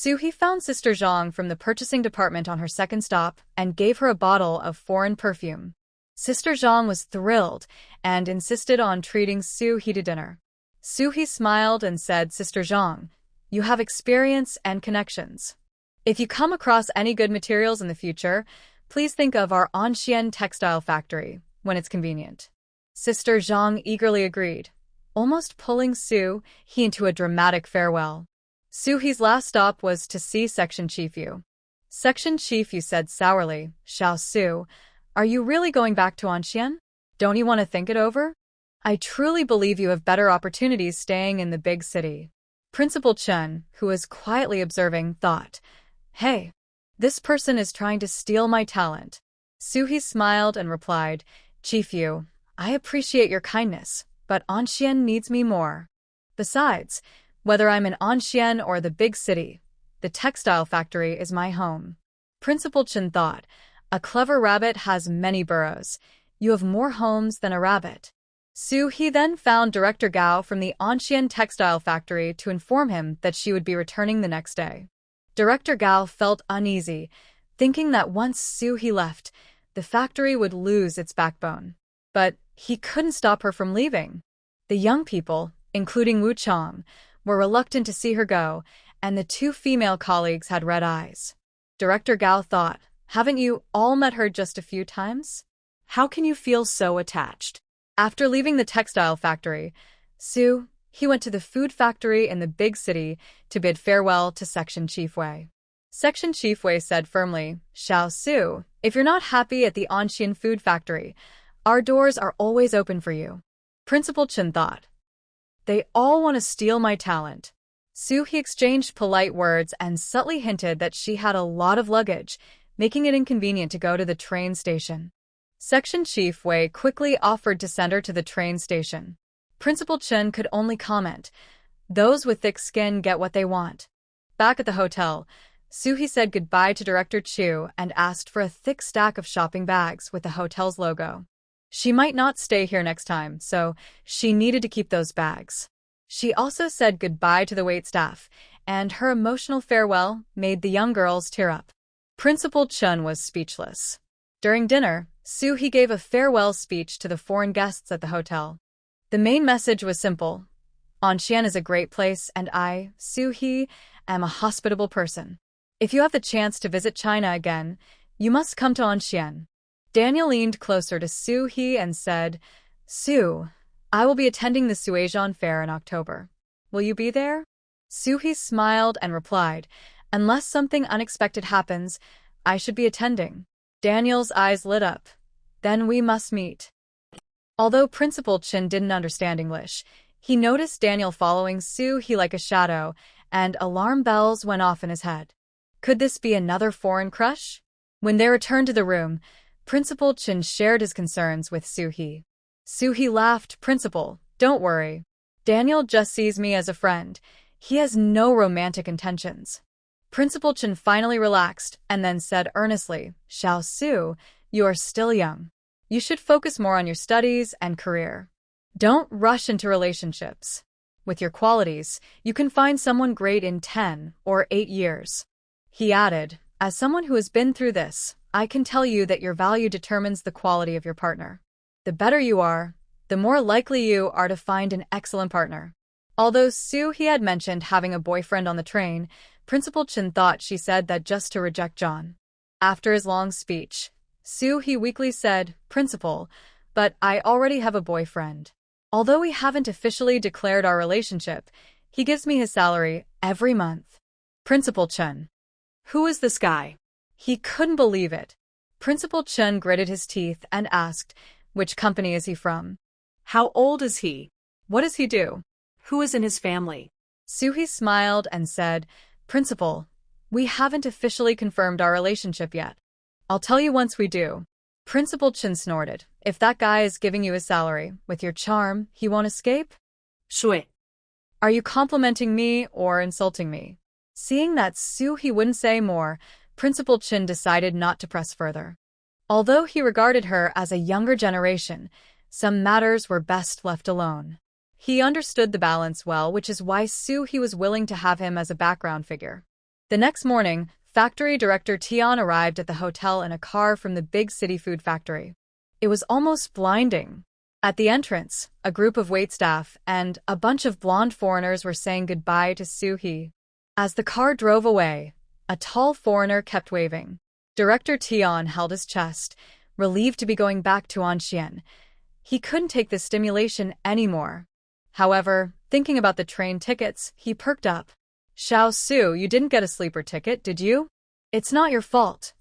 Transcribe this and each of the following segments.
Soo-hee found Sister Zhang from the purchasing department on her second stop and gave her a bottle of foreign perfume. Sister Zhang was thrilled and insisted on treating Soo-hee to dinner. Soo-hee smiled and said, "Sister Zhang, you have experience and connections. If you come across any good materials in the future, please think of our Anxian textile factory when it's convenient." Sister Zhang eagerly agreed, almost pulling Soo-hee into a dramatic farewell. Soo-hee's last stop was to see Section Chief Yu. Section Chief Yu said sourly, "Xiao Su, are you really going back to Anxian? Don't you want to think it over? I truly believe you have better opportunities staying in the big city." Principal Chen, who was quietly observing, thought, "Hey, this person is trying to steal my talent." Soo-hee smiled and replied, "Chief Yu, I appreciate your kindness, but Anxian needs me more. Besides, whether I'm in Anxian or the big city, the textile factory is my home." Principal Chen thought, "A clever rabbit has many burrows. You have more homes than a rabbit." Soo-hee then found Director Gao from the Anxian textile factory to inform him that she would be returning the next day. Director Gao felt uneasy, thinking that once Soo-hee left, the factory would lose its backbone. But he couldn't stop her from leaving. The young people, including Wu Chang, were reluctant to see her go, and the two female colleagues had red eyes. Director Gao thought, "Haven't you all met her just a few times? How can you feel so attached?" After leaving the textile factory, he went to the food factory in the big city to bid farewell to Section Chief Wei. Section Chief Wei said firmly, "Xiao Su, if you're not happy at the Anxian food factory, our doors are always open for you." Principal Chen thought, "They all want to steal my talent." Soo-hee exchanged polite words and subtly hinted that she had a lot of luggage, making it inconvenient to go to the train station. Section Chief Wei quickly offered to send her to the train station. Principal Chen could only comment, "Those with thick skin get what they want." Back at the hotel, Soo-hee said goodbye to Director Chu and asked for a thick stack of shopping bags with the hotel's logo. She might not stay here next time, so she needed to keep those bags. She also said goodbye to the waitstaff, and her emotional farewell made the young girls tear up. Principal Chen was speechless. During dinner, Soo-hee gave a farewell speech to the foreign guests at the hotel. The main message was simple. Anxian is a great place, and I, Soo-hee, am a hospitable person. If you have the chance to visit China again, you must come to Anxian. Daniel leaned closer to Soo-hee and said, "Sue, I will be attending the Suizhan Fair in October. Will you be there?" Soo-hee smiled and replied, "Unless something unexpected happens, I should be attending." Daniel's eyes lit up. "Then we must meet." Although Principal Chen didn't understand English, he noticed Daniel following Soo-hee like a shadow, and alarm bells went off in his head. Could this be another foreign crush? When they returned to the room, Principal Chen shared his concerns with Soo-hee. Soo-hee laughed, "Principal, don't worry. Daniel just sees me as a friend. He has no romantic intentions." Principal Chen finally relaxed and then said earnestly, "Xiao Su, you are still young. You should focus more on your studies and career. Don't rush into relationships. With your qualities, you can find someone great in 10 or 8 years. He added, "As someone who has been through this, I can tell you that your value determines the quality of your partner. The better you are, the more likely you are to find an excellent partner." Although Soo-hee had mentioned having a boyfriend on the train, Principal Chen thought she said that just to reject John. After his long speech, Soo-hee weakly said, "Principal, but I already have a boyfriend. Although we haven't officially declared our relationship, he gives me his salary every month." Principal Chen. "Who is this guy?" He couldn't believe it. Principal Chen gritted his teeth and asked, "Which company is he from? How old is he? What does he do? Who is in his family?" Soo-hee smiled and said, "Principal, we haven't officially confirmed our relationship yet. I'll tell you once we do." Principal Chen snorted. "If that guy is giving you his salary, with your charm, he won't escape?" "Shui. Are you complimenting me or insulting me?" Seeing that Soo-hee wouldn't say more, Principal Chen decided not to press further. Although he regarded her as a younger generation, some matters were best left alone. He understood the balance well, which is why Soo-hee was willing to have him as a background figure. The next morning, factory director Tian arrived at the hotel in a car from the big city food factory. It was almost blinding. At the entrance, a group of waitstaff and a bunch of blonde foreigners were saying goodbye to Soo-hee. As the car drove away, a tall foreigner kept waving. Director Tian held his chest, relieved to be going back to Anxian. He couldn't take the stimulation anymore. However, thinking about the train tickets, he perked up. Xiao Su, you didn't get a sleeper ticket, did you? It's not your fault.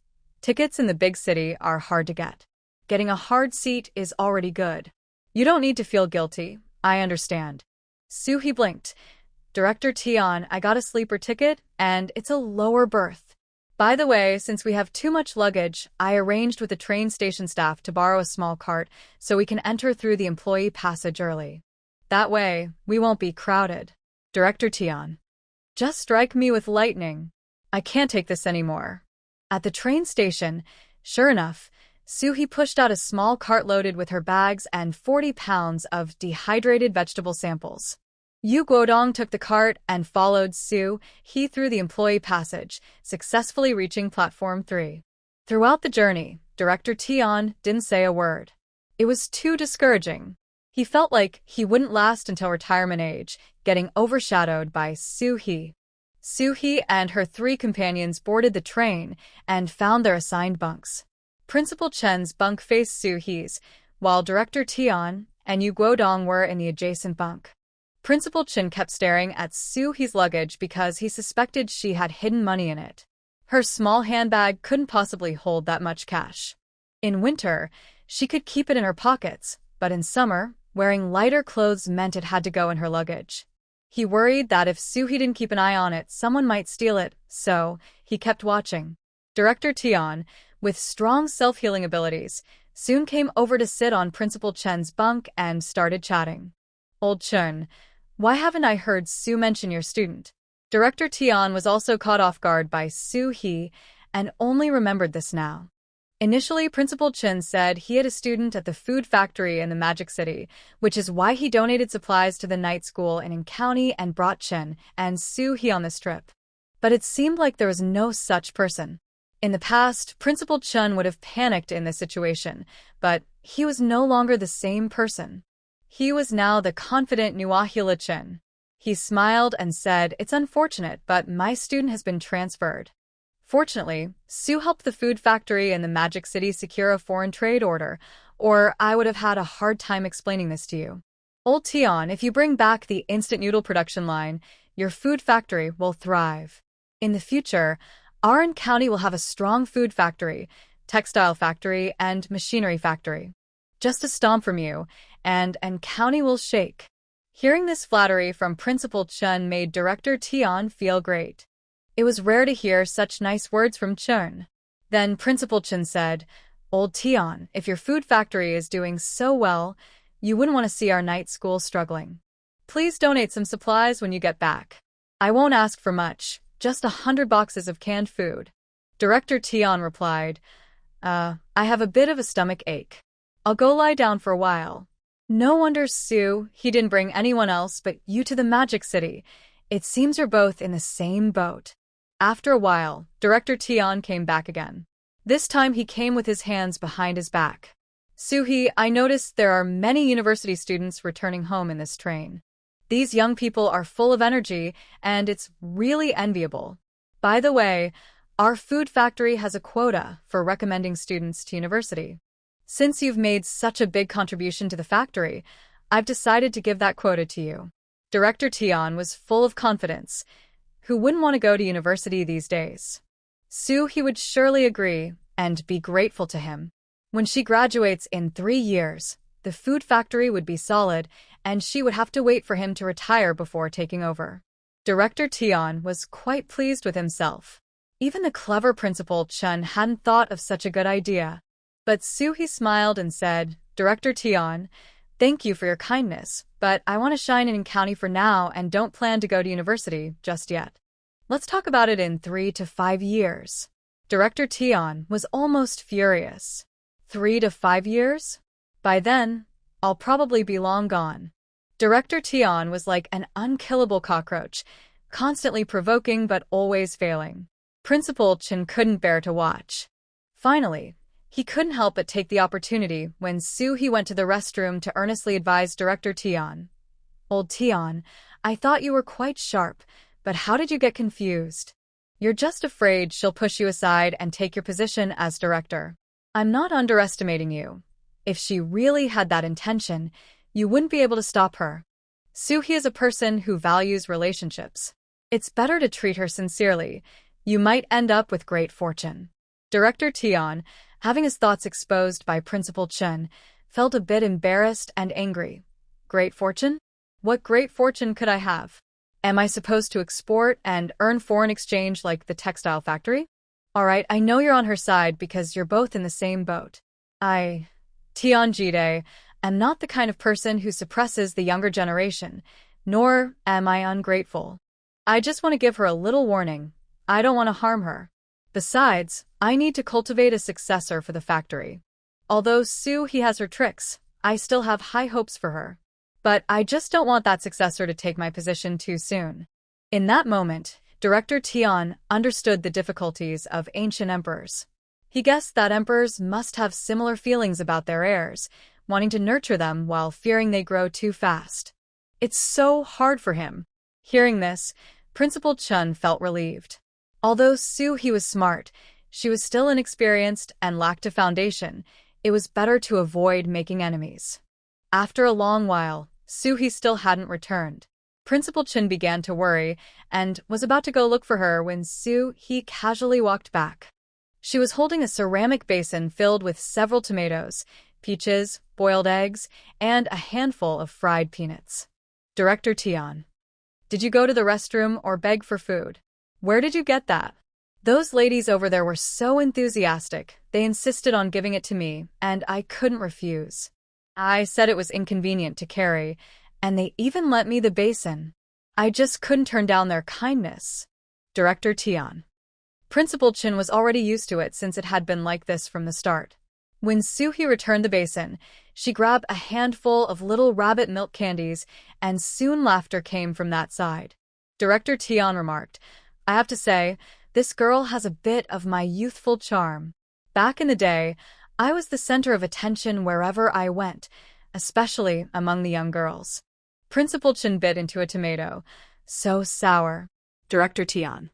Tickets in the big city are hard to get. Getting a hard seat is already good. You don't need to feel guilty, I understand. Soo-hee blinked. Director Tian, I got a sleeper ticket, and it's a lower berth. By the way, since we have too much luggage, I arranged with the train station staff to borrow a small cart so we can enter through the employee passage early. That way, we won't be crowded. Director Tian. Just strike me with lightning. I can't take this anymore. At the train station, sure enough, Soo-hee pushed out a small cart loaded with her bags and 40 pounds of dehydrated vegetable samples. Yu Guodong took the cart and followed Soo-hee through the employee passage, successfully reaching platform 3. Throughout the journey, Director Tian didn't say a word. It was too discouraging. He felt like he wouldn't last until retirement age, getting overshadowed by Soo-hee. Soo-hee and her 3 companions boarded the train and found their assigned bunks. Principal Chen's bunk faced Soo-hee's, while Director Tian and Yu Guodong were in the adjacent bunk. Principal Chen kept staring at Soo-hee's luggage because he suspected she had hidden money in it. Her small handbag couldn't possibly hold that much cash. In winter, she could keep it in her pockets, but in summer, wearing lighter clothes meant it had to go in her luggage. He worried that if Soo-hee didn't keep an eye on it, someone might steal it, so he kept watching. Director Tian, with strong self-healing abilities, soon came over to sit on Principal Chen's bunk and started chatting. Old Chen, why haven't I heard Sue mention your student? Director Tian was also caught off guard by Soo-hee and only remembered this now. Initially, Principal Chen said he had a student at the food factory in the Magic City, which is why he donated supplies to the night school in County and brought Chen and Soo-hee on this trip. But it seemed like there was no such person. In the past, Principal Chen would have panicked in this situation, but he was no longer the same person. He was now the confident Nuahila Chen. He smiled and said, "It's unfortunate, but my student has been transferred." Fortunately, Sue helped the food factory in the Magic City secure a foreign trade order, or I would have had a hard time explaining this to you. Old Tian, if you bring back the instant noodle production line, your food factory will thrive. In the future, Aran County will have a strong food factory, textile factory, and machinery factory. Just a stomp from you, and County will shake. Hearing this flattery from Principal Chen made Director Tian feel great. It was rare to hear such nice words from Chen. Then Principal Chen said, "Old Tian, if your food factory is doing so well, you wouldn't want to see our night school struggling. Please donate some supplies when you get back. I won't ask for much, just 100 boxes of canned food." Director Tian replied, I have a bit of a stomach ache. I'll go lie down for a while." No wonder he didn't bring anyone else but you to the Magic City. It seems you're both in the same boat. After a while, Director Tian came back again. This time he came with his hands behind his back. "Soo-hee, I noticed there are many university students returning home in this train. These young people are full of energy, and it's really enviable. By the way, our food factory has a quota for recommending students to university. Since you've made such a big contribution to the factory, I've decided to give that quota to you." Director Tian was full of confidence. Who wouldn't want to go to university these days? Soo-hee would surely agree and be grateful to him. When she graduates in 3 years, the food factory would be solid, and she would have to wait for him to retire before taking over. Director Tian was quite pleased with himself. Even the clever Principal Chen hadn't thought of such a good idea. But Soo-hee smiled and said, "Director Tian, thank you for your kindness, but I want to shine in County for now and don't plan to go to university just yet. Let's talk about it in 3 to 5 years. Director Tian was almost furious. 3 to 5 years? By then, I'll probably be long gone. Director Tian was like an unkillable cockroach, constantly provoking but always failing. Principal Chen couldn't bear to watch. Finally, he couldn't help but take the opportunity when He went to the restroom to earnestly advise Director Tian. Old Tian, I thought you were quite sharp, but how did you get confused? You're just afraid she'll push you aside and take your position as director. I'm not underestimating you. If she really had that intention, you wouldn't be able to stop her. He is a person who values relationships. It's better to treat her sincerely. You might end up with great fortune. Director Tian, having his thoughts exposed by Principal Chen, felt a bit embarrassed and angry. Great fortune? What great fortune could I have? Am I supposed to export and earn foreign exchange like the textile factory? Alright, I know you're on her side because you're both in the same boat. Tian Jide, am not the kind of person who suppresses the younger generation, nor am I ungrateful. I just want to give her a little warning. I don't want to harm her. Besides, I need to cultivate a successor for the factory. Although he has her tricks, I still have high hopes for her. But I just don't want that successor to take my position too soon. In that moment, Director Tian understood the difficulties of ancient emperors. He guessed that emperors must have similar feelings about their heirs, wanting to nurture them while fearing they grow too fast. It's so hard for him. Hearing this, Principal Chen felt relieved. Although he was smart, she was still inexperienced and lacked a foundation. It was better to avoid making enemies. After a long while, he still hadn't returned. Principal Chen began to worry and was about to go look for her when he casually walked back. She was holding a ceramic basin filled with several tomatoes, peaches, boiled eggs, and a handful of fried peanuts. Director Tian. Did you go to the restroom or beg for food? Where did you get that? Those ladies over there were so enthusiastic, they insisted on giving it to me, and I couldn't refuse. I said it was inconvenient to carry, and they even lent me the basin. I just couldn't turn down their kindness. Director Tian. Principal Chen was already used to it since it had been like this from the start. When he returned the basin, she grabbed a handful of little rabbit milk candies, and soon laughter came from that side. Director Tian remarked, I have to say, this girl has a bit of my youthful charm. Back in the day, I was the center of attention wherever I went, especially among the young girls. Principal Chen bit into a tomato. So sour. Director Tian.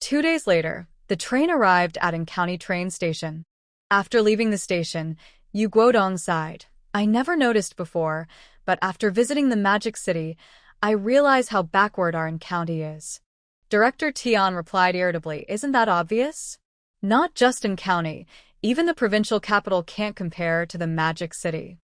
2 days later, the train arrived at An County train station. After leaving the station, Yu Guodong sighed. I never noticed before, but after visiting the Magic City, I realize how backward our County is. Director Tian replied irritably, Isn't that obvious? Not just An County, even the provincial capital can't compare to the Magic City.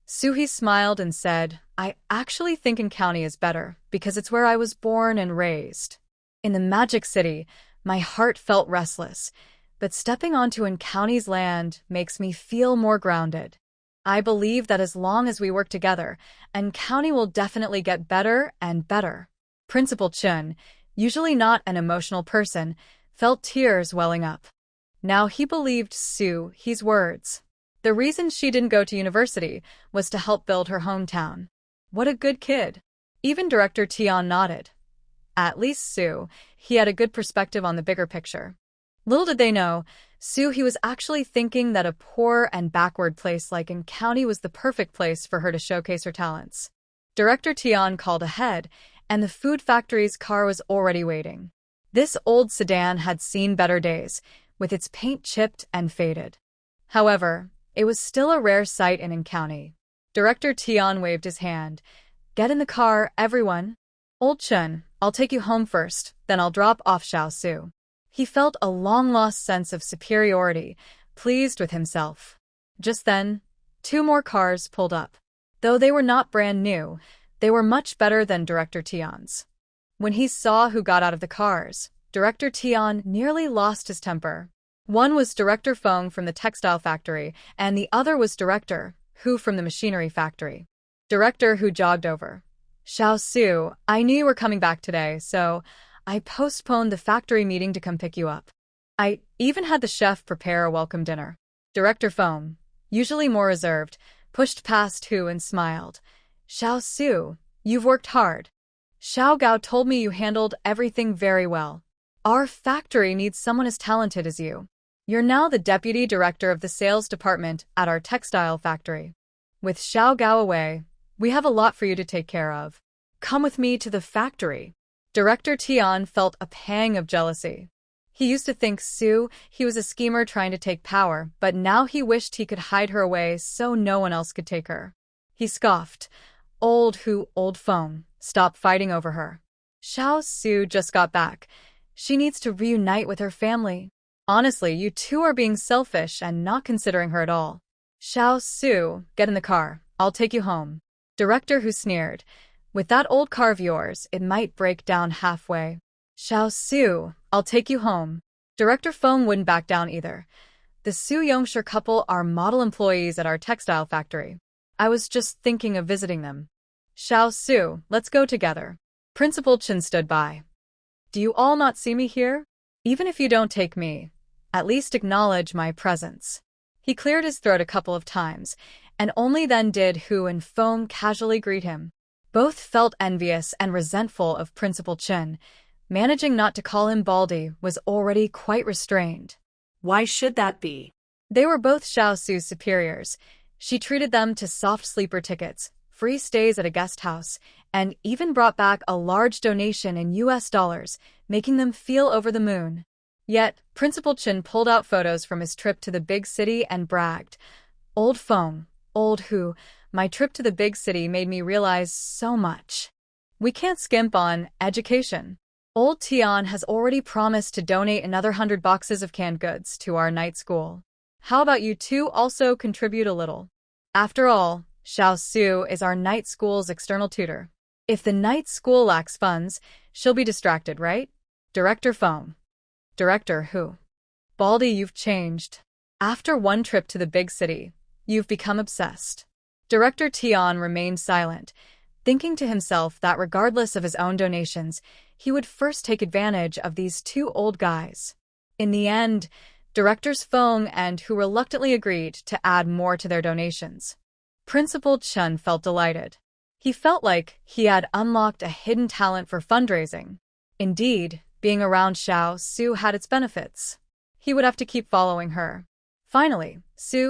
Suhi smiled and said, I actually think An County is better, because it's where I was born and raised. In the Magic City, my heart felt restless, but stepping onto An County's land makes me feel more grounded. I believe that as long as we work together, An County will definitely get better and better. Principal Chen, usually not an emotional person, felt tears welling up. Now he believed Suhi's words. The reason she didn't go to university was to help build her hometown. What a good kid. Even Director Tian nodded. At least he had a good perspective on the bigger picture. Little did they know, he was actually thinking that a poor and backward place like An County was the perfect place for her to showcase her talents. Director Tian called ahead, and the food factory's car was already waiting. This old sedan had seen better days, with its paint chipped and faded. However, it was still a rare sight in An County. Director Tian waved his hand. Get in the car, everyone. Old Chen, I'll take you home first, then I'll drop off Xiao Su. He felt a long-lost sense of superiority, pleased with himself. Just then, 2 more cars pulled up. Though they were not brand new, they were much better than Director Tian's. When he saw who got out of the cars, Director Tian nearly lost his temper. One was Director Feng from the textile factory, and the other was Director Hu from the machinery factory. Director Hu jogged over. Xiao Su, I knew you were coming back today, so I postponed the factory meeting to come pick you up. I even had the chef prepare a welcome dinner. Director Feng, usually more reserved, pushed past Hu and smiled. Xiao Su, you've worked hard. Xiao Gao told me you handled everything very well. Our factory needs someone as talented as you. You're now the deputy director of the sales department at our textile factory. With Xiao Gao away, we have a lot for you to take care of. Come with me to the factory. Director Tian felt a pang of jealousy. He used to think he was a schemer trying to take power, but now he wished he could hide her away so no one else could take her. He scoffed. Old phone. Stop fighting over her. Xiao Su just got back. She needs to reunite with her family. Honestly, you two are being selfish and not considering her at all. Xiao Su, get in the car. I'll take you home. Director Hu sneered. With that old car of yours, it might break down halfway. Xiao Su, I'll take you home. Director Feng wouldn't back down either. The Su Yongsher couple are model employees at our textile factory. I was just thinking of visiting them. Xiao Su, let's go together. Principal Chen stood by. Do you all not see me here? Even if you don't take me, at least acknowledge my presence. He cleared his throat a couple of times, and only then did Hu and Feng casually greet him. Both felt envious and resentful of Principal Chen. Managing not to call him Baldy was already quite restrained. Why should that be? They were both Xiao Su's superiors. She treated them to soft sleeper tickets, free stays at a guest house, and even brought back a large donation in US dollars, making them feel over the moon. Yet, Principal Chen pulled out photos from his trip to the big city and bragged, Old Feng, old Hu, my trip to the big city made me realize so much. We can't skimp on education. Old Tian has already promised to donate another 100 boxes of canned goods to our night school. How about you two also contribute a little? After all, Xiao Su is our night school's external tutor. If the night school lacks funds, she'll be distracted, right? Director Feng. Director Hu. Baldy, you've changed. After one trip to the big city, you've become obsessed. Director Tian remained silent, thinking to himself that regardless of his own donations, he would first take advantage of these two old guys. In the end, Directors Feng and Hu reluctantly agreed to add more to their donations. Principal Chen felt delighted. He felt like he had unlocked a hidden talent for fundraising. Indeed, being around Xiao Su had its benefits. He would have to keep following her. Finally,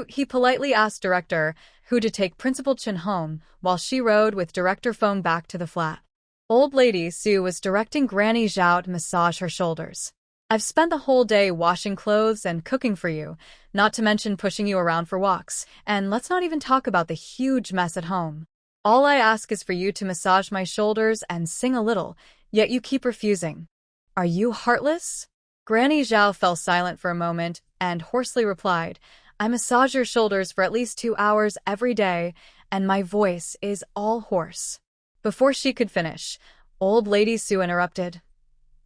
he politely asked Director Hu to take Principal Chen home while she rode with Director Feng back to the flat. Old Lady Su was directing Granny Zhao to massage her shoulders. I've spent the whole day washing clothes and cooking for you, not to mention pushing you around for walks, and let's not even talk about the huge mess at home. All I ask is for you to massage my shoulders and sing a little, yet you keep refusing. Are you heartless? Granny Zhao fell silent for a moment and hoarsely replied, I massage your shoulders for at least 2 hours every day, and my voice is all hoarse. Before she could finish, Old Lady Su interrupted.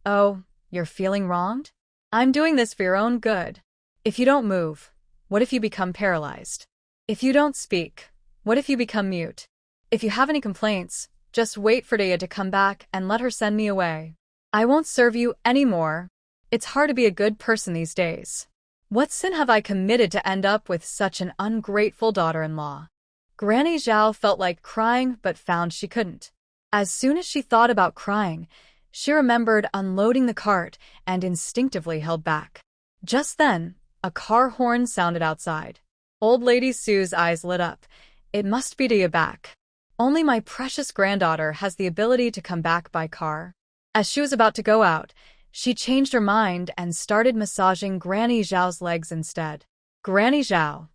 Oh, you're feeling wronged? I'm doing this for your own good. If you don't move, what if you become paralyzed? If you don't speak, what if you become mute? If you have any complaints, just wait for Daya to come back and let her send me away. I won't serve you anymore. It's hard to be a good person these days. What sin have I committed to end up with such an ungrateful daughter-in-law? Granny Zhao felt like crying but found she couldn't. As soon as she thought about crying, she remembered unloading the cart and instinctively held back. Just then, a car horn sounded outside. Old Lady Su's eyes lit up. It must be Daya back. Only my precious granddaughter has the ability to come back by car. As she was about to go out, she changed her mind and started massaging Granny Zhao's legs instead. Granny Zhao.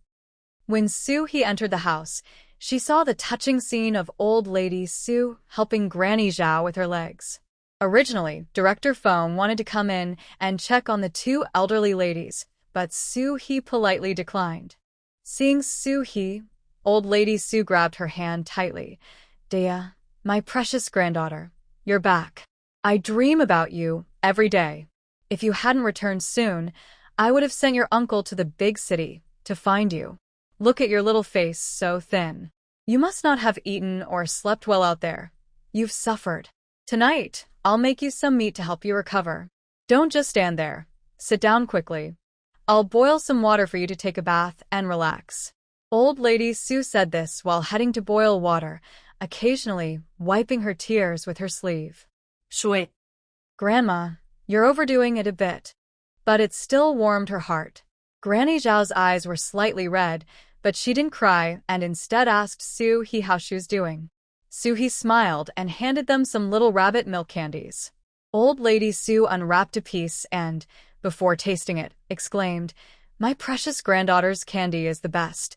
When He entered the house, she saw the touching scene of Old Lady Su helping Granny Zhao with her legs. Originally, Director Feng wanted to come in and check on the two elderly ladies, but He politely declined. Seeing He, Old Lady Su grabbed her hand tightly. Daya, my precious granddaughter, you're back. I dream about you every day. If you hadn't returned soon, I would have sent your uncle to the big city to find you. Look at your little face, so thin. You must not have eaten or slept well out there. You've suffered. Tonight, I'll make you some meat to help you recover. Don't just stand there. Sit down quickly. I'll boil some water for you to take a bath and relax. Old Lady Su said this while heading to boil water, occasionally wiping her tears with her sleeve. Shui. Grandma, you're overdoing it a bit. But it still warmed her heart. Granny Zhao's eyes were slightly red, but she didn't cry and instead asked Su He how she was doing. Su He smiled and handed them some little rabbit milk candies. Old Lady Su unwrapped a piece and, before tasting it, exclaimed, "My precious granddaughter's candy is the best.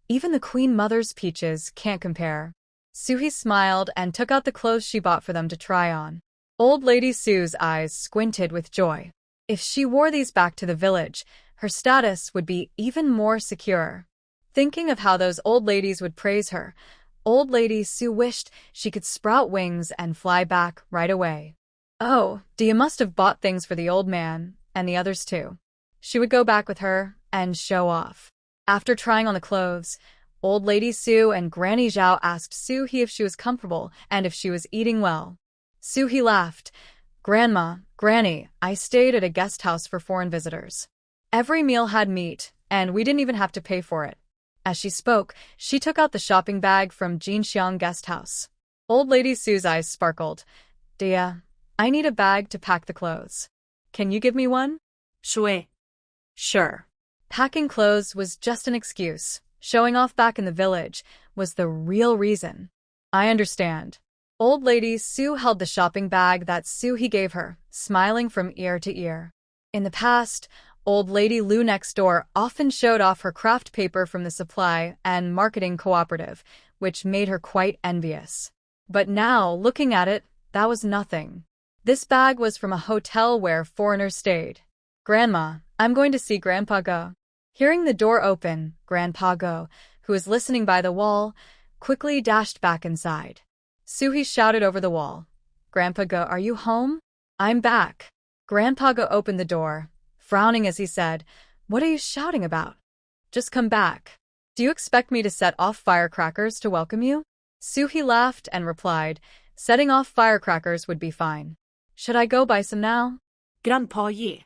Even the Queen Mother's peaches can't compare." Su He smiled and took out the clothes she bought for them to try on. Old Lady Su's eyes squinted with joy. If she wore these back to the village, her status would be even more secure. Thinking of how those old ladies would praise her, Old Lady Su wished she could sprout wings and fly back right away. "Oh, you must have bought things for the old man, and the others too." She would go back with her and show off. After trying on the clothes, Old Lady Su and Granny Zhao asked Su He if she was comfortable and if she was eating well. Su He laughed. "Grandma, Granny, I stayed at a guest house for foreign visitors. Every meal had meat, and we didn't even have to pay for it." As she spoke, she took out the shopping bag from Jinxiang Guest House. Old Lady Su's eyes sparkled. "Dia, I need a bag to pack the clothes. Can you give me one?" Shui. Sure. Packing clothes was just an excuse. Showing off back in the village was the real reason. "I understand." Old Lady Su held the shopping bag that Su He gave her, smiling from ear to ear. In the past, Old Lady Lu next door often showed off her craft paper from the supply and marketing cooperative, which made her quite envious. But now, looking at it, that was nothing. This bag was from a hotel where foreigners stayed. "Grandma, I'm going to see Grandpa Go." Hearing the door open, Grandpa Go, who was listening by the wall, quickly dashed back inside. Su He shouted over the wall, "Grandpa Go, are you home?" "I'm back." Grandpa Go opened the door, frowning as he said, "What are you shouting about? Just come back. Do you expect me to set off firecrackers to welcome you?" Su He laughed and replied, "Setting off firecrackers would be fine. Should I go buy some now?" Grandpa Yi.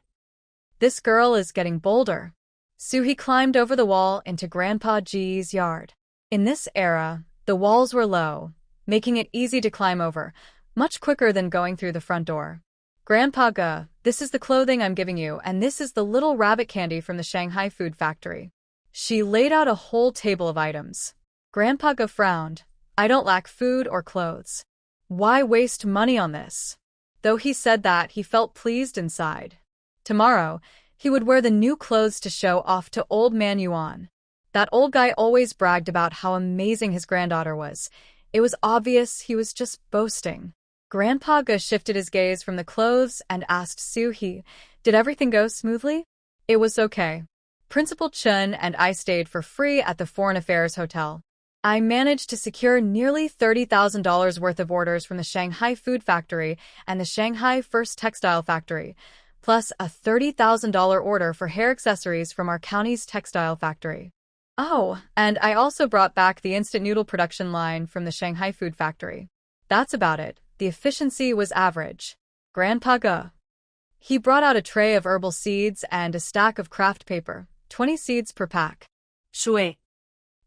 This girl is getting bolder. Su He climbed over the wall into Grandpa Ji's yard. In this era, the walls were low, making it easy to climb over, much quicker than going through the front door. "Grandpa Ge, this is the clothing I'm giving you, and this is the little rabbit candy from the Shanghai food factory." She laid out a whole table of items. Grandpa Ge frowned. "I don't lack food or clothes. Why waste money on this?" Though he said that, he felt pleased inside. Tomorrow, he would wear the new clothes to show off to Old Man Yuan. That old guy always bragged about how amazing his granddaughter was. It was obvious he was just boasting. Grandpa Ge shifted his gaze from the clothes and asked Su He, "Did everything go smoothly?" "It was okay. Principal Chun and I stayed for free at the Foreign Affairs Hotel. I managed to secure nearly $30,000 worth of orders from the Shanghai Food Factory and the Shanghai First Textile Factory, plus a $30,000 order for hair accessories from our county's textile factory. Oh, and I also brought back the instant noodle production line from the Shanghai Food Factory. That's about it. The efficiency was average." Grandpa Ge. He brought out a tray of herbal seeds and a stack of craft paper, 20 seeds per pack. Shui.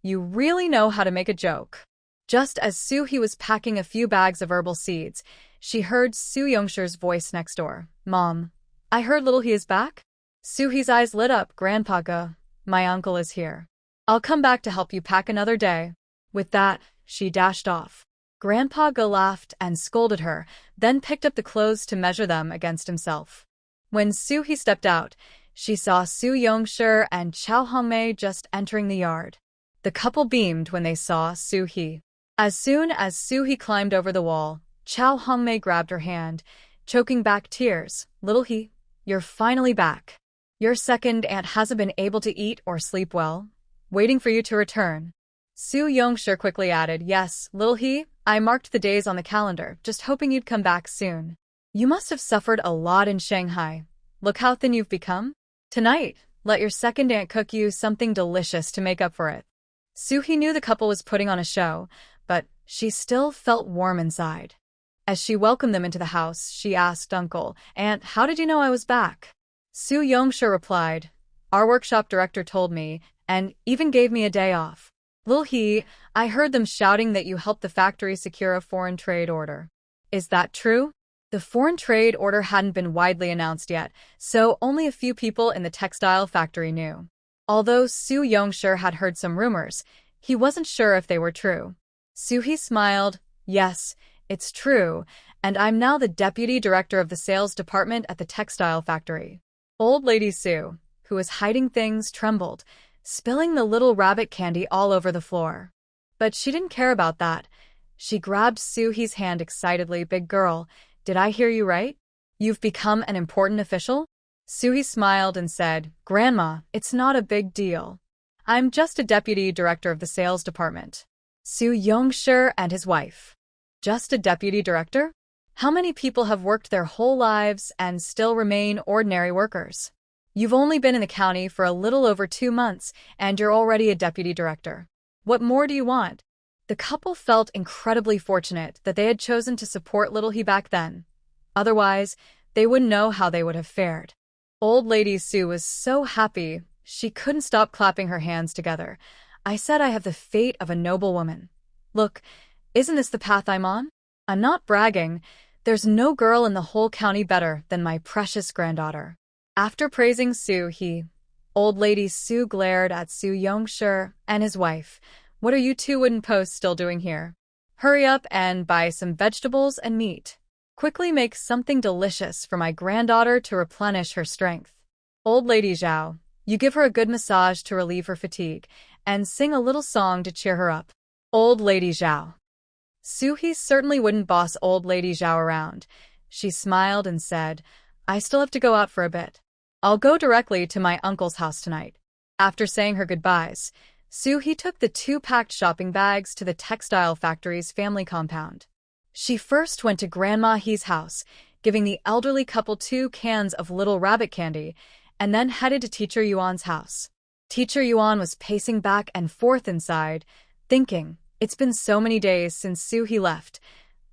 "You really know how to make a joke." Just as Su He was packing a few bags of herbal seeds, she heard Su Yongsher's voice next door. "Mom, I heard little he is back?" Su He's eyes lit up. "Grandpa Ge, my uncle is here. I'll come back to help you pack another day." With that, she dashed off. Grandpa Ge laughed and scolded her, then picked up the clothes to measure them against himself. When Su He stepped out, she saw Su Yongsher and Chao Hongmei just entering the yard. The couple beamed when they saw Su He. As soon as Su He climbed over the wall, Chao Hongmei grabbed her hand, choking back tears. "Little He, you're finally back. Your second aunt hasn't been able to eat or sleep well, waiting for you to return." Su Yongsher quickly added, "Yes, little He, I marked the days on the calendar, just hoping you'd come back soon. You must have suffered a lot in Shanghai. Look how thin you've become. Tonight, let your second aunt cook you something delicious to make up for it." Su He knew the couple was putting on a show, but she still felt warm inside. As she welcomed them into the house, she asked, "Uncle, Aunt, how did you know I was back?" Su Yongsher replied, "Our workshop director told me, and even gave me a day off." Lil He, I heard them shouting that you helped the factory secure a foreign trade order. Is that true? The foreign trade order hadn't been widely announced yet, so only a few people in the textile factory knew. Although Su Yongsher had heard some rumors, he wasn't sure if they were true. Suhi smiled. Yes, it's true, and I'm now the deputy director of the sales department at the textile factory. Old Lady Su, who was hiding things, trembled, spilling the little rabbit candy all over the floor. But she didn't care about that. She grabbed Suhi's hand excitedly. Big girl, did I hear you right? You've become an important official? Suhi smiled and said, Grandma, it's not a big deal. I'm just a deputy director of the sales department. Su Yongsher and his wife. Just a deputy director? How many people have worked their whole lives and still remain ordinary workers? You've only been in the county for a little over 2 months, and you're already a deputy director. What more do you want? The couple felt incredibly fortunate that they had chosen to support Little He back then. Otherwise, they wouldn't know how they would have fared. Old Lady Su was so happy, she couldn't stop clapping her hands together. I said I have the fate of a noble woman. Look, isn't this the path I'm on? I'm not bragging. There's no girl in the whole county better than my precious granddaughter. After praising Su He, Old Lady Su glared at Su Yongsher and his wife. What are you two wooden posts still doing here? Hurry up and buy some vegetables and meat. Quickly make something delicious for my granddaughter to replenish her strength. Old Lady Zhao, you give her a good massage to relieve her fatigue, and sing a little song to cheer her up. Old Lady Zhao. Suhi certainly wouldn't boss Old Lady Zhao around. She smiled and said, I still have to go out for a bit. I'll go directly to my uncle's house tonight. After saying her goodbyes, Suhi took the 2 packed shopping bags to the textile factory's family compound. She first went to Grandma He's house, giving the elderly couple 2 cans of little rabbit candy, and then headed to Teacher Yuan's house. Teacher Yuan was pacing back and forth inside, thinking, it's been so many days since Suhi left.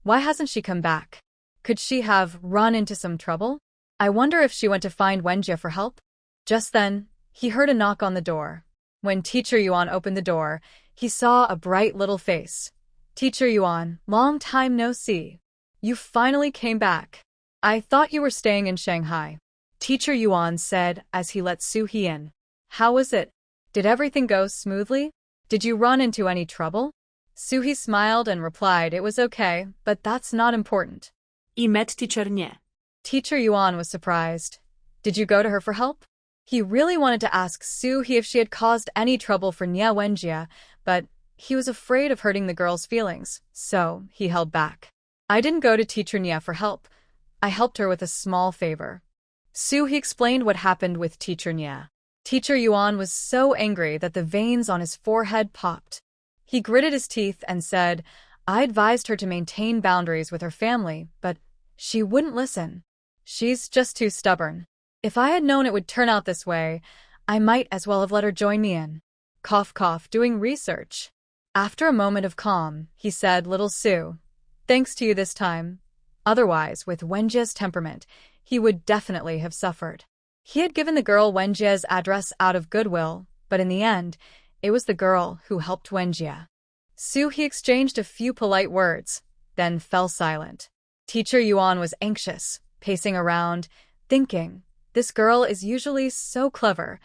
Why hasn't she come back? Could she have run into some trouble? I wonder if she went to find Wenjie for help? Just then, he heard a knock on the door. When Teacher Yuan opened the door, he saw a bright little face. Teacher Yuan, long time no see. You finally came back. I thought you were staying in Shanghai. Teacher Yuan said as he let Suhi in. How was it? Did everything go smoothly? Did you run into any trouble? Suhi smiled and replied it was okay, but that's not important. I met Teacher Nie. Teacher Yuan was surprised. Did you go to her for help? He really wanted to ask Suhi if she had caused any trouble for Nie Wenjie, but he was afraid of hurting the girl's feelings, so he held back. I didn't go to Teacher Nie for help. I helped her with a small favor. Suhi explained what happened with Teacher Nie. Teacher Yuan was so angry that the veins on his forehead popped. He gritted his teeth and said, I advised her to maintain boundaries with her family, but she wouldn't listen. She's just too stubborn. If I had known it would turn out this way, I might as well have let her join me in. Cough cough, doing research. After a moment of calm, he said, Little Su, thanks to you this time. Otherwise, with Wenjie's temperament, he would definitely have suffered. He had given the girl Wenjie's address out of goodwill, but in the end, it was the girl who helped Wenjie. Suhi exchanged a few polite words, then fell silent. Teacher Yuan was anxious, pacing around, thinking, this girl is usually so clever.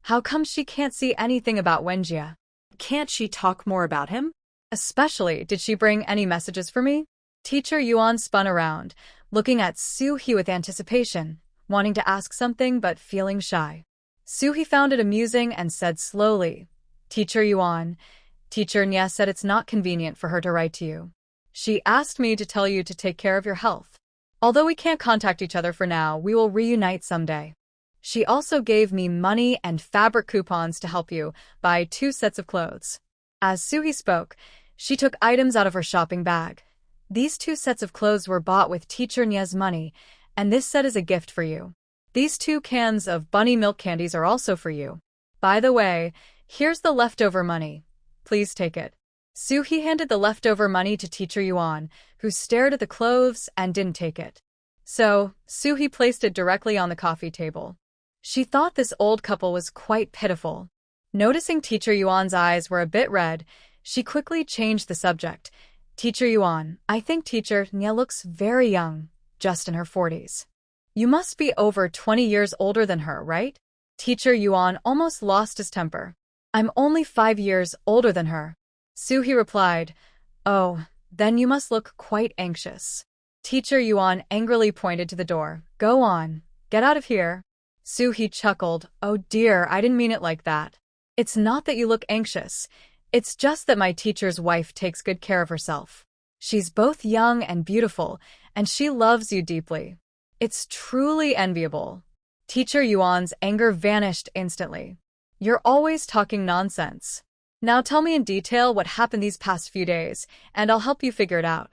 How come she can't see anything about Wenjie? Can't she talk more about him? Especially, did she bring any messages for me? Teacher Yuan spun around, looking at Suhi with anticipation, wanting to ask something but feeling shy. Suhi found it amusing and said slowly, Teacher Yuan, Teacher Nie said it's not convenient for her to write to you. She asked me to tell you to take care of your health. Although we can't contact each other for now, we will reunite someday. She also gave me money and fabric coupons to help you buy 2 sets of clothes. As Suhi spoke, she took items out of her shopping bag. These 2 sets of clothes were bought with Teacher Nie's money, and this set is a gift for you. These 2 cans of bunny milk candies are also for you. By the way, here's the leftover money. Please take it. Suhi handed the leftover money to Teacher Yuan, who stared at the clothes and didn't take it. So, Suhi placed it directly on the coffee table. She thought this old couple was quite pitiful. Noticing Teacher Yuan's eyes were a bit red, she quickly changed the subject. Teacher Yuan, I think Teacher Nia looks very young, just in her 40s. You must be over 20 years older than her, right? Teacher Yuan almost lost his temper. I'm only 5 years older than her. Suhi replied, Oh, then you must look quite anxious. Teacher Yuan angrily pointed to the door. Go on, get out of here. Suhi chuckled. Oh dear, I didn't mean it like that. It's not that you look anxious. It's just that my teacher's wife takes good care of herself. She's both young and beautiful, and she loves you deeply. It's truly enviable. Teacher Yuan's anger vanished instantly. You're always talking nonsense. Now tell me in detail what happened these past few days, and I'll help you figure it out.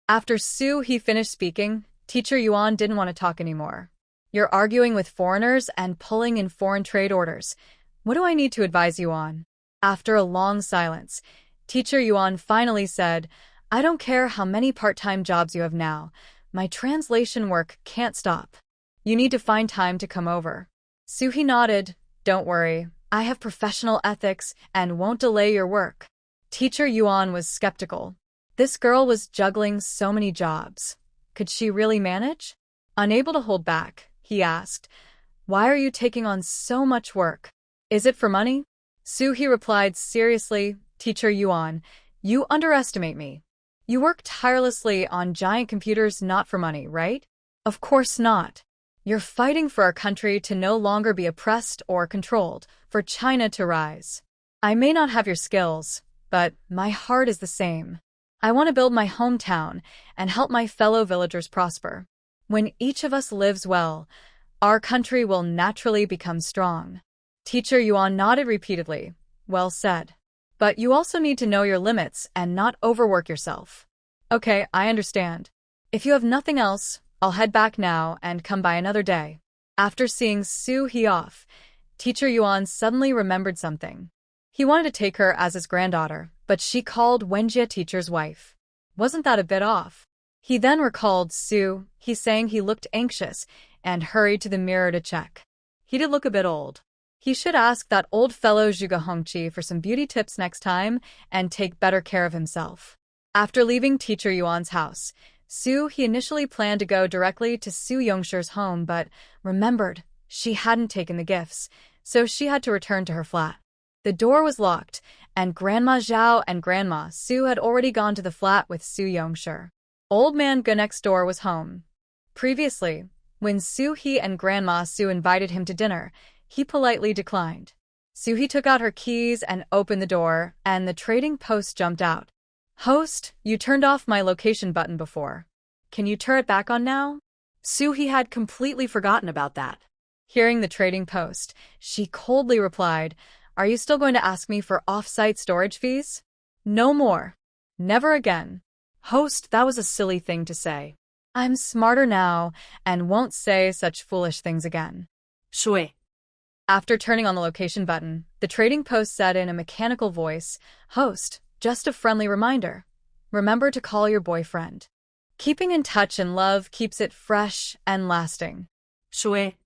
After Suhi finished speaking, Teacher Yuan didn't want to talk anymore. You're arguing with foreigners and pulling in foreign trade orders. What do I need to advise you on? After a long silence, Teacher Yuan finally said, I don't care how many part-time jobs you have now. My translation work can't stop. You need to find time to come over. Suhi nodded. Don't worry, I have professional ethics and won't delay your work. Teacher Yuan was skeptical. This girl was juggling so many jobs. Could she really manage? Unable to hold back, he asked, Why are you taking on so much work? Is it for money? Suhi replied seriously, Teacher Yuan, you underestimate me. You work tirelessly on giant computers not for money, right? Of course not. You're fighting for our country to no longer be oppressed or controlled, for China to rise. I may not have your skills, but my heart is the same. I want to build my hometown and help my fellow villagers prosper. When each of us lives well, our country will naturally become strong. Teacher Yuan nodded repeatedly. Well said. But you also need to know your limits and not overwork yourself. Okay, I understand. If you have nothing else, I'll head back now and come by another day. After seeing Suhi off, Teacher Yuan suddenly remembered something. He wanted to take her as his granddaughter, but she called Wenjie teacher's wife. Wasn't that a bit off? He then recalled He saying he looked anxious and hurried to the mirror to check. He did look a bit old. He should ask that old fellow Zhuge Hongqi for some beauty tips next time and take better care of himself. After leaving Teacher Yuan's house, he initially planned to go directly to Su Yongsher's home but remembered she hadn't taken the gifts, so she had to return to her flat. The door was locked, and Grandma Zhao and Grandma Su had already gone to the flat with Su Yongsher. Old Man Ge next door was home. Previously, when Suhi and Grandma Su invited him to dinner, he politely declined. Suhi took out her keys and opened the door, and the trading post jumped out. Host, you turned off my location button before. Can you turn it back on now? Suhi had completely forgotten about that. Hearing the trading post, she coldly replied, Are you still going to ask me for off-site storage fees? No more. Never again. Host, that was a silly thing to say. I'm smarter now and won't say such foolish things again. Shui. After turning on the location button, the trading post said in a mechanical voice, Host, just a friendly reminder. Remember to call your boyfriend. Keeping in touch and love keeps it fresh and lasting. Shui.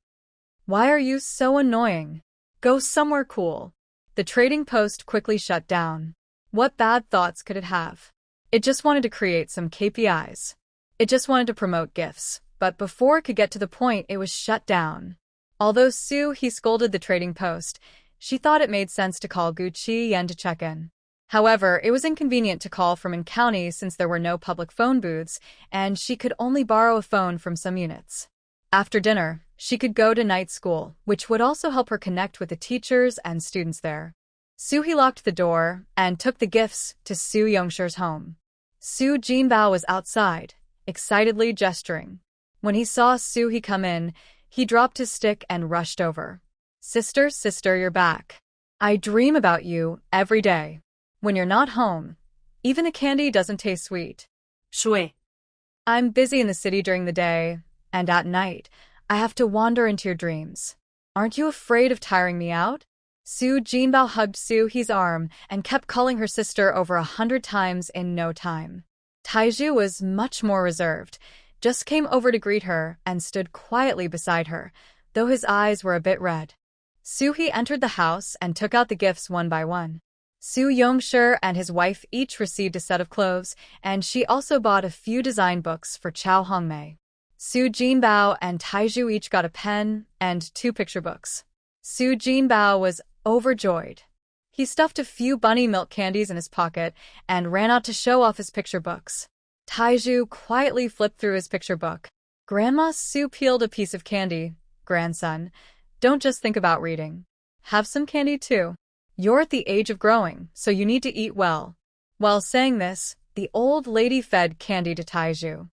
Why are you so annoying? Go somewhere cool. The trading post quickly shut down. What bad thoughts could it have? It just wanted to create some KPIs. It just wanted to promote gifts, but before it could get to the point, it was shut down. Although he scolded the trading post, she thought it made sense to call Gucci Yen to check in. However, it was inconvenient to call from in county since there were no public phone booths, and she could only borrow a phone from some units. After dinner, she could go to night school, which would also help her connect with the teachers and students there. Suhi locked the door and took the gifts to Su Yongsher's home. Su Jinbao was outside, excitedly gesturing. When he saw Suhi come in, he dropped his stick and rushed over. Sister, you're back. I dream about you every day. When you're not home, even the candy doesn't taste sweet. Shui. I'm busy in the city during the day, and at night, I have to wander into your dreams. Aren't you afraid of tiring me out? Su Jinbao hugged Suhi's arm and kept calling her sister over 100 times in no time. Taiju was much more reserved, just came over to greet her and stood quietly beside her, though his eyes were a bit red. Soo-hee entered the house and took out the gifts one by one. Soo Yong-shur and his wife each received a set of clothes, and she also bought a few design books for Chow Hong-mei. Soo Jinbao and Taiju each got a pen and 2 picture books. Soo Jinbao was overjoyed. He stuffed a few bunny milk candies in his pocket and ran out to show off his picture books. Taiju quietly flipped through his picture book. Grandma Soo peeled a piece of candy. Grandson, don't just think about reading. Have some candy too. You're at the age of growing, so you need to eat well. While saying this, the old lady fed candy to Taiju.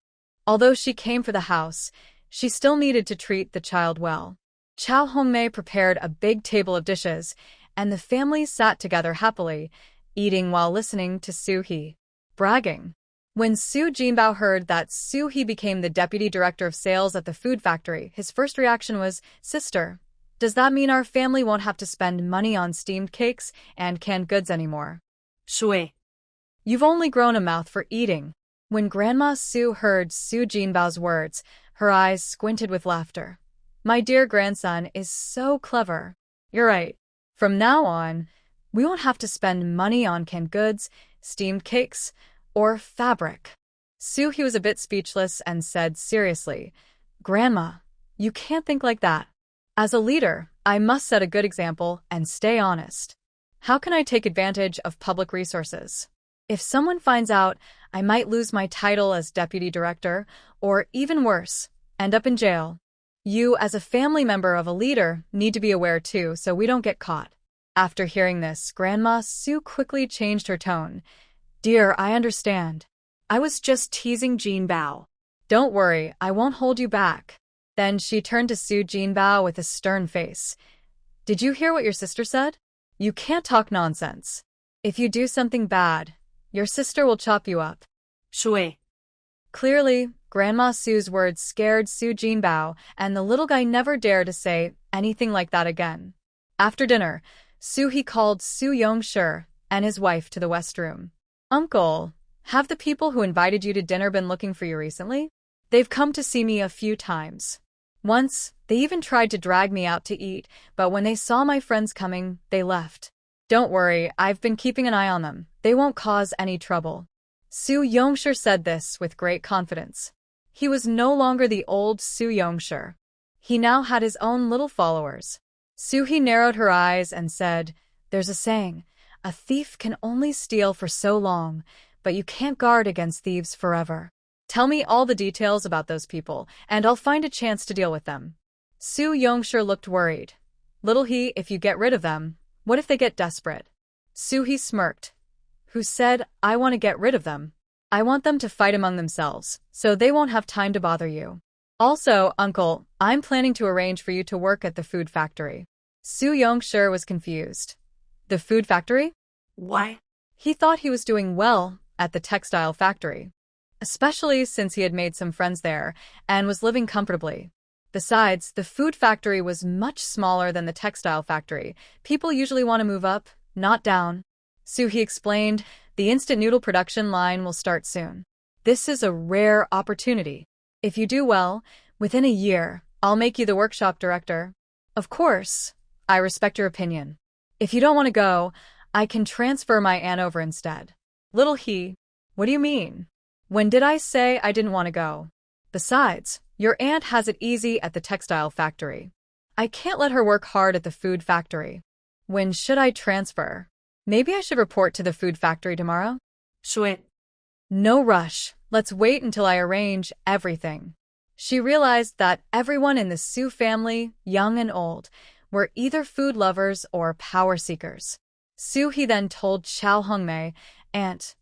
Although she came for the house, she still needed to treat the child well. Chow Hong-mei prepared a big table of dishes, and the family sat together happily, eating while listening to Soo-hee bragging. When Soo Jinbao heard that Soo-hee became the deputy director of sales at the food factory, his first reaction was, "Sister, does that mean our family won't have to spend money on steamed cakes and canned goods anymore?" Shui. You've only grown a mouth for eating. When Grandma Soo heard Soo Jinbao's words, her eyes squinted with laughter. My dear grandson is so clever. You're right. From now on, we won't have to spend money on canned goods, steamed cakes, or fabric. Soo-hee was a bit speechless and said seriously, Grandma, you can't think like that. As a leader, I must set a good example and stay honest. How can I take advantage of public resources? If someone finds out, I might lose my title as deputy director, or even worse, end up in jail. You, as a family member of a leader, need to be aware too, so we don't get caught. After hearing this, Grandma Soo quickly changed her tone. Dear, I understand. I was just teasing Jinbao. Don't worry, I won't hold you back. Then she turned to Soo Jinbao with a stern face. Did you hear what your sister said? You can't talk nonsense. If you do something bad, your sister will chop you up. Shui. Clearly, Grandma Soo's words scared Soo Jinbao, and the little guy never dared to say anything like that again. After dinner, Soo-hee called Soo Yong-shur and his wife to the west room. Uncle, have the people who invited you to dinner been looking for you recently? They've come to see me a few times. Once, they even tried to drag me out to eat, but when they saw my friends coming, they left. Don't worry, I've been keeping an eye on them. They won't cause any trouble. Soo Yong-shur said this with great confidence. He was no longer the old Soo Yong-shur. He now had his own little followers. Soo-hee narrowed her eyes and said, There's a saying, a thief can only steal for so long, but you can't guard against thieves forever. Tell me all the details about those people, and I'll find a chance to deal with them. Soo Yong-shur looked worried. Little he, if you get rid of them, what if they get desperate? Soo-hee smirked. Who said, I want to get rid of them? I want them to fight among themselves, so they won't have time to bother you. Also, Uncle, I'm planning to arrange for you to work at the food factory. Soo Yong-shur was confused. The food factory? Why? He thought he was doing well at the textile factory, especially since he had made some friends there and was living comfortably. Besides, the food factory was much smaller than the textile factory. People usually want to move up, not down. Soo-hee explained, the instant noodle production line will start soon. This is a rare opportunity. If you do well, within a year, I'll make you the workshop director. Of course, I respect your opinion. If you don't want to go, I can transfer my aunt over instead. Little he, what do you mean? When did I say I didn't want to go? Besides, your aunt has it easy at the textile factory. I can't let her work hard at the food factory. When should I transfer? Maybe I should report to the food factory tomorrow? Shui. No rush. Let's wait until I arrange everything. She realized that everyone in the Soo family, young and old, were either food lovers or power seekers. Soo-hee then told Chow Hong-mei, Aunt,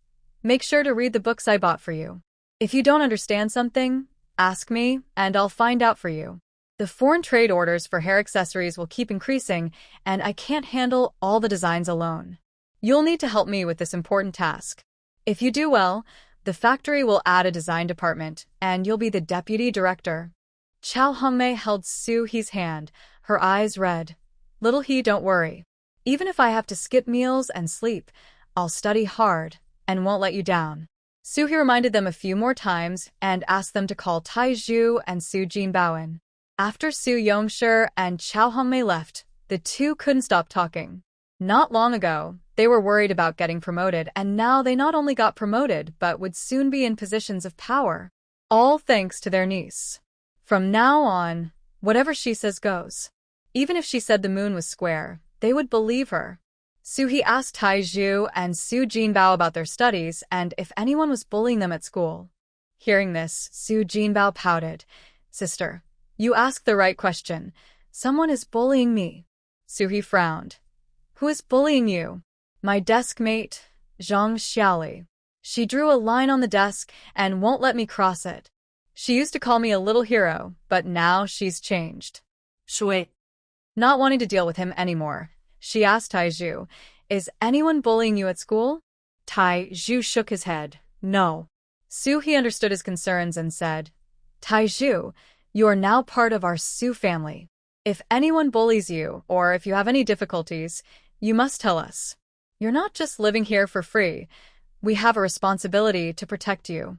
make sure to read the books I bought for you. If you don't understand something, ask me, and I'll find out for you. The foreign trade orders for hair accessories will keep increasing, and I can't handle all the designs alone. You'll need to help me with this important task. If you do well, the factory will add a design department, and you'll be the deputy director. Chow Hong-mei held Soo-hee's hand, her eyes red. Little he, don't worry. Even if I have to skip meals and sleep, I'll study hard and won't let you down. Soo-hee reminded them a few more times and asked them to call Taiju and Soo Jinbao in. After Soo Yong-shur and Chow Hong-mei left, The two couldn't stop talking. Not long ago, they were worried about getting promoted, and now they not only got promoted but would soon be in positions of power. All thanks to their niece. From now on, whatever she says goes. Even if she said the moon was square, they would believe her. Suhi asked Taizhu and Su Jinbao about their studies and if anyone was bullying them at school. Hearing this, Su Jinbao pouted. Sister, you asked the right question. Someone is bullying me. Suhi frowned. Who is bullying you? My desk mate, Zhang Xiaoli. She drew a line on the desk and won't let me cross it. She used to call me a little hero, but now she's changed. Shui. Not wanting to deal with him anymore, she asked Taizhu, is anyone bullying you at school? Taizhu shook his head. No. Suhi understood his concerns and said, Taizhu, you are now part of our Su family. If anyone bullies you, or if you have any difficulties, you must tell us. You're not just living here for free. We have a responsibility to protect you.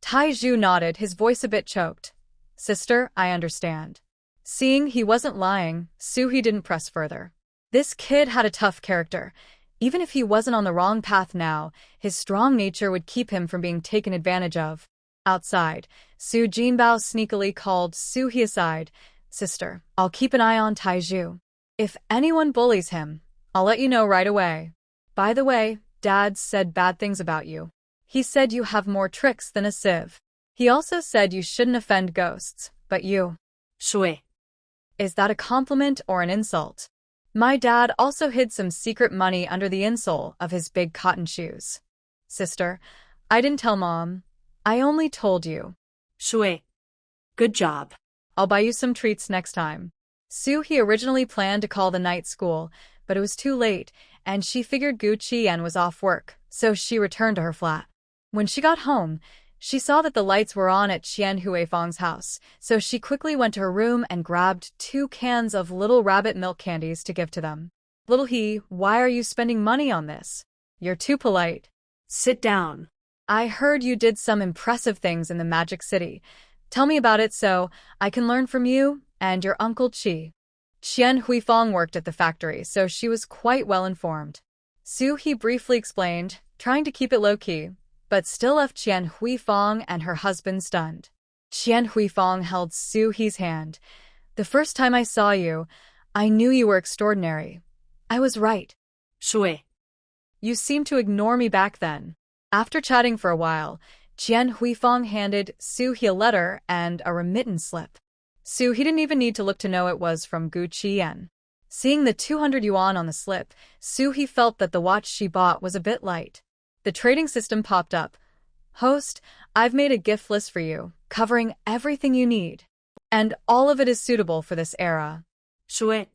Taizhu nodded, his voice a bit choked. Sister, I understand. Seeing he wasn't lying, Suhi didn't press further. This kid had a tough character. Even if he wasn't on the wrong path now, his strong nature would keep him from being taken advantage of. Outside, Su Jinbao sneakily called Suhi aside. Sister, I'll keep an eye on Taizhu. If anyone bullies him, I'll let you know right away. By the way, Dad said bad things about you. He said you have more tricks than a sieve. He also said you shouldn't offend ghosts, but you. Shui. Is that a compliment or an insult? My dad also hid some secret money under the insole of his big cotton shoes. Sister, I didn't tell Mom. I only told you. Shui. Good job. I'll buy you some treats next time. Suhi originally planned to call the night school, but it was too late, and she figured Gu Qian was off work, so she returned to her flat. When she got home, she saw that the lights were on at Qian Huifeng's house, so she quickly went to her room and grabbed 2 cans of Little Rabbit milk candies to give to them. Little He, why are you spending money on this? You're too polite. Sit down. I heard you did some impressive things in the Magic City. Tell me about it so I can learn from you and your Uncle Qi. Qian Huifeng worked at the factory, so she was quite well informed. Suhi briefly explained, trying to keep it low-key, but still left Qian Huifeng and her husband stunned. Qian Huifeng held Suhi's hand. The first time I saw you, I knew you were extraordinary. I was right. Shui. You seemed to ignore me back then. After chatting for a while, Qian Huifeng handed Suhi a letter and a remittance slip. Suhi didn't even need to look to know it was from Gu Qian. Seeing the 200 yuan on the slip, Suhi felt that the watch she bought was a bit light. The trading system popped up. Host, I've made a gift list for you, covering everything you need. And all of it is suitable for this era. Shui.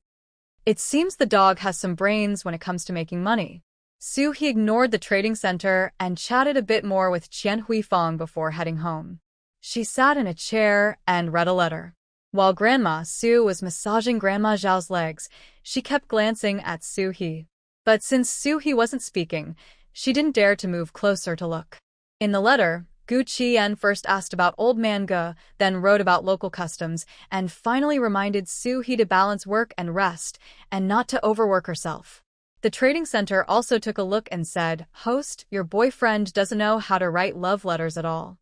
It seems the dog has some brains when it comes to making money. Suhi ignored the trading center and chatted a bit more with Qian Huifeng before heading home. She sat in a chair and read a letter. While Grandma Su was massaging Grandma Zhao's legs, she kept glancing at Suhi. But since Suhi wasn't speaking, she didn't dare to move closer to look. In the letter, Gu Qian first asked about Old Man Ge, then wrote about local customs, and finally reminded Suhi to balance work and rest, and not to overwork herself. The trading center also took a look and said, Host, your boyfriend doesn't know how to write love letters at all.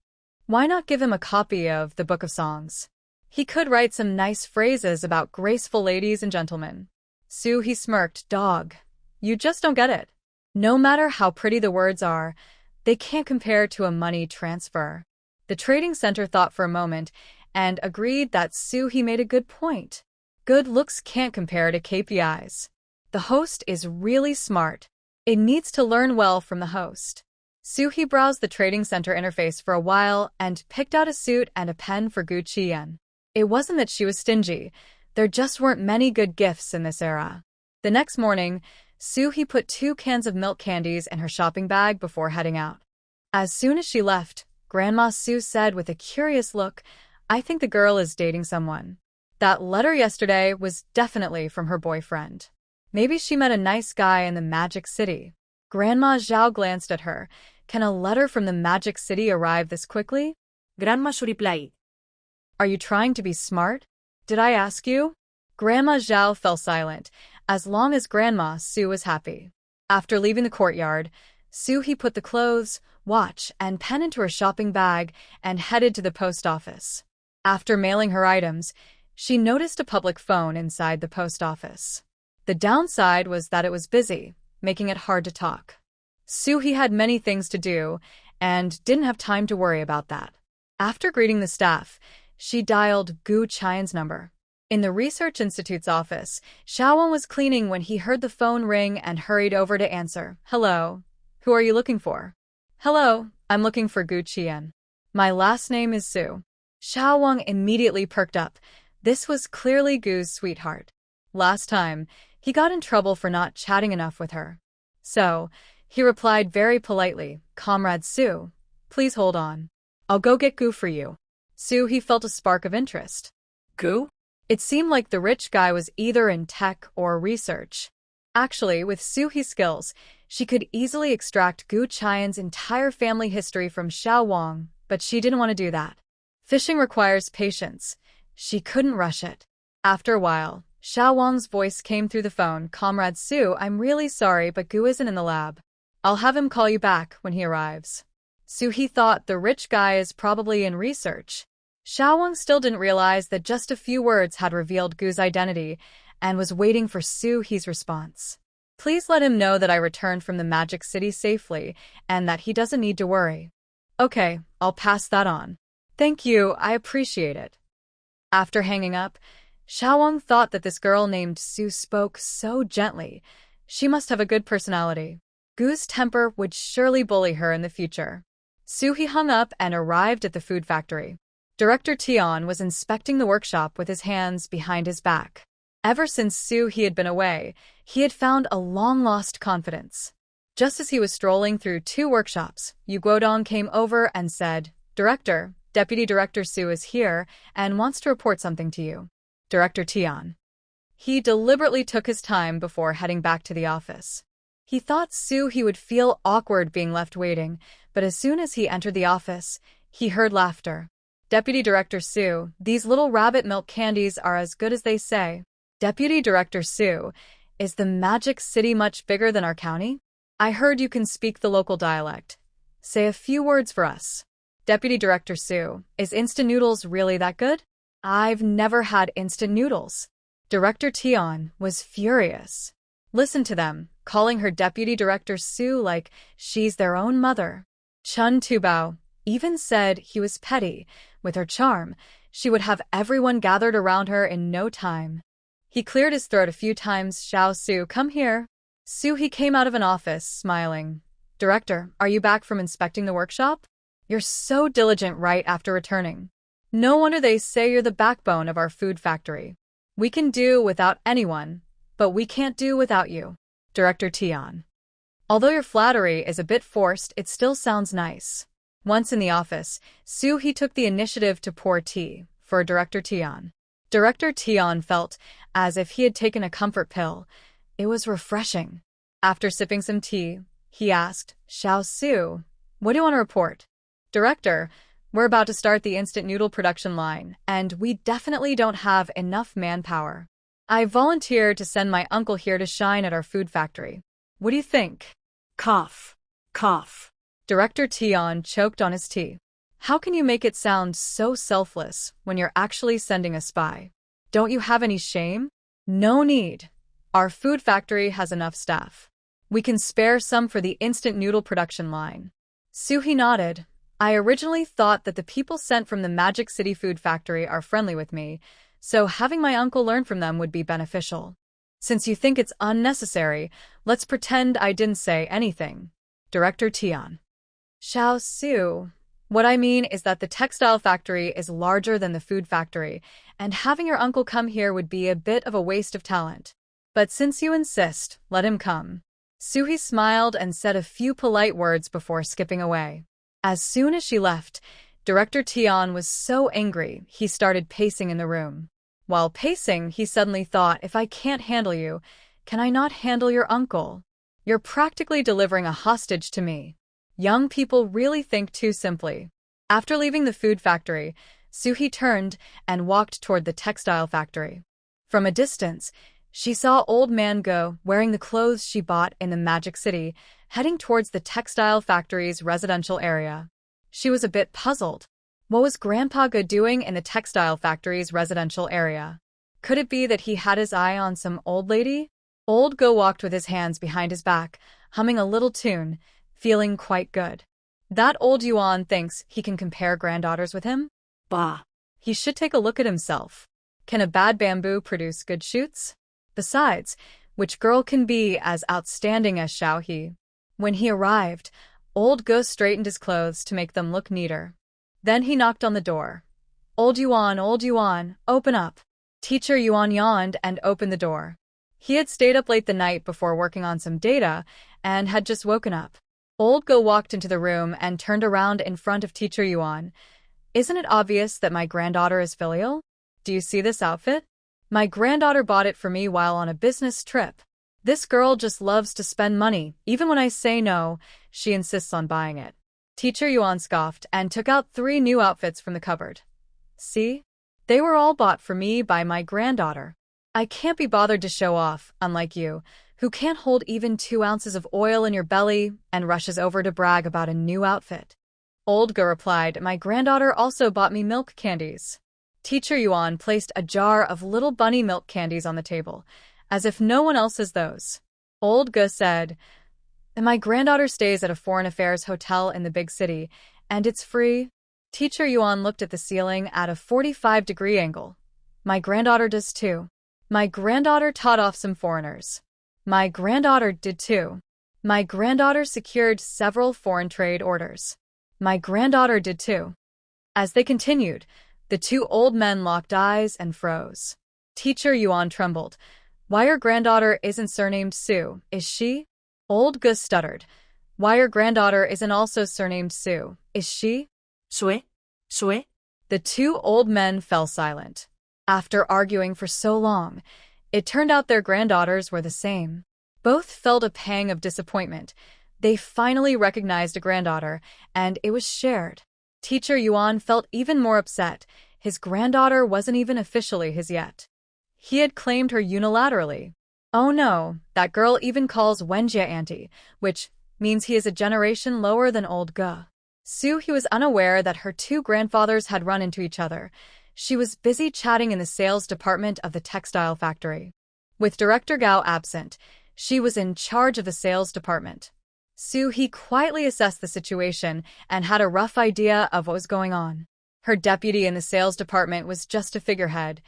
Why not give him a copy of the Book of Songs? He could write some nice phrases about graceful ladies and gentlemen. Suhi smirked. Dog, you just don't get it. No matter how pretty the words are, they can't compare to a money transfer. The trading center thought for a moment and agreed that Suhi made a good point. Good looks can't compare to KPIs. The host is really smart. It needs to learn well from the host. Suhi browsed the trading center interface for a while and picked out a suit and a pen for Gu Qian. It wasn't that she was stingy. There just weren't many good gifts in this era. The next morning, Suhi put 2 cans of milk candies in her shopping bag before heading out. As soon as she left, Grandma Su said with a curious look, I think the girl is dating someone. That letter yesterday was definitely from her boyfriend. Maybe she met a nice guy in the Magic City. Grandma Zhao glanced at her. Can a letter from the Magic City arrive this quickly? Grandma Su replied. Are you trying to be smart? Did I ask you? Grandma Zhao fell silent, as long as Grandma Sue was happy. After leaving the courtyard, Sue put the clothes, watch, and pen into her shopping bag and headed to the post office. After mailing her items, she noticed a public phone inside the post office. The downside was that it was busy, making it hard to talk. Sue had many things to do and didn't have time to worry about that. After greeting the staff, she dialed Gu Qian's number. In the Research Institute's office, Xiaowang was cleaning when he heard the phone ring and hurried over to answer. Hello. Who are you looking for? Hello, I'm looking for Gu Qian. My last name is Sue. Xiaowang immediately perked up. This was clearly Gu's sweetheart. Last time, he got in trouble for not chatting enough with her. So, he replied very politely, Comrade Sue, please hold on. I'll go get Gu for you. Sue felt a spark of interest. Gu? It seemed like the rich guy was either in tech or research. Actually, with Sue's skills, she could easily extract Gu Qian's entire family history from Xiaowang, but she didn't want to do that. Fishing requires patience. She couldn't rush it. After a while, Xiaowang's voice came through the phone. Comrade Sue, I'm really sorry, but Gu isn't in the lab. I'll have him call you back when he arrives. Sue thought the rich guy is probably in research. Xiaowang still didn't realize that just a few words had revealed Gu's identity and was waiting for Sue's response. Please let him know that I returned from the Magic City safely and that he doesn't need to worry. Okay, I'll pass that on. Thank you, I appreciate it. After hanging up, Xiaowang thought that this girl named Sue spoke so gently. She must have a good personality. Gu's temper would surely bully her in the future. Sue hung up and arrived at the food factory. Director Tian was inspecting the workshop with his hands behind his back. Ever since Sue had been away, he had found a long-lost confidence. Just as he was strolling through 2 workshops, Yu Guodong came over and said, Director, Deputy Director Sue is here and wants to report something to you. Director Tian. He deliberately took his time before heading back to the office. He thought Sue would feel awkward being left waiting, but as soon as he entered the office, he heard laughter. Deputy Director Sue, these little rabbit milk candies are as good as they say. Deputy Director Sue, is the Magic City much bigger than our county? I heard you can speak the local dialect. Say a few words for us. Deputy Director Sue, is instant noodles really that good? I've never had instant noodles. Director Tian was furious. Listen to them, calling her Deputy Director Sue like she's their own mother. Chun Tubao even said he was petty. With her charm, she would have everyone gathered around her in no time. He cleared his throat a few times. Xiao Su, come here. Sue came out of an office, smiling. Director, are you back from inspecting the workshop? You're so diligent right after returning. No wonder they say you're the backbone of our food factory. We can do without anyone, but we can't do without you. Director Tian. Although your flattery is a bit forced, it still sounds nice. Once in the office, Sue took the initiative to pour tea for Director Tian. Director Tian felt as if he had taken a comfort pill. It was refreshing. After sipping some tea, he asked, Xiao Su, what do you want to report? Director, we're about to start the instant noodle production line, and we definitely don't have enough manpower. I volunteered to send my uncle here to shine at our food factory. What do you think? Cough. Cough. Director Tian choked on his tea. How can you make it sound so selfless when you're actually sending a spy? Don't you have any shame? No need. Our food factory has enough staff. We can spare some for the instant noodle production line. Suhi nodded. I originally thought that the people sent from the Magic City food factory are friendly with me, so having my uncle learn from them would be beneficial. Since you think it's unnecessary, let's pretend I didn't say anything. Director Tian. Xiao Su. What I mean is that the textile factory is larger than the food factory, and having your uncle come here would be a bit of a waste of talent. But since you insist, let him come. Suhi smiled and said a few polite words before skipping away. As soon as she left, Director Tian was so angry he started pacing in the room. While pacing, he suddenly thought, if I can't handle you, can I not handle your uncle? You're practically delivering a hostage to me. Young people really think too simply. After leaving the food factory, Suhi turned and walked toward the textile factory. From a distance, She saw Old Man Go, wearing the clothes she bought in the Magic City, heading towards the textile factory's residential area. She was a bit puzzled. What was Grandpa Go doing in the textile factory's residential area? Could it be that he had his eye on some old lady? Old Go walked with his hands behind his back, humming a little tune, feeling quite good. That old Yuan thinks he can compare granddaughters with him? Bah. He should take a look at himself. Can a bad bamboo produce good shoots? Besides, which girl can be as outstanding as Xiao He? When he arrived, Old Go straightened his clothes to make them look neater. Then he knocked on the door. Old Yuan, open up. Teacher Yuan yawned and opened the door. He had stayed up late the night before working on some data and had just woken up. Old Go walked into the room and turned around in front of Teacher Yuan. Isn't it obvious that my granddaughter is filial? Do you see this outfit? My granddaughter bought it for me while on a business trip. This girl just loves to spend money. Even when I say no, she insists on buying it. Teacher Yuan scoffed and took out 3 new outfits from the cupboard. See? They were all bought for me by my granddaughter. I can't be bothered to show off, unlike you, who can't hold even 2 ounces of oil in your belly and rushes over to brag about a new outfit. Old Go replied, my granddaughter also bought me milk candies. Teacher Yuan placed a jar of little bunny milk candies on the table, as if no one else has those. Old Go said, my granddaughter stays at a foreign affairs hotel in the big city, and it's free. Teacher Yuan looked at the ceiling at a 45-degree angle. My granddaughter does too. My granddaughter taught off some foreigners. My granddaughter did too. My granddaughter secured several foreign trade orders. My granddaughter did too. As they continued, the 2 old men locked eyes and froze. Teacher Yuan trembled. Why your granddaughter isn't surnamed Su, is she? Old Go stuttered. Why your granddaughter isn't also surnamed Su, is she? Sue? The 2 old men fell silent. After arguing for so long, it turned out their granddaughters were the same. Both felt a pang of disappointment. They finally recognized a granddaughter, and it was shared. Teacher Yuan felt even more upset. His granddaughter wasn't even officially his yet. He had claimed her unilaterally. Oh no, that girl even calls Wenjie auntie, which means he is a generation lower than Old Go. Su He was unaware that her 2 grandfathers had run into each other. She was busy chatting in the sales department of the textile factory. With Director Gao absent, she was in charge of the sales department. Su He quietly assessed the situation and had a rough idea of what was going on. Her deputy in the sales department was just a figurehead.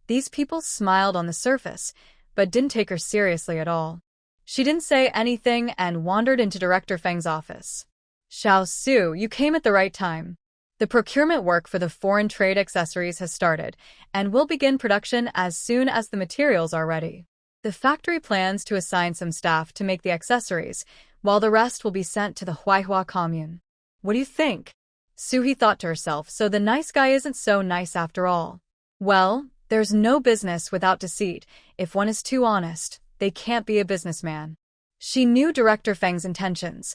These people smiled on the surface, but didn't take her seriously at all. She didn't say anything and wandered into Director Feng's office. Xiao Su, you came at the right time. The procurement work for the foreign trade accessories has started, and will begin production as soon as the materials are ready. The factory plans to assign some staff to make the accessories, while the rest will be sent to the Huaihua commune. What do you think? Su He thought to herself, so the nice guy isn't so nice after all. Well, there's no business without deceit. If one is too honest, they can't be a businessman. She knew Director Feng's intentions.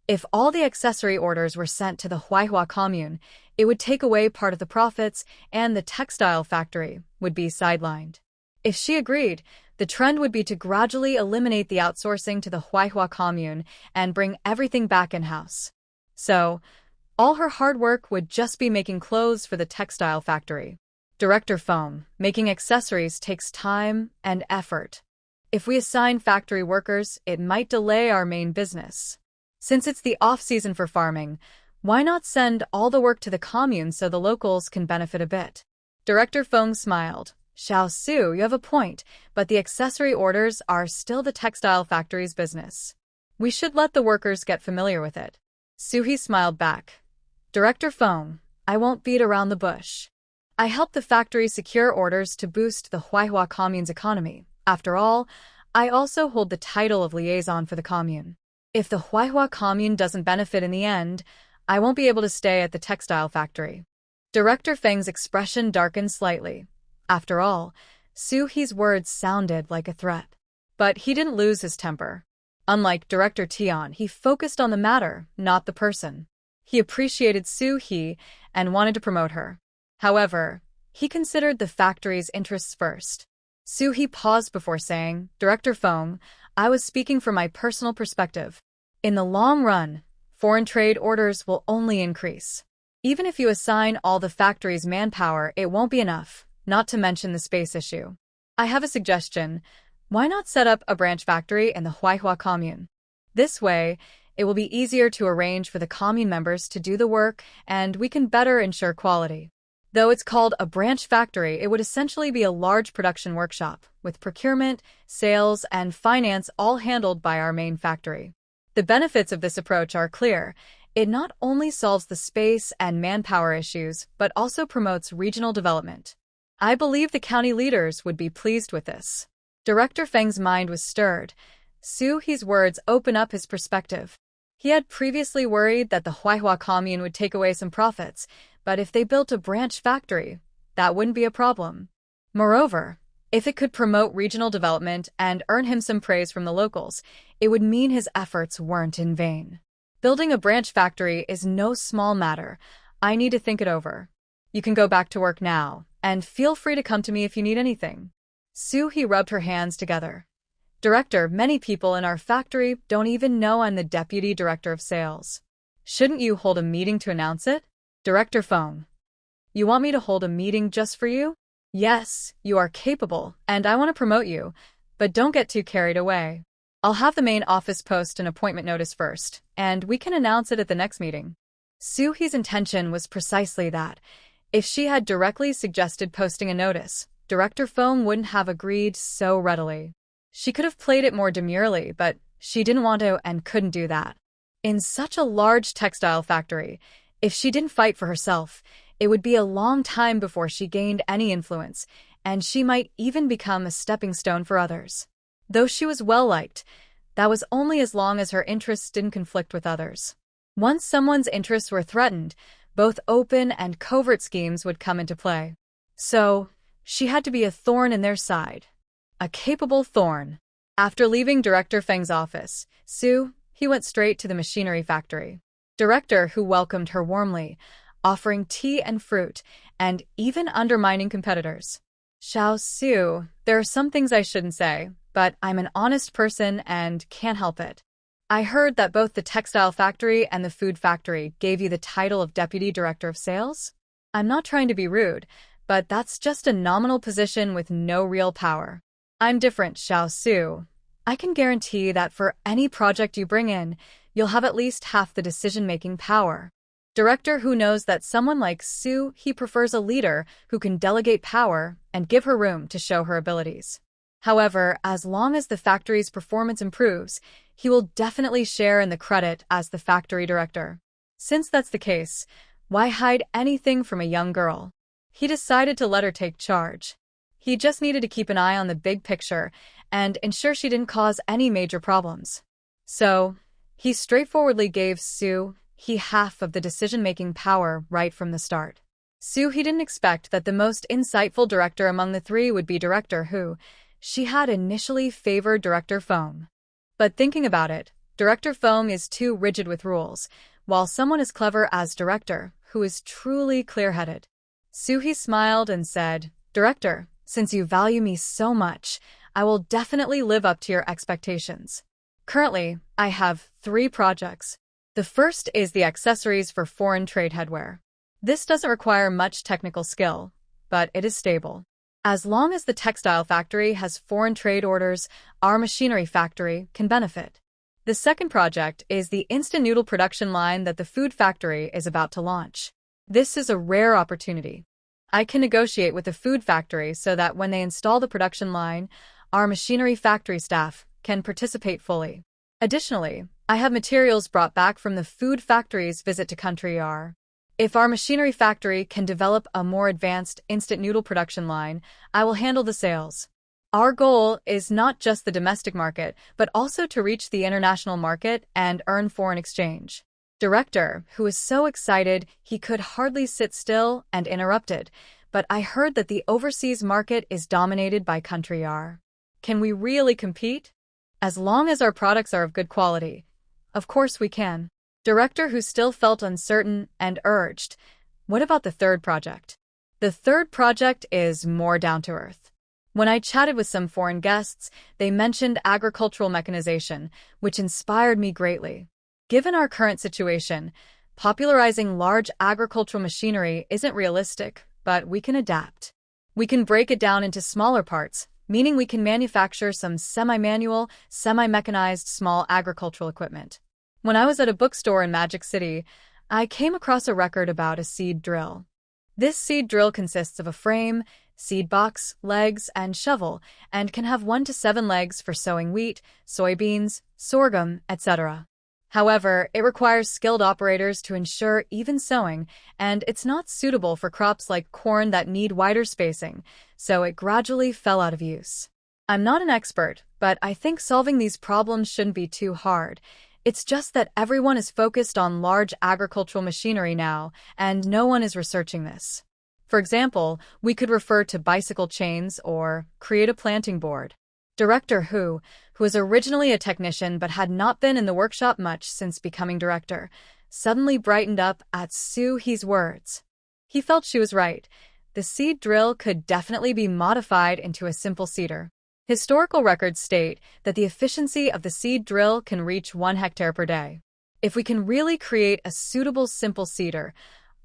If all the accessory orders were sent to the Huaihua commune, it would take away part of the profits and the textile factory would be sidelined. If she agreed, the trend would be to gradually eliminate the outsourcing to the Huaihua commune and bring everything back in-house. So, all her hard work would just be making clothes for the textile factory. Director Feng, making accessories takes time and effort. If we assign factory workers, it might delay our main business. Since it's the off-season for farming, why not send all the work to the commune so the locals can benefit a bit? Director Feng smiled. Xiao Su, you have a point, but the accessory orders are still the textile factory's business. We should let the workers get familiar with it. Su He smiled back. Director Feng, I won't beat around the bush. I helped the factory secure orders to boost the Huaihua commune's economy. After all, I also hold the title of liaison for the commune. If the Huaihua commune doesn't benefit in the end, I won't be able to stay at the textile factory. Director Feng's expression darkened slightly. After all, Su He's words sounded like a threat. But he didn't lose his temper. Unlike Director Tian, he focused on the matter, not the person. He appreciated Su He and wanted to promote her. However, he considered the factory's interests first. He paused before saying, Director Fong, I was speaking from my personal perspective. In the long run, foreign trade orders will only increase. Even if you assign all the factories manpower, it won't be enough, not to mention the space issue. I have a suggestion. Why not set up a branch factory in the Manhwa commune? This way, it will be easier to arrange for the commune members to do the work, and we can better ensure quality. Though it's called a branch factory, it would essentially be a large production workshop, with procurement, sales, and finance all handled by our main factory. The benefits of this approach are clear. It not only solves the space and manpower issues, but also promotes regional development. I believe the county leaders would be pleased with this. Director Feng's mind was stirred. He's words open up his perspective. He had previously worried that the Huaihua commune would take away some profits, but if they built a branch factory, that wouldn't be a problem. Moreover, if it could promote regional development and earn him some praise from the locals, it would mean his efforts weren't in vain. Building a branch factory is no small matter. I need to think it over. You can go back to work now, and feel free to come to me if you need anything. He rubbed her hands together. Director, many people in our factory don't even know I'm the Deputy Director of Sales. Shouldn't you hold a meeting to announce it? Director Fong. You want me to hold a meeting just for you? Yes, you are capable, and I want to promote you, but don't get too carried away. I'll have the main office post an appointment notice first, and we can announce it at the next meeting. Suhi's intention was precisely that. If she had directly suggested posting a notice, Director Fong wouldn't have agreed so readily. She could have played it more demurely, but she didn't want to and couldn't do that. In such a large textile factory, if she didn't fight for herself, it would be a long time before she gained any influence, and she might even become a stepping stone for others. Though she was well-liked, that was only as long as her interests didn't conflict with others. Once someone's interests were threatened, both open and covert schemes would come into play. So, she had to be a thorn in their side. A capable thorn. After leaving Director Feng's office, he went straight to the machinery factory. Director, who welcomed her warmly, offering tea and fruit, and even undermining competitors. Su, there are some things I shouldn't say, but I'm an honest person and can't help it. I heard that both the textile factory and the food factory gave you the title of Deputy Director of Sales? I'm not trying to be rude, but that's just a nominal position with no real power. I'm different, Su. I can guarantee that for any project you bring in, you'll have at least half the decision-making power. Director who knows that someone like he prefers a leader who can delegate power and give her room to show her abilities. However, as long as the factory's performance improves, he will definitely share in the credit as the factory director. Since that's the case, why hide anything from a young girl? He decided to let her take charge. He just needed to keep an eye on the big picture and ensure she didn't cause any major problems. So, he straightforwardly gave he half of the decision-making power right from the start. He didn't expect that the most insightful director among the three would be Director who, she had initially favored Director Fong. But thinking about it, Director Fong is too rigid with rules, while someone as clever as Director, who is truly clear-headed. He smiled and said, Director, since you value me so much, I will definitely live up to your expectations. Currently, I have 3 projects. The first is the accessories for foreign trade headwear. This doesn't require much technical skill, but it is stable. As long as the textile factory has foreign trade orders, our machinery factory can benefit. The second project is the instant noodle production line that the food factory is about to launch. This is a rare opportunity. I can negotiate with the food factory so that when they install the production line, our machinery factory staff can participate fully. Additionally, I have materials brought back from the food factory's visit to Country R. If our machinery factory can develop a more advanced instant noodle production line, I will handle the sales. Our goal is not just the domestic market, but also to reach the international market and earn foreign exchange. Director, who was so excited he could hardly sit still and interrupted, but I heard that the overseas market is dominated by Country R. Can we really compete? As long as our products are of good quality. Of course we can. Director who still felt uncertain and urged, what about the third project? The third project is more down to earth. When I chatted with some foreign guests, they mentioned agricultural mechanization, which inspired me greatly. Given our current situation, popularizing large agricultural machinery isn't realistic, but we can adapt. We can break it down into smaller parts, meaning we can manufacture some semi-manual, semi-mechanized small agricultural equipment. When I was at a bookstore in Magic City, I came across a record about a seed drill. This seed drill consists of a frame, seed box, legs, and shovel, and can have 1 to 7 legs for sowing wheat, soybeans, sorghum, etc. However, it requires skilled operators to ensure even sowing, and it's not suitable for crops like corn that need wider spacing, so it gradually fell out of use. I'm not an expert, but I think solving these problems shouldn't be too hard. It's just that everyone is focused on large agricultural machinery now, and no one is researching this. For example, we could refer to bicycle chains or create a planting board. Director who was originally a technician but had not been in the workshop much since becoming director, suddenly brightened up at Soo Hee's words. He felt she was right. The seed drill could definitely be modified into a simple seeder. Historical records state that the efficiency of the seed drill can reach 1 hectare per day. If we can really create a suitable simple seeder,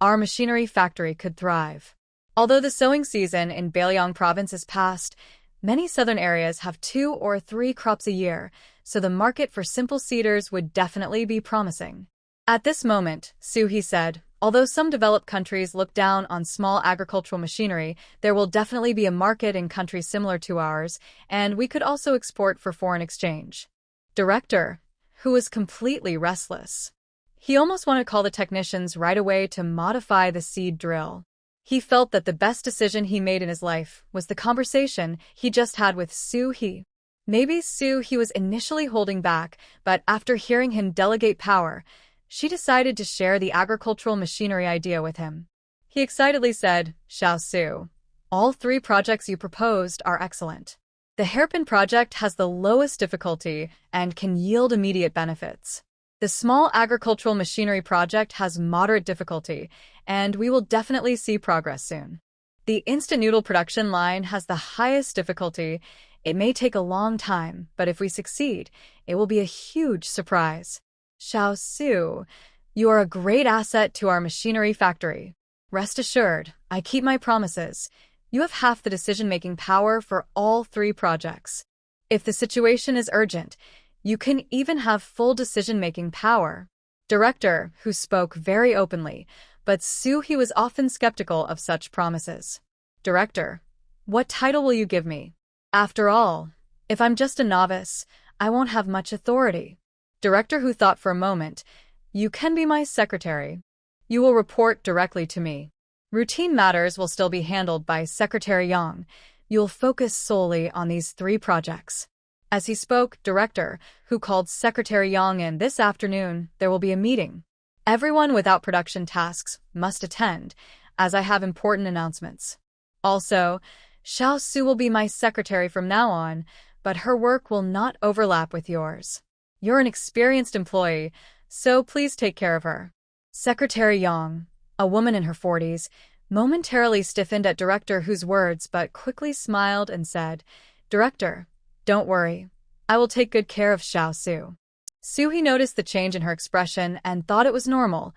our machinery factory could thrive. Although the sowing season in Baliang province is past, many southern areas have 2 or 3 crops a year, so the market for simple seeders would definitely be promising. At this moment, Soo Hee said, although some developed countries look down on small agricultural machinery, there will definitely be a market in countries similar to ours, and we could also export for foreign exchange. Director, who was completely restless. He almost wanted to call the technicians right away to modify the seed drill. He felt that the best decision he made in his life was the conversation he just had with Soo Hee. Maybe Soo Hee was initially holding back, but after hearing him delegate power, she decided to share the agricultural machinery idea with him. He excitedly said, Xiao Su, all 3 projects you proposed are excellent. The hairpin project has the lowest difficulty and can yield immediate benefits. The small agricultural machinery project has moderate difficulty, and we will definitely see progress soon. The instant noodle production line has the highest difficulty. It may take a long time, but if we succeed, it will be a huge surprise. Xiao Su, you are a great asset to our machinery factory. Rest assured, I keep my promises. You have half the decision-making power for all 3 projects. If the situation is urgent, you can even have full decision-making power. Director, who spoke very openly, but Soo Hee was often skeptical of such promises. Director, what title will you give me? After all, if I'm just a novice, I won't have much authority. Director, who thought for a moment, you can be my secretary. You will report directly to me. Routine matters will still be handled by Secretary Yang. You'll focus solely on these 3 projects. As he spoke, Director, who called Secretary Yang in this afternoon, there will be a meeting. Everyone without production tasks must attend, as I have important announcements. Also, Xiao Su will be my secretary from now on, but her work will not overlap with yours. You're an experienced employee, so please take care of her. Secretary Yang, a woman in her 40s, momentarily stiffened at Director Hu's words but quickly smiled and said, Director, don't worry. I will take good care of Xiao Su. Soo Hee noticed the change in her expression and thought it was normal.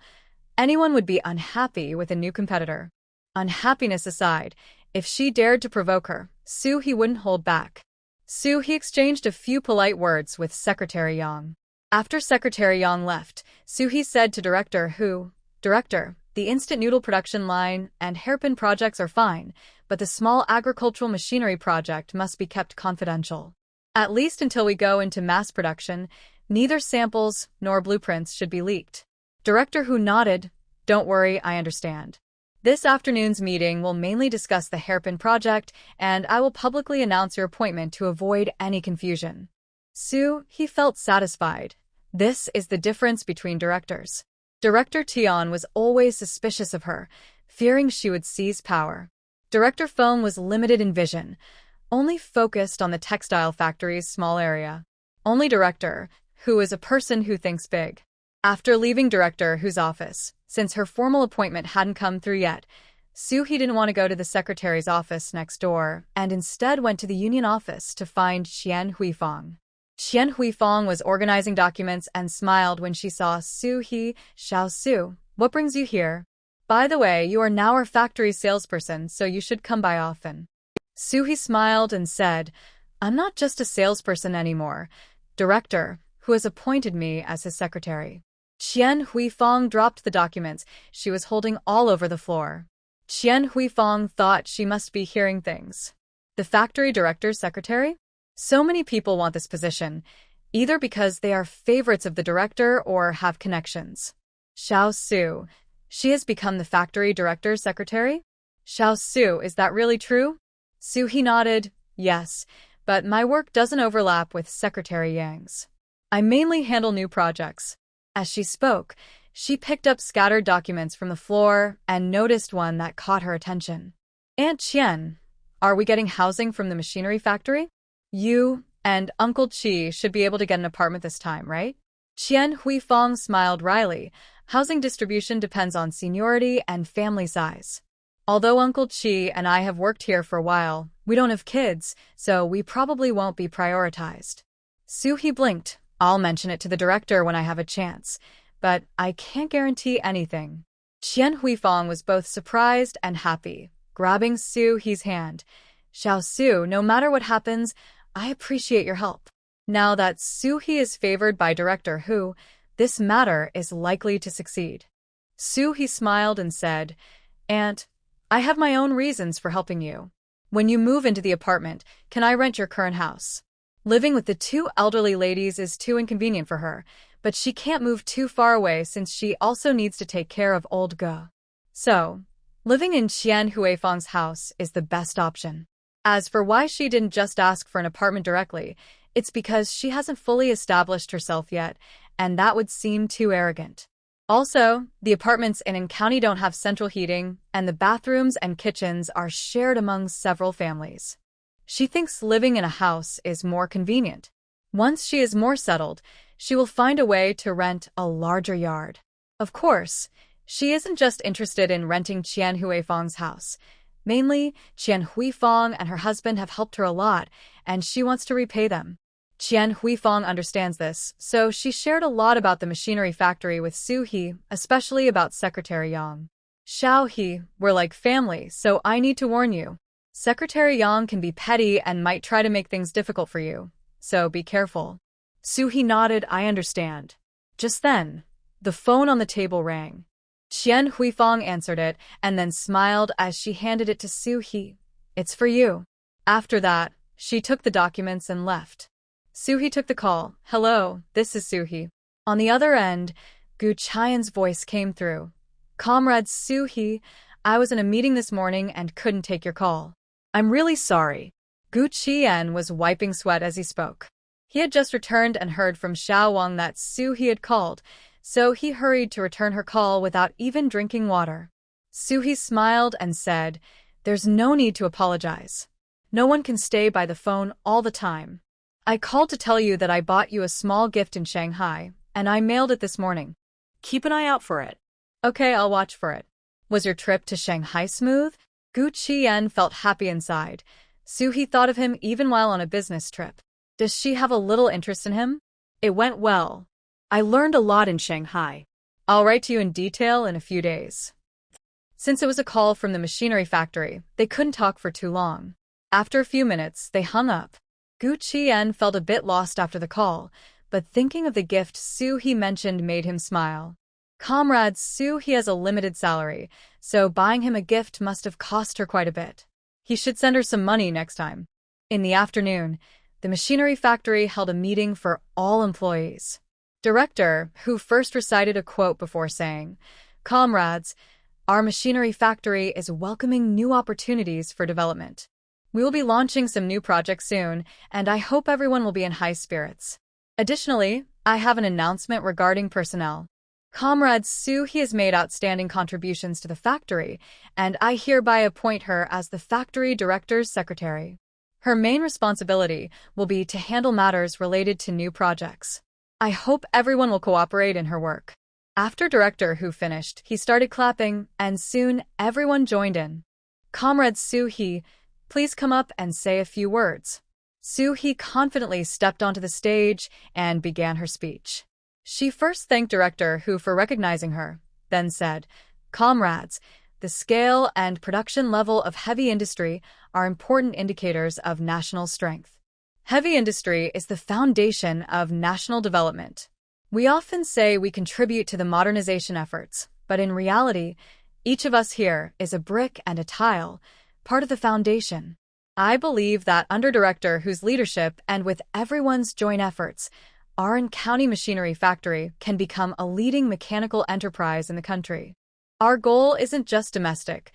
Anyone would be unhappy with a new competitor. Unhappiness aside, if she dared to provoke her, Soo Hee wouldn't hold back. Soo Hee exchanged a few polite words with Secretary Yang. After Secretary Yang left, Soo Hee said to Director Hu, Director, the instant noodle production line and hairpin projects are fine, but the small agricultural machinery project must be kept confidential. At least until we go into mass production, neither samples nor blueprints should be leaked. Director Hu nodded. Don't worry, I understand. This afternoon's meeting will mainly discuss the hairpin project, and I will publicly announce your appointment to avoid any confusion. Soo Hee felt satisfied. This is the difference between directors. Director Tian was always suspicious of her, fearing she would seize power. Director Feng was limited in vision, only focused on the textile factory's small area. Only Director Hu is a person who thinks big. After leaving Director Hu's office, since her formal appointment hadn't come through yet, Soo-hee didn't want to go to the secretary's office next door and instead went to the union office to find Qian Huifang. Qian Huifang was organizing documents and smiled when she saw Soo-hee. "Xiao Su, what brings you here? By the way, you are now our factory salesperson, so you should come by often." Soo-hee smiled and said, "I'm not just a salesperson anymore. Director, who has appointed me as his secretary." Qian Huifang dropped the documents she was holding all over the floor. Qian Huifang thought she must be hearing things. The factory director's secretary? So many people want this position, either because they are favorites of the director or have connections. Xiao Su, she has become the factory director's secretary? Xiao Su, is that really true? Soo-hee nodded, yes, but my work doesn't overlap with Secretary Yang's. I mainly handle new projects. As she spoke, she picked up scattered documents from the floor and noticed one that caught her attention. "Aunt Qian, are we getting housing from the machinery factory? You and Uncle Chi should be able to get an apartment this time, right?" Qian Huifang smiled wryly. "Housing distribution depends on seniority and family size. Although Uncle Chi and I have worked here for a while, we don't have kids, so we probably won't be prioritized." Soo-hee blinked. "I'll mention it to the director when I have a chance, but I can't guarantee anything." Qian Huifang was both surprised and happy, grabbing Soo-hee's hand. "Xiao Su, no matter what happens, I appreciate your help. Now that Soo-hee is favored by Director Hu, this matter is likely to succeed." Soo-hee smiled and said, "Aunt, I have my own reasons for helping you. When you move into the apartment, can I rent your current house? Living with the two elderly ladies is too inconvenient for her, but she can't move too far away since she also needs to take care of old Ge. So, living in Qian Huifang's house is the best option. As for why she didn't just ask for an apartment directly, it's because she hasn't fully established herself yet, and that would seem too arrogant. Also, the apartments in county don't have central heating, and the bathrooms and kitchens are shared among several families. She thinks living in a house is more convenient. Once she is more settled, she will find a way to rent a larger yard. Of course, she isn't just interested in renting Qian Huifang's house. Mainly, Qian Huifang and her husband have helped her a lot, and she wants to repay them. Qian Huifang understands this, so she shared a lot about the machinery factory with Soo-hee, especially about Secretary Yang. "Xiao-hee, we're like family, so I need to warn you. Secretary Yang can be petty and might try to make things difficult for you, so be careful." Soo-hee nodded, "I understand." Just then, the phone on the table rang. Qian Huifang answered it and then smiled as she handed it to Soo-hee. "It's for you." After that, she took the documents and left. Soo-hee took the call. "Hello, this is Soo-hee." On the other end, Gu Qian's voice came through. "Comrade Soo-hee, I was in a meeting this morning and couldn't take your call. I'm really sorry." Gu Qian was wiping sweat as he spoke. He had just returned and heard from Xiao Wang that Soo-hee had called, so he hurried to return her call without even drinking water. Soo-hee smiled and said, "There's no need to apologize. No one can stay by the phone all the time. I called to tell you that I bought you a small gift in Shanghai, and I mailed it this morning. Keep an eye out for it." "Okay, I'll watch for it." "Was your trip to Shanghai smooth?" Gu Qian felt happy inside. Soo-hee thought of him even while on a business trip. Does she have a little interest in him? "It went well. I learned a lot in Shanghai." "I'll write to you in detail in a few days." Since it was a call from the machinery factory, they couldn't talk for too long. After a few minutes, they hung up. Gu Qian felt a bit lost after the call, but thinking of the gift Soo-hee mentioned made him smile. Comrade Soo-hee has a limited salary, so buying him a gift must have cost her quite a bit. He should send her some money next time. In the afternoon, the machinery factory held a meeting for all employees. Director, who first recited a quote before saying, "Comrades, our machinery factory is welcoming new opportunities for development. We will be launching some new projects soon, and I hope everyone will be in high spirits. Additionally, I have an announcement regarding personnel. Comrade Soo-hee has made outstanding contributions to the factory, and I hereby appoint her as the factory director's secretary. Her main responsibility will be to handle matters related to new projects. I hope everyone will cooperate in her work." After Director Hu finished, he started clapping, and soon everyone joined in. Comrade Soo-hee, please come up and say a few words. Soo-hee confidently stepped onto the stage and began her speech. She first thanked Director Hu for recognizing her, then said, "Comrades, the scale and production level of heavy industry are important indicators of national strength. Heavy industry is the foundation of national development. We often say we contribute to the modernization efforts, but in reality, each of us here is a brick and a tile, part of the foundation. I believe that under Director Hu's leadership and with everyone's joint efforts, our County Machinery Factory can become a leading mechanical enterprise in the country. Our goal isn't just domestic.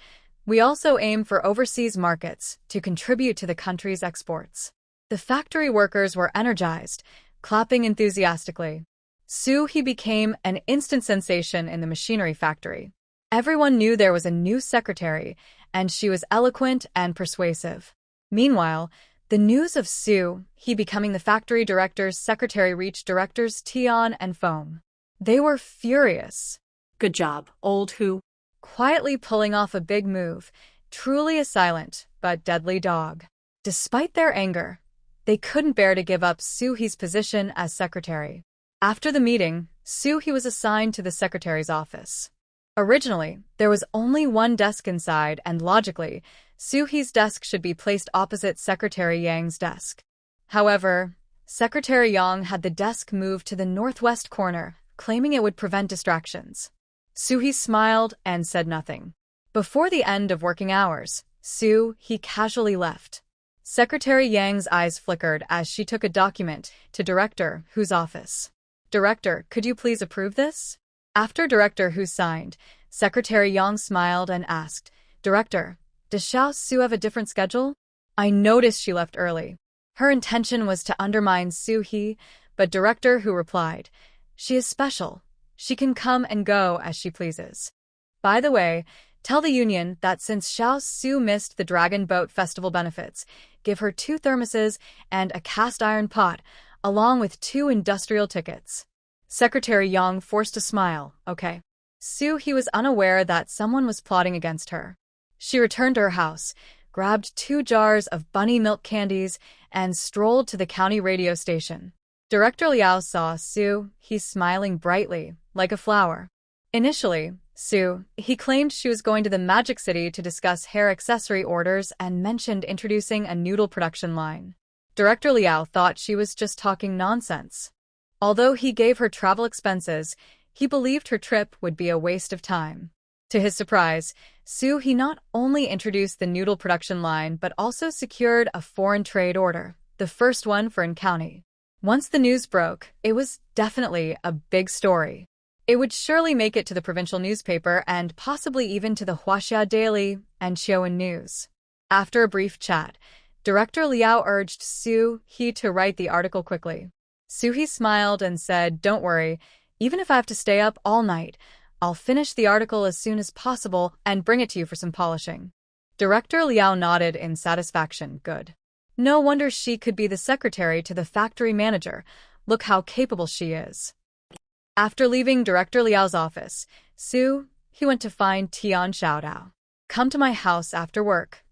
We also aim for overseas markets to contribute to the country's exports." The factory workers were energized, clapping enthusiastically. Soo-hee became an instant sensation in the machinery factory. Everyone knew there was a new secretary, and she was eloquent and persuasive. Meanwhile, the news of Soo-hee becoming the factory director's secretary reached directors Tion and Fong. They were furious. Good job, old Hu. Quietly pulling off a big move, truly a silent but deadly dog. Despite their anger, they couldn't bear to give up Soo-hee's position as secretary. After the meeting, Soo-hee was assigned to the secretary's office. Originally, there was only one desk inside, and logically, Soo-hee's desk should be placed opposite Secretary Yang's desk. However, Secretary Yang had the desk moved to the northwest corner, claiming it would prevent distractions. Soo-hee smiled and said nothing. Before the end of working hours, Soo-hee casually left. Secretary Yang's eyes flickered as she took a document to Director Hu's office. "Director, could you please approve this?" After Director Hu signed, Secretary Yang smiled and asked, "Director, does Xiao Su have a different schedule? I noticed she left early." Her intention was to undermine Soo-hee, but Director Hu replied, "She is special. She can come and go as she pleases. By the way, tell the union that since Xiao Su missed the Dragon Boat Festival benefits, give her 2 thermoses and a cast iron pot, along with 2 industrial tickets." Secretary Yang forced a smile. "Okay." Soo-hee was unaware that someone was plotting against her. She returned to her house, grabbed 2 jars of bunny milk candies, and strolled to the county radio station. Director Liao saw Soo-hee smiling brightly, like a flower. Initially, Soo-hee claimed she was going to the Magic City to discuss hair accessory orders and mentioned introducing a noodle production line. Director Liao thought she was just talking nonsense. Although he gave her travel expenses, he believed her trip would be a waste of time. To his surprise, Soo-hee not only introduced the noodle production line but also secured a foreign trade order, the first one for County. Once the news broke, it was definitely a big story. It would surely make it to the provincial newspaper and possibly even to the Huaxia Daily and Chiuan News. After a brief chat, Director Liao urged Soo-hee to write the article quickly. Soo-hee smiled and said, "Don't worry, even if I have to stay up all night, I'll finish the article as soon as possible and bring it to you for some polishing." Director Liao nodded in satisfaction. Good. No wonder she could be the secretary to the factory manager. Look how capable she is. After leaving Director Liao's office, Soo-hee went to find Tian Xiaodao. "Come to my house after work.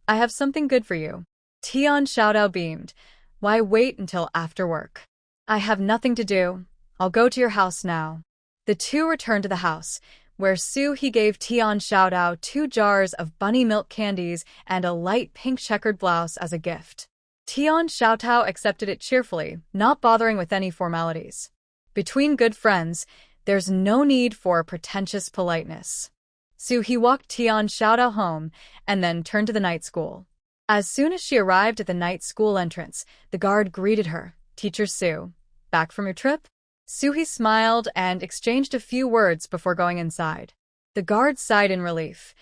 I have something good for you." Tian Xiaodao beamed. "Why wait until after work? I have nothing to do. I'll go to your house now." The two returned to the house, where Soo-hee gave Tian Xiaodao 2 jars of bunny milk candies and a light pink checkered blouse as a gift. Tian Xiaodao accepted it cheerfully, not bothering with any formalities. Between good friends, there's no need for pretentious politeness. Soo-hee walked Tian Xiaodao home and then turned to the night school. As soon as she arrived at the night school entrance, the guard greeted her. "Teacher Soo, back from your trip?" Soo-hee smiled and exchanged a few words before going inside. The guard sighed in relief.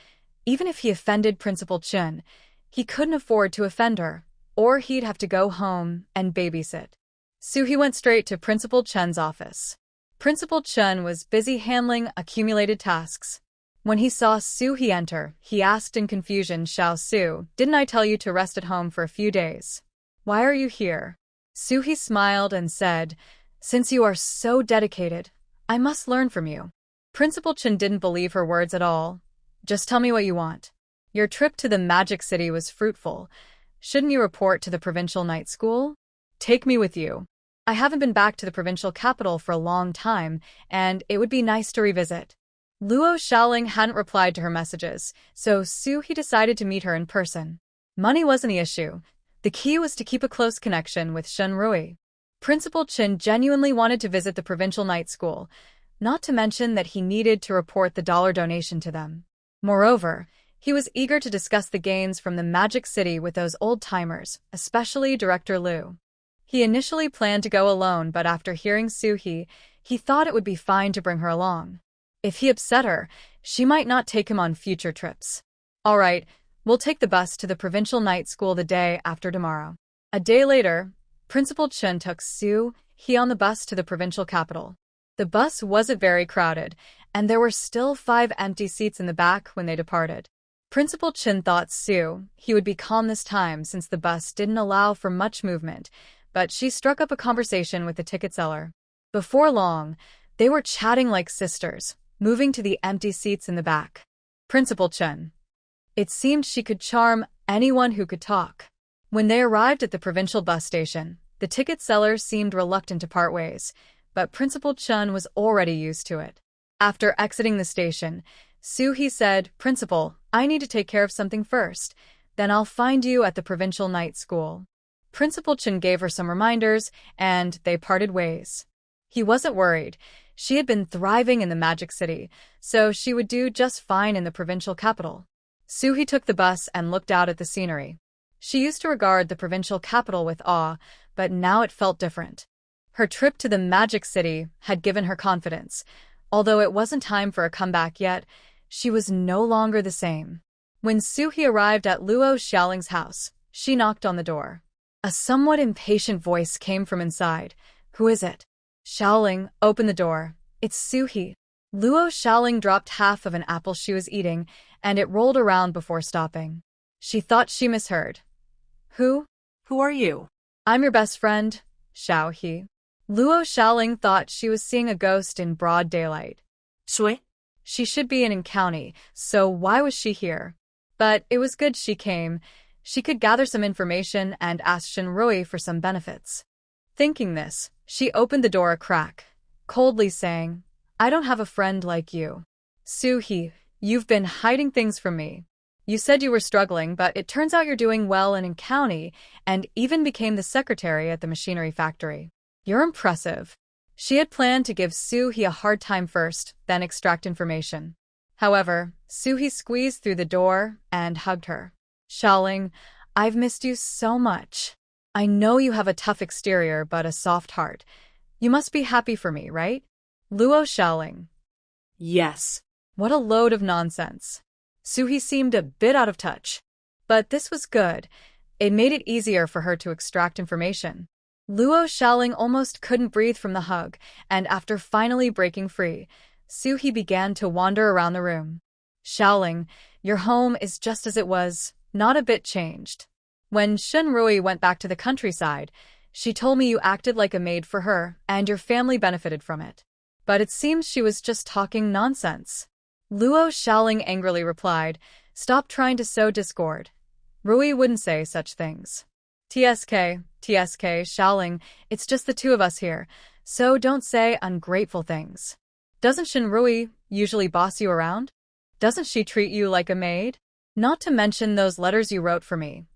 Even if he offended Principal Chen, he couldn't afford to offend her, or he'd have to go home and babysit. Soo-hee went straight to Principal Chen's office. Principal Chen was busy handling accumulated tasks. When he saw Soo-hee enter, he asked in confusion, "Xiao Su, didn't I tell you to rest at home for a few days? Why are you here?" Soo-hee smiled and said, "Since you are so dedicated, I must learn from you." Principal Chen didn't believe her words at all. Just tell me what you want. Your trip to the Magic City was fruitful. Shouldn't you report to the provincial night school? Take me with you. I haven't been back to the provincial capital for a long time, and it would be nice to revisit. Luo Xiaoling hadn't replied to her messages, so He decided to meet her in person. Money wasn't the issue. The key was to keep a close connection with Shen Rui. Principal Chen genuinely wanted to visit the provincial night school, not to mention that he needed to report the dollar donation to them. Moreover, he was eager to discuss the gains from the Magic City with those old-timers, especially Director Liu. He initially planned to go alone, but after hearing He thought it would be fine to bring her along. If he upset her, she might not take him on future trips. All right, we'll take the bus to the provincial night school the day after tomorrow. A day later, Principal Chen took He on the bus to the provincial capital. The bus wasn't very crowded, and there were still 5 empty seats in the back when they departed. Principal Chen thought He would be calm this time since the bus didn't allow for much movement, but she struck up a conversation with the ticket seller. Before long, they were chatting like sisters, moving to the empty seats in the back. Principal Chen. It seemed she could charm anyone who could talk. When they arrived at the provincial bus station, the ticket seller seemed reluctant to part ways, but Principal Chen was already used to it. After exiting the station, He said, "Principal, I need to take care of something first. Then I'll find you at the provincial night school." Principal Chen gave her some reminders, and they parted ways. He wasn't worried. She had been thriving in the Magic City, so she would do just fine in the provincial capital. He took the bus and looked out at the scenery. She used to regard the provincial capital with awe, but now it felt different. Her trip to the Magic City had given her confidence. Although it wasn't time for a comeback yet, she was no longer the same. When He arrived at Luo Xiaoling's house, she knocked on the door. A somewhat impatient voice came from inside. "Who is it?" "Xiaoling, open the door. It's He." Luo Xiaoling dropped half of an apple she was eating, and it rolled around before stopping. She thought she misheard. "Who? Who are you?" "I'm your best friend, Xiao He." Luo Xiaoling thought she was seeing a ghost in broad daylight. Shui? She should be in county, so why was she here? But it was good she came. She could gather some information and ask Shen Rui for some benefits. Thinking this, she opened the door a crack, coldly saying, "I don't have a friend like you. He, you've been hiding things from me. You said you were struggling, but it turns out you're doing well in county and even became the secretary at the machinery factory. You're impressive." She had planned to give He a hard time first, then extract information. However, He squeezed through the door and hugged her. "Xiaoling, I've missed you so much. I know you have a tough exterior but a soft heart. You must be happy for me, right?" Luo Xiaoling. Yes. What a load of nonsense. He seemed a bit out of touch. But this was good. It made it easier for her to extract information. Luo Xiaoling almost couldn't breathe from the hug, and after finally breaking free, He began to wander around the room. "Xiaoling, your home is just as it was, not a bit changed. When Shen Rui went back to the countryside, she told me you acted like a maid for her, and your family benefited from it. But it seems she was just talking nonsense." Luo Xiaoling angrily replied, "Stop trying to sow discord. Rui wouldn't say such things." TSK, Xiaoling, it's just the two of us here, so don't say ungrateful things. Doesn't Shen Rui usually boss you around? Doesn't she treat you like a maid? Not to mention those letters you wrote for me.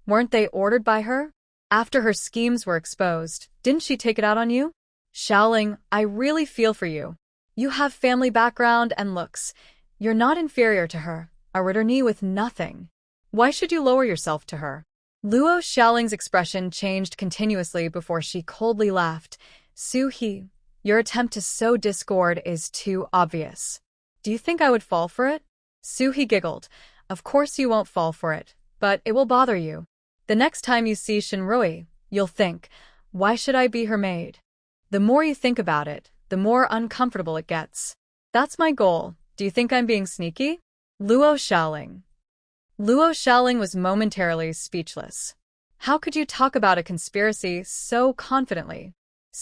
Weren't they ordered by her? After her schemes were exposed, didn't she take it out on you? Xiaoling, I really feel for you. You have family background and looks. You're not inferior to her, a returnee with nothing. Why should you lower yourself to her? Luo Xiaoling's expression changed continuously before she coldly laughed. He, your attempt to sow discord is too obvious. Do you think I would fall for it? He giggled. Of course you won't fall for it, but it will bother you. The next time you see Shen Rui, you'll think, why should I be her maid? The more you think about it, the more uncomfortable it gets. That's my goal. Do you think I'm being sneaky? Luo Xiaoling. Luo Xiaoling was momentarily speechless. How could you talk about a conspiracy so confidently?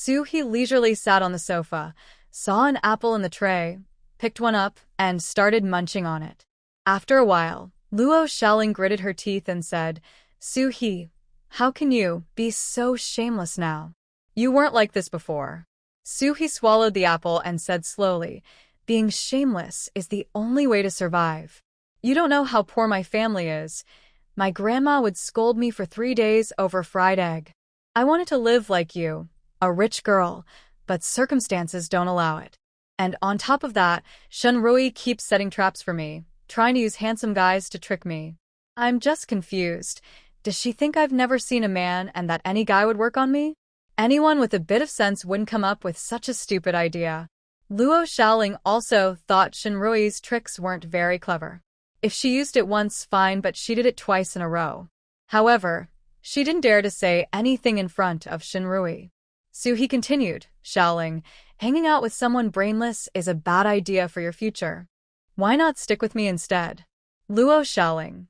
He leisurely sat on the sofa, saw an apple in the tray, picked one up, and started munching on it. After a while, Luo Xiaoling gritted her teeth and said, Su-hee, how can you be so shameless now? You weren't like this before. Su-hee swallowed the apple and said slowly, being shameless is the only way to survive. You don't know how poor my family is. My grandma would scold me for 3 days over fried egg. I wanted to live like you, a rich girl, but circumstances don't allow it. And on top of that, Shunrui keeps setting traps for me, trying to use handsome guys to trick me. I'm just confused. Does she think I've never seen a man and that any guy would work on me? Anyone with a bit of sense wouldn't come up with such a stupid idea. Luo Xiaoling also thought Shunrui's tricks weren't very clever. If she used it once, fine, but she did it twice in a row. However, she didn't dare to say anything in front of Shunrui. Su-hee continued, Xiaoling, hanging out with someone brainless is a bad idea for your future. Why not stick with me instead? Luo Xiaoling,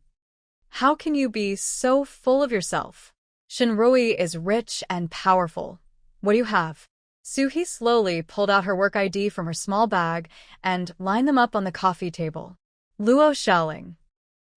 how can you be so full of yourself? Shunrui is rich and powerful. What do you have? Su-hee slowly pulled out her work ID from her small bag and lined them up on the coffee table. Luo Xiaoling.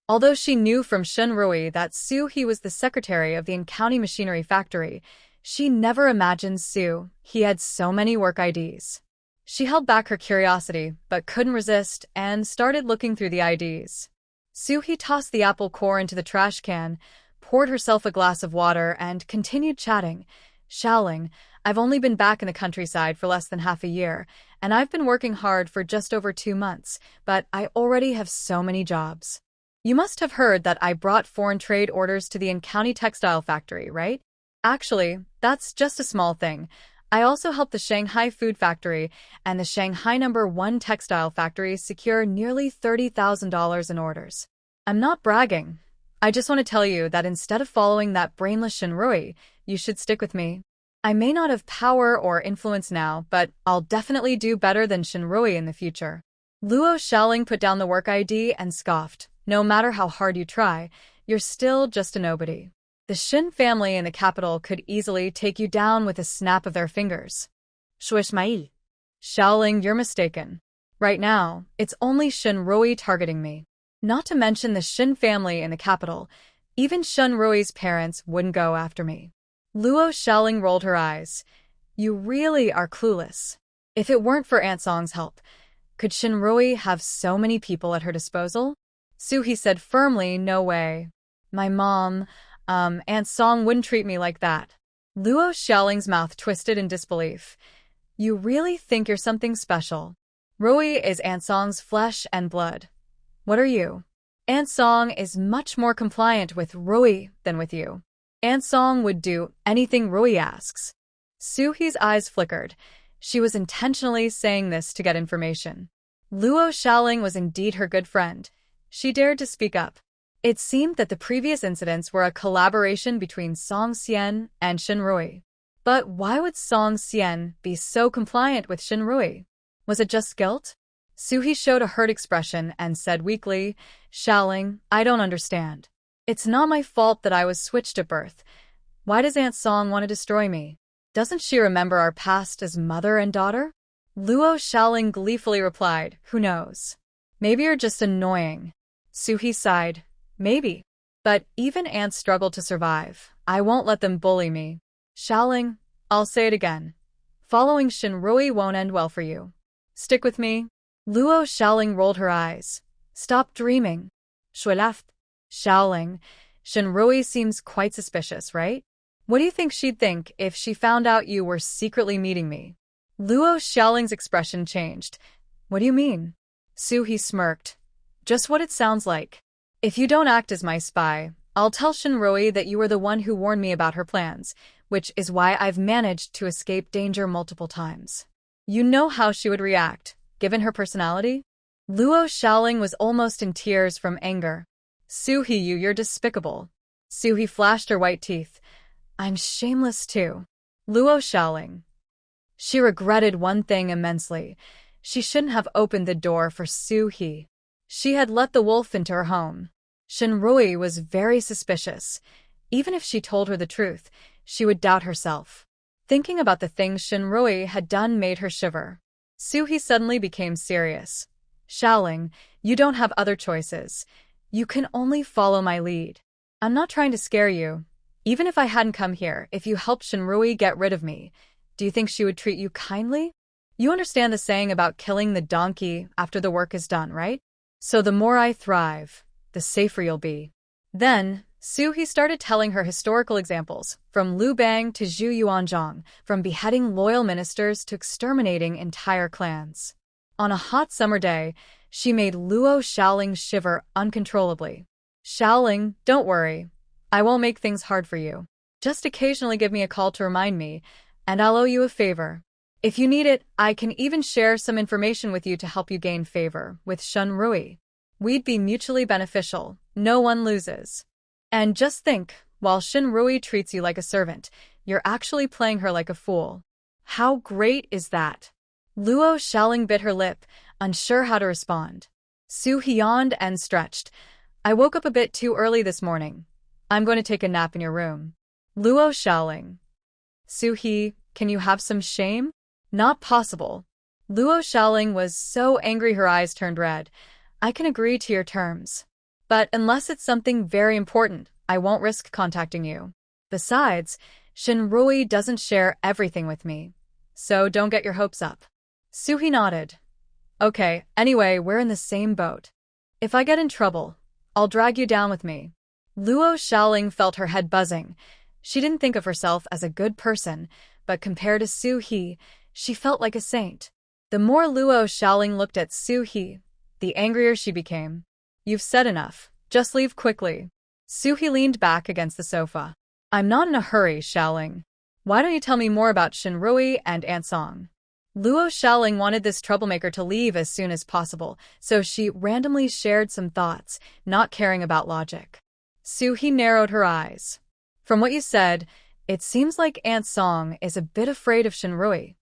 Although she knew from Shunrui that Su-hee was the secretary of the County Machinery Factory, she never imagined Su-hee had so many work IDs. She held back her curiosity, but couldn't resist, and started looking through the IDs. Su-hee tossed the apple core into the trash can, poured herself a glass of water, and continued chatting. Xiaoling, I've only been back in the countryside for less than half a year, and I've been working hard for just over 2 months, but I already have so many jobs. You must have heard that I brought foreign trade orders to the County Textile Factory, right? Actually, that's just a small thing. I also helped the Shanghai Food Factory and the Shanghai No. 1 Textile Factory secure nearly $30,000 in orders. I'm not bragging. I just want to tell you that instead of following that brainless Shunrui, you should stick with me. I may not have power or influence now, but I'll definitely do better than Shunrui in the future. Luo Xiaoling put down the work ID and scoffed. No matter how hard you try, you're still just a nobody. The Shin family in the capital could easily take you down with a snap of their fingers. Shuishmail. Xiaoling, you're mistaken. Right now, it's only Shunrui targeting me. Not to mention the Shin family in the capital, even Shunrui's parents wouldn't go after me. Luo Xiaoling rolled her eyes. You really are clueless. If it weren't for Aunt Song's help, could Shunrui have so many people at her disposal? Su-hee said firmly, no way. My mom, Aunt Song wouldn't treat me like that. Luo Xiaoling's mouth twisted in disbelief. You really think you're something special? Rui is Aunt Song's flesh and blood. What are you? Aunt Song is much more compliant with Rui than with you. Aunt Song would do anything Rui asks. Su-hee's eyes flickered. She was intentionally saying this to get information. Luo Xiaoling was indeed her good friend. She dared to speak up. It seemed that the previous incidents were a collaboration between Song Xian and Shunrui. But why would Song Xian be so compliant with Shunrui? Was it just guilt? Su-hee showed a hurt expression and said weakly, Xiaoling, I don't understand. It's not my fault that I was switched at birth. Why does Aunt Song want to destroy me? Doesn't she remember our past as mother and daughter? Luo Xiaoling gleefully replied, who knows? Maybe you're just annoying. Su-hee sighed. Maybe. But even ants struggle to survive. I won't let them bully me. Xiaoling, I'll say it again. Following Shunrui won't end well for you. Stick with me. Luo Xiaoling rolled her eyes. Stop dreaming. Shui laughed. Xiaoling, Shunrui seems quite suspicious, right? What do you think she'd think if she found out you were secretly meeting me? Luo Xiaoling's expression changed. What do you mean? Su-hee smirked. Just what it sounds like. If you don't act as my spy, I'll tell Shunrui that you were the one who warned me about her plans, which is why I've managed to escape danger multiple times. You know how she would react, given her personality? Luo Xiaoling was almost in tears from anger. Su-hee, you're despicable. Su-hee flashed her white teeth. I'm shameless too. Luo Xiaoling. She regretted one thing immensely. She shouldn't have opened the door for Su-hee. She had let the wolf into her home. Shunrui was very suspicious. Even if she told her the truth, she would doubt herself. Thinking about the things Shunrui had done made her shiver. Suhi suddenly became serious. Xiaoling, you don't have other choices. You can only follow my lead. I'm not trying to scare you. Even if I hadn't come here, if you helped Shinrui get rid of me, do you think she would treat you kindly? You understand the saying about killing the donkey after the work is done, right? So the more I thrive, the safer you'll be. Then, Suhi started telling her historical examples, from Liu Bang to Zhu Yuanzhang, from beheading loyal ministers to exterminating entire clans. On a hot summer day, she made Luo Xiaoling shiver uncontrollably. Xiaoling, don't worry. I won't make things hard for you. Just occasionally give me a call to remind me, and I'll owe you a favor. If you need it, I can even share some information with you to help you gain favor with Shinrui. We'd be mutually beneficial. No one loses. And just think, while Shinrui treats you like a servant, you're actually playing her like a fool. How great is that? Luo Xiaoling bit her lip, unsure how to respond. Suhi yawned and stretched. I woke up a bit too early this morning. I'm going to take a nap in your room. Luo Xiaoling. Suhi, can you have some shame? Not possible. Luo Xiaoling was so angry her eyes turned red. I can agree to your terms. But unless it's something very important, I won't risk contacting you. Besides, Shinrui doesn't share everything with me. So don't get your hopes up. Suhi nodded. Okay, anyway, we're in the same boat. If I get in trouble, I'll drag you down with me. Luo Xiaoling felt her head buzzing. She didn't think of herself as a good person, but compared to Suhi, she felt like a saint. The more Luo Xiaoling looked at Suhi, the angrier she became. You've said enough. Just leave quickly. Suhi leaned back against the sofa. I'm not in a hurry, Xiaoling. Why don't you tell me more about Shinrui and Aunt Song? Luo Xiaoling wanted this troublemaker to leave as soon as possible, so she randomly shared some thoughts, not caring about logic. Suhi narrowed her eyes. From what you said, it seems like Aunt Song is a bit afraid of Shinrui.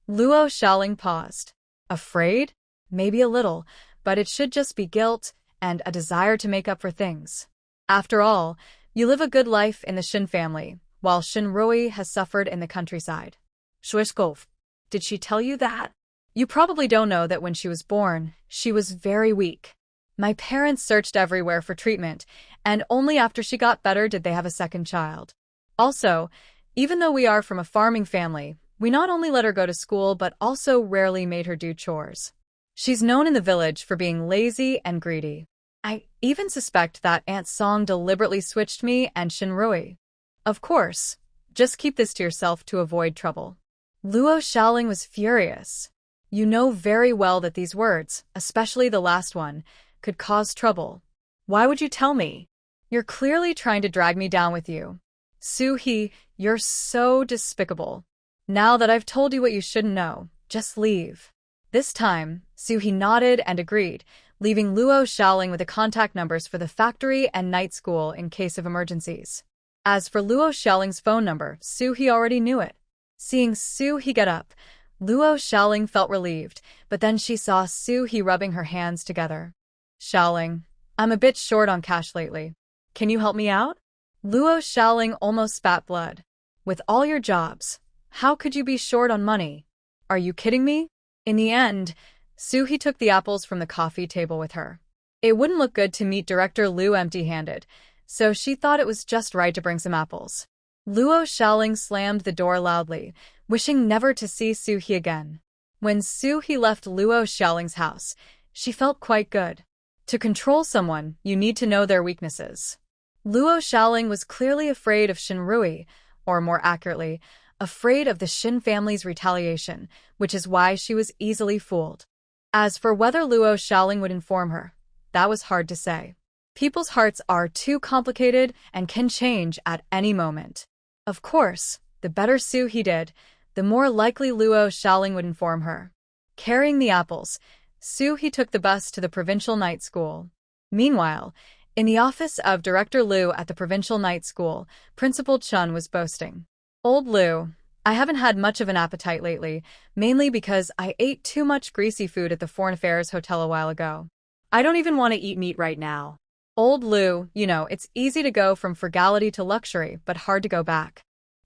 Luo Xiaoling paused. Afraid? Maybe a little, but it should just be guilt and a desire to make up for things. After all, you live a good life in the Shin family, while Shinrui has suffered in the countryside. Schwishkolf. Did she tell you that? You probably don't know that when she was born, she was very weak. My parents searched everywhere for treatment, and only after she got better did they have a second child. Also, even though we are from a farming family, we not only let her go to school but also rarely made her do chores. She's known in the village for being lazy and greedy. I even suspect that Aunt Song deliberately switched me and Shinrui. Of course, just keep this to yourself to avoid trouble. Luo Xiaoling was furious. You know very well that these words, especially the last one, could cause trouble. Why would you tell me? You're clearly trying to drag me down with you. Suhi, you're so despicable. Now that I've told you what you shouldn't know, just leave. This time, Suhi nodded and agreed, leaving Luo Xiaoling with the contact numbers for the factory and night school in case of emergencies. As for Luo Xiaoling's phone number, Suhi already knew it. Seeing Suhi get up, Luo Xiaoling felt relieved, but then she saw Suhi rubbing her hands together. Xiaoling, I'm a bit short on cash lately. Can you help me out? Luo Xiaoling almost spat blood. With all your jobs, how could you be short on money? Are you kidding me? In the end, Suhi took the apples from the coffee table with her. It wouldn't look good to meet Director Liu empty-handed, so she thought it was just right to bring some apples. Luo Xiaoling slammed the door loudly, wishing never to see Suhi again. When Suhi left Luo Xiaoling's house, she felt quite good. To control someone, you need to know their weaknesses. Luo Xiaoling was clearly afraid of Shinrui, or more accurately, afraid of the Shin family's retaliation, which is why she was easily fooled. As for whether Luo Xiaoling would inform her, that was hard to say. People's hearts are too complicated and can change at any moment. Of course, the better Suhi did, the more likely Luo Xiaoling would inform her. Carrying the apples, Suhi took the bus to the provincial night school. Meanwhile, in the office of Director Liu at the provincial night school, Principal Chun was boasting. Old Liu, I haven't had much of an appetite lately, mainly because I ate too much greasy food at the Foreign Affairs Hotel a while ago. I don't even want to eat meat right now. Old Liu, you know, it's easy to go from frugality to luxury, but hard to go back.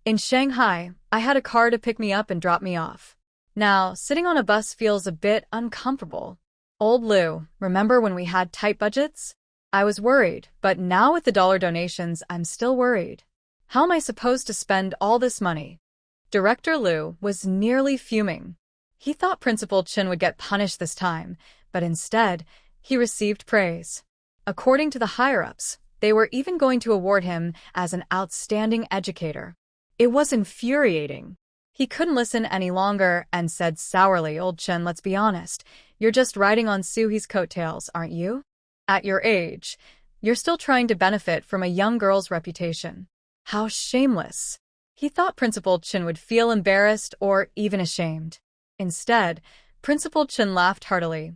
In Shanghai, I had a car to pick me up and drop me off. Now, sitting on a bus feels a bit uncomfortable. Old Lou, remember when we had tight budgets? I was worried, but now with the dollar donations, I'm still worried. How am I supposed to spend all this money? Director Lou was nearly fuming. He thought Principal Chin would get punished this time, but instead, he received praise. According to the higher-ups, they were even going to award him as an outstanding educator. It was infuriating. He couldn't listen any longer and said sourly, "Old Chin, let's be honest. You're just riding on Suhi's coattails, aren't you? At your age, you're still trying to benefit from a young girl's reputation. How shameless." He thought Principal Chin would feel embarrassed or even ashamed. Instead, Principal Chin laughed heartily.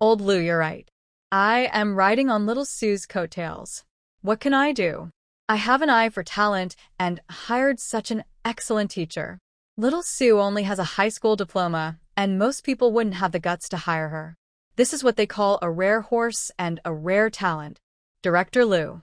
"Old Lou, you're right. I am riding on little Sue's coattails. What can I do? I have an eye for talent and hired such an excellent teacher. Little Sue only has a high school diploma, and most people wouldn't have the guts to hire her. This is what they call a rare horse and a rare talent." Director Lou.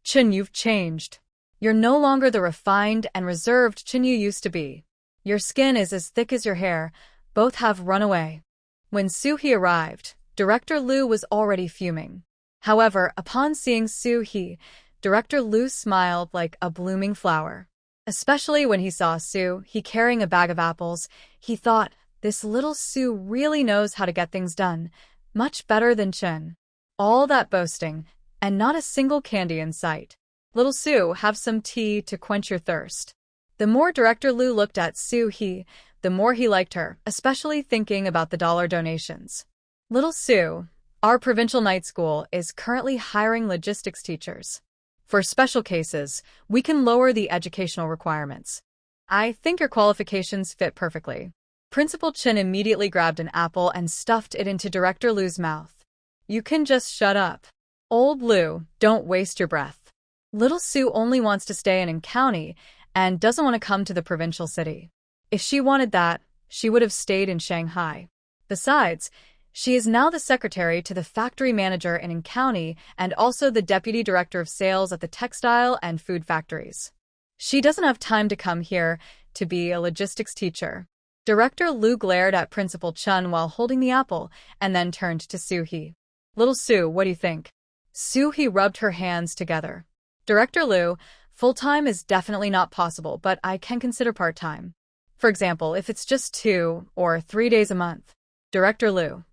"Chin, you've changed. You're no longer the refined and reserved Chin you used to be. Your skin is as thick as your hair. Both have run away." When Suhi arrived, Director Lou was already fuming. However, upon seeing Suhi, Director Lou smiled like a blooming flower. Especially when he saw Suhi carrying a bag of apples, he thought, this little Sue really knows how to get things done, much better than Chin. All that boasting, and not a single candy in sight. "Little Sue, have some tea to quench your thirst." The more Director Lou looked at Suhi, the more he liked her, especially thinking about the dollar donations. "Little Sue, our provincial night school is currently hiring logistics teachers. For special cases, we can lower the educational requirements. I think your qualifications fit perfectly." Principal Chin immediately grabbed an apple and stuffed it into Director Lou's mouth. "You can just shut up. Old Lou, don't waste your breath. Little Sue only wants to stay in county and doesn't want to come to the provincial city. If she wanted that, she would have stayed in Shanghai. Besides, she is now the secretary to the factory manager in county and also the deputy director of sales at the textile and food factories. She doesn't have time to come here to be a logistics teacher." Director Lou glared at Principal Chun while holding the apple and then turned to Suhi. "Little Sue, what do you think?" Suhi rubbed her hands together. "Director Lou, full-time is definitely not possible, but I can consider part-time. For example, if it's just 2 or 3 days a month." Director Lou.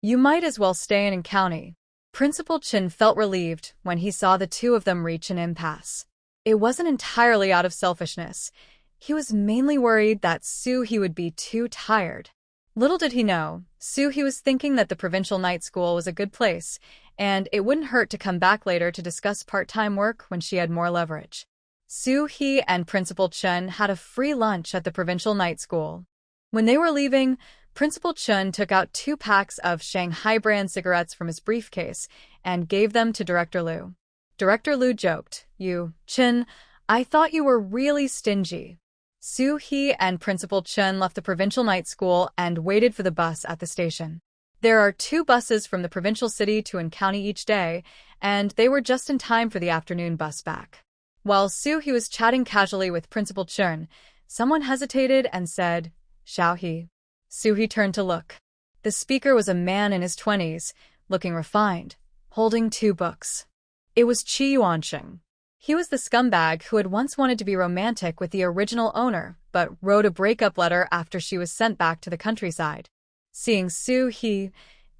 "You might as well stay in county." Principal Chin felt relieved when he saw the two of them reach an impasse. It wasn't entirely out of selfishness. He was mainly worried that Suhi would be too tired. Little did he know, Suhi was thinking that the provincial night school was a good place, and it wouldn't hurt to come back later to discuss part-time work when she had more leverage. Suhi and Principal Chun had a free lunch at the provincial night school. When they were leaving, Principal Chun took out 2 packs of Shanghai brand cigarettes from his briefcase and gave them to Director Lou. Director Lou joked, "You, Chin, I thought you were really stingy." Suhi and Principal Chun left the provincial night school and waited for the bus at the station. There are 2 buses from the provincial city to county each day, and they were just in time for the afternoon bus back. While Suhi was chatting casually with Principal Chun, someone hesitated and said, "Xiaohe." Suhi turned to look. The speaker was a man in his 20s, looking refined, holding 2 books. It was Qi Yuansheng. He was the scumbag who had once wanted to be romantic with the original owner, but wrote a breakup letter after she was sent back to the countryside. Seeing Suhi,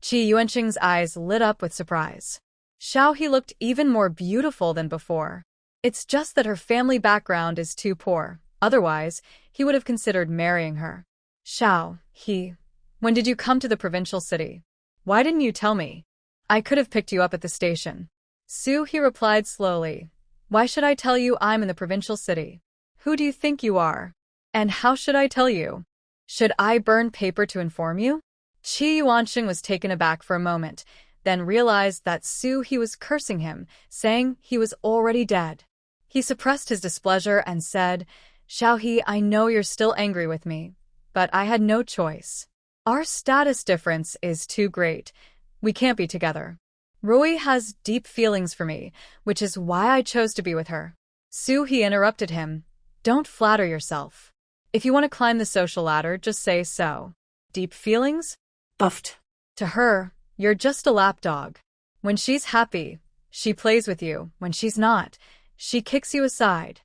Qi Yuansheng's eyes lit up with surprise. Xiaohe looked even more beautiful than before. It's just that her family background is too poor. Otherwise, he would have considered marrying her. "Xiaohe, when did you come to the provincial city? Why didn't you tell me? I could have picked you up at the station." Suhi replied slowly, "Why should I tell you I'm in the provincial city? Who do you think you are? And how should I tell you? Should I burn paper to inform you?" Qi Yuansheng was taken aback for a moment, then realized that Suhi was cursing him, saying he was already dead. He suppressed his displeasure and said, "Xiaohe, I know you're still angry with me, but I had no choice. Our status difference is too great. We can't be together. Rui has deep feelings for me, which is why I chose to be with her." Suhi interrupted him. "Don't flatter yourself. If you want to climb the social ladder, just say so. deep feelings? Buffed. To her, you're just a lapdog. When she's happy, she plays with you. When she's not, she kicks you aside.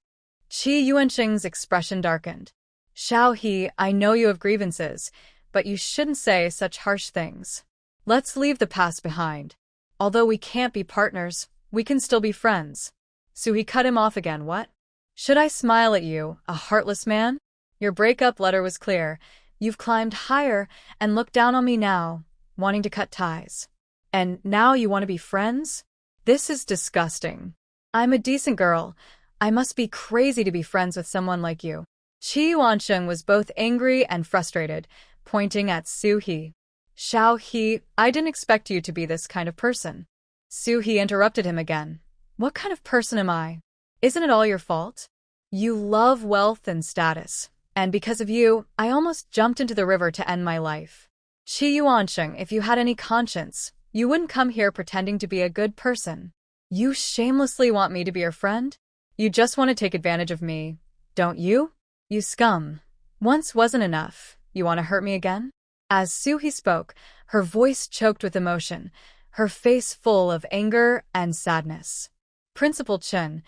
Qi Yuanqing's expression darkened. Xiao He, I know you have grievances, but you shouldn't say such harsh things. Let's leave the past behind. Although we can't be partners, we can still be friends. Suhi cut him off again. What? Should I smile at you, a heartless man? Your breakup letter was clear. You've climbed higher and looked down on me now, wanting to cut ties. And now you want to be friends? This is disgusting. I'm a decent girl. I must be crazy to be friends with someone like you. Qi Yuanqing was both angry and frustrated, pointing at Su He. Xiao He, I didn't expect you to be this kind of person. Su He interrupted him again. What kind of person am I? Isn't it all your fault? You love wealth and status, and because of you, I almost jumped into the river to end my life. Qi Yuanqing, if you had any conscience, you wouldn't come here pretending to be a good person. You shamelessly want me to be your friend? You just want to take advantage of me, don't you? You scum. Once wasn't enough. You want to hurt me again? As Suhi spoke, her voice choked with emotion, her face full of anger and sadness. Principal Chen,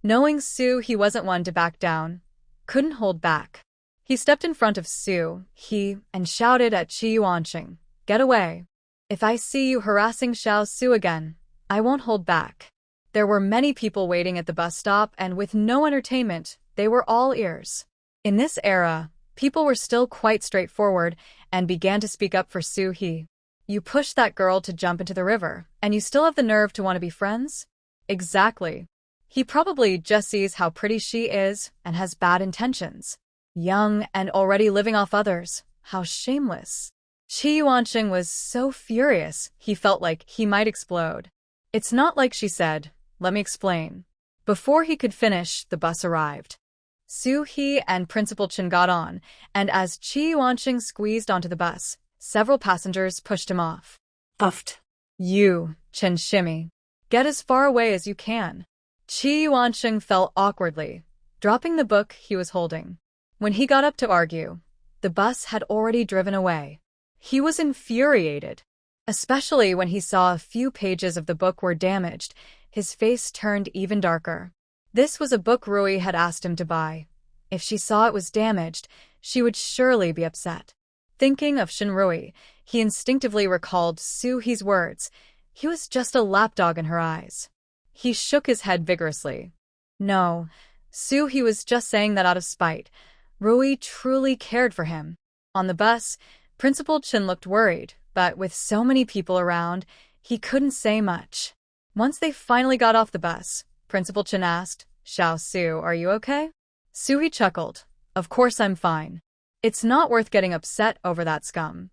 knowing Su He wasn't one to back down, couldn't hold back. He stepped in front of Su He and shouted at Qi Yuanqing, "Get away. If I see you harassing Xiao Su again, I won't hold back." There were many people waiting at the bus stop, and with no entertainment, they were all ears. In this era, people were still quite straightforward and began to speak up for Su He. You pushed that girl to jump into the river, and you still have the nerve to want to be friends? Exactly. He probably just sees how pretty she is and has bad intentions. Young and already living off others. How shameless. Qi Yuanqing was so furious, he felt like he might explode. It's not like she said, "Let me explain." Before he could finish, the bus arrived. Su He and Principal Chen got on, and as Qi Yuanqing squeezed onto the bus, several passengers pushed him off. Buffed. You, Chen Shimmy. Get as far away as you can. Qi Yuanqing fell awkwardly, dropping the book he was holding. When he got up to argue, the bus had already driven away. He was infuriated. Especially when he saw a few pages of the book were damaged, his face turned even darker. This was a book Rui had asked him to buy. If she saw it was damaged, she would surely be upset. Thinking of Shinrui, he instinctively recalled Su He's words. He was just a lapdog in her eyes. He shook his head vigorously. No, Su He was just saying that out of spite. Rui truly cared for him. On the bus, Principal Chen looked worried, but with so many people around, he couldn't say much. Once they finally got off the bus, Principal Chen asked, "Xiao Su, are you okay?" Suhi chuckled. "Of course I'm fine. It's not worth getting upset over that scum.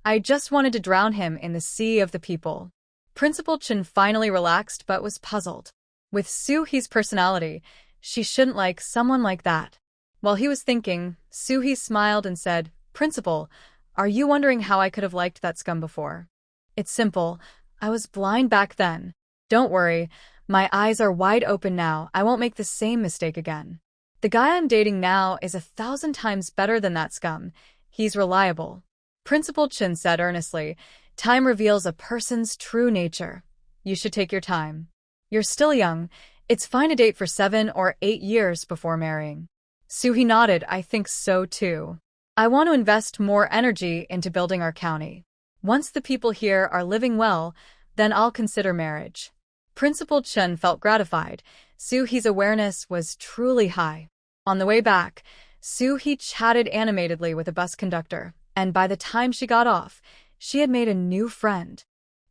I just wanted to drown him in the sea of the people." Principal Chen finally relaxed but was puzzled. With Suhi's personality, she shouldn't like someone like that. While he was thinking, Suhi smiled and said, "Principal, are you wondering how I could have liked that scum before? It's simple. I was blind back then. Don't worry. My eyes are wide open now. I won't make the same mistake again. The guy I'm dating now is 1,000 times better than that scum. He's reliable." Principal Chen said earnestly, "Time reveals a person's true nature. You should take your time. You're still young. It's fine to date for 7 or 8 years before marrying." Suhi nodded. "I think so too. I want to invest more energy into building our county. Once the people here are living well, then I'll consider marriage." Principal Chen felt gratified. Suhi's awareness was truly high. On the way back, Suhi chatted animatedly with a bus conductor, and by the time she got off, she had made a new friend.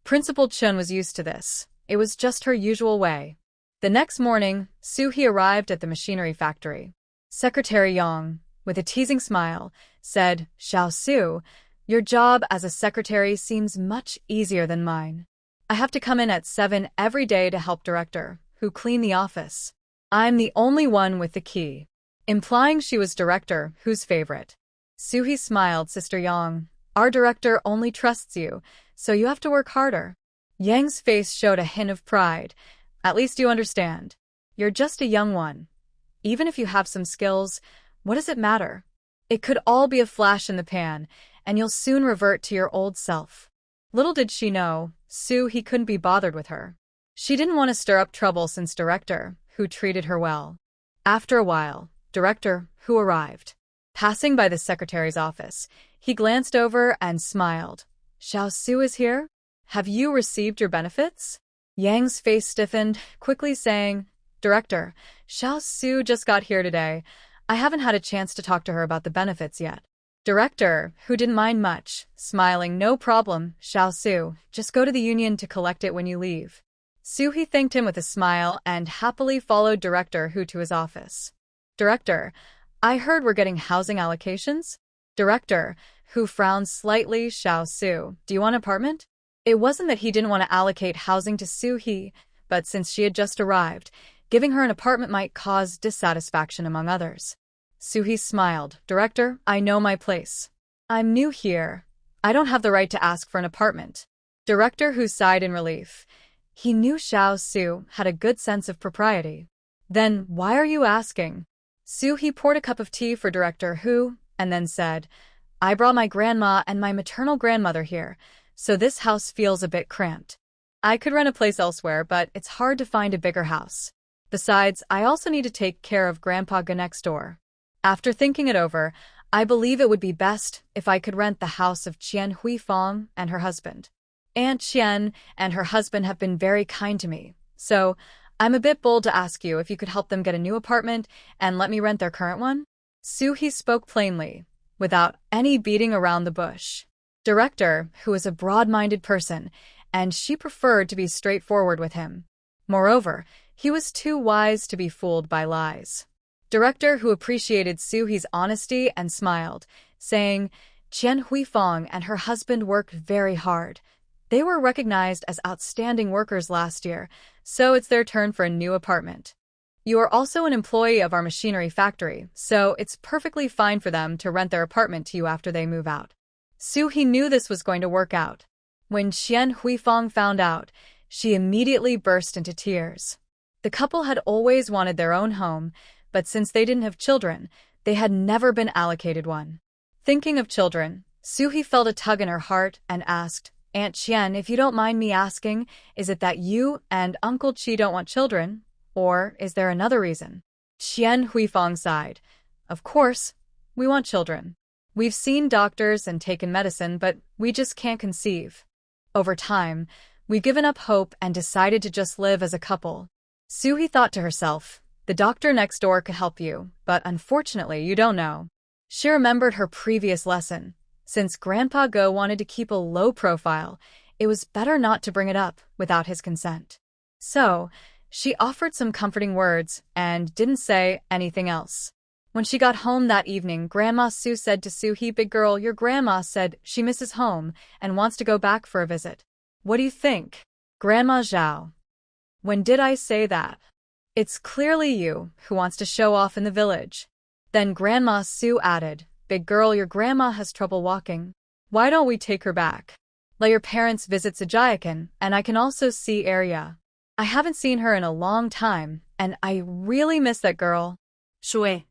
Principal Chen was used to this. It was just her usual way. The next morning, Suhi arrived at the machinery factory. Secretary Yang, with a teasing smile, said, "Xiao Su, your job as a secretary seems much easier than mine. I have to come in at 7 every day to help director, who clean the office. I'm the only one with the key," implying she was director, whose favorite. Suhi smiled. "Sister Yang, our director only trusts you, so you have to work harder." Yang's face showed a hint of pride. "At least you understand. You're just a young one. Even if you have some skills, what does it matter? It could all be a flash in the pan, and you'll soon revert to your old self. Little did she know, he couldn't be bothered with her. She didn't want to stir up trouble since Director, who treated her well. After a while, Director, who arrived. Passing by the secretary's office, he glanced over and smiled. Xiao Su is here? Have you received your benefits? Yang's face stiffened, quickly saying, Director, Xiao Su just got here today. I haven't had a chance to talk to her about the benefits yet. Director, who didn't mind much, smiling, no problem, Xiao Su, just go to the union to collect it when you leave. He thanked him with a smile and happily followed Director Hu to his office. Director, I heard we're getting housing allocations? Director, Hu frowned slightly, Xiao Su, do you want an apartment? It wasn't that he didn't want to allocate housing to Su-hee, but since she had just arrived, giving her an apartment might cause dissatisfaction among others. Su-hee smiled. Director, I know my place. I'm new here. I don't have the right to ask for an apartment. Director Hu sighed in relief. He knew Xiao Su had a good sense of propriety. Then why are you asking? Su-hee poured a cup of tea for Director Hu, and then said, I brought my grandma and my maternal grandmother here, so this house feels a bit cramped. I could rent a place elsewhere, but it's hard to find a bigger house. Besides, I also need to take care of Grandpa Ga next door. After thinking it over, I believe it would be best if I could rent the house of Qian Huifang and her husband. Aunt Qian and her husband have been very kind to me, so I'm a bit bold to ask you if you could help them get a new apartment and let me rent their current one. Su-hee spoke plainly, without any beating around the bush. Director, who was a broad-minded person, and she preferred to be straightforward with him. Moreover, he was too wise to be fooled by lies. Director, who appreciated Su-hee's honesty and smiled, saying, Qian Huifang and her husband worked very hard. They were recognized as outstanding workers last year, so it's their turn for a new apartment. You are also an employee of our machinery factory, so it's perfectly fine for them to rent their apartment to you after they move out. Su-hee knew this was going to work out. When Qian Huifang found out, she immediately burst into tears. The couple had always wanted their own home, but since they didn't have children, they had never been allocated one. Thinking of children, Su-hee felt a tug in her heart and asked, Aunt Qian, if you don't mind me asking, is it that you and Uncle Qi don't want children, or is there another reason? Qian Huifang sighed. Of course, we want children. We've seen doctors and taken medicine, but we just can't conceive. Over time, we've given up hope and decided to just live as a couple. Su-hee thought to herself, the doctor next door could help you, but unfortunately you don't know. She remembered her previous lesson. Since Grandpa Go wanted to keep a low profile, it was better not to bring it up without his consent. So, she offered some comforting words and didn't say anything else. When she got home that evening, Grandma Su said to Su-hee, Big girl, your grandma said she misses home and wants to go back for a visit. What do you think? Grandma Zhao. When did I say that? It's clearly you who wants to show off in the village. Then Grandma Su added, Big girl, your grandma has trouble walking. Why don't we take her back? Let your parents visit Sajayakan, and I can also see Arya. I haven't seen her in a long time, and I really miss that girl. Shui.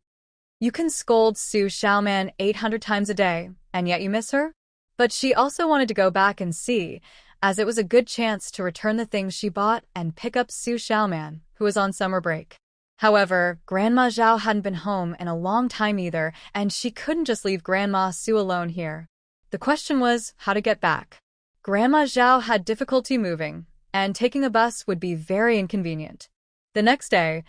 You can scold Su Xiaoman 800 times a day, and yet you miss her? But she also wanted to go back and see, as it was a good chance to return the things she bought and pick up Su Xiaoman, who was on summer break. However, Grandma Zhao hadn't been home in a long time either, and she couldn't just leave Grandma Su alone here. The question was how to get back. Grandma Zhao had difficulty moving, and taking a bus would be very inconvenient. The next day,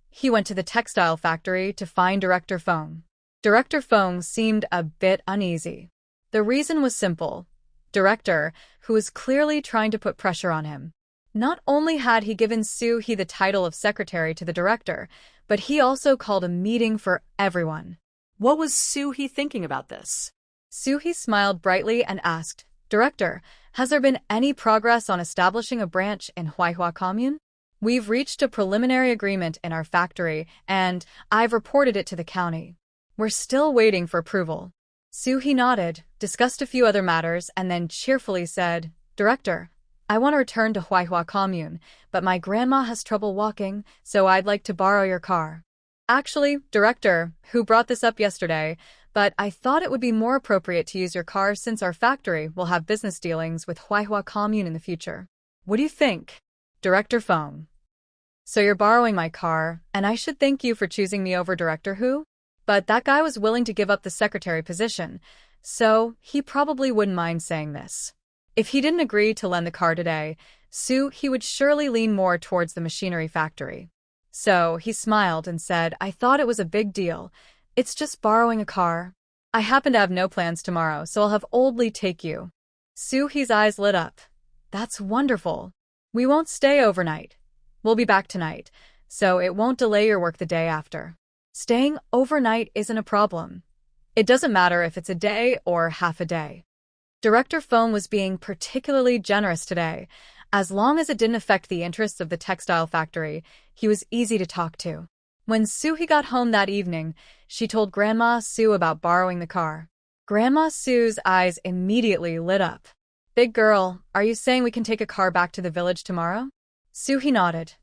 he went to the textile factory to find Director Feng. Director Feng seemed a bit uneasy. The reason was simple. Director, who was clearly trying to put pressure on him. Not only had he given Su-hee the title of secretary to the director, but he also called a meeting for everyone. What was Su-hee thinking about this? Su-hee smiled brightly and asked, Director, has there been any progress on establishing a branch in Huaihua Commune? We've reached a preliminary agreement in our factory, and I've reported it to the county. We're still waiting for approval. Su-hee nodded, discussed a few other matters, and then cheerfully said, Director, I want to return to Huaihua Commune, but my grandma has trouble walking, so I'd like to borrow your car. Actually, Director, who brought this up yesterday, but I thought it would be more appropriate to use your car since our factory will have business dealings with Huaihua Commune in the future. What do you think? Director Feng. So you're borrowing my car, and I should thank you for choosing me over Director Hu? But that guy was willing to give up the secretary position, so he probably wouldn't mind saying this. If he didn't agree to lend the car today, he would surely lean more towards the machinery factory. So he smiled and said, I thought it was a big deal. It's just borrowing a car. I happen to have no plans tomorrow, so I'll have Old Lee take you. He's eyes lit up. That's wonderful. We won't stay overnight. We'll be back tonight, so it won't delay your work the day after. Staying overnight isn't a problem. It doesn't matter if it's a day or half a day. Director Feng was being particularly generous today. As long as it didn't affect the interests of the textile factory, he was easy to talk to. When He got home that evening, she told Grandma Sue about borrowing the car. Grandma Sue's eyes immediately lit up. Big girl, are you saying we can take a car back to the village tomorrow? He nodded.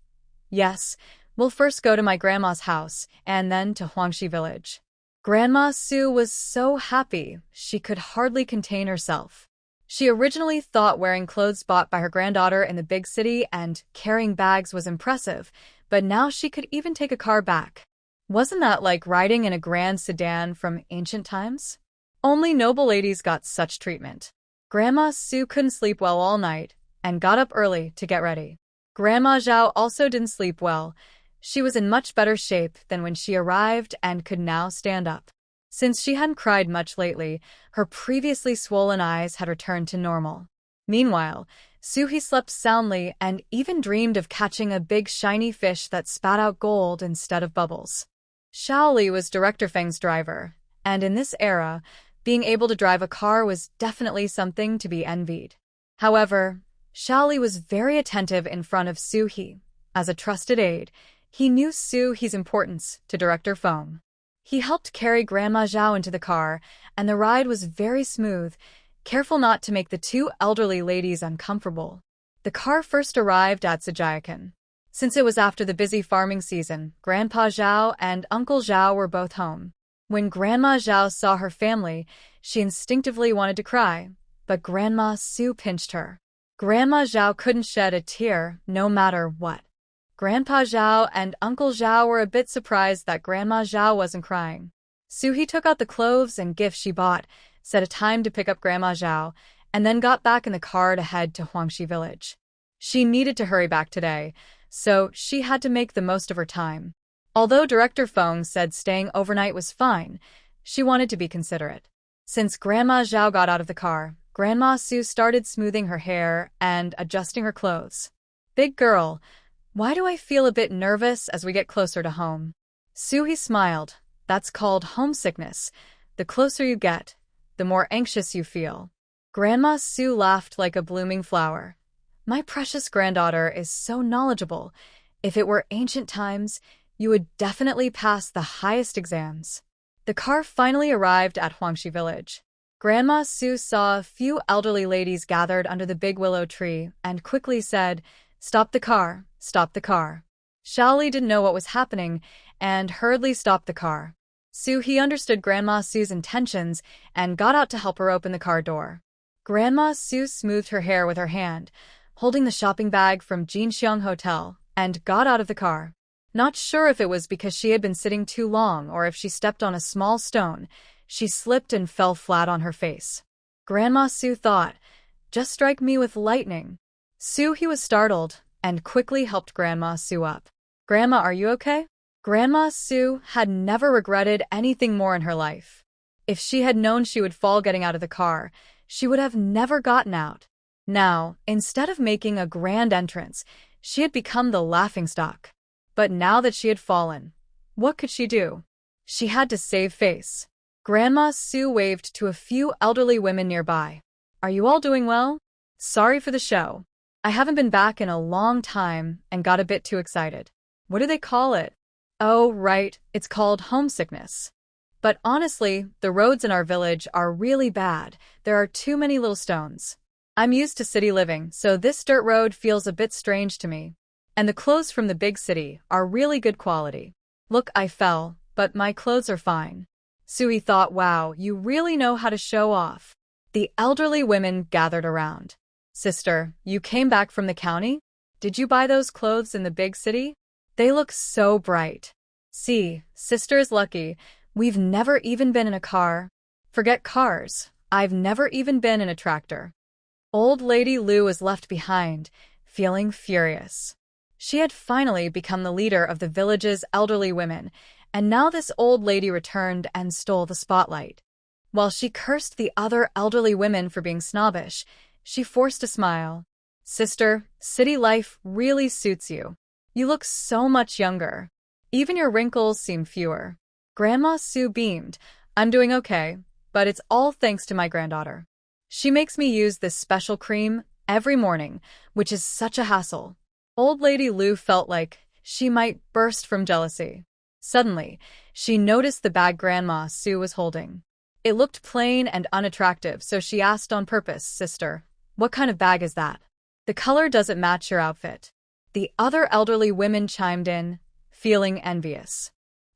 Yes, we'll first go to my grandma's house, and then to Huangshi village. Grandma Sue was so happy, she could hardly contain herself. She originally thought wearing clothes bought by her granddaughter in the big city and carrying bags was impressive, but now she could even take a car back. Wasn't that like riding in a grand sedan from ancient times? Only noble ladies got such treatment. Grandma Sue couldn't sleep well all night and got up early to get ready. Grandma Zhao also didn't sleep well. She was in much better shape than when she arrived and could now stand up. Since she hadn't cried much lately, her previously swollen eyes had returned to normal. Meanwhile, Suhi slept soundly and even dreamed of catching a big shiny fish that spat out gold instead of bubbles. Shaoli was Director Feng's driver, and in this era, being able to drive a car was definitely something to be envied. However, Shaoli was very attentive in front of Suhi. As a trusted aide, he knew Suhi's importance to Director Feng. He helped carry Grandma Zhao into the car, and the ride was very smooth, careful not to make the two elderly ladies uncomfortable. The car first arrived at Sajayakan. Since it was after the busy farming season, Grandpa Zhao and Uncle Zhao were both home. When Grandma Zhao saw her family, she instinctively wanted to cry, but Grandma Sue pinched her. Grandma Zhao couldn't shed a tear, no matter what. Grandpa Zhao and Uncle Zhao were a bit surprised that Grandma Zhao wasn't crying. Suhi took out the clothes and gifts she bought, set a time to pick up Grandma Zhao, and then got back in the car to head to Huangshi village. She needed to hurry back today, so she had to make the most of her time. Although Director Feng said staying overnight was fine, she wanted to be considerate. Since Grandma Zhao got out of the car, Grandma Sue started smoothing her hair and adjusting her clothes. Big girl, why do I feel a bit nervous as we get closer to home? Suhi smiled. That's called homesickness. The closer you get, the more anxious you feel. Grandma Sue laughed like a blooming flower. My precious granddaughter is so knowledgeable. If it were ancient times, you would definitely pass the highest exams. The car finally arrived at Huangshi village. Grandma Sue saw a few elderly ladies gathered under the big willow tree and quickly said, Stop the car, stop the car. Shaoli didn't know what was happening and hurriedly stopped the car. He understood Grandma Sue's intentions and got out to help her open the car door. Grandma Sue smoothed her hair with her hand, holding the shopping bag from Jinxiang Hotel, and got out of the car. Not sure if it was because she had been sitting too long or if she stepped on a small stone, she slipped and fell flat on her face. Grandma Sue thought, just strike me with lightning. He was startled and quickly helped Grandma Sue up. Grandma, are you okay? Grandma Sue had never regretted anything more in her life. If she had known she would fall getting out of the car, she would have never gotten out. Now, instead of making a grand entrance, she had become the laughingstock. But now that she had fallen, what could she do? She had to save face. Grandma Sue waved to a few elderly women nearby. Are you all doing well? Sorry for the show. I haven't been back in a long time and got a bit too excited. What do they call it? Oh, right, it's called homesickness. But honestly, the roads in our village are really bad. There are too many little stones. I'm used to city living, so this dirt road feels a bit strange to me. And the clothes from the big city are really good quality. Look, I fell, but my clothes are fine. Sui thought, wow, you really know how to show off. The elderly women gathered around. Sister, you came back from the county? Did you buy those clothes in the big city? They look so bright. See, sister is lucky. We've never even been in a car. Forget cars. I've never even been in a tractor. Old Lady Lu was left behind, feeling furious. She had finally become the leader of the village's elderly women, and now this old lady returned and stole the spotlight. While she cursed the other elderly women for being snobbish, she forced a smile. Sister, city life really suits you. You look so much younger. Even your wrinkles seem fewer. Grandma Sue beamed. I'm doing okay, but it's all thanks to my granddaughter. She makes me use this special cream every morning, which is such a hassle. Old Lady Lu felt like she might burst from jealousy. Suddenly, she noticed the bag Grandma Sue was holding. It looked plain and unattractive, so she asked on purpose, Sister, what kind of bag is that? The color doesn't match your outfit. The other elderly women chimed in, feeling envious.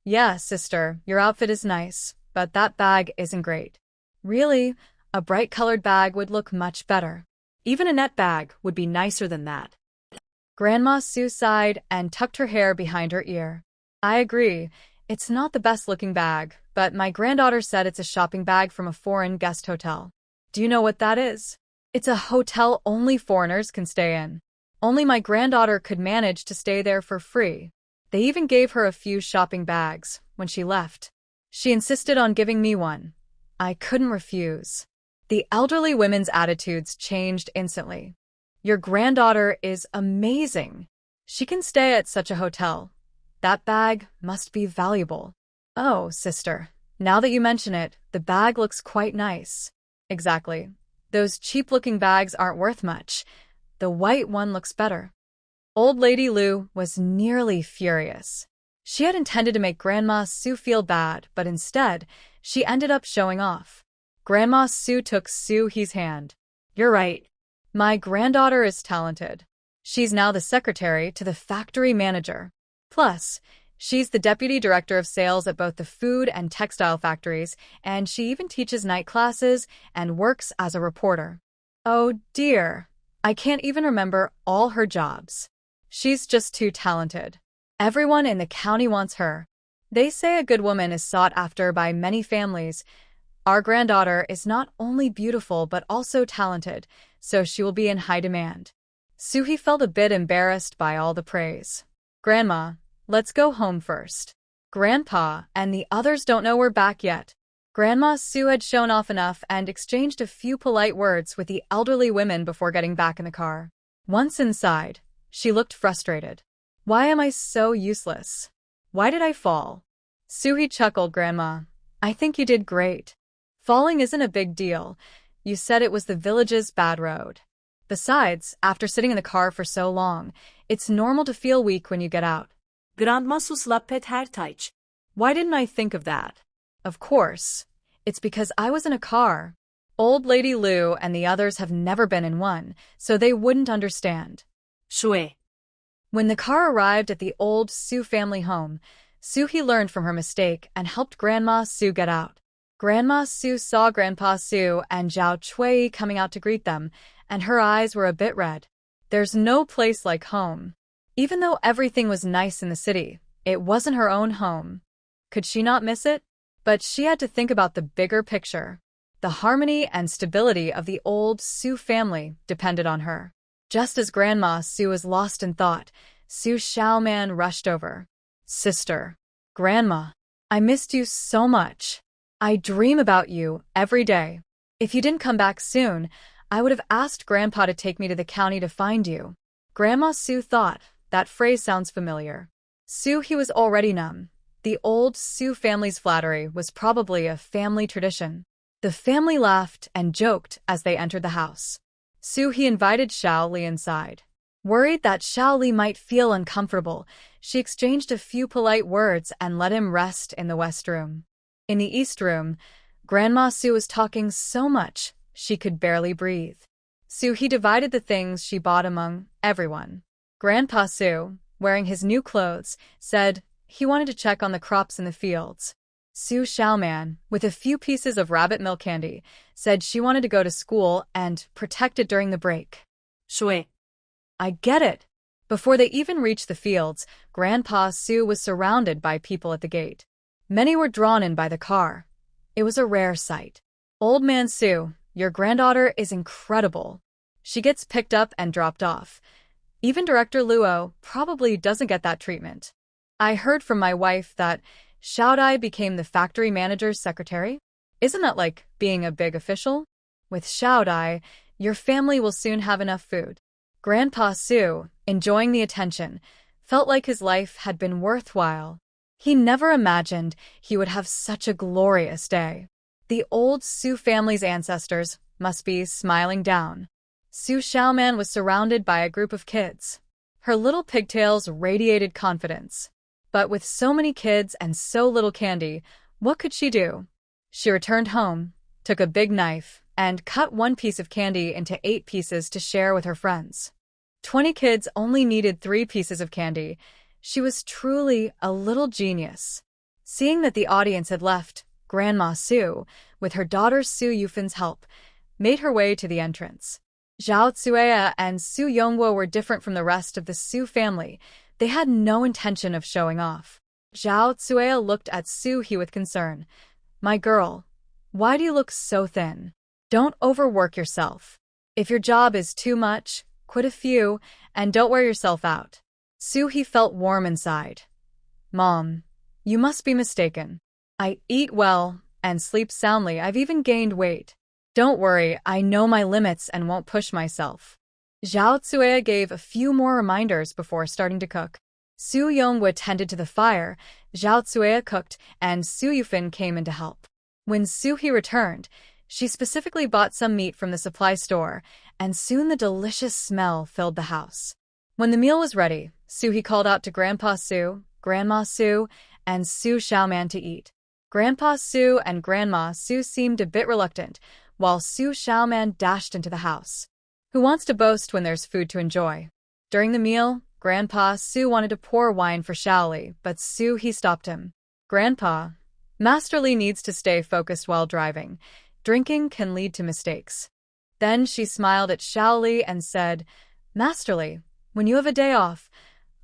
Yeah, sister, your outfit is nice, but that bag isn't great. Really, a bright-colored bag would look much better. Even a net bag would be nicer than that. Grandma Sue sighed and tucked her hair behind her ear. I agree. It's not the best-looking bag, but my granddaughter said it's a shopping bag from a foreign guest hotel. Do you know what that is? It's a hotel only foreigners can stay in. Only my granddaughter could manage to stay there for free. They even gave her a few shopping bags when she left. She insisted on giving me one. I couldn't refuse. The elderly women's attitudes changed instantly. Your granddaughter is amazing. She can stay at such a hotel. That bag must be valuable. Oh, sister, now that you mention it, the bag looks quite nice. Exactly. Those cheap-looking bags aren't worth much. The white one looks better. Old Lady Lu was nearly furious. She had intended to make Grandma Sue feel bad, but instead, she ended up showing off. Grandma Sue took Sue-hee's hand. You're right. My granddaughter is talented. She's now the secretary to the factory manager. Plus, she's the deputy director of sales at both the food and textile factories, and she even teaches night classes and works as a reporter. Oh dear, I can't even remember all her jobs. She's just too talented. Everyone in the county wants her. They say a good woman is sought after by many families. Our granddaughter is not only beautiful but also talented, so she will be in high demand. Suhi felt a bit embarrassed by all the praise. Grandma, let's go home first. Grandpa and the others don't know we're back yet. Grandma Sue had shown off enough and exchanged a few polite words with the elderly women before getting back in the car. Once inside, she looked frustrated. Why am I so useless? Why did I fall? Suhi chuckled, Grandma. I think you did great. Falling isn't a big deal. You said it was the village's bad road. Besides, after sitting in the car for so long, it's normal to feel weak when you get out. Grandma suslapet her taich. Why didn't I think of that? Of course. It's because I was in a car. Old Lady Lu and the others have never been in one, so they wouldn't understand. Shue. When the car arrived at the old Sue family home, Suhi learned from her mistake and helped Grandma Sue get out. Grandma Sue saw Grandpa Sue and Zhao Chui coming out to greet them, and her eyes were a bit red. There's no place like home. Even though everything was nice in the city, it wasn't her own home. Could she not miss it? But she had to think about the bigger picture. The harmony and stability of the old Sue family depended on her. Just as Grandma Sue was lost in thought, Su Xiaoman rushed over. Sister, Grandma, I missed you so much. I dream about you every day. If you didn't come back soon, I would have asked Grandpa to take me to the county to find you. Grandma Sue thought, that phrase sounds familiar. He was already numb. The old Sue family's flattery was probably a family tradition. The family laughed and joked as they entered the house. He invited Xiao Li inside. Worried that Xiao Li might feel uncomfortable, she exchanged a few polite words and let him rest in the west room. In the east room, Grandma Sue was talking so much she could barely breathe. He divided the things she bought among everyone. Grandpa Sue, wearing his new clothes, said he wanted to check on the crops in the fields. Su Xiaoman, with a few pieces of rabbit milk candy, said she wanted to go to school and protect it during the break. Shui. I get it. Before they even reached the fields, Grandpa Su was surrounded by people at the gate. Many were drawn in by the car. It was a rare sight. Old Man Su, your granddaughter is incredible. She gets picked up and dropped off. Even Director Luo probably doesn't get that treatment. I heard from my wife that Xiaodai became the factory manager's secretary. Isn't that like being a big official? With Xiaodai, your family will soon have enough food. Grandpa Su, enjoying the attention, felt like his life had been worthwhile. He never imagined he would have such a glorious day. The old Su family's ancestors must be smiling down. Su Xiaoman was surrounded by a group of kids. Her little pigtails radiated confidence. But with so many kids and so little candy, what could she do? She returned home, took a big knife, and cut one piece of candy into 8 pieces to share with her friends. 20 kids only needed 3 pieces of candy. She was truly a little genius. Seeing that the audience had left, Grandma Su, with her daughter Su Yufan's help, made her way to the entrance. Zhao Tsuea and Su Yongguo were different from the rest of the Su family. They had no intention of showing off. Zhao Tsuea looked at Su He with concern. My girl, why do you look so thin? Don't overwork yourself. If your job is too much, quit a few, and don't wear yourself out. Su He felt warm inside. Mom, you must be mistaken. I eat well and sleep soundly. I've even gained weight. Don't worry, I know my limits and won't push myself. Zhao Tsuea gave a few more reminders before starting to cook. Su Yongguo tended to the fire, Zhao Tsuea cooked, and Su Yufan came in to help. When Su He returned, she specifically bought some meat from the supply store, and soon the delicious smell filled the house. When the meal was ready, Su He called out to Grandpa Su, Grandma Su, and Su Xiaoman to eat. Grandpa Su and Grandma Su seemed a bit reluctant, while Su Xiaoman dashed into the house. Who wants to boast when there's food to enjoy? During the meal, Grandpa Su wanted to pour wine for Xiaoli, but Su He stopped him. Grandpa, Master Li needs to stay focused while driving. Drinking can lead to mistakes. Then she smiled at Xiaoli and said, Master Li, when you have a day off,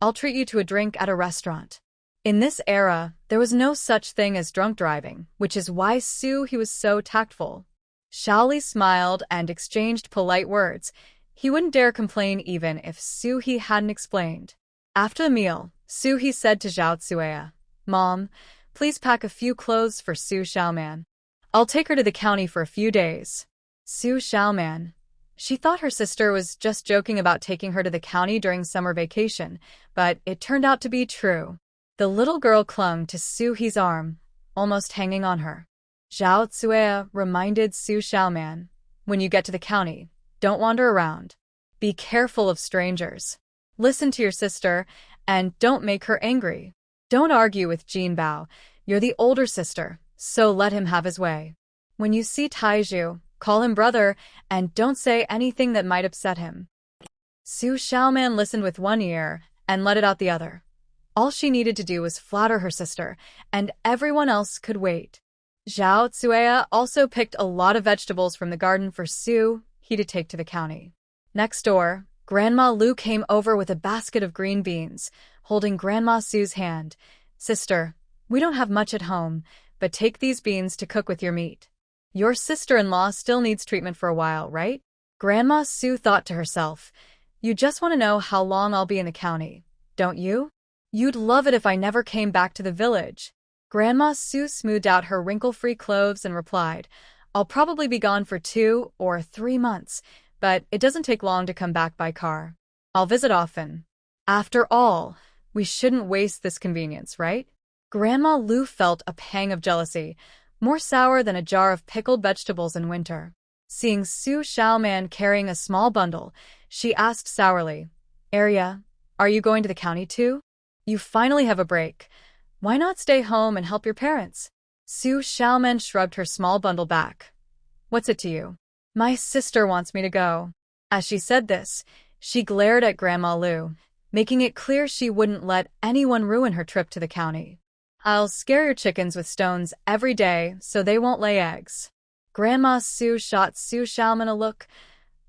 I'll treat you to a drink at a restaurant. In this era, there was no such thing as drunk driving, which is why Su He was so tactful. Xiaoli smiled and exchanged polite words. He wouldn't dare complain even if Su He hadn't explained. After the meal, Su He said to Zhao Tsuea, Mom, please pack a few clothes for Su Xiaoman. I'll take her to the county for a few days. Su Xiaoman. She thought her sister was just joking about taking her to the county during summer vacation, but it turned out to be true. The little girl clung to Su He's arm, almost hanging on her. Zhao Tsuea reminded Su Xiaoman, when you get to the county, don't wander around. Be careful of strangers. Listen to your sister, and don't make her angry. Don't argue with Jin Bao. You're the older sister, so let him have his way. When you see Taiju, call him brother, and don't say anything that might upset him. Su Xiaoman listened with one ear and let it out the other. All she needed to do was flatter her sister, and everyone else could wait. Zhao Tsuea also picked a lot of vegetables from the garden for Su He to take to the county. Next door, Grandma Lu came over with a basket of green beans, holding Grandma Su's hand. Sister, we don't have much at home, but take these beans to cook with your meat. Your sister-in-law still needs treatment for a while, right? Grandma Su thought to herself, you just want to know how long I'll be in the county, don't you? You'd love it if I never came back to the village. Grandma Su smoothed out her wrinkle-free clothes and replied, I'll probably be gone for 2 or 3 months, but it doesn't take long to come back by car. I'll visit often. After all, we shouldn't waste this convenience, right? Grandma Lu felt a pang of jealousy, more sour than a jar of pickled vegetables in winter. Seeing Su Xiaoman carrying a small bundle, she asked sourly, Arya, are you going to the county too? You finally have a break. Why not stay home and help your parents? Su Xiaoman shrugged her small bundle back. What's it to you? My sister wants me to go. As she said this, she glared at Grandma Lu, making it clear she wouldn't let anyone ruin her trip to the county. I'll scare your chickens with stones every day so they won't lay eggs. Grandma Su shot Su Xiaoman a look.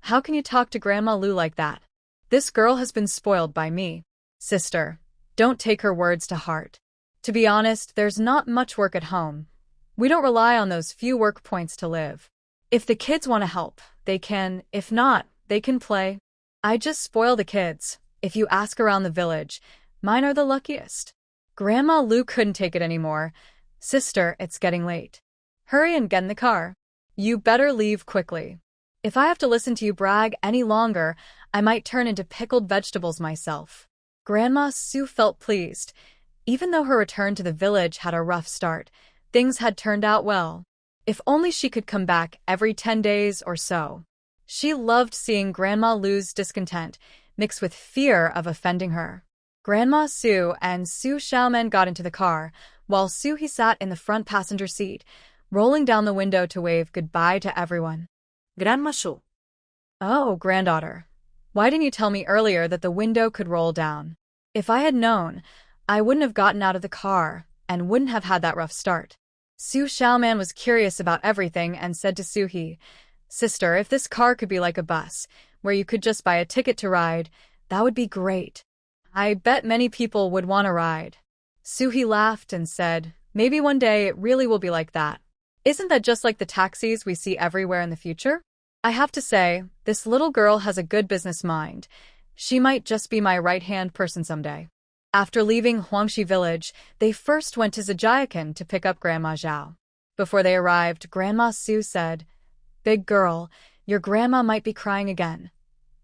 How can you talk to Grandma Lu like that? This girl has been spoiled by me. Sister, don't take her words to heart. To be honest, there's not much work at home. We don't rely on those few work points to live. If the kids want to help, they can. If not, they can play. I just spoil the kids. If you ask around the village, mine are the luckiest. Grandma Lu couldn't take it anymore. Sister, it's getting late. Hurry and get in the car. You better leave quickly. If I have to listen to you brag any longer, I might turn into pickled vegetables myself. Grandma Su felt pleased. Even though her return to the village had a rough start, things had turned out well. If only she could come back every 10 days or so. She loved seeing Grandma Lu's discontent, mixed with fear of offending her. Grandma Su and Su Xiaoman got into the car, while Su He sat in the front passenger seat, rolling down the window to wave goodbye to everyone. Grandma Su. Oh, granddaughter. Why didn't you tell me earlier that the window could roll down? If I had known, I wouldn't have gotten out of the car and wouldn't have had that rough start. Su Xiaoman was curious about everything and said to Su He, Sister, if this car could be like a bus, where you could just buy a ticket to ride, that would be great. I bet many people would want to ride. Su He laughed and said, maybe one day it really will be like that. Isn't that just like the taxis we see everywhere in the future? I have to say, this little girl has a good business mind. She might just be my right-hand person someday. After leaving Huangshi village, they first went to Zhajiakan to pick up Grandma Zhao. Before they arrived, Grandma Su said, Big girl, your grandma might be crying again.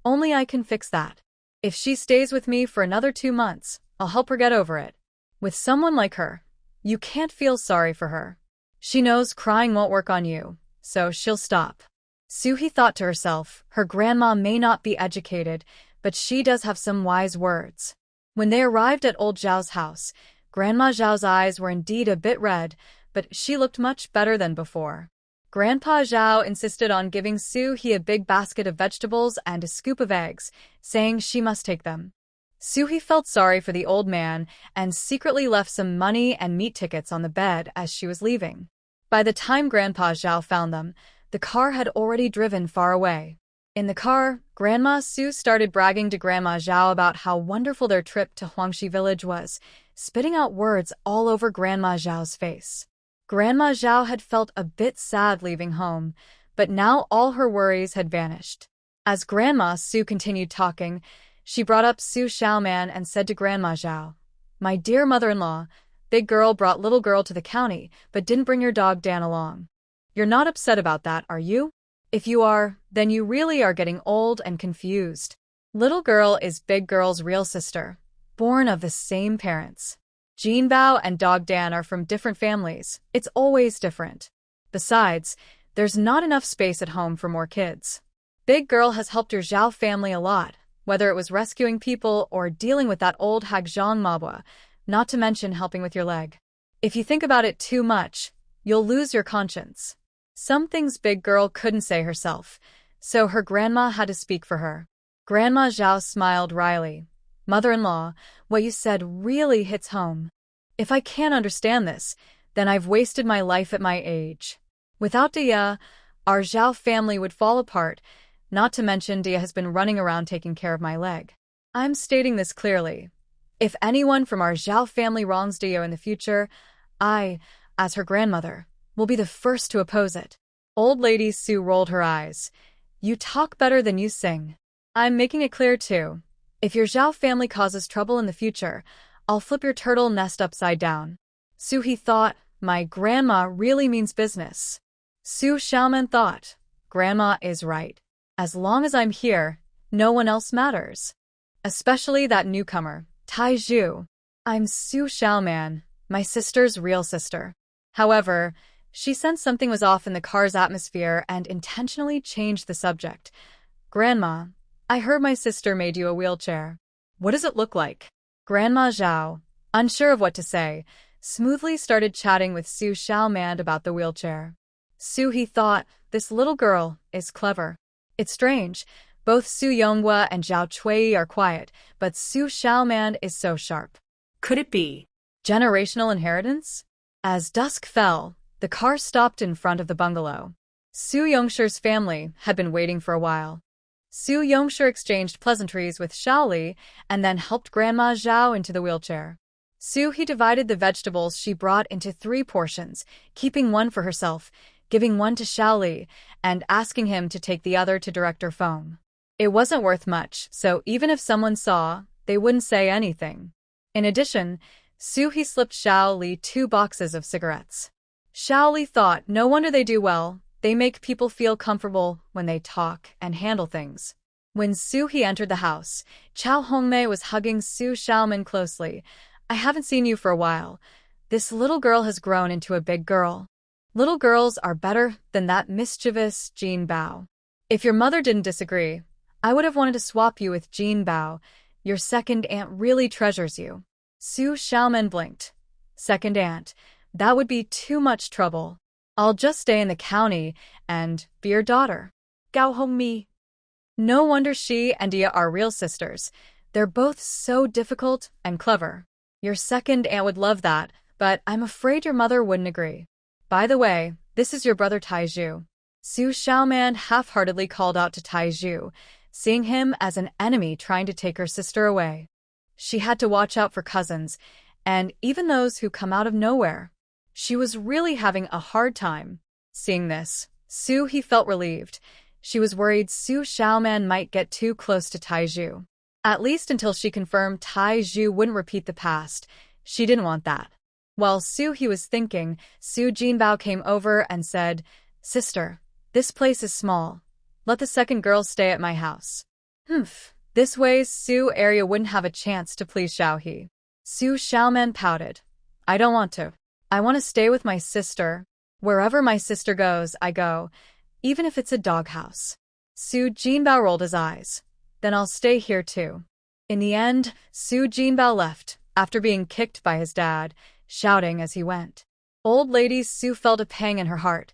Only I can fix that. If she stays with me for another 2 months, I'll help her get over it. With someone like her, you can't feel sorry for her. She knows crying won't work on you, so she'll stop. Su He thought to herself, her grandma may not be educated, but she does have some wise words. When they arrived at old Zhao's house, Grandma Zhao's eyes were indeed a bit red, but she looked much better than before. Grandpa Zhao insisted on giving Su He a big basket of vegetables and a scoop of eggs, saying she must take them. Su He felt sorry for the old man and secretly left some money and meat tickets on the bed as she was leaving. By the time Grandpa Zhao found them, the car had already driven far away. In the car, Grandma Su started bragging to Grandma Zhao about how wonderful their trip to Huangshi village was, spitting out words all over Grandma Zhao's face. Grandma Zhao had felt a bit sad leaving home, but now all her worries had vanished. As Grandma Su continued talking, she brought up Su Xiaoman and said to Grandma Zhao, My dear mother-in-law, big girl brought little girl to the county, but didn't bring your dog Dan along. You're not upset about that, are you? If you are, then you really are getting old and confused. Little girl is big girl's real sister, born of the same parents. Jinbao and Dog Dan are from different families. It's always different. Besides, there's not enough space at home for more kids. Big girl has helped your Zhao family a lot, whether it was rescuing people or dealing with that old hag Zhang Manhwa, not to mention helping with your leg. If you think about it too much, you'll lose your conscience. Some things big girl couldn't say herself, so her grandma had to speak for her. Grandma Zhao smiled wryly. Mother-in-law, what you said really hits home. If I can't understand this, then I've wasted my life at my age. Without Dia, our Zhao family would fall apart, not to mention Dia has been running around taking care of my leg. I'm stating this clearly. If anyone from our Zhao family wrongs Dia in the future, I, as her grandmother, will be the first to oppose it. Old Lady Su rolled her eyes. You talk better than you sing. I'm making it clear too. If your Zhao family causes trouble in the future, I'll flip your turtle nest upside down. Su He thought, my grandma really means business. Su Xiaoman thought, Grandma is right. As long as I'm here, no one else matters. Especially that newcomer, Tai Zhu. I'm Su Xiaoman, my sister's real sister. However, she sensed something was off in the car's atmosphere and intentionally changed the subject. Grandma, I heard my sister made you a wheelchair. What does it look like? Grandma Zhao, unsure of what to say, smoothly started chatting with Su Xiaoman about the wheelchair. Su He thought, this little girl is clever. It's strange, both Su Yonghua and Zhao Chui are quiet, but Su Xiaoman is so sharp. Could it be Generational inheritance? As dusk fell, the car stopped in front of the bungalow. Su Yongsher's family had been waiting for a while. Su Yongsher exchanged pleasantries with Xiaoli and then helped Grandma Zhao into the wheelchair. He divided the vegetables she brought into 3 portions, keeping one for herself, giving one to Xiaoli, and asking him to take the other to Director Feng. It wasn't worth much, so even if someone saw, they wouldn't say anything. In addition, He slipped Xiaoli 2 boxes of cigarettes. Xiaoli thought, no wonder they do well, they make people feel comfortable when they talk and handle things. When He entered the house, Chao Hongmei was hugging Su Xiaoman closely. I haven't seen you for a while. This little girl has grown into a big girl. Little girls are better than that mischievous Jin Bao. If your mother didn't disagree, I would have wanted to swap you with Jin Bao. Your second aunt really treasures you. Su Xiaoman blinked. Second aunt, that would be too much trouble. I'll just stay in the county and be your daughter. Gao Hongmi. No wonder she and Dia are real sisters. They're both so difficult and clever. Your second aunt would love that, but I'm afraid your mother wouldn't agree. By the way, this is your brother Taizhu. Su Xiaoman half-heartedly called out to Taizhu, seeing him as an enemy trying to take her sister away. She had to watch out for cousins, and even those who come out of nowhere. She was really having a hard time. Seeing this, He felt relieved. She was worried Su Xiaoman might get too close to Taizhu. At least until she confirmed Taizhu wouldn't repeat the past. She didn't want that. While He was thinking, Su Jinbao came over and said, Sister, this place is small. Let the second girl stay at my house. This way Su area wouldn't have a chance to please Xiaohe. Su Xiaoman pouted. I don't want to. I want to stay with my sister. Wherever my sister goes, I go, even if it's a doghouse. Su Jinbao rolled his eyes. Then I'll stay here too. In the end, Su Jinbao left, after being kicked by his dad, shouting as he went. Old lady Su felt a pang in her heart.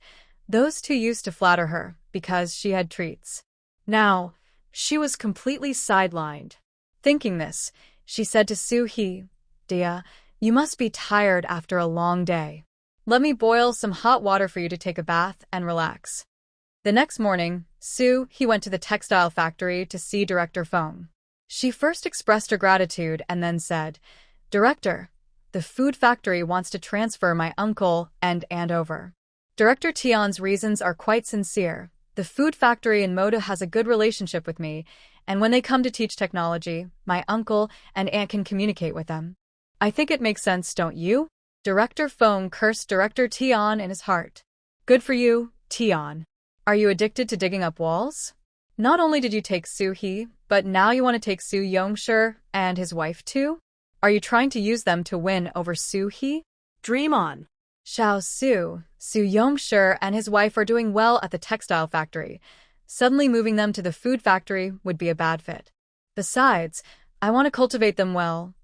Those 2 used to flatter her, because she had treats. Now, she was completely sidelined. Thinking this, she said to Su-hee, Dia, you must be tired after a long day. Let me boil some hot water for you to take a bath and relax. The next morning, Su-hee went to the textile factory to see Director Feng. She first expressed her gratitude and then said, Director, the food factory wants to transfer my uncle and aunt over. Director Tian's reasons are quite sincere. The food factory in Moda has a good relationship with me, and when they come to teach technology, my uncle and aunt can communicate with them. I think it makes sense, don't you? Director Feng cursed Director Tian in his heart. Good for you, Tian. Are you addicted to digging up walls? Not only did you take Su-hee, but now you want to take Su Yongsher and his wife too? Are you trying to use them to win over Su-hee? Dream on. Xiao Su Yongsher and his wife are doing well at the textile factory. Suddenly moving them to the food factory would be a bad fit. Besides, I want to cultivate them well.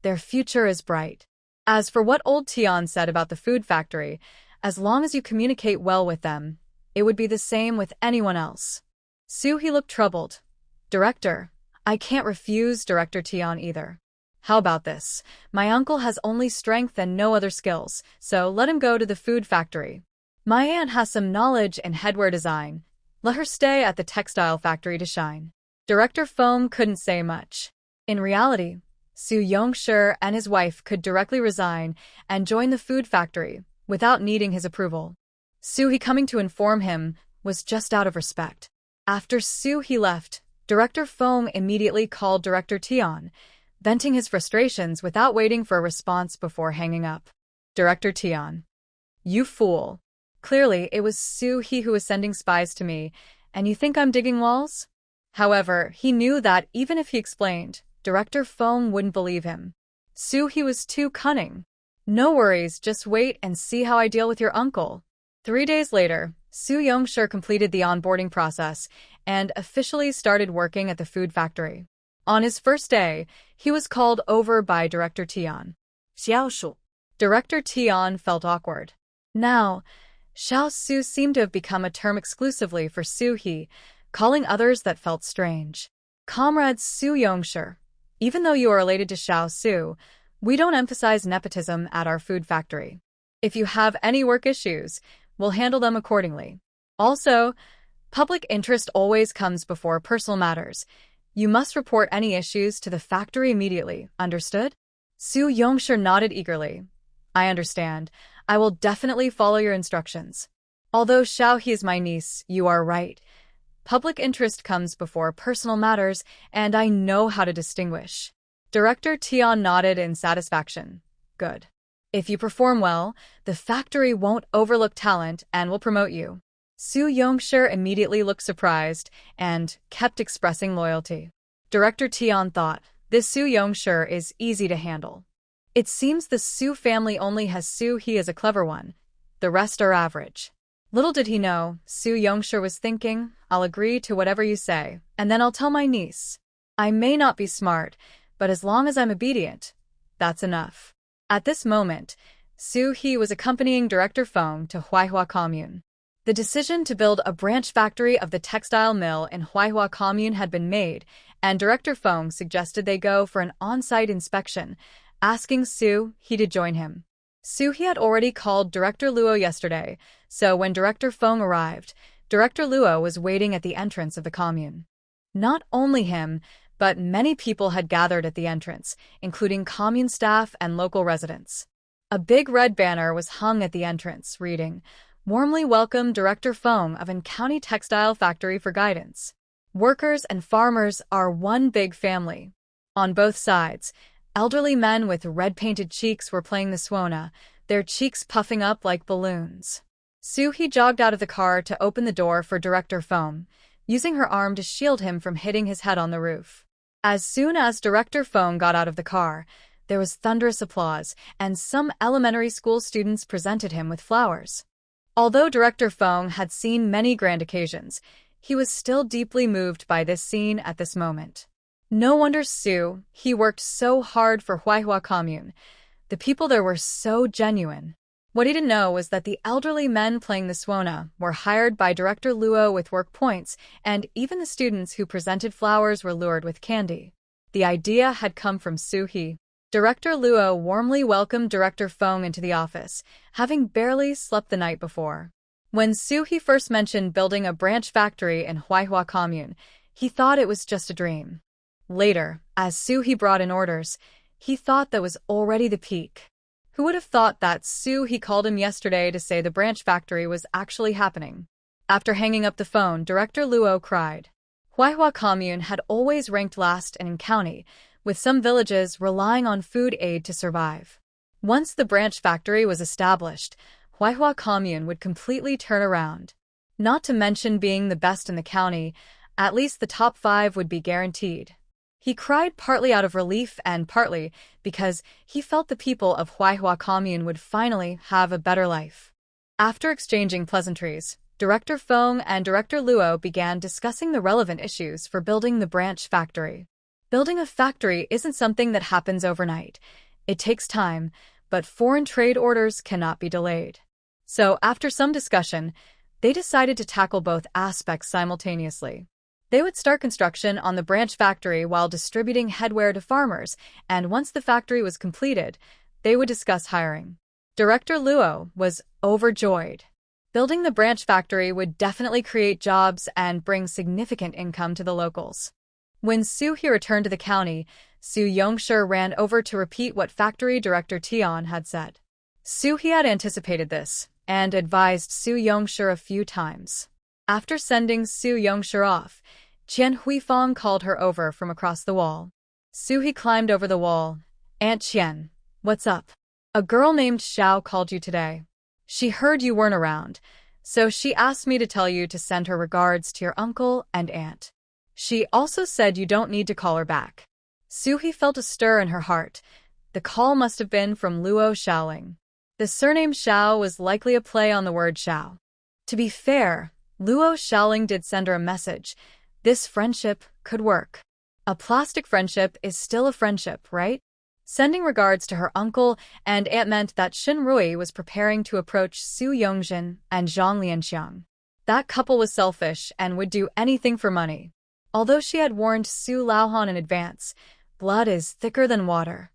Their future is bright. As for what old Tian said about the food factory, as long as you communicate well with them, it would be the same with anyone else. Su-hee looked troubled. Director, I can't refuse Director Tian either. How about this? My uncle has only strength and no other skills, so let him go to the food factory. My aunt has some knowledge in headwear design. Let her stay at the textile factory to shine. Director Feng couldn't say much. In reality, Su Yongsher and his wife could directly resign and join the food factory without needing his approval. Su-hee coming to inform him was just out of respect. After Su-hee left, Director Feng immediately called Director Tian, venting his frustrations without waiting for a response before hanging up. Director Tian. You fool. Clearly, it was Su-hee who was sending spies to me, and you think I'm digging walls? However, he knew that even if he explained, Director Feng wouldn't believe him. Su-hee was too cunning. No worries, just wait and see how I deal with your uncle. 3 days later, Su Yongsher completed the onboarding process and officially started working at the food factory. On his first day, he was called over by Director Tian. Xiaoshu. Director Tian felt awkward. Now, Xiao Su seemed to have become a term exclusively for Su-hee, calling others that felt strange. Comrade Su Yongsher, even though you are related to Xiao Su, We don't emphasize nepotism at our food factory. If you have any work issues, we'll handle them accordingly. Also, public interest always comes before personal matters. You must report any issues to the factory immediately, understood? Su Yongshir nodded eagerly. I understand. I will definitely follow your instructions. Although Xiao He is my niece, you are right. Public interest comes before personal matters, and I know how to distinguish. Director Tian nodded in satisfaction. Good. If you perform well, the factory won't overlook talent and will promote you. Su Yongshir immediately looked surprised and kept expressing loyalty. Director Tian thought, this Su Yongshir is easy to handle. It seems the Su family only has Su He as a clever one. The rest are average. Little did he know, Su Yongshir was thinking, I'll agree to whatever you say, and then I'll tell my niece. I may not be smart, but as long as I'm obedient, that's enough. At this moment, Su He was accompanying Director Feng to Huaihua Commune. The decision to build a branch factory of the textile mill in Huaihua Commune had been made, and Director Feng suggested they go for an on-site inspection, asking Su He to join him. Su He had already called Director Luo yesterday, so when Director Feng arrived, Director Luo was waiting at the entrance of the commune. Not only him, but many people had gathered at the entrance, including commune staff and local residents. A big red banner was hung at the entrance, reading, Warmly welcome Director Feng of An County Textile Factory for guidance. Workers and farmers are one big family. On both sides, elderly men with red-painted cheeks were playing the suona, their cheeks puffing up like balloons. Su He jogged out of the car to open the door for Director Feng, using her arm to shield him from hitting his head on the roof. As soon as Director Feng got out of the car, there was thunderous applause, and some elementary school students presented him with flowers. Although Director Feng had seen many grand occasions, he was still deeply moved by this scene at this moment. No wonder Su He worked so hard for Huaihua Commune. The people there were so genuine. What he didn't know was that the elderly men playing the suona were hired by Director Luo with work points, and even the students who presented flowers were lured with candy. The idea had come from Su He. Director Luo warmly welcomed Director Feng into the office, having barely slept the night before. When Su He first mentioned building a branch factory in Huaihua Commune, he thought it was just a dream. Later, as Su He brought in orders, he thought that was already the peak. Who would have thought that Su He called him yesterday to say the branch factory was actually happening? After hanging up the phone, Director Luo cried. Huaihua Commune had always ranked last in county, with some villages relying on food aid to survive. Once the branch factory was established, Huaihua Commune would completely turn around. Not to mention being the best in the county, at least the top 5 would be guaranteed. He cried partly out of relief and partly because he felt the people of Huaihua Commune would finally have a better life. After exchanging pleasantries, Director Feng and Director Luo began discussing the relevant issues for building the branch factory. Building a factory isn't something that happens overnight. It takes time, but foreign trade orders cannot be delayed. So, after some discussion, they decided to tackle both aspects simultaneously. They would start construction on the branch factory while distributing headwear to farmers, and once the factory was completed, they would discuss hiring. Director Luo was overjoyed. Building the branch factory would definitely create jobs and bring significant income to the locals. When Su He returned to the county, Su Yongshir ran over to repeat what factory director Tian had said. Su He had anticipated this, and advised Su Yongshir a few times. After sending Su Yongshir off, Qian Huifang called her over from across the wall. Su He climbed over the wall. Aunt Qian, what's up? A girl named Xiao called you today. She heard you weren't around, so she asked me to tell you to send her regards to your uncle and aunt. She also said you don't need to call her back. Su He felt a stir in her heart. The call must have been from Luo Xiaoling. The surname Xiao was likely a play on the word Xiao. To be fair, Luo Xiaoling did send her a message. This friendship could work. A plastic friendship is still a friendship, right? Sending regards to her uncle and aunt meant that Xin Rui was preparing to approach Su Yongjin and Zhang Lianxiang. That couple was selfish and would do anything for money. Although she had warned Su Laohan in advance, blood is thicker than water.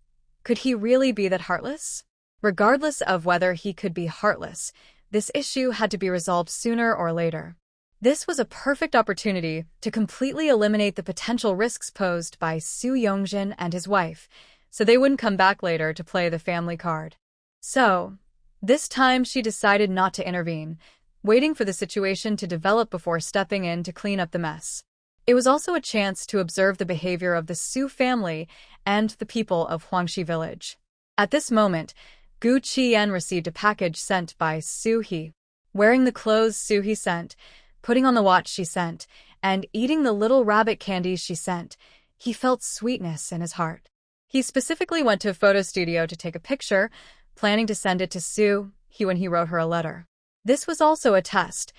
Could he really be that heartless? Regardless of whether he could be heartless, this issue had to be resolved sooner or later. This was a perfect opportunity to completely eliminate the potential risks posed by Soo Yongjin and his wife, so they wouldn't come back later to play the family card. So, this time she decided not to intervene, waiting for the situation to develop before stepping in to clean up the mess. It was also a chance to observe the behavior of the Soo family and the people of Huangxi village. At this moment, Gu Qian received a package sent by Soo He. Wearing the clothes Soo He sent, putting on the watch she sent, and eating the little rabbit candies she sent, he felt sweetness in his heart. He specifically went to a photo studio to take a picture, planning to send it to Soo He when he wrote her a letter. This was also a test.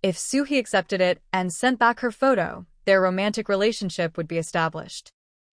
If Soo He accepted it and sent back her photo, their romantic relationship would be established.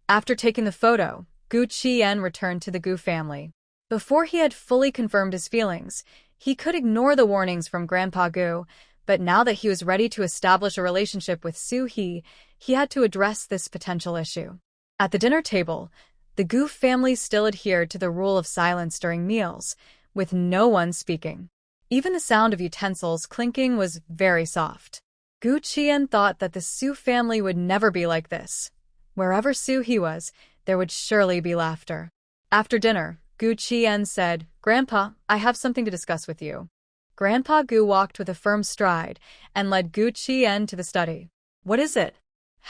After taking the photo, Gu Qian returned to the Gu family. Before he had fully confirmed his feelings, he could ignore the warnings from Grandpa Gu, but now that he was ready to establish a relationship with Soo He had to address this potential issue. At the dinner table, the Gu family still adhered to the rule of silence during meals, with no one speaking. Even the sound of utensils clinking was very soft. Gu Qian thought that the Soo family would never be like this. Wherever Soo He was, there would surely be laughter. After dinner, Gu Qian said, "Grandpa, I have something to discuss with you." Grandpa Gu walked with a firm stride and led Gu Qian to the study. "What is it?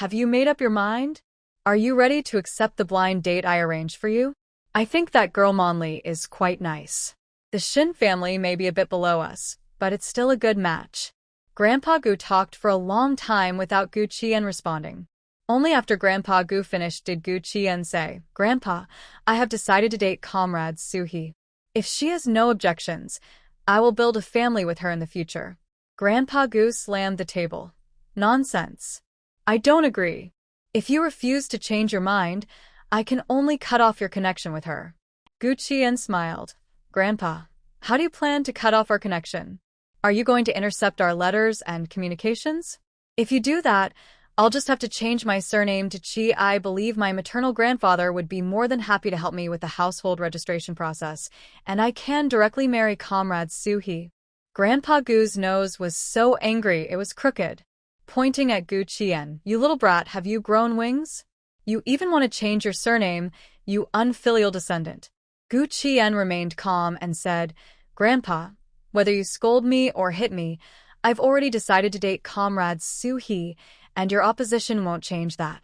Have you made up your mind? Are you ready to accept the blind date I arranged for you? I think that girl Monli is quite nice. The Shin family may be a bit below us, but it's still a good match." Grandpa Gu talked for a long time without Gu Qian responding. Only after Grandpa Gu finished did Gu Qian say, "Grandpa, I have decided to date comrade Soo He. If she has no objections, I will build a family with her in the future." Grandpa Gu slammed the table. "Nonsense. I don't agree. If you refuse to change your mind, I can only cut off your connection with her." Gu Qian smiled. "Grandpa, how do you plan to cut off our connection? Are you going to intercept our letters and communications? If you do that, I'll just have to change my surname to Chi. I believe my maternal grandfather would be more than happy to help me with the household registration process, and I can directly marry comrade Soo He." Grandpa Gu's nose was so angry it was crooked. Pointing at Gu Qian, "You little brat, have you grown wings? You even want to change your surname, you unfilial descendant." Gu Qian remained calm and said, "Grandpa, whether you scold me or hit me, I've already decided to date comrade Soo He, and your opposition won't change that.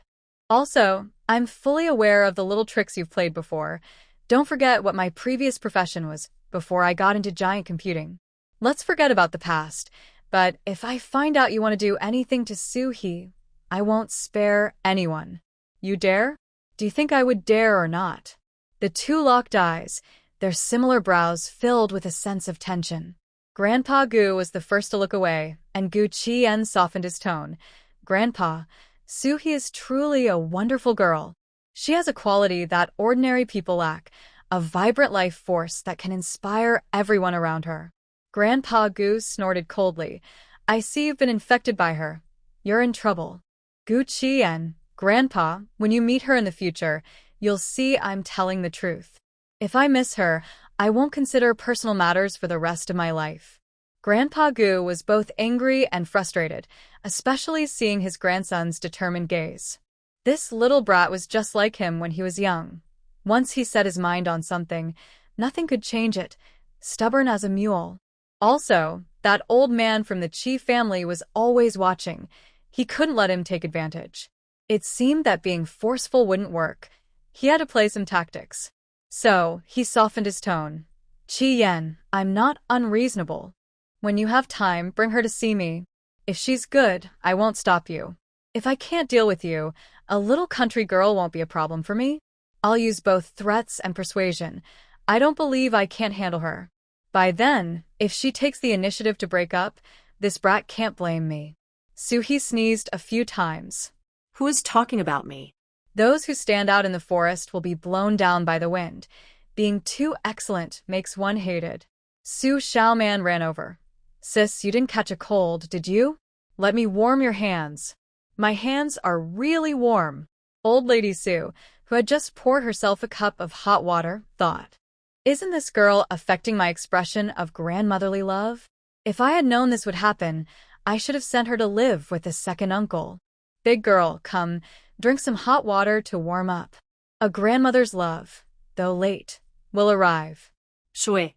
Also, I'm fully aware of the little tricks you've played before. Don't forget what my previous profession was before I got into giant computing. Let's forget about the past, but if I find out you want to do anything to Soo He, I won't spare anyone. You dare? Do you think I would dare or not?" The two locked eyes, their similar brows filled with a sense of tension. Grandpa Gu was the first to look away, and Gu Qian softened his tone. "Grandpa, Soo He is truly a wonderful girl. She has a quality that ordinary people lack, a vibrant life force that can inspire everyone around her." Grandpa Gu snorted coldly. "I see you've been infected by her. You're in trouble." Gu Qian, "Grandpa, when you meet her in the future, you'll see I'm telling the truth. If I miss her, I won't consider personal matters for the rest of my life." Grandpa Gu was both angry and frustrated, especially seeing his grandson's determined gaze. This little brat was just like him when he was young. Once he set his mind on something, nothing could change it, stubborn as a mule. Also, that old man from the Chi family was always watching. He couldn't let him take advantage. It seemed that being forceful wouldn't work. He had to play some tactics. So, he softened his tone. "Qi Yan, I'm not unreasonable. When you have time, bring her to see me. If she's good, I won't stop you. If I can't deal with you, a little country girl won't be a problem for me. I'll use both threats and persuasion. I don't believe I can't handle her. By then, if she takes the initiative to break up, this brat can't blame me." Soo He sneezed a few times. Who is talking about me? "Those who stand out in the forest will be blown down by the wind. Being too excellent makes one hated." Su Xiaoman ran over. "Sis, you didn't catch a cold, did you? Let me warm your hands." "My hands are really warm." Old Lady Su, who had just poured herself a cup of hot water, thought, "Isn't this girl affecting my expression of grandmotherly love? If I had known this would happen, I should have sent her to live with the second uncle. Big girl, come, drink some hot water to warm up. A grandmother's love, though late, will arrive." Shui.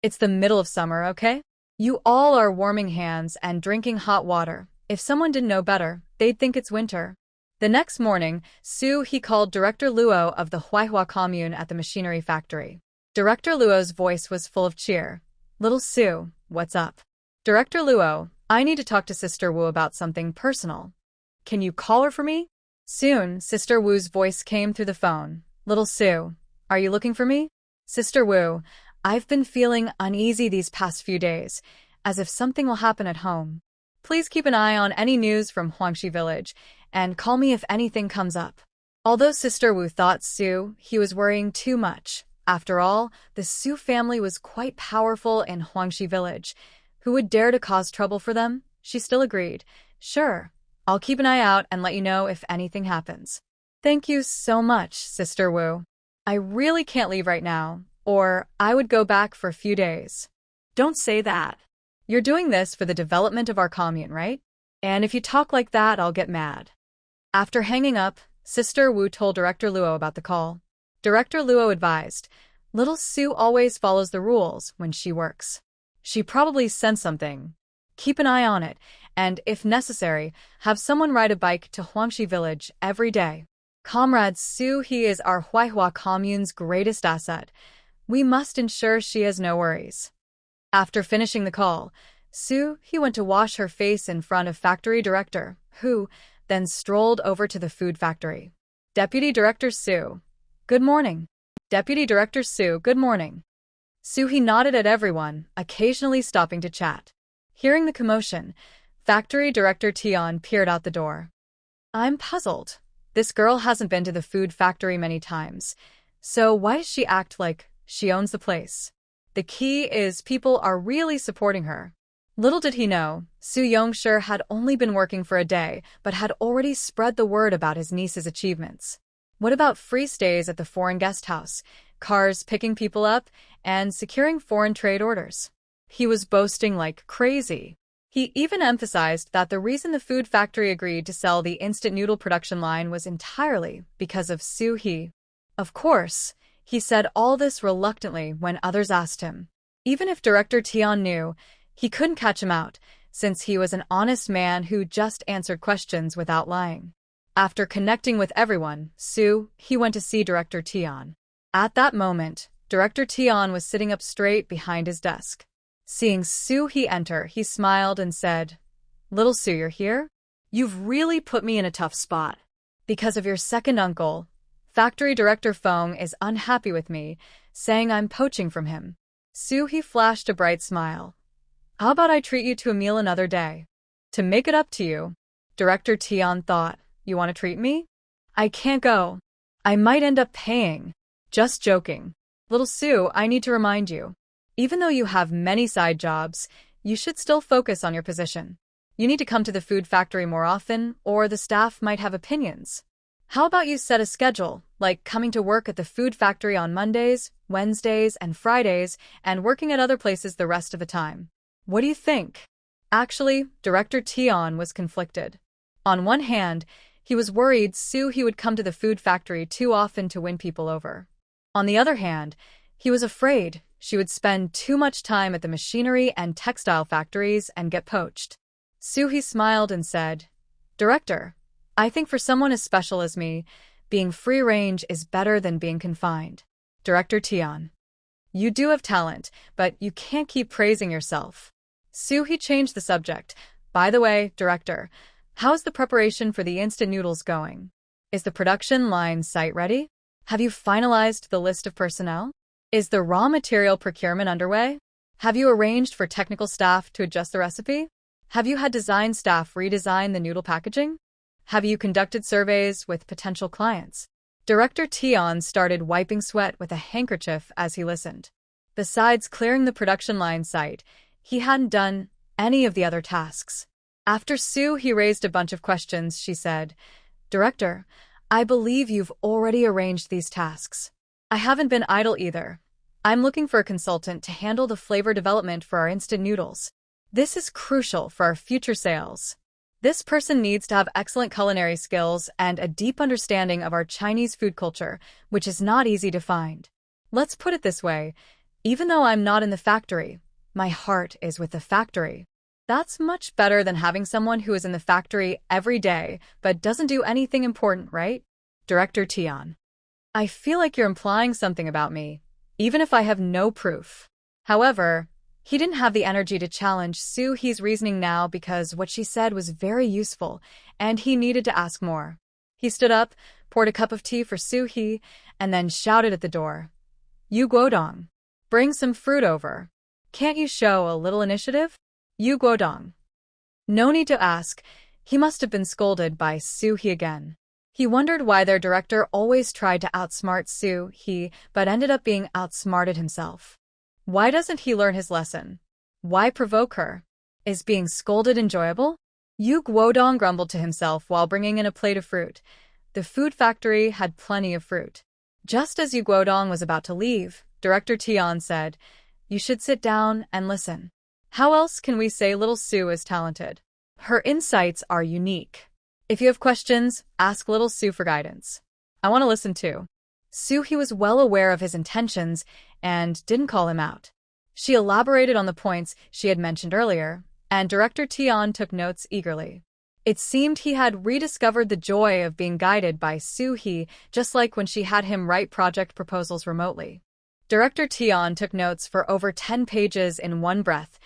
It's the middle of summer, okay? You all are warming hands and drinking hot water. If someone didn't know better, they'd think it's winter. The next morning, he called Director Luo of the Huaihua commune at the machinery factory. Director Luo's voice was full of cheer. "Little Sue, what's up?" "Director Luo, I need to talk to Sister Wu about something personal. Can you call her for me?" Soon, Sister Wu's voice came through the phone. "Little Sue, are you looking for me?" "Sister Wu, I've been feeling uneasy these past few days, as if something will happen at home. Please keep an eye on any news from Huangshi Village, and call me if anything comes up." Although Sister Wu thought he was worrying too much. After all, the Su family was quite powerful in Huangshi Village. Who would dare to cause trouble for them? She still agreed. "Sure, I'll keep an eye out and let you know if anything happens." "Thank you so much, Sister Wu. I really can't leave right now, or I would go back for a few days." Don't say that. "You're doing this for the development of our commune, right? And if you talk like that, I'll get mad." After hanging up, Sister Wu told Director Luo about the call. Director Luo advised, "Little Sue always follows the rules when she works. She probably sensed something. Keep an eye on it, and if necessary, have someone ride a bike to Huangshi Village every day. Comrade he is our Huaihua commune's greatest asset. We must ensure she has no worries." After finishing the call, he went to wash her face in front of factory director, who then strolled over to the food factory. "Deputy Director Su, good morning." "Deputy Director Su, good morning." He nodded at everyone, occasionally stopping to chat. Hearing the commotion, Factory Director Tian peered out the door. "I'm puzzled. This girl hasn't been to the food factory many times, so why does she act like she owns the place? The key is people are really supporting her." Little did he know, Su Yongshi had only been working for a day, but had already spread the word about his niece's achievements. What about free stays at the foreign guest house, cars picking people up, and securing foreign trade orders? He was boasting like crazy. He even emphasized that the reason the food factory agreed to sell the instant noodle production line was entirely because of Su He. Of course, he said all this reluctantly when others asked him. Even if Director Tian knew, he couldn't catch him out, since he was an honest man who just answered questions without lying. After connecting with everyone, he went to see Director Tian. At that moment, Director Tian was sitting up straight behind his desk. Seeing he enter, he smiled and said, "Little Su, you're here? You've really put me in a tough spot." "Because of your second uncle. Factory Director Feng is unhappy with me, saying I'm poaching from him." He flashed a bright smile. "How about I treat you to a meal another day? To make it up to you." Director Tian thought, "You want to treat me? I can't go. I might end up paying." "Just joking. Little Su, I need to remind you. Even though you have many side jobs, you should still focus on your position. You need to come to the food factory more often, or the staff might have opinions. How about you set a schedule, like coming to work at the food factory on Mondays, Wednesdays, and Fridays, and working at other places the rest of the time? What do you think?" Actually, Director Tian was conflicted. On one hand, he was worried he would come to the food factory too often to win people over. On the other hand, he was afraid she would spend too much time at the machinery and textile factories and get poached. He smiled and said, "Director, I think for someone as special as me, being free range is better than being confined." Director Tian, "You do have talent, but you can't keep praising yourself." He changed the subject. "By the way, Director, how's the preparation for the instant noodles going? Is the production line site ready? Have you finalized the list of personnel? Is the raw material procurement underway? Have you arranged for technical staff to adjust the recipe? Have you had design staff redesign the noodle packaging? Have you conducted surveys with potential clients?" Director Tian started wiping sweat with a handkerchief as he listened. Besides clearing the production line site, he hadn't done any of the other tasks. After he raised a bunch of questions, she said, "Director, I believe you've already arranged these tasks. I haven't been idle either. I'm looking for a consultant to handle the flavor development for our instant noodles. This is crucial for our future sales. This person needs to have excellent culinary skills and a deep understanding of our Chinese food culture, which is not easy to find. Let's put it this way. Even though I'm not in the factory, my heart is with the factory. That's much better than having someone who is in the factory every day but doesn't do anything important, right? Director Tian. I feel like you're implying something about me, even if I have no proof. However, he didn't have the energy to challenge Su He's reasoning now because what she said was very useful, and he needed to ask more. He stood up, poured a cup of tea for Su He, and then shouted at the door. Yu Guodong, bring some fruit over. Can't you show a little initiative? Yu Guodong. No need to ask, he must have been scolded by Su He again. He wondered why their director always tried to outsmart Su He, but ended up being outsmarted himself. Why doesn't he learn his lesson? Why provoke her? Is being scolded enjoyable? Yu Guodong grumbled to himself while bringing in a plate of fruit. The food factory had plenty of fruit. Just as Yu Guodong was about to leave, Director Tian said, You should sit down and listen. How else can we say little Su is talented? Her insights are unique. If you have questions, ask little Su for guidance. I want to listen too. Su He was well aware of his intentions and didn't call him out. She elaborated on the points she had mentioned earlier, and Director Tian took notes eagerly. It seemed he had rediscovered the joy of being guided by Su He, just like when she had him write project proposals remotely. Director Tian took notes for over 10 pages in one breath,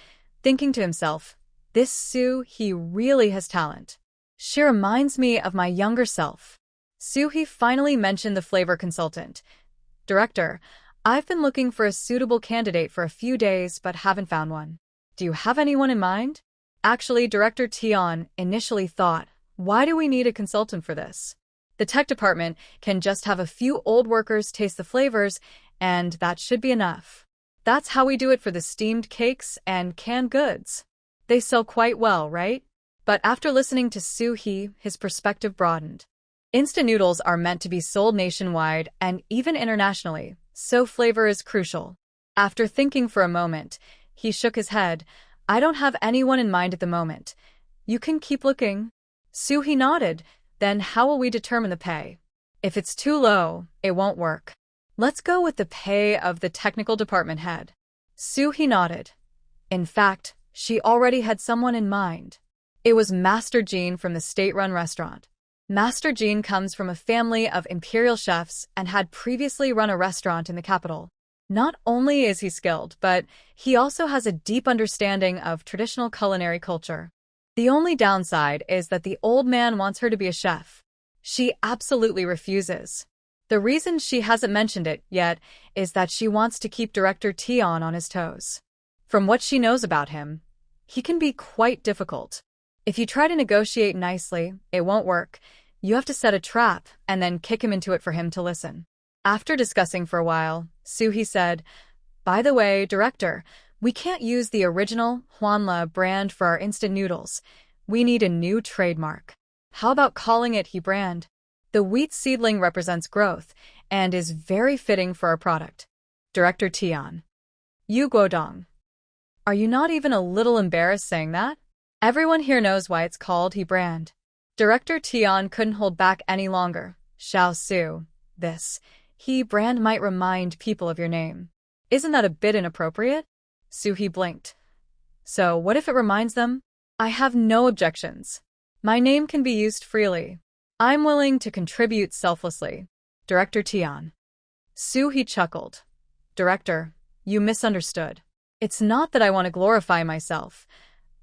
thinking to himself, this Su He really has talent. She reminds me of my younger self. Su He finally mentioned the flavor consultant. Director, I've been looking for a suitable candidate for a few days but haven't found one. Do you have anyone in mind? Actually, Director Tian initially thought, why do we need a consultant for this? The tech department can just have a few old workers taste the flavors, and that should be enough. That's how we do it for the steamed cakes and canned goods. They sell quite well, right? But after listening to Su He, his perspective broadened. Instant noodles are meant to be sold nationwide and even internationally, so flavor is crucial. After thinking for a moment, he shook his head. I don't have anyone in mind at the moment. You can keep looking. Su He nodded. Then how will we determine the pay? If it's too low, it won't work. Let's go with the pay of the technical department head. Su He nodded. In fact, she already had someone in mind. It was Master Jean from the state-run restaurant. Master Jean comes from a family of imperial chefs and had previously run a restaurant in the capital. Not only is he skilled, but he also has a deep understanding of traditional culinary culture. The only downside is that the old man wants her to be a chef. She absolutely refuses. The reason she hasn't mentioned it yet is that she wants to keep Director Tian on his toes. From what she knows about him, he can be quite difficult. If you try to negotiate nicely, it won't work. You have to set a trap and then kick him into it for him to listen. After discussing for a while, Su He said, By the way, Director, we can't use the original Huanla brand for our instant noodles. We need a new trademark. How about calling it He brand? The wheat seedling represents growth and is very fitting for our product. Director Tian. Yu Guodong. Are you not even a little embarrassed saying that? Everyone here knows why it's called He brand. Director Tian couldn't hold back any longer. Xiao Su, this He brand might remind people of your name. Isn't that a bit inappropriate? Su He blinked. So what if it reminds them? I have no objections. My name can be used freely. I'm willing to contribute selflessly. Director Tian. Su He chuckled. Director, you misunderstood. It's not that I want to glorify myself.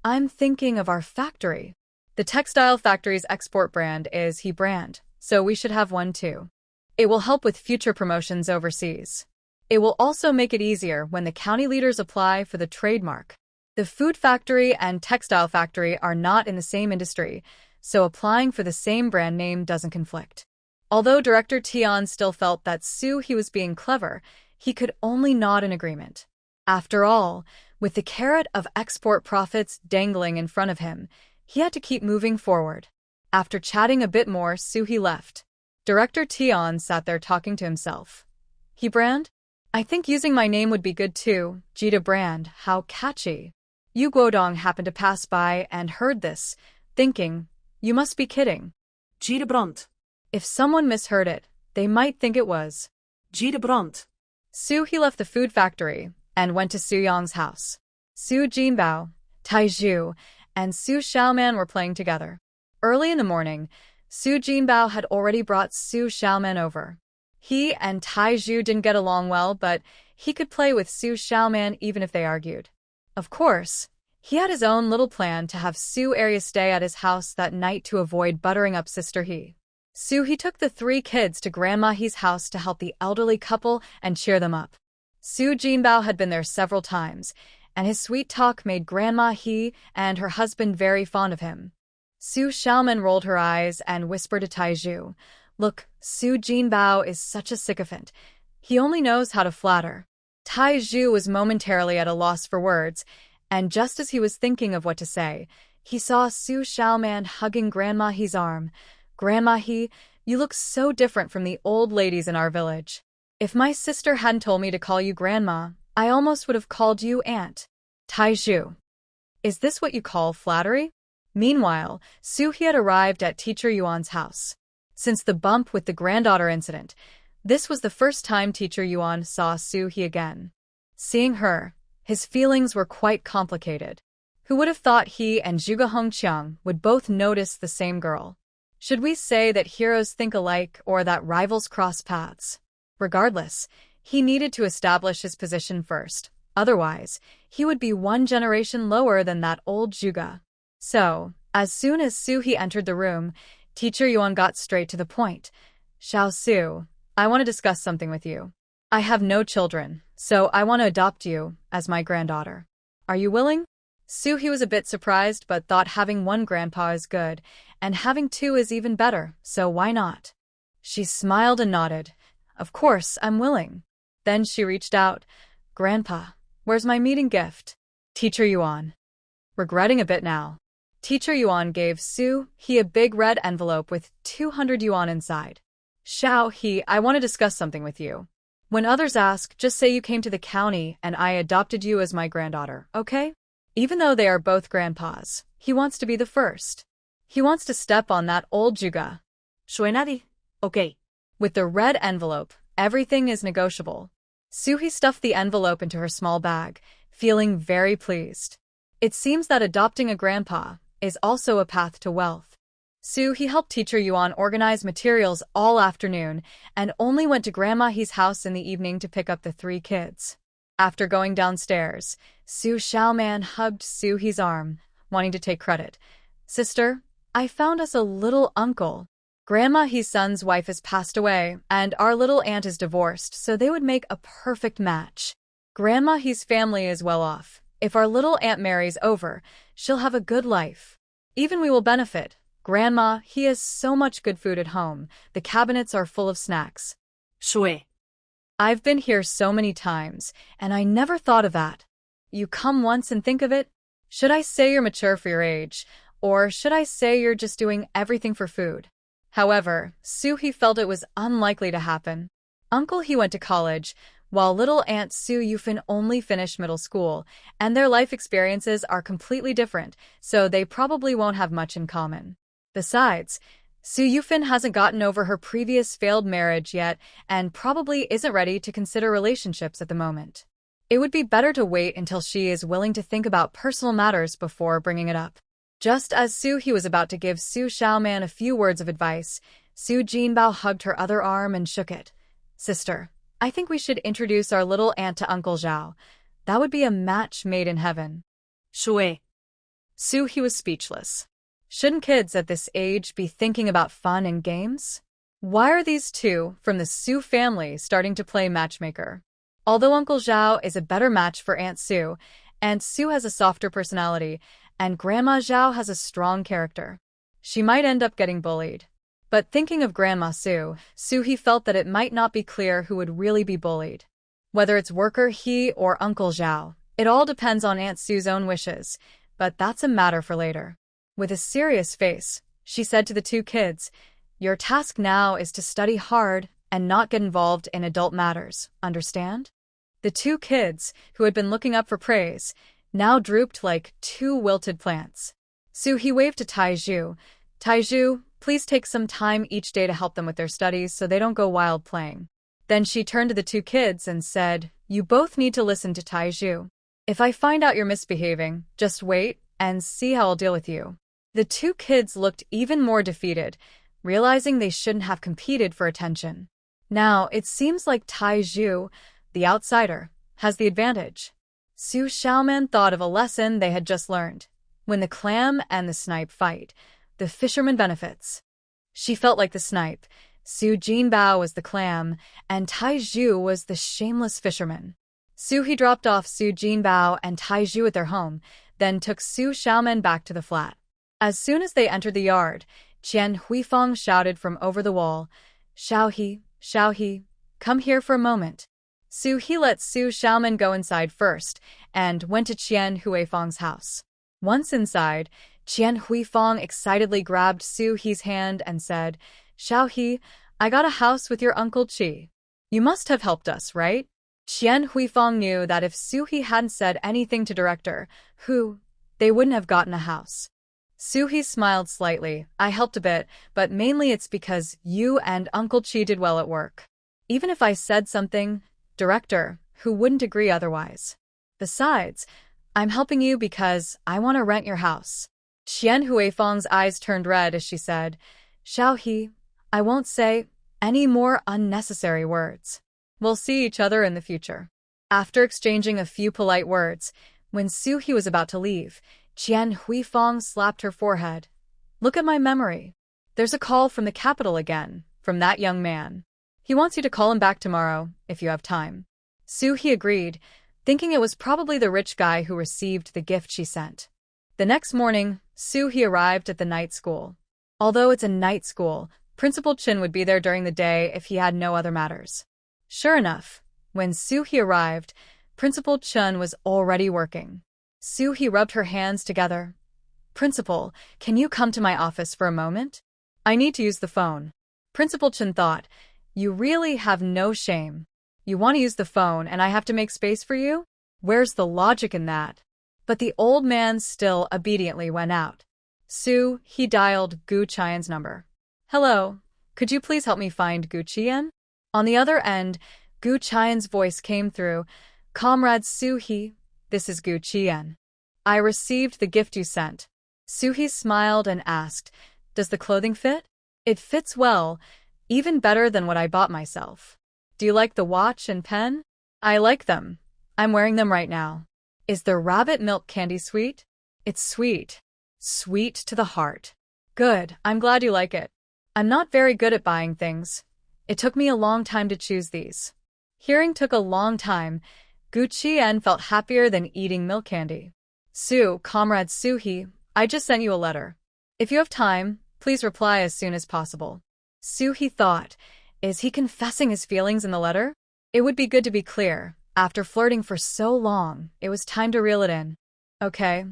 I'm thinking of our factory. The textile factory's export brand is He brand, so we should have one too. It will help with future promotions overseas. It will also make it easier when the county leaders apply for the trademark. The food factory and textile factory are not in the same industry, so applying for the same brand name doesn't conflict. Although Director Tian still felt that Su He was being clever, he could only nod in agreement. After all, with the carrot of export profits dangling in front of him, he had to keep moving forward. After chatting a bit more, Su He left. Director Tion sat there talking to himself. He brand? I think using my name would be good too. Jita brand, how catchy. Yu Guodong happened to pass by and heard this, thinking, you must be kidding. Jita brand. If someone misheard it, they might think it was Jita brand. He left the food factory and went to Su Yang's house. Su Jinbao, Tai Zhu, and Su Xiaoman were playing together. Early in the morning, Su Jinbao had already brought Su Xiaoman over. He and Tai Zhu didn't get along well, but he could play with Su Xiaoman even if they argued. Of course, he had his own little plan to have Su Arya stay at his house that night to avoid buttering up Sister He. He took the 3 kids to Grandma He's house to help the elderly couple and cheer them up. Su Jinbao had been there several times, and his sweet talk made Grandma He and her husband very fond of him. Su Xiaoman rolled her eyes and whispered to Tai Zhu, look, Su Jinbao is such a sycophant. He only knows how to flatter. Tai Zhu was momentarily at a loss for words, and just as he was thinking of what to say, he saw Su Xiaoman hugging Grandma He's arm. Grandma He, you look so different from the old ladies in our village. If my sister hadn't told me to call you Grandma, I almost would have called you Aunt. Tai Zhu. Is this what you call flattery? Meanwhile, Su He had arrived at Teacher Yuan's house. Since the bump with the granddaughter incident, this was the first time Teacher Yuan saw Su He again. Seeing her, his feelings were quite complicated. Who would have thought he and Zhuge Hongqiang would both notice the same girl? Should we say that heroes think alike or that rivals cross paths? Regardless, he needed to establish his position first. Otherwise, he would be 1 generation lower than that old Zhuge. So, as soon as Su He entered the room, Teacher Yuan got straight to the point. Xiao Su, I want to discuss something with you. I have no children, so I want to adopt you as my granddaughter. Are you willing? Su He was a bit surprised but thought having 1 grandpa is good, and having 2 is even better, so why not? She smiled and nodded. Of course, I'm willing. Then she reached out. Grandpa, where's my meeting gift? Teacher Yuan. Regretting a bit now. Teacher Yuan gave Su He a big red envelope with 200 yuan inside. Xiao He, I want to discuss something with you. When others ask, just say you came to the county and I adopted you as my granddaughter, okay? Even though they are both grandpas, he wants to be the first. He wants to step on that old Zhuge. Shuenadi. Okay. With the red envelope, everything is negotiable. Su He stuffed the envelope into her small bag, feeling very pleased. It seems that adopting a grandpa is also a path to wealth. Su He helped Teacher Yuan organize materials all afternoon and only went to Grandma He's house in the evening to pick up the 3 kids. After going downstairs, Su Xiaoman hugged Su He's arm, wanting to take credit. Sister, I found us a little uncle. Grandma He's son's wife has passed away, and our little aunt is divorced, so they would make a perfect match. Grandma He's family is well off. If our little aunt marries over, she'll have a good life. Even we will benefit. Grandma, He has so much good food at home. The cabinets are full of snacks. Shui. I've been here so many times, and I never thought of that. You come once and think of it? Should I say you're mature for your age, or should I say you're just doing everything for food? However, Su He felt it was unlikely to happen. Uncle He went to college, while little Aunt Su Yufan only finished middle school, and their life experiences are completely different, so they probably won't have much in common. Besides, Su Yufan hasn't gotten over her previous failed marriage yet and probably isn't ready to consider relationships at the moment. It would be better to wait until she is willing to think about personal matters before bringing it up. Just as Su He was about to give Su Xiaoman a few words of advice, Su Jinbao hugged her other arm and shook it. Sister, I think we should introduce our little aunt to Uncle Zhao. That would be a match made in heaven. Shui. Su He was speechless. Shouldn't kids at this age be thinking about fun and games? Why are these 2 from the Su family starting to play matchmaker? Although Uncle Zhao is a better match for Aunt Su, Aunt Su has a softer personality, and Grandma Zhao has a strong character. She might end up getting bullied. But thinking of Grandma Su He felt that it might not be clear who would really be bullied. Whether it's Worker He or Uncle Zhao, it all depends on Aunt Su's own wishes, but that's a matter for later. With a serious face, she said to the 2 kids, Your task now is to study hard and not get involved in adult matters, understand? The two kids, who had been looking up for praise, now drooped like two wilted plants. He waved to Taiju. Taiju, please take some time each day to help them with their studies so they don't go wild playing. Then she turned to the two kids and said, you both need to listen to Taiju. If I find out you're misbehaving, just wait and see how I'll deal with you. The two kids looked even more defeated, realizing they shouldn't have competed for attention. Now, it seems like Taiju, the outsider, has the advantage. Su Xiaoman thought of a lesson they had just learned. When the clam and the snipe fight, the fisherman benefits. She felt like the snipe. Su Jinbao was the clam, and Taiju was the shameless fisherman. He dropped off Su Jinbao and Taiju at their home, then took Su Xiaoman back to the flat. As soon as they entered the yard, Qian Huifeng shouted from over the wall, Xiaohe, come here for a moment. He let Su Xiaoman go inside first and went to Qian Huifeng's house. Once inside, Qian Huifeng excitedly grabbed Su He's hand and said, Xiaohe, I got a house with your Uncle Qi. You must have helped us, right? Qian Huifeng knew that if Su He hadn't said anything to Director Hu, they wouldn't have gotten a house. Su He smiled slightly. I helped a bit, but mainly it's because you and Uncle Qi did well at work. Even if I said something, Director Hu wouldn't agree otherwise. Besides, I'm helping you because I want to rent your house. Qian Huifeng's eyes turned red as she said, Xiaohe, I won't say any more unnecessary words. We'll see each other in the future. After exchanging a few polite words, when Su He was about to leave, Qian Huifeng slapped her forehead. Look at my memory. There's a call from the capital again, from that young man. He wants you to call him back tomorrow, if you have time. Su He agreed, thinking it was probably the rich guy who received the gift she sent. The next morning, Su He arrived at the night school. Although it's a night school, Principal Chen would be there during the day if he had no other matters. Sure enough, when Su He arrived, Principal Chen was already working. Su He rubbed her hands together. Principal, can you come to my office for a moment? I need to use the phone. Principal Chen thought, you really have no shame. You want to use the phone and I have to make space for you? Where's the logic in that? But the old man still obediently went out. Su He dialed Gu Qian's number. Hello, could you please help me find Gu Qian? On the other end, Gu Qian's voice came through. Comrade Su He, this is Gu Qian. I received the gift you sent. Su He smiled and asked, does the clothing fit? It fits well, even better than what I bought myself. Do you like the watch and pen? I like them. I'm wearing them right now. Is the rabbit milk candy sweet? It's sweet. Sweet to the heart. Good, I'm glad you like it. I'm not very good at buying things. It took me a long time to choose these. Hearing took a long time. Gu Qian felt happier than eating milk candy. Comrade Su He, I just sent you a letter. If you have time, please reply as soon as possible. Su He thought, is he confessing his feelings in the letter? It would be good to be clear. After flirting for so long, it was time to reel it in. Okay.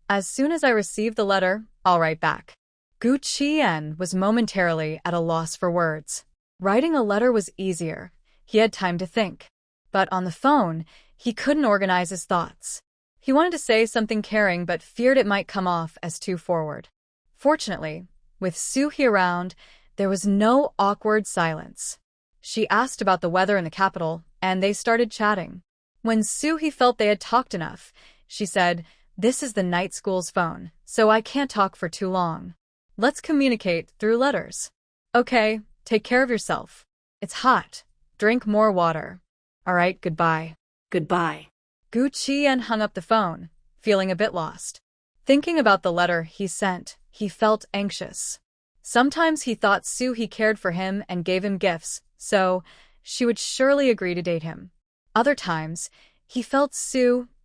As soon as I receive the letter, I'll write back. Gu Qian was momentarily at a loss for words. Writing a letter was easier. He had time to think. But on the phone, he couldn't organize his thoughts. He wanted to say something caring but feared it might come off as too forward. Fortunately, with Su He around, there was no awkward silence. She asked about the weather in the capital, and they started chatting. When Su He felt they had talked enough, she said, this is the night school's phone, so I can't talk for too long. Let's communicate through letters. Okay, take care of yourself. It's hot. Drink more water. All right, goodbye. Goodbye. Gu Qian hung up the phone, feeling a bit lost. Thinking about the letter he sent, he felt anxious. Sometimes he thought Su He cared for him and gave him gifts, so she would surely agree to date him. Other times, he felt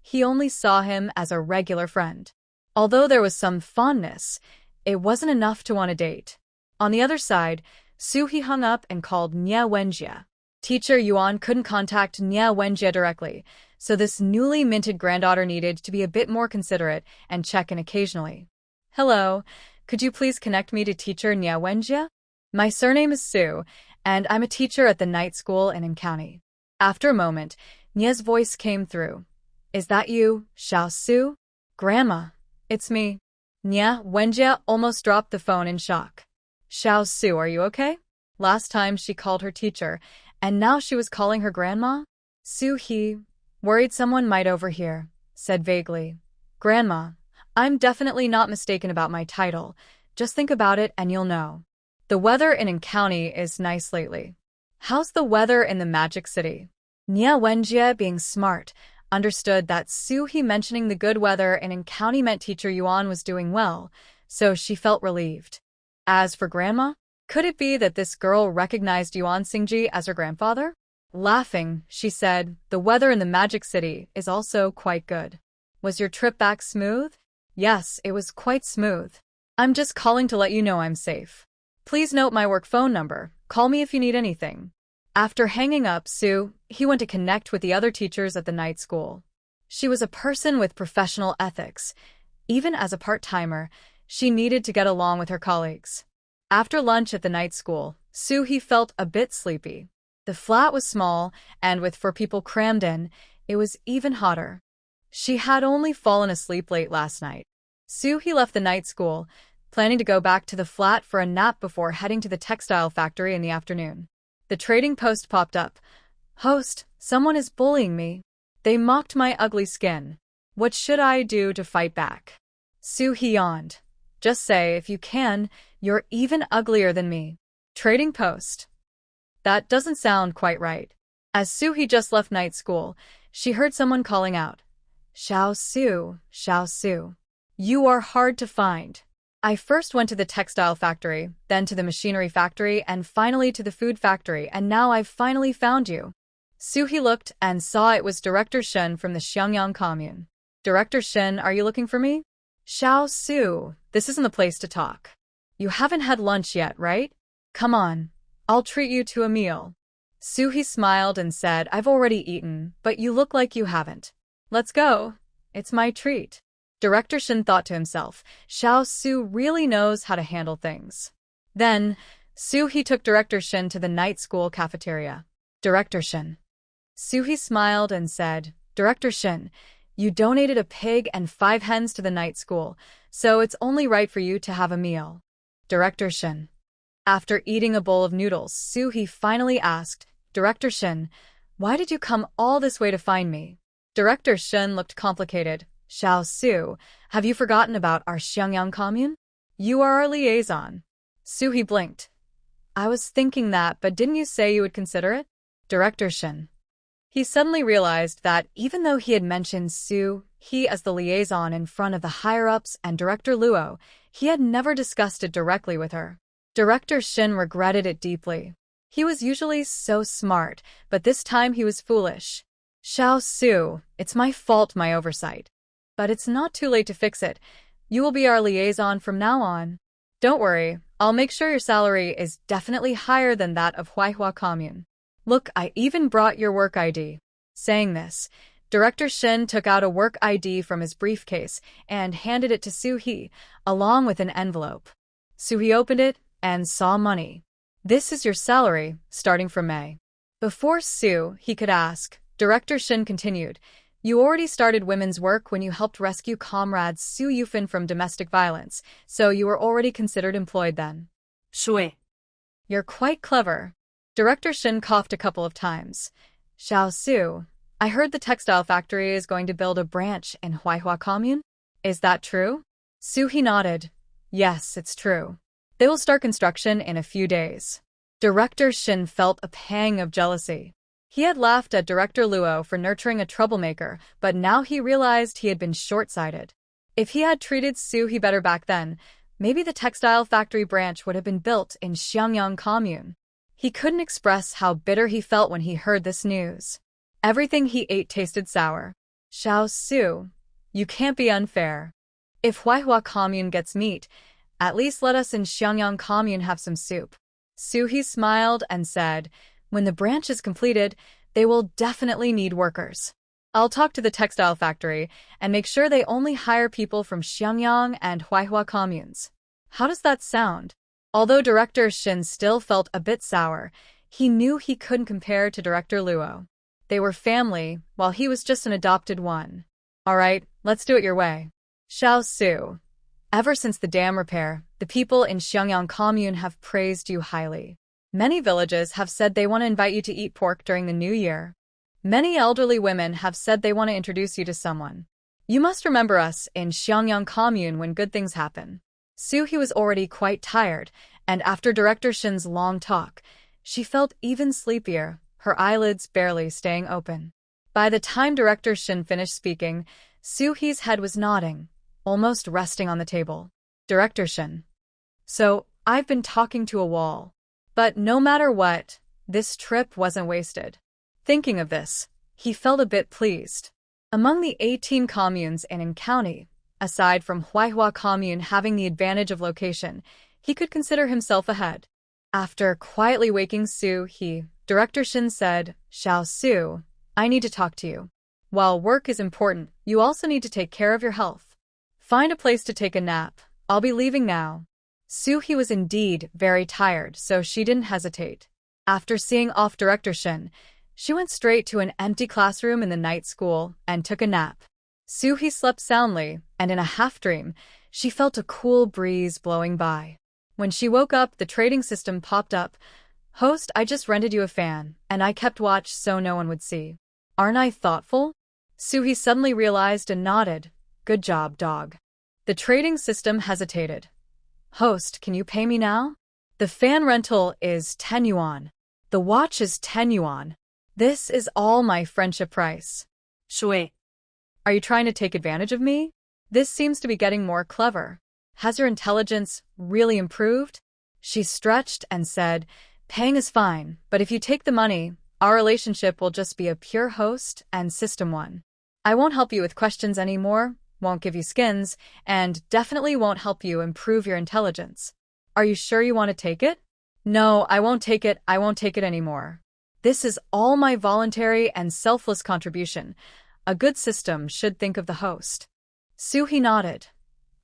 he only saw him as a regular friend. Although there was some fondness, it wasn't enough to want to date. On the other side, Su He hung up and called Nia Wenjie. Teacher Yuan couldn't contact Nia Wenjie directly, so this newly minted granddaughter needed to be a bit more considerate and check in occasionally. Hello, could you please connect me to teacher Nia Wenjie? My surname is Sue, and I'm a teacher at the night school in County. After a moment, Nia's voice came through. Is that you, Xiao Su? Grandma, it's me. Nia Wenjia almost dropped the phone in shock. Xiao Su, are you okay? Last time she called her teacher, and now she was calling her grandma? Su He, worried someone might overhear, said vaguely. Grandma, I'm definitely not mistaken about my title. Just think about it and you'll know. The weather in County is nice lately. How's the weather in the Magic City? Nia Wenjie, being smart, understood that Su He mentioning the good weather in County meant teacher Yuan was doing well, so she felt relieved. As for Grandma, could it be that this girl recognized Yuan Xingji as her grandfather? Laughing, she said, the weather in the Magic City is also quite good. Was your trip back smooth? Yes, it was quite smooth. I'm just calling to let you know I'm safe. Please note my work phone number. Call me if you need anything. After hanging up Su, he went to connect with the other teachers at the night school. She was a person with professional ethics. Even as a part-timer, she needed to get along with her colleagues. After lunch at the night school, Su He felt a bit sleepy. The flat was small, and with 4 people crammed in, it was even hotter. She had only fallen asleep late last night. Su He left the night school, planning to go back to the flat for a nap before heading to the textile factory in the afternoon. The trading post popped up. Host, someone is bullying me. They mocked my ugly skin. What should I do to fight back? Su He yawned. Just say, if you can, you're even uglier than me. Trading post. That doesn't sound quite right. As Su He just left night school, she heard someone calling out. Xiao Su, Xiao Su. You are hard to find. I first went to the textile factory, then to the machinery factory, and finally to the food factory, and now I've finally found you. Su He looked and saw it was Director Shen from the Xiangyang commune. Director Shen, are you looking for me? Xiao Su, this isn't the place to talk. You haven't had lunch yet, right? Come on, I'll treat you to a meal. Su He smiled and said, I've already eaten, but you look like you haven't. Let's go. It's my treat. Director Shen thought to himself, Xiao Su really knows how to handle things. Then, Su He took Director Shen to the night school cafeteria. Director Shen. Su He smiled and said, Director Shen, you donated a pig and 5 hens to the night school, so it's only right for you to have a meal. Director Shen. After eating a bowl of noodles, Su He finally asked, Director Shen, why did you come all this way to find me? Director Shen looked complicated. Xiao Su, have you forgotten about our Xiangyang commune? You are our liaison. Su He blinked. I was thinking that, but didn't you say you would consider it? Director Shen. He suddenly realized that even though he had mentioned Su He as the liaison in front of the higher-ups and Director Luo, he had never discussed it directly with her. Director Shen regretted it deeply. He was usually so smart, but this time he was foolish. Xiao Su, it's my fault, my oversight. But it's not too late to fix it. You will be our liaison from now on. Don't worry, I'll make sure your salary is definitely higher than that of Huaihua commune. Look, I even brought your work ID. Saying this, Director Shen took out a work ID from his briefcase and handed it to Su He, along with an envelope. Su He opened it and saw money. This is your salary, starting from May. Before Su He could ask, Director Shen continued, you already started women's work when you helped rescue comrade Su Yufan from domestic violence, so you were already considered employed then. Shui. You're quite clever. Director Shen coughed a couple of times. Xiao Su, I heard the textile factory is going to build a branch in Huaihua commune. Is that true? Su He nodded. Yes, it's true. They will start construction in a few days. Director Shen felt a pang of jealousy. He had laughed at Director Luo for nurturing a troublemaker, but now he realized he had been short-sighted. If he had treated Su He better back then, maybe the textile factory branch would have been built in Xiangyang commune. He couldn't express how bitter he felt when he heard this news. Everything he ate tasted sour. Xiao Su, you can't be unfair. If Huaihua commune gets meat, at least let us in Xiangyang commune have some soup. Su He smiled and said, when the branch is completed, they will definitely need workers. I'll talk to the textile factory and make sure they only hire people from Xiangyang and Huaihua communes. How does that sound? Although Director Shin still felt a bit sour, he knew he couldn't compare to Director Luo. They were family, while he was just an adopted one. All right, let's do it your way. Xiao Su. Ever since the dam repair, the people in Xiangyang Commune have praised you highly. Many villages have said they want to invite you to eat pork during the new year. Many elderly women have said they want to introduce you to someone. You must remember us in Xiangyang Commune when good things happen. He was already quite tired, and after Director Shin's long talk, she felt even sleepier, her eyelids barely staying open. By the time Director Shin finished speaking, He's head was nodding, almost resting on the table. Director Shin. So, I've been talking to a wall. But no matter what, this trip wasn't wasted. Thinking of this, he felt a bit pleased. Among the 18 communes in An County, aside from Huaihua Commune having the advantage of location, he could consider himself ahead. After quietly waking Director Shin said, Xiao Su, I need to talk to you. While work is important, you also need to take care of your health. Find a place to take a nap. I'll be leaving now. He was indeed very tired, so she didn't hesitate. After seeing off Director Shin, she went straight to an empty classroom in the night school and took a nap. He slept soundly, and in a half-dream, she felt a cool breeze blowing by. When she woke up, the trading system popped up. Host, I just rented you a fan, and I kept watch so no one would see. Aren't I thoughtful? He suddenly realized and nodded. Good job, dog. The trading system hesitated. Host, can you pay me now? The fan rental is 10 yuan. The watch is 10 yuan. This is all my friendship price. Shui. Are you trying to take advantage of me? This seems to be getting more clever. Has your intelligence really improved? She stretched and said, paying is fine, but if you take the money, our relationship will just be a pure host and system one. I won't help you with questions anymore, won't give you skins, and definitely won't help you improve your intelligence. Are you sure you want to take it? No, I won't take it anymore. This is all my voluntary and selfless contribution. A good system should think of the host. He nodded.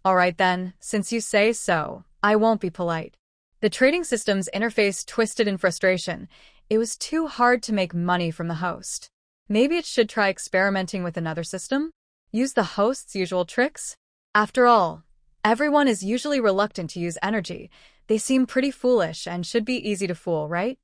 All right then, since you say so, I won't be polite. The trading system's interface twisted in frustration. It was too hard to make money from the host. Maybe it should try experimenting with another system? Use the host's usual tricks? After all, everyone is usually reluctant to use energy. They seem pretty foolish and should be easy to fool, right?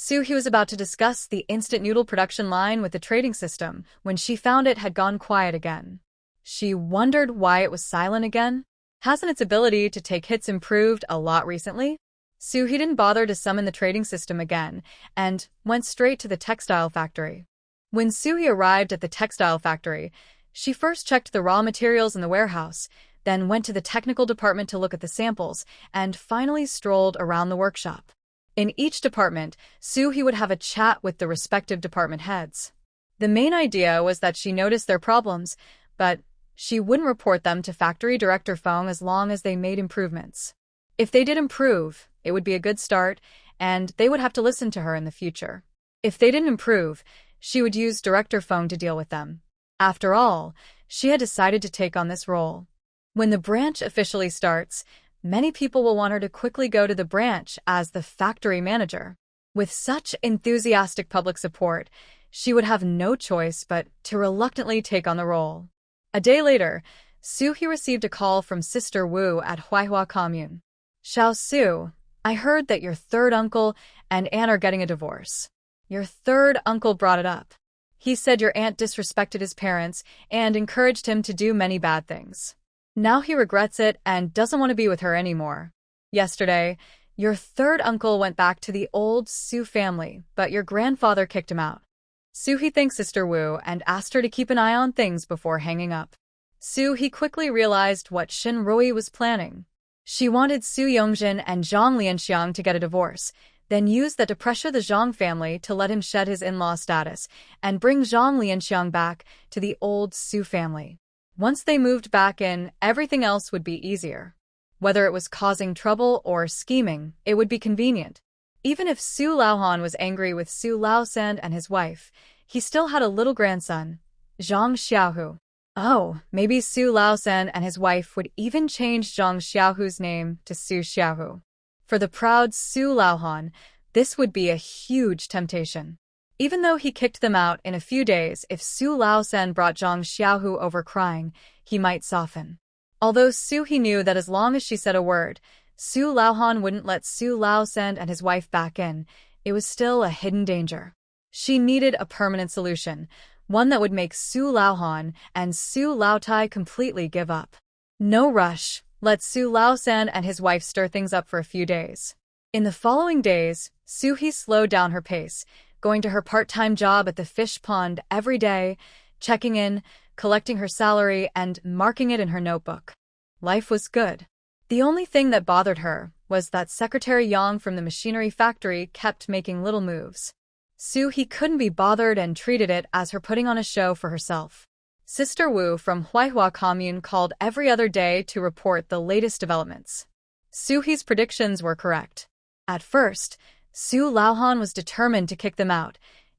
He was about to discuss the instant noodle production line with the trading system when she found it had gone quiet again. She wondered why it was silent again. Hasn't its ability to take hits improved a lot recently? He didn't bother to summon the trading system again and went straight to the textile factory. When Suhi arrived at the textile factory, she first checked the raw materials in the warehouse, then went to the technical department to look at the samples, and finally strolled around the workshop. In each department, Suhi would have a chat with the respective department heads. The main idea was that she noticed their problems, but she wouldn't report them to factory director Feng as long as they made improvements. If they did improve, it would be a good start, and they would have to listen to her in the future. If they didn't improve, she would use Director Feng to deal with them. After all, she had decided to take on this role. When the branch officially starts, many people will want her to quickly go to the branch as the factory manager. With such enthusiastic public support, she would have no choice but to reluctantly take on the role. A day later, Suhi received a call from Sister Wu at Huaihua Commune. Xiao Su, I heard that your third uncle and aunt are getting a divorce. Your third uncle brought it up. He said your aunt disrespected his parents and encouraged him to do many bad things. Now he regrets it and doesn't want to be with her anymore. Yesterday, your third uncle went back to the old Su family, but your grandfather kicked him out. Suhi thanked Sister Wu and asked her to keep an eye on things before hanging up. Suhi quickly realized what Shin Rui was planning. She wanted Su Yongjin and Zhang Lianxiang to get a divorce, then use that to pressure the Zhang family to let him shed his in-law status and bring Zhang Lianxiang back to the old Su family. Once they moved back in, everything else would be easier. Whether it was causing trouble or scheming, it would be convenient. Even if Su Laohan was angry with Su Laosand and his wife, he still had a little grandson, Zhang Xiaohu. Oh, maybe Su Laosand and his wife would even change Zhang Xiaohu's name to Su Xiaohu. For the proud Su Laohan, this would be a huge temptation. Even though he kicked them out in a few days, if Su Laosen brought Zhang Xiaohu over crying, he might soften. Although He knew that as long as she said a word, Su Laohan wouldn't let Su Laosen and his wife back in. It was still a hidden danger. She needed a permanent solution, one that would make Su Laohan and Su Laotai completely give up. No rush. Let Su Laosan and his wife stir things up for a few days. In the following days, He slowed down her pace, going to her part-time job at the fish pond every day, checking in, collecting her salary, and marking it in her notebook. Life was good. The only thing that bothered her was that Secretary Yang from the machinery factory kept making little moves. He couldn't be bothered and treated it as her putting on a show for herself. Sister Wu from Huaihua Commune called every other day to report the latest developments. He's predictions were correct. At first, Su Laohan was determined to kick them out,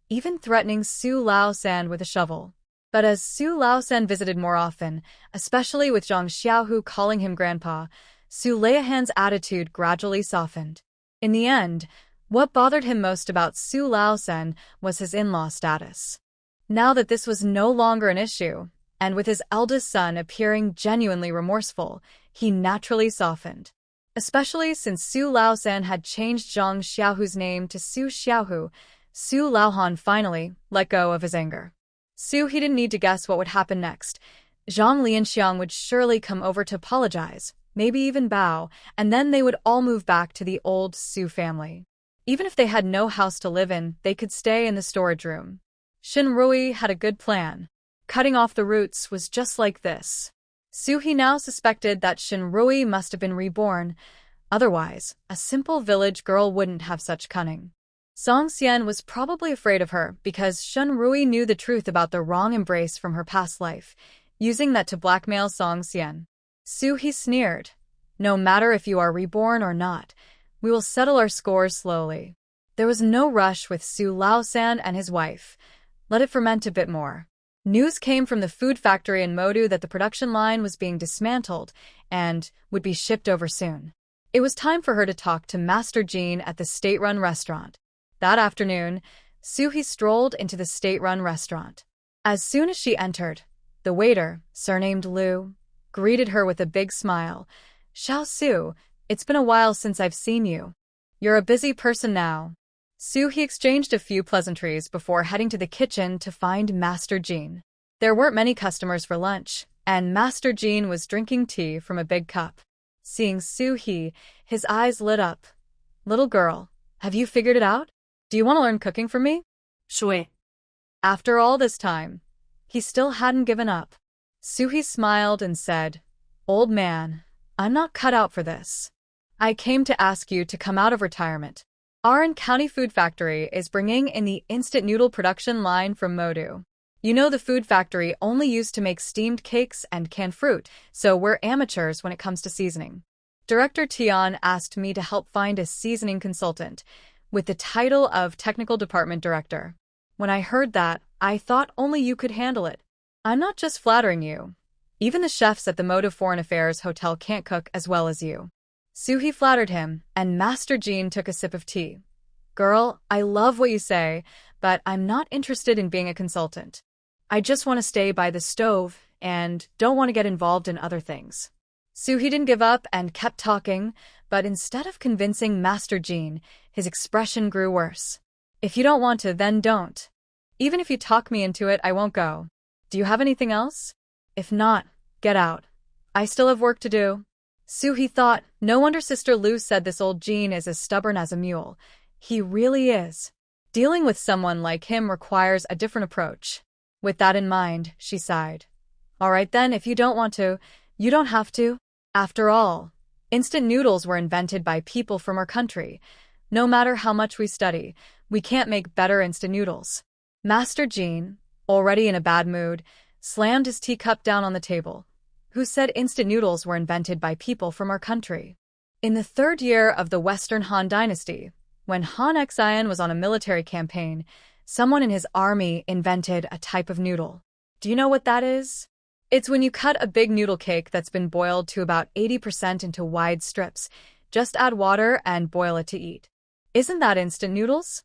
even threatening Su Laosan with a shovel. But as Su Laosan visited more often, especially with Zhang Xiaohu calling him grandpa, Su Laohan's attitude gradually softened. In the end, what bothered him most about Su Laosan was his in-law status. Now that this was no longer an issue, and with his eldest son appearing genuinely remorseful, he naturally softened. Especially since Su Laosan had changed Zhang Xiaohu's name to Su Xiaohu, Su Laohan finally let go of his anger. He didn't need to guess what would happen next. Zhang Lianxiang would surely come over to apologize, maybe even bow, and then they would all move back to the old Su family. Even if they had no house to live in, they could stay in the storage room. Shin Rui had a good plan. Cutting off the roots was just like this. He now suspected that Shin Rui must have been reborn. Otherwise, a simple village girl wouldn't have such cunning. Song Xian was probably afraid of her because Shin Rui knew the truth about the wrong embrace from her past life, using that to blackmail Song Xian. He sneered. No matter if you are reborn or not, we will settle our scores slowly. There was no rush with Su Laosan and his wife. Let it ferment a bit more. News came from the food factory in Modu that the production line was being dismantled and would be shipped over soon. It was time for her to talk to Master Jean at the state-run restaurant. That afternoon, He strolled into the state-run restaurant. As soon as she entered, the waiter, surnamed Liu, greeted her with a big smile. "Xiao Su, it's been a while since I've seen you. You're a busy person now." He exchanged a few pleasantries before heading to the kitchen to find Master Jean. There weren't many customers for lunch, and Master Jean was drinking tea from a big cup. Seeing his eyes lit up. "Little girl, have you figured it out? Do you want to learn cooking from me?" Shui. After all this time, he still hadn't given up. He smiled and said, "Old man, I'm not cut out for this. I came to ask you to come out of retirement. Aran County Food Factory is bringing in the instant noodle production line from Modu. You know the food factory only used to make steamed cakes and canned fruit, so we're amateurs when it comes to seasoning. Director Tian asked me to help find a seasoning consultant with the title of Technical Department Director. When I heard that, I thought only you could handle it. I'm not just flattering you. Even the chefs at the Modu Foreign Affairs Hotel can't cook as well as you." He flattered him, and Master Jean took a sip of tea. "Girl, I love what you say, but I'm not interested in being a consultant. I just want to stay by the stove and don't want to get involved in other things." He didn't give up and kept talking, but instead of convincing Master Jean, his expression grew worse. "If you don't want to, then don't. Even if you talk me into it, I won't go. Do you have anything else? If not, get out. I still have work to do." He thought, no wonder Sister Lu said this old Jean is as stubborn as a mule. He really is. Dealing with someone like him requires a different approach. With that in mind, she sighed. "All right then, if you don't want to, you don't have to. After all, instant noodles were invented by people from our country. No matter how much we study, we can't make better instant noodles." Master Jean, already in a bad mood, slammed his teacup down on the table. Who said instant noodles were invented by people from our country? In the 3rd year of the Western Han Dynasty, when Han Xian was on a military campaign, someone in his army invented a type of noodle. Do you know what that is? It's when you cut a big noodle cake that's been boiled to about 80% into wide strips, Just add water and boil it to eat. Isn't that instant noodles?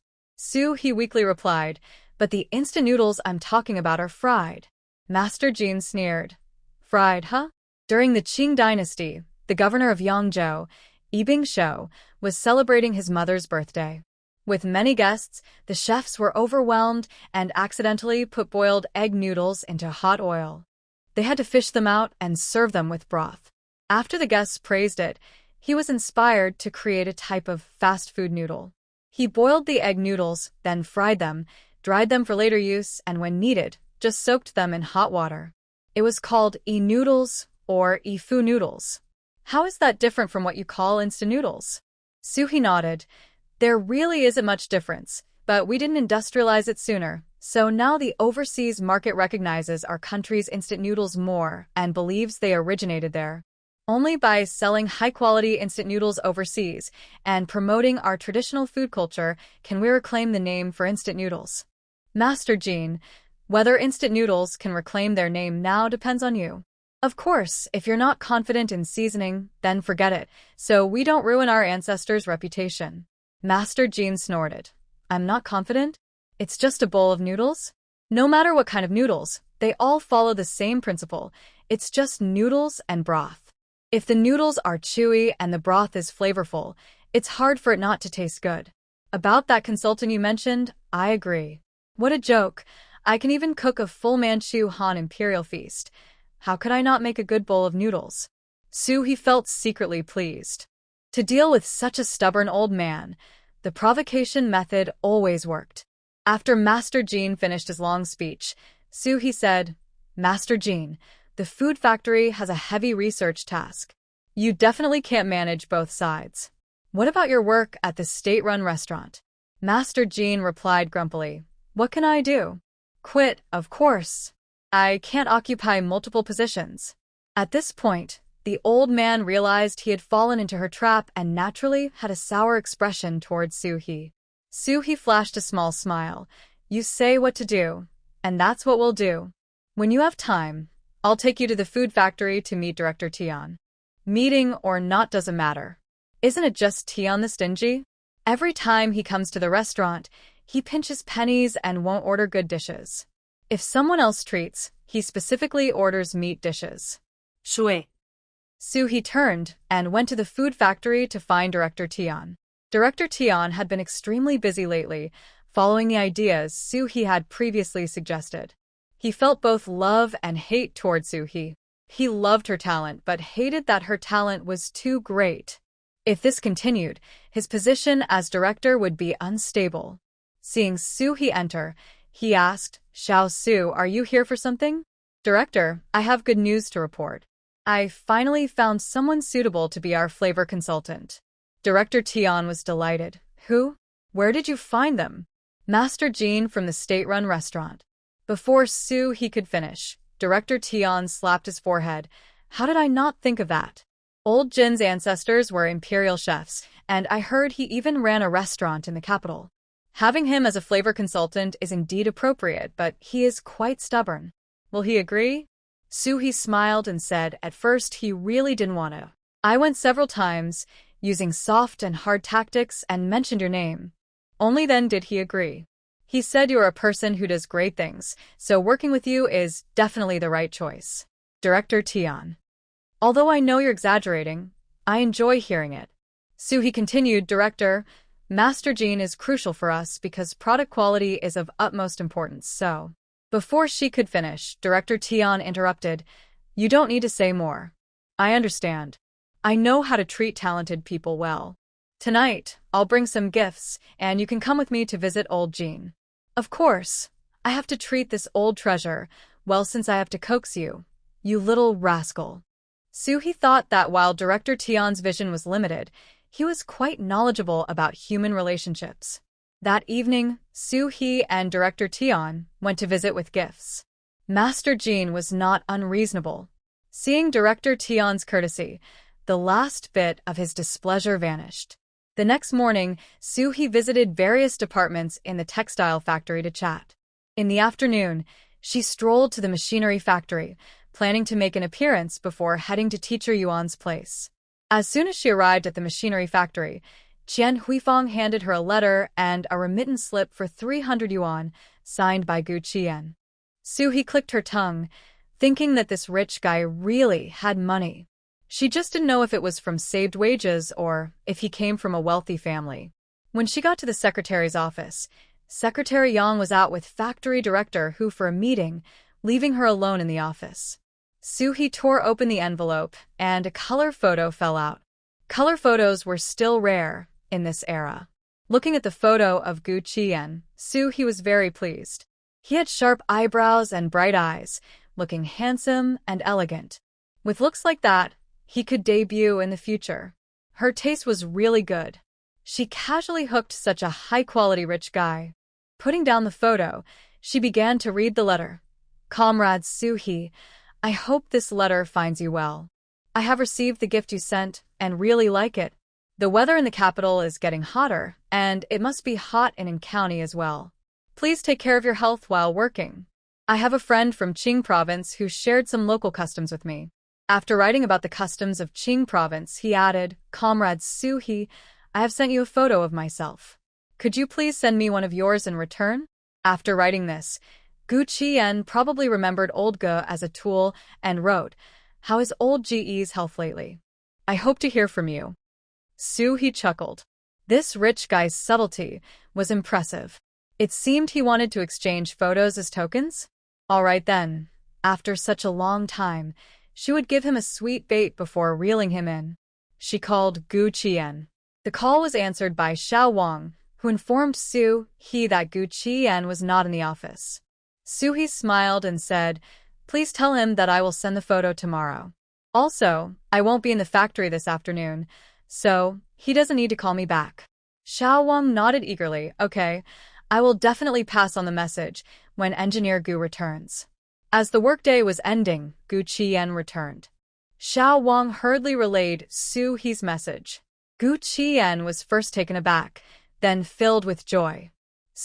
He weakly replied, but the instant noodles I'm talking about are fried. Master Jean sneered. Fried, huh? During the Qing dynasty, the governor of Yangzhou, Yibing was celebrating his mother's birthday. With many guests, the chefs were overwhelmed and accidentally put boiled egg noodles into hot oil. They had to fish them out and serve them with broth. After the guests praised it, he was inspired to create a type of fast food noodle. He boiled the egg noodles, then fried them, dried them for later use, and when needed, just soaked them in hot water. It was called e-noodles or e-fu noodles. How is that different from what you call instant noodles? He nodded. There really isn't much difference, but we didn't industrialize it sooner, so now the overseas market recognizes our country's instant noodles more and believes they originated there. Only by selling high-quality instant noodles overseas and promoting our traditional food culture can we reclaim the name for instant noodles. Master Jean, whether instant noodles can reclaim their name now depends on you. Of course, if you're not confident in seasoning, then forget it, so we don't ruin our ancestors' reputation. Master Jean snorted. I'm not confident? It's just a bowl of noodles? No matter what kind of noodles, they all follow the same principle. It's just noodles and broth. If the noodles are chewy and the broth is flavorful, it's hard for it not to taste good. About that consultant you mentioned, I agree. What a joke. I can even cook a full Manchu Han imperial feast. How could I not make a good bowl of noodles? He felt secretly pleased. To deal with such a stubborn old man, the provocation method always worked. After Master Jean finished his long speech, he said, Master Jean, the food factory has a heavy research task. You definitely can't manage both sides. What about your work at the state-run restaurant? Master Jean replied grumpily. What can I do? Quit, of course. I can't occupy multiple positions. At this point, the old man realized he had fallen into her trap and naturally had a sour expression towards Suhi. Suhi flashed a small smile. You say what to do, and that's what we'll do. When you have time, I'll take you to the food factory to meet Director Tian. Meeting or not doesn't matter. Isn't it just Tian the stingy? Every time he comes to the restaurant, he pinches pennies and won't order good dishes. If someone else treats, he specifically orders meat dishes. Shui. Suhi turned and went to the food factory to find Director Tian. Director Tian had been extremely busy lately, following the ideas Suhi had previously suggested. He felt both love and hate toward Suhi. He loved her talent, but hated that her talent was too great. If this continued, his position as director would be unstable. Seeing Suhi enter, he asked, Xiao Su, are you here for something? Director, I have good news to report. I finally found someone suitable to be our flavor consultant. Director Tian was delighted. Who? Where did you find them? Master Jean from the state-run restaurant. Before Suhi could finish, Director Tian slapped his forehead. How did I not think of that? Old Jin's ancestors were imperial chefs, and I heard he even ran a restaurant in the capital. Having him as a flavor consultant is indeed appropriate, but he is quite stubborn. Will he agree? Suhi smiled and said at first he really didn't want to. I went several times, using soft and hard tactics, and mentioned your name. Only then did he agree. He said you're a person who does great things, so working with you is definitely the right choice. Director Tian. Although I know you're exaggerating, I enjoy hearing it. Suhi continued, Director, Master Jean is crucial for us because product quality is of utmost importance, so... Before she could finish, Director Tian interrupted, You don't need to say more. I understand. I know how to treat talented people well. Tonight, I'll bring some gifts, and you can come with me to visit old Jean. Of course, I have to treat this old treasure, well since I have to coax you. You little rascal. Suhi thought that while Director Tian's vision was limited, he was quite knowledgeable about human relationships. That evening, Suhi and Director Tian went to visit with gifts. Master Jean was not unreasonable. Seeing Director Tian's courtesy, the last bit of his displeasure vanished. The next morning, Suhi visited various departments in the textile factory to chat. In the afternoon, she strolled to the machinery factory, planning to make an appearance before heading to Teacher Yuan's place. As soon as she arrived at the machinery factory, Qian Huifang handed her a letter and a remittance slip for 300 yuan, signed by Gu Qian. He clicked her tongue, thinking that this rich guy really had money. She just didn't know if it was from saved wages or if he came from a wealthy family. When she got to the secretary's office, Secretary Yang was out with factory director Hu for a meeting, leaving her alone in the office. He tore open the envelope, and a color photo fell out. Color photos were still rare in this era. Looking at the photo of Gu Qian, he was very pleased. He had sharp eyebrows and bright eyes, looking handsome and elegant. With looks like that, he could debut in the future. Her taste was really good. She casually hooked such a high-quality rich guy. Putting down the photo, she began to read the letter. Comrade Suhi, I hope this letter finds you well. I have received the gift you sent and really like it. The weather in the capital is getting hotter, and it must be hot in county as well. Please take care of your health while working. I have a friend from Qing province who shared some local customs with me. After writing about the customs of Qing province, he added, Comrade Suhi, I have sent you a photo of myself. Could you please send me one of yours in return? After writing this, Gu Qian probably remembered old Ge as a tool and wrote, How is old Ge's health lately? I hope to hear from you. He chuckled. This rich guy's subtlety was impressive. It seemed he wanted to exchange photos as tokens. All right then, after such a long time, she would give him a sweet bait before reeling him in. She called Gu Qian. The call was answered by Xiao Wang, who informed He that Gu Qian was not in the office. He smiled and said, Please tell him that I will send the photo tomorrow. Also, I won't be in the factory this afternoon, so he doesn't need to call me back. Xiao Wang nodded eagerly. Okay, I will definitely pass on the message when Engineer Gu returns. As the workday was ending, Gu Qian returned. Xiao Wang hurriedly relayed He's message. Gu Qian was first taken aback, then filled with joy.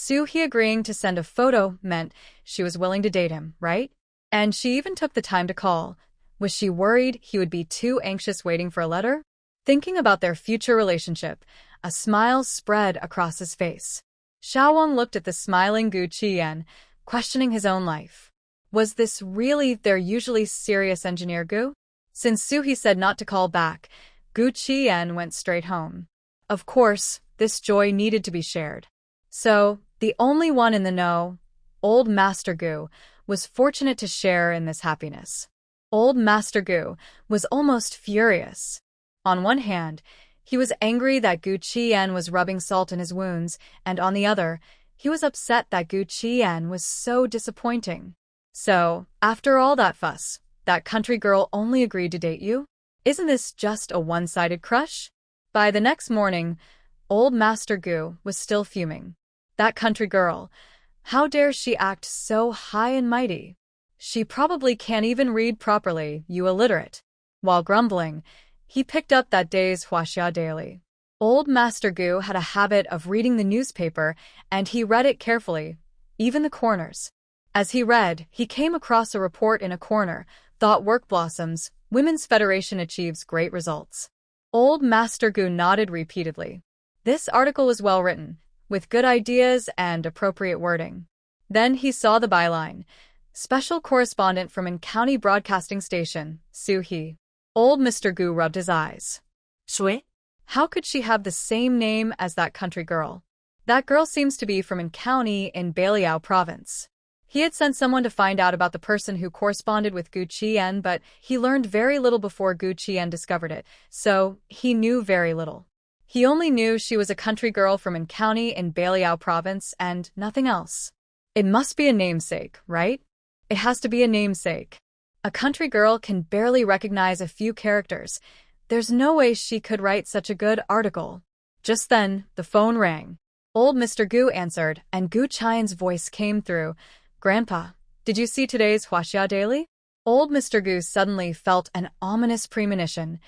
He agreeing to send a photo meant she was willing to date him, right? And she even took the time to call. Was she worried he would be too anxious waiting for a letter? Thinking about their future relationship, a smile spread across his face. Xiao Wang looked at the smiling Gu Qian, questioning his own life. Was this really their usually serious Engineer Gu? Since He said not to call back, Gu Qian went straight home. Of course, this joy needed to be shared. So, the only one in the know, Old Master Gu, was fortunate to share in this happiness. Old Master Gu was almost furious. On one hand, he was angry that Gu Qian was rubbing salt in his wounds, and on the other, he was upset that Gu Qian was so disappointing. So, after all that fuss, that country girl only agreed to date you? Isn't this just a one-sided crush? By the next morning, Old Master Gu was still fuming. That country girl, how dare she act so high and mighty? She probably can't even read properly, you illiterate. While grumbling, he picked up that day's Huaxia Daily. Old Master Gu had a habit of reading the newspaper, and he read it carefully, even the corners. As he read, he came across a report in a corner, Thought Work Blossoms, Women's Federation achieves great results. Old Master Gu nodded repeatedly. This article was well written, with good ideas and appropriate wording. Then he saw the byline, Special Correspondent from an County Broadcasting Station, He. Old Mr. Gu rubbed his eyes. Shui? How could she have the same name as that country girl? That girl seems to be from an county in Baliao province. He had sent someone to find out about the person who corresponded with Gu Qian, but he learned very little before Gu Qian discovered it, so he knew very little. He only knew she was a country girl from an county in Baliao province and nothing else. It must be a namesake, right? It has to be a namesake. A country girl can barely recognize a few characters. There's no way she could write such a good article. Just then, the phone rang. Old Mr. Gu answered, and Gu Qian's voice came through. Grandpa, did you see today's Huaxia Daily? Old Mr. Gu suddenly felt an ominous premonition.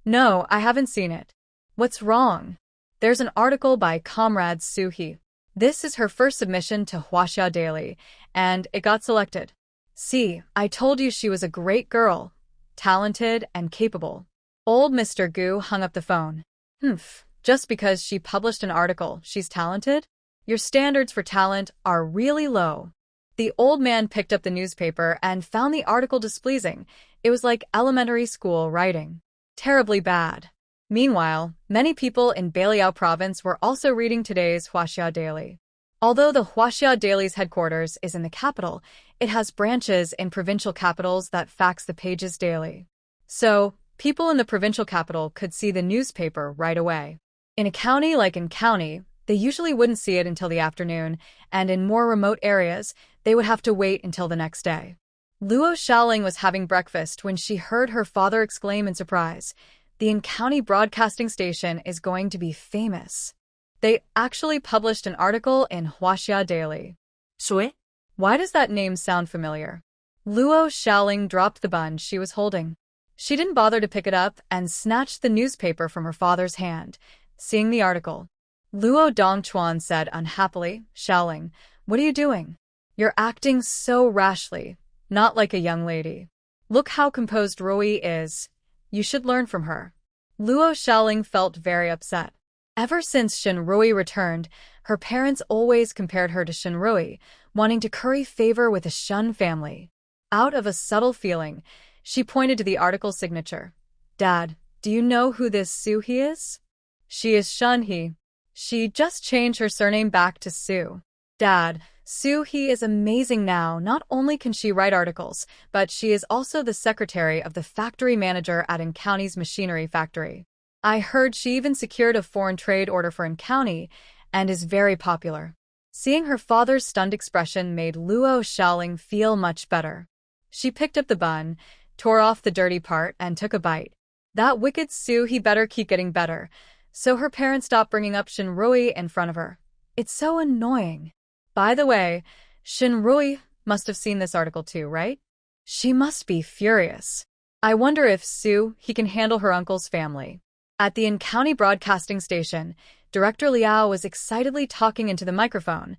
No, I haven't seen it. What's wrong? There's an article by Comrade Suhi. This is her first submission to Huaxia Daily, and it got selected. See, I told you she was a great girl, talented and capable. Old Mr. Gu hung up the phone. Humph, just because she published an article, she's talented? Your standards for talent are really low. The old man picked up the newspaper and found the article displeasing. It was like elementary school writing. Terribly bad. Meanwhile, many people in Baliao province were also reading today's Huaxia Daily. Although the Huaxia Daily's headquarters is in the capital, it has branches in provincial capitals that fax the pages daily. So, people in the provincial capital could see the newspaper right away. In a county like in county, they usually wouldn't see it until the afternoon, and in more remote areas, they would have to wait until the next day. Luo Xiaoling was having breakfast when she heard her father exclaim in surprise, "The in-county broadcasting station is going to be famous." They actually published an article in Huaxia Daily. Shui? Why does that name sound familiar? Luo Xiaoling dropped the bun she was holding. She didn't bother to pick it up and snatched the newspaper from her father's hand, seeing the article. Luo Dongchuan said unhappily, "Xiaoling, what are you doing? You're acting so rashly, not like a young lady. Look how composed Rui is. You should learn from her." Luo Xiaoling felt very upset. Ever since Shen Rui returned, her parents always compared her to Shen Rui, wanting to curry favor with the Shen family. Out of a subtle feeling, she pointed to the article's signature. "Dad, do you know who this Su He is?" "She is Shen He. She just changed her surname back to Su." "Dad, Su He is amazing now. Not only can she write articles, but she is also the secretary of the factory manager at In-County's machinery factory. I heard she even secured a foreign trade order for In-County and is very popular." Seeing her father's stunned expression made Luo Xiaoling feel much better. She picked up the bun, tore off the dirty part, and took a bite. That wicked Su He better keep getting better, so her parents stopped bringing up Shen Rui in front of her. It's so annoying. By the way, Shen Rui must have seen this article too, right? She must be furious. I wonder if Su He can handle her uncle's family. At the In-County broadcasting station, Director Liao was excitedly talking into the microphone.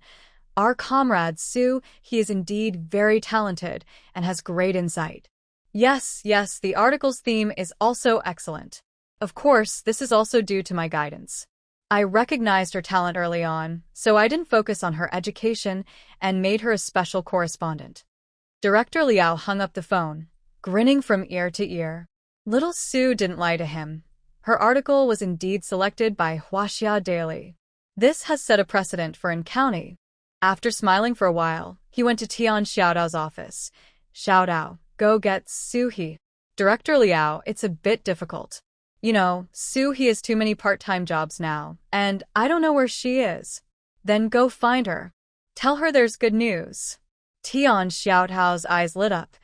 "Our comrade Su He is indeed very talented and has great insight. Yes, the article's theme is also excellent. Of course, this is also due to my guidance. I recognized her talent early on, so I didn't focus on her education and made her a special correspondent." Director Liao hung up the phone, grinning from ear to ear. Little Su didn't lie to him. Her article was indeed selected by Huaxia Daily. This has set a precedent for In-County. After smiling for a while, he went to Tian Xiaodao's office. "Xiaodao, go get Su He." "Director Liao, it's a bit difficult. You know, Su He has too many part-time jobs now, and I don't know where she is." "Then go find her. Tell her there's good news." Tian Xiaodao's eyes lit up.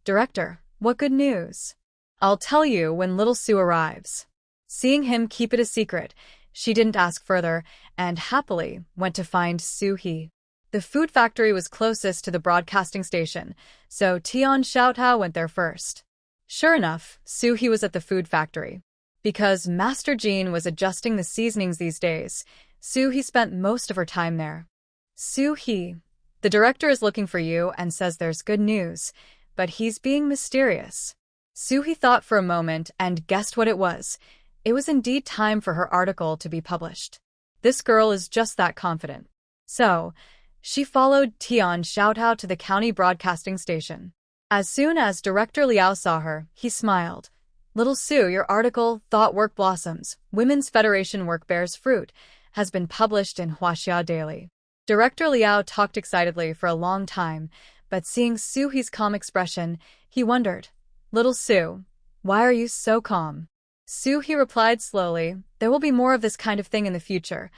"Director, what good news?" "I'll tell you when little Su arrives." Seeing him keep it a secret, she didn't ask further and happily went to find Su He. The food factory was closest to the broadcasting station, so Tian Xiaotao went there first. Sure enough, Su He was at the food factory. Because Master Jean was adjusting the seasonings these days, Su He spent most of her time there. "Su He, the director is looking for you and says there's good news, but he's being mysterious." Su He thought for a moment and guessed what it was. It was indeed time for her article to be published. This girl is just that confident. So, she followed Tian Xiaotao to the county broadcasting station. As soon as Director Liao saw her, he smiled. "Little Su, your article, Thought Work Blossoms, Women's Federation Work Bears Fruit, has been published in Huaxia Daily." Director Liao talked excitedly for a long time, but seeing Su He's calm expression, he wondered, "Little Su, why are you so calm?" Su He replied slowly, "There will be more of this kind of thing in the future.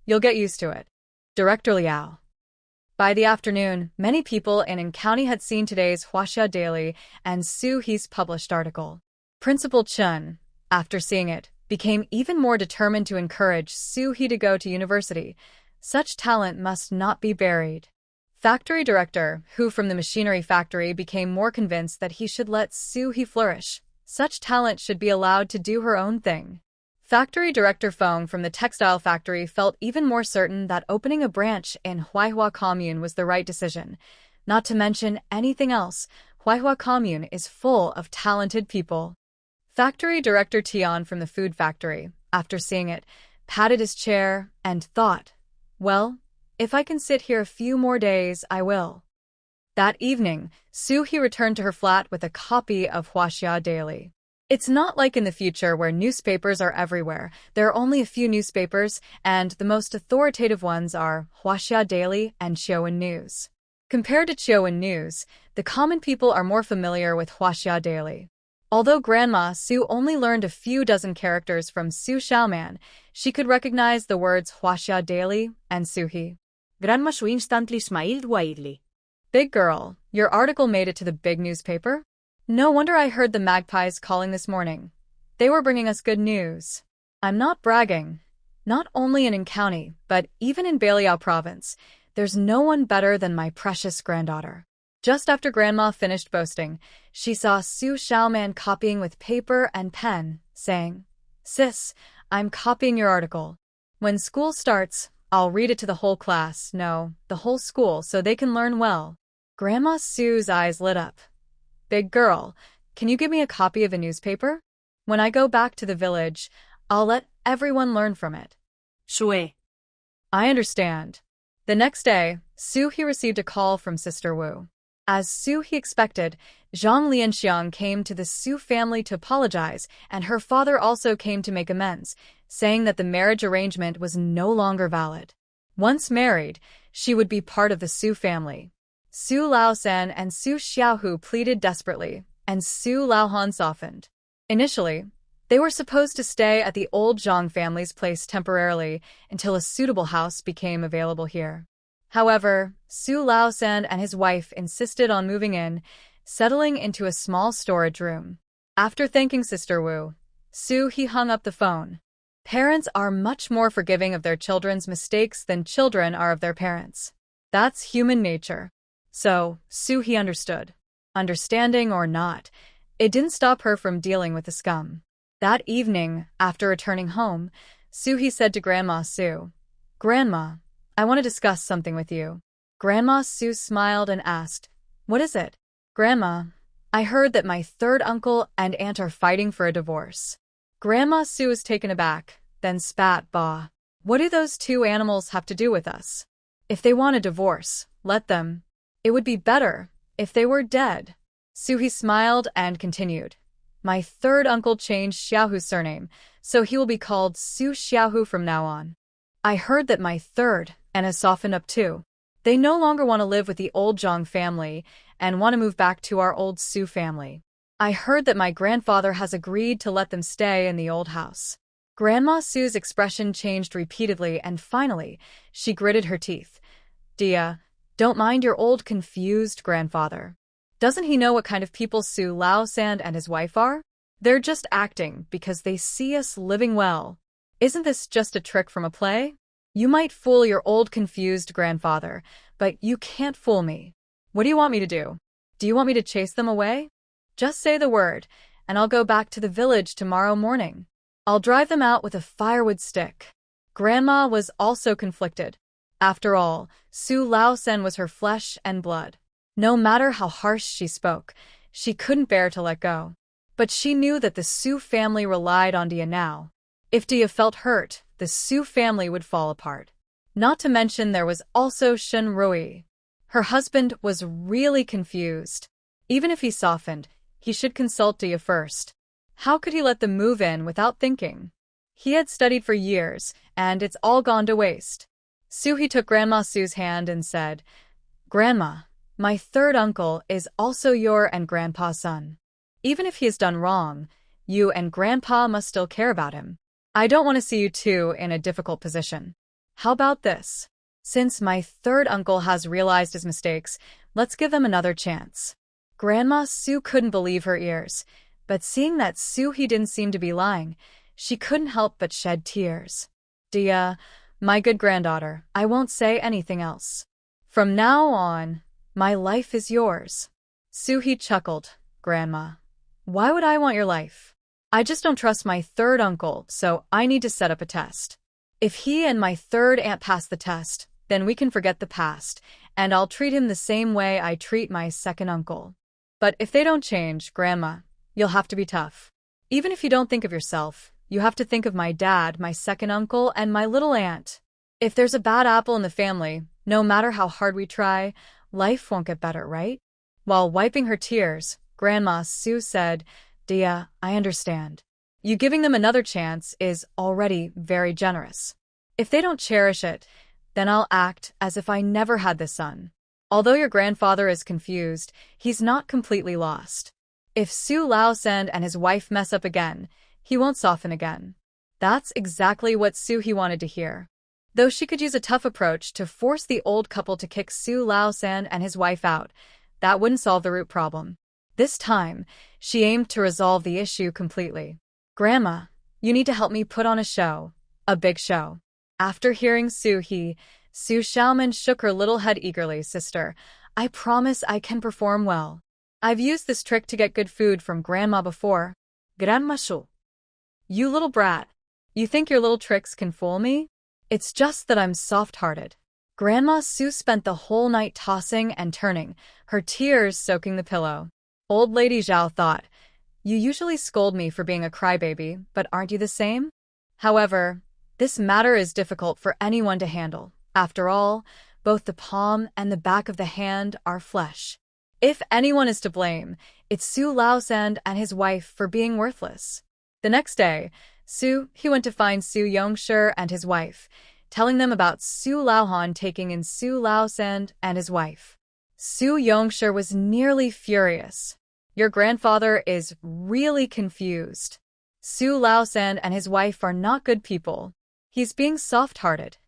You'll get used to it." Director Liao. By the afternoon, many people in In-County had seen today's Huaxia Daily and Su He's published article. Principal Chen, after seeing it, became even more determined to encourage Su He to go to university. Such talent must not be buried. Factory director, who from the machinery factory became more convinced that he should let Su He flourish. Such talent should be allowed to do her own thing. Factory director Feng from the textile factory felt even more certain that opening a branch in Huaihua Commune was the right decision. Not to mention anything else, Huaihua Commune is full of talented people. Factory director Tian from the food factory, after seeing it, patted his chair and thought, well, if I can sit here a few more days, I will. That evening, Soo-hee returned to her flat with a copy of Hwaxia Daily. It's not like in the future where newspapers are everywhere. There are only a few newspapers, and the most authoritative ones are Hwaxia Daily and Chowan News. Compared to Chowan News, the common people are more familiar with Hwaxia Daily. Although Grandma Sue only learned a few dozen characters from Su Xiaoman, she could recognize the words Hwaxia Daily and Soo-hee. Grandma Sue instantly smiled widely. Big girl, your article made it to the big newspaper? No wonder I heard the magpies calling this morning. They were bringing us good news. I'm not bragging. Not only in County, but even in Baliao province, there's no one better than my precious granddaughter. Just after Grandma finished boasting, she saw Su Xiaoman copying with paper and pen, saying, Sis, I'm copying your article. When school starts, I'll read it to the whole class, no, the whole school, so they can learn well. Grandma Sue's eyes lit up. Big girl, can you give me a copy of a newspaper? When I go back to the village, I'll let everyone learn from it. Shui. I understand. The next day, Soo-hee received a call from Sister Wu. As Soo-hee expected, Zhang Lianxiang came to the Su family to apologize, and her father also came to make amends, saying that the marriage arrangement was no longer valid. Once married, she would be part of the Su family. Su Laosan and Su Xiaohu pleaded desperately, and Su Laohan softened. Initially, they were supposed to stay at the old Zhang family's place temporarily until a suitable house became available here. However, Su Laosan and his wife insisted on moving in, settling into a small storage room. After thanking Sister Wu, Soo-hee hung up the phone. Parents are much more forgiving of their children's mistakes than children are of their parents. That's human nature. So, Soo-hee understood. Understanding or not, it didn't stop her from dealing with the scum. That evening, after returning home, Soo-hee said to Grandma Sue, Grandma, I want to discuss something with you. Grandma Sue smiled and asked, What is it? Grandma, I heard that my third uncle and aunt are fighting for a divorce. Grandma Sue was taken aback, then spat, Bah. What do those two animals have to do with us? If they want a divorce, let them. It would be better if they were dead. Soo-hee smiled and continued. My third uncle changed Xiaohu's surname, so he will be called Su Xiaohu from now on. I heard that my third and has softened up too. They no longer want to live with the old Zhang family and want to move back to our old Su family. I heard that my grandfather has agreed to let them stay in the old house. Grandma Sue's expression changed repeatedly and finally, she gritted her teeth. Dia, don't mind your old confused grandfather. Doesn't he know what kind of people Su Laosan and his wife are? They're just acting because they see us living well. Isn't this just a trick from a play? You might fool your old confused grandfather, but you can't fool me. What do you want me to do? Do you want me to chase them away? Just say the word, and I'll go back to the village tomorrow morning. I'll drive them out with a firewood stick. Grandma was also conflicted. After all, Su Laosan was her flesh and blood. No matter how harsh she spoke, she couldn't bear to let go. But she knew that the Su family relied on Dia now. If Dia felt hurt, the Su family would fall apart. Not to mention there was also Shen Rui. Her husband was really confused. Even if he softened, he should consult Dia first. How could he let them move in without thinking? He had studied for years, and it's all gone to waste. Soo-hee took Grandma Sue's hand and said, Grandma, my third uncle is also your and Grandpa's son. Even if he has done wrong, you and Grandpa must still care about him. I don't want to see you two in a difficult position. How about this? Since my third uncle has realized his mistakes, let's give them another chance. Grandma Sue couldn't believe her ears, but seeing that Soo-hee didn't seem to be lying, she couldn't help but shed tears. Dia, my good granddaughter, I won't say anything else. From now on, my life is yours. Soo-hee chuckled. Grandma, why would I want your life? I just don't trust my third uncle, so I need to set up a test. If he and my third aunt pass the test, then we can forget the past, and I'll treat him the same way I treat my second uncle. But if they don't change, Grandma, you'll have to be tough. Even if you don't think of yourself, you have to think of my dad, my second uncle, and my little aunt. If there's a bad apple in the family, no matter how hard we try, life won't get better, right? While wiping her tears, Grandma Sue said, Dia, I understand. You giving them another chance is already very generous. If they don't cherish it, then I'll act as if I never had this son. Although your grandfather is confused, he's not completely lost. If Su Laosen and his wife mess up again, he won't soften again. That's exactly what Su He wanted to hear. Though she could use a tough approach to force the old couple to kick Su Laosen and his wife out, that wouldn't solve the root problem. This time, she aimed to resolve the issue completely. Grandma, you need to help me put on a show. A big show. After hearing Su Xiaoman shook her little head eagerly. Sister, I promise I can perform well. I've used this trick to get good food from Grandma before. Grandma Shu. You little brat. You think your little tricks can fool me? It's just that I'm soft-hearted. Grandma Sue spent the whole night tossing and turning, her tears soaking the pillow. Old Lady Zhao thought, you usually scold me for being a crybaby, but aren't you the same? However, this matter is difficult for anyone to handle. After all, both the palm and the back of the hand are flesh. If anyone is to blame, it's Su Laosen and his wife for being worthless. The next day, He went to find Su Yongshi and his wife, telling them about Su Laohan taking in Su Laosen and his wife. Su Yongshi was nearly furious. Your grandfather is really confused. Su Laosen and his wife are not good people. He's being soft-hearted.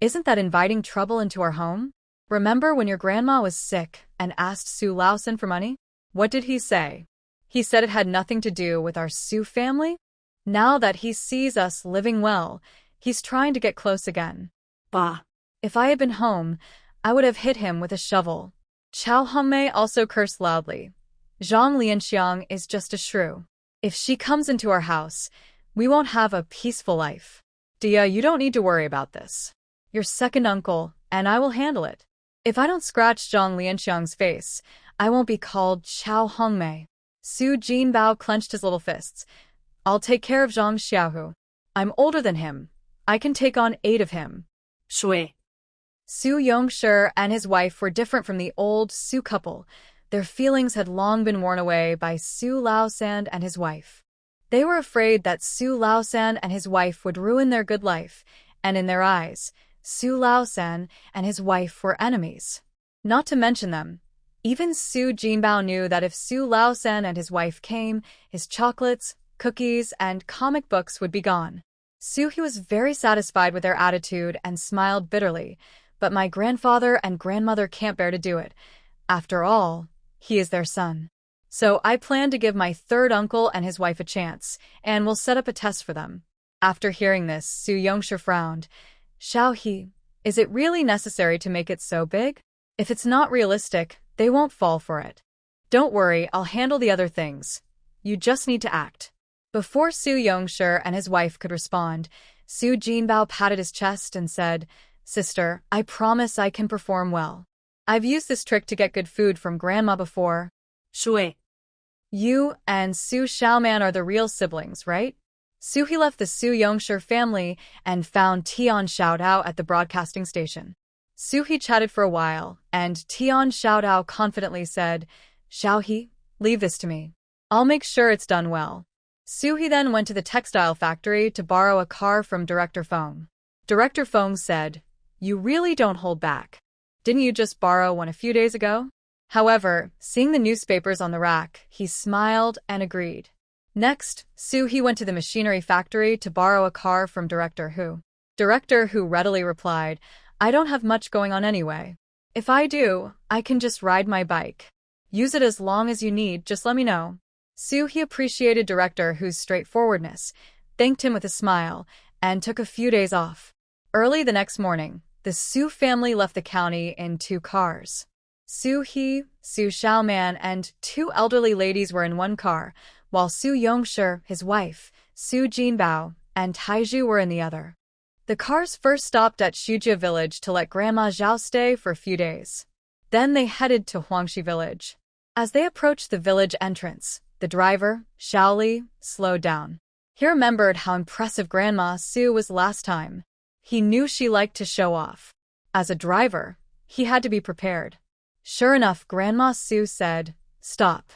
Isn't that inviting trouble into our home? Remember when your grandma was sick and asked Su Laosen for money? What did he say? He said it had nothing to do with our Su family? Now that he sees us living well, he's trying to get close again. Bah! If I had been home, I would have hit him with a shovel. Chao Hongmei also cursed loudly. Zhang Lianxiang is just a shrew. If she comes into our house, we won't have a peaceful life. Dia, you don't need to worry about this. Your second uncle, and I will handle it. If I don't scratch Zhang Lianxiang's face, I won't be called Chao Hongmei. Su Jinbao clenched his little fists. I'll take care of Zhang Xiaohu. I'm older than him. I can take on 8 of him. Shui. Su Yongshi and his wife were different from the old Su couple. Their feelings had long been worn away by Su Laosan and his wife. They were afraid that Su Laosan and his wife would ruin their good life, and in their eyes, Su Laosan and his wife were enemies. Not to mention them, even Su Jinbao knew that if Su Laosan and his wife came, his chocolates, cookies, and comic books would be gone. He was very satisfied with their attitude and smiled bitterly, but my grandfather and grandmother can't bear to do it. After all, he is their son. So I plan to give my third uncle and his wife a chance, and we'll set up a test for them. After hearing this, Su Yongshi frowned. Xiaohe, is it really necessary to make it so big? If it's not realistic, they won't fall for it. Don't worry, I'll handle the other things. You just need to act. Before Su Yongshi and his wife could respond, Su Jinbao patted his chest and said, Sister, I promise I can perform well. I've used this trick to get good food from Grandma before. Shui. You and Su Xiaoman are the real siblings, right? He left the Su Yongshi family and found Tian Xiaodao at the broadcasting station. He chatted for a while, and Tian Xiaodao confidently said, Xiaohe, leave this to me. I'll make sure it's done well. He then went to the textile factory to borrow a car from Director Feng. Director Feng said, You really don't hold back. Didn't you just borrow one a few days ago? However, seeing the newspapers on the rack, he smiled and agreed. Next, He went to the machinery factory to borrow a car from Director Hu. Director Hu readily replied, I don't have much going on anyway. If I do, I can just ride my bike. Use it as long as you need, just let me know. He appreciated Director Hu's straightforwardness, thanked him with a smile, and took a few days off. Early the next morning, the Su family left the county in 2 cars. Su Xiaoman, and 2 elderly ladies were in one car, while Su Yongshi, his wife, Su Jinbao, and Taizhu were in the other. The cars first stopped at Shujia village to let Grandma Zhao stay for a few days. Then they headed to Huangshi village. As they approached the village entrance, The driver, Xiaoli, slowed down. He remembered how impressive Grandma Su was last time. He knew she liked to show off. As a driver, he had to be prepared. Sure enough, Grandma Su said, "Stop."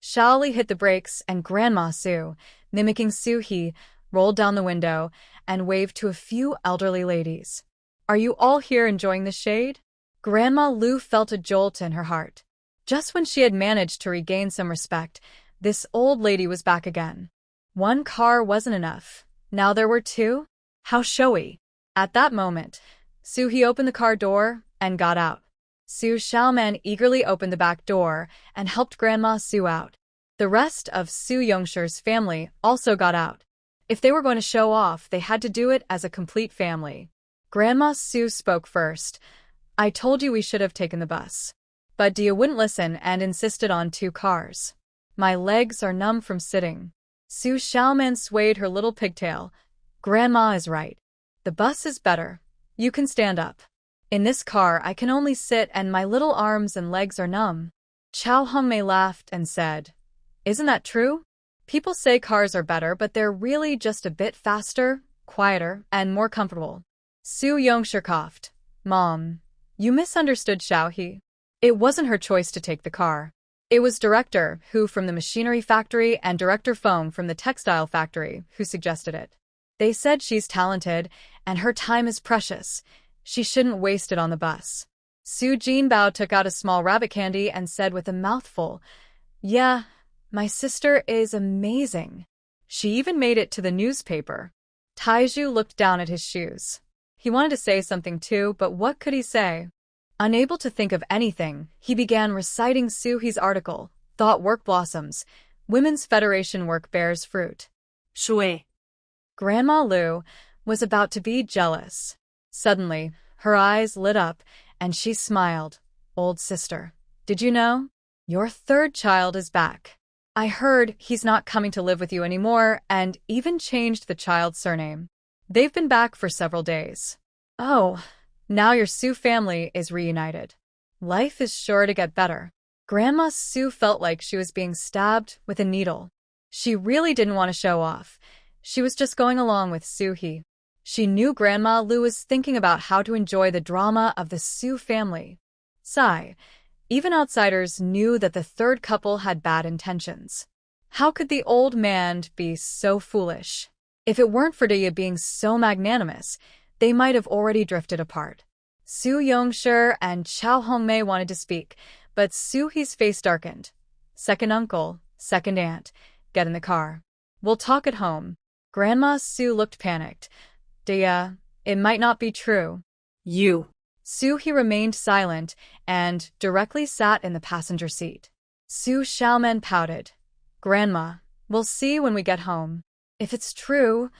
Xiaoli hit the brakes and Grandma Su, mimicking Su He, rolled down the window and waved to a few elderly ladies. "Are you all here enjoying the shade?" Grandma Lu felt a jolt in her heart. Just when she had managed to regain some respect, this old lady was back again. One car wasn't enough. Now there were two? How showy. At that moment, Su He opened the car door and got out. Su Xiaoman eagerly opened the back door and helped Grandma Su out. The rest of Su Yongsher's family also got out. If they were going to show off, they had to do it as a complete family. Grandma Su spoke first. "I told you we should have taken the bus. But Dia wouldn't listen and insisted on two cars. My legs are numb from sitting." Su Xiaoman swayed her little pigtail. "Grandma is right. The bus is better. You can stand up. In this car, I can only sit and my little arms and legs are numb." Chao Hongmei laughed and said, "Isn't that true? People say cars are better, but they're really just a bit faster, quieter, and more comfortable." Su Yongsher coughed. "Mom, you misunderstood Xiao He. It wasn't her choice to take the car. It was Director Hu from the machinery factory and Director Feng from the textile factory who suggested it. They said she's talented and her time is precious. She shouldn't waste it on the bus." Su Jinbao took out a small rabbit candy and said with a mouthful, "Yeah, my sister is amazing. She even made it to the newspaper." Taiju looked down at his shoes. He wanted to say something too, but what could he say? Unable to think of anything, he began reciting Su He's article, "Thought Work Blossoms. Women's Federation Work Bears Fruit." Shui. Grandma Lu was about to be jealous. Suddenly, her eyes lit up, and she smiled. "Old sister, did you know? Your third child is back. I heard he's not coming to live with you anymore and even changed the child's surname. They've been back for several days. Oh, now your Su family is reunited. Life is sure to get better." Grandma Su felt like she was being stabbed with a needle. She really didn't want to show off. She was just going along with Su He. She knew Grandma Lu was thinking about how to enjoy the drama of the Su family. Sigh. Even outsiders knew that the third couple had bad intentions. How could the old man be so foolish? If it weren't for Dia being so magnanimous, they might have already drifted apart. Su Yongsher and Chao Hongmei wanted to speak, but Su He's face darkened. "Second uncle, second aunt, get in the car. We'll talk at home." Grandma Su looked panicked. "Dia, it might not be true." You. Su He remained silent and directly sat in the passenger seat. Su Xiaomen pouted. "Grandma, we'll see when we get home. If it's true,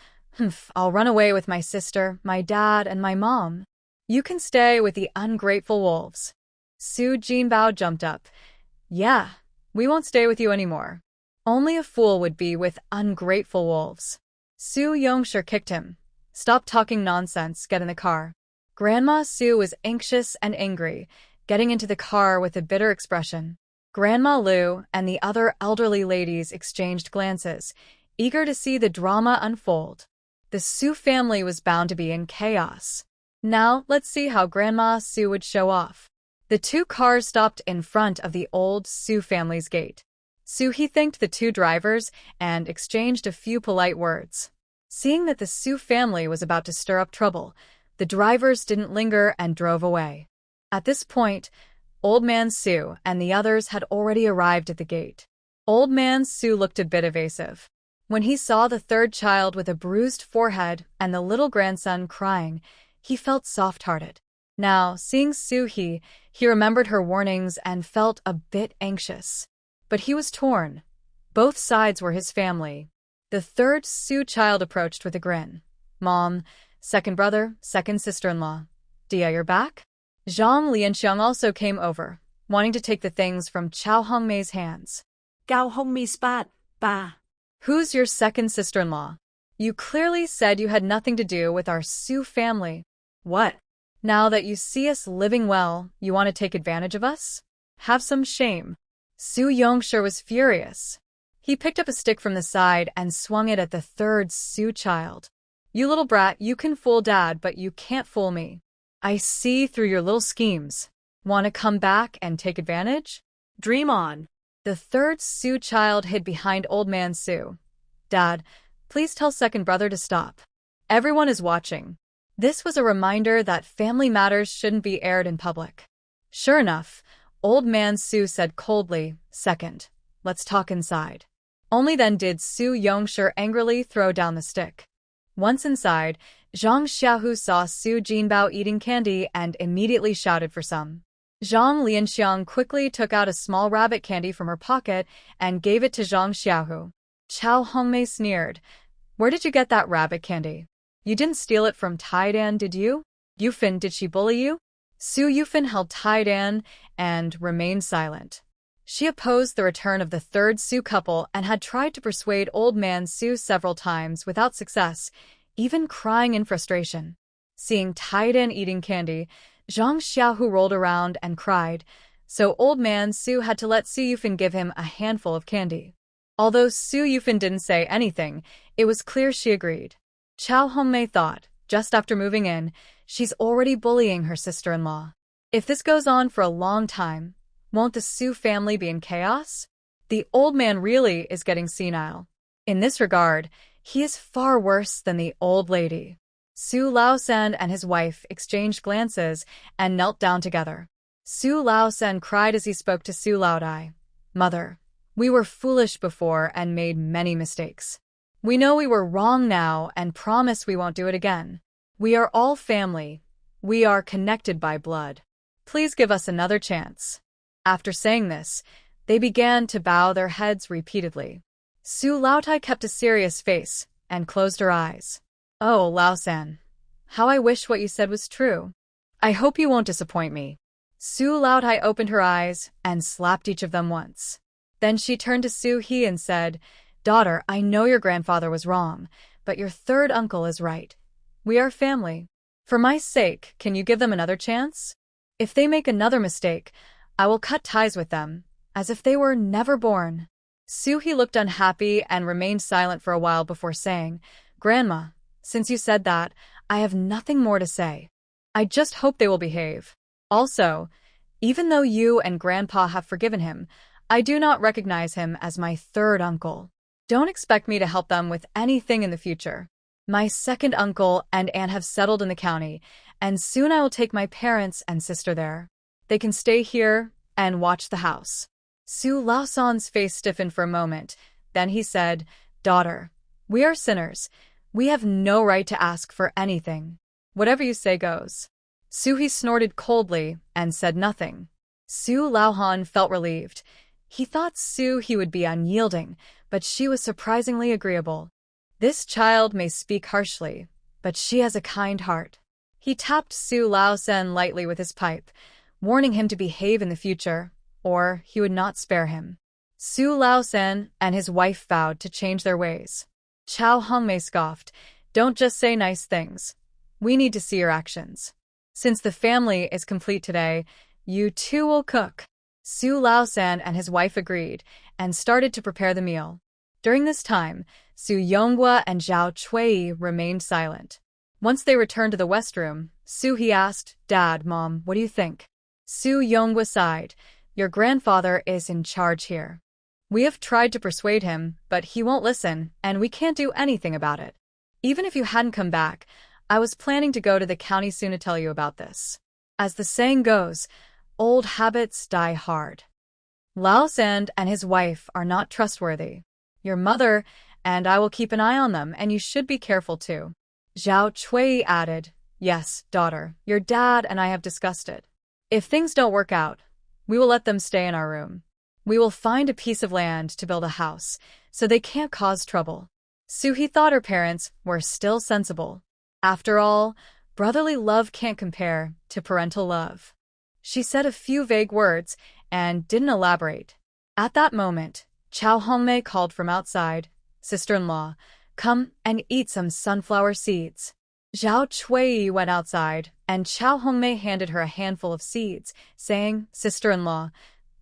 I'll run away with my sister, my dad, and my mom. You can stay with the ungrateful wolves." Su Jinbao jumped up. "Yeah, we won't stay with you anymore. Only a fool would be with ungrateful wolves." Su Yongsher kicked him. "Stop talking nonsense, get in the car." Grandma Su was anxious and angry, getting into the car with a bitter expression. Grandma Lu and the other elderly ladies exchanged glances, eager to see the drama unfold. The Su family was bound to be in chaos. Now, let's see how Grandma Su would show off. The two cars stopped in front of the old Su family's gate. Su He thanked the two drivers and exchanged a few polite words. Seeing that the Su family was about to stir up trouble, the drivers didn't linger and drove away. At this point, Old Man Su and the others had already arrived at the gate. Old Man Su looked a bit evasive. When he saw the third child with a bruised forehead and the little grandson crying, he felt soft-hearted. Now, seeing Su He remembered her warnings and felt a bit anxious. But he was torn. Both sides were his family. The third Su child approached with a grin. "Mom, second brother, second sister-in-law. Dia, you're back?" Zhang Lianxiang also came over, wanting to take the things from Chao Hongmei's hands. Gao Hongmei spat, ba. "Who's your second sister-in-law? You clearly said you had nothing to do with our Su family. What? Now that you see us living well, you want to take advantage of us? Have some shame." Su Yongsher was furious. He picked up a stick from the side and swung it at the third Su child. You little brat, you can fool Dad, but you can't fool me. I see through your little schemes. Want to come back and take advantage? Dream on. The third Su child hid behind Old Man Su. Dad, please tell second brother to stop. Everyone is watching. This was a reminder that family matters shouldn't be aired in public. Sure enough, Old Man Su said coldly, Second, let's talk inside. Only then did Su Yongshi angrily throw down the stick. Once inside, Zhang Xiaohu saw Su Jinbao eating candy and immediately shouted for some. Zhang Lianxiang quickly took out a small rabbit candy from her pocket and gave it to Zhang Xiaohu. Chao Hongmei sneered. Where did you get that rabbit candy? You didn't steal it from Taidan, did you? Yufan, did she bully you? Su Yufan held Taidan and remained silent. She opposed the return of the third Su couple and had tried to persuade Old Man Su several times without success, even crying in frustration. Seeing Taidan eating candy, Zhang Xiaohu rolled around and cried, so Old Man Su had to let Su Yufan give him a handful of candy. Although Su Yufan didn't say anything, it was clear she agreed. Chao Hongmei thought, just after moving in, she's already bullying her sister-in-law. If this goes on for a long time, won't the Su family be in chaos? The old man really is getting senile. In this regard, he is far worse than the old lady. Su Laosan and his wife exchanged glances and knelt down together. Su Laosan cried as he spoke to Su Laodai. Mother, we were foolish before and made many mistakes. We know we were wrong now and promise we won't do it again. We are all family. We are connected by blood. Please give us another chance. After saying this, they began to bow their heads repeatedly. Su Laotai kept a serious face and closed her eyes. Oh, Laosan, how I wish what you said was true. I hope you won't disappoint me. Su Laotai opened her eyes and slapped each of them once. Then she turned to Su He and said, Daughter, I know your grandfather was wrong, but your third uncle is right. We are family. For my sake, can you give them another chance? If they make another mistake, I will cut ties with them, as if they were never born. Su He looked unhappy and remained silent for a while before saying, Grandma, since you said that, I have nothing more to say. I just hope they will behave. Also, even though you and Grandpa have forgiven him, I do not recognize him as my third uncle. Don't expect me to help them with anything in the future. My second uncle and aunt have settled in the county, and soon I will take my parents and sister there. They can stay here and watch the house. Su Laosan's face stiffened for a moment. Then he said, Daughter, we are sinners. We have no right to ask for anything. Whatever you say goes. Su He snorted coldly and said nothing. Su Laohan felt relieved. He thought Su He would be unyielding, but she was surprisingly agreeable. This child may speak harshly, but she has a kind heart. He tapped Su Laosan lightly with his pipe, warning him to behave in the future, or he would not spare him. Su Laosan and his wife vowed to change their ways. Chao Hongmei scoffed, Don't just say nice things. We need to see your actions. Since the family is complete today, you too will cook. Su Laosan and his wife agreed and started to prepare the meal. During this time, Su Yonghua and Zhao Chui remained silent. Once they returned to the West Room, Su He asked, Dad, Mom, what do you think? Su Yonghua sighed. Your grandfather is in charge here. We have tried to persuade him, but he won't listen, and we can't do anything about it. Even if you hadn't come back, I was planning to go to the county soon to tell you about this. As the saying goes, old habits die hard. Laosan and his wife are not trustworthy. Your mother and I will keep an eye on them, and you should be careful too. Zhao Chui added, Yes, daughter, your dad and I have discussed it. If things don't work out, we will let them stay in our room. We will find a piece of land to build a house, so they can't cause trouble. Su He thought her parents were still sensible. After all, brotherly love can't compare to parental love. She said a few vague words and didn't elaborate. At that moment, Chao Hongmei called from outside, Sister-in-law, come and eat some sunflower seeds. Zhao Chui went outside, and Chao Hongmei handed her a handful of seeds, saying, Sister-in-law,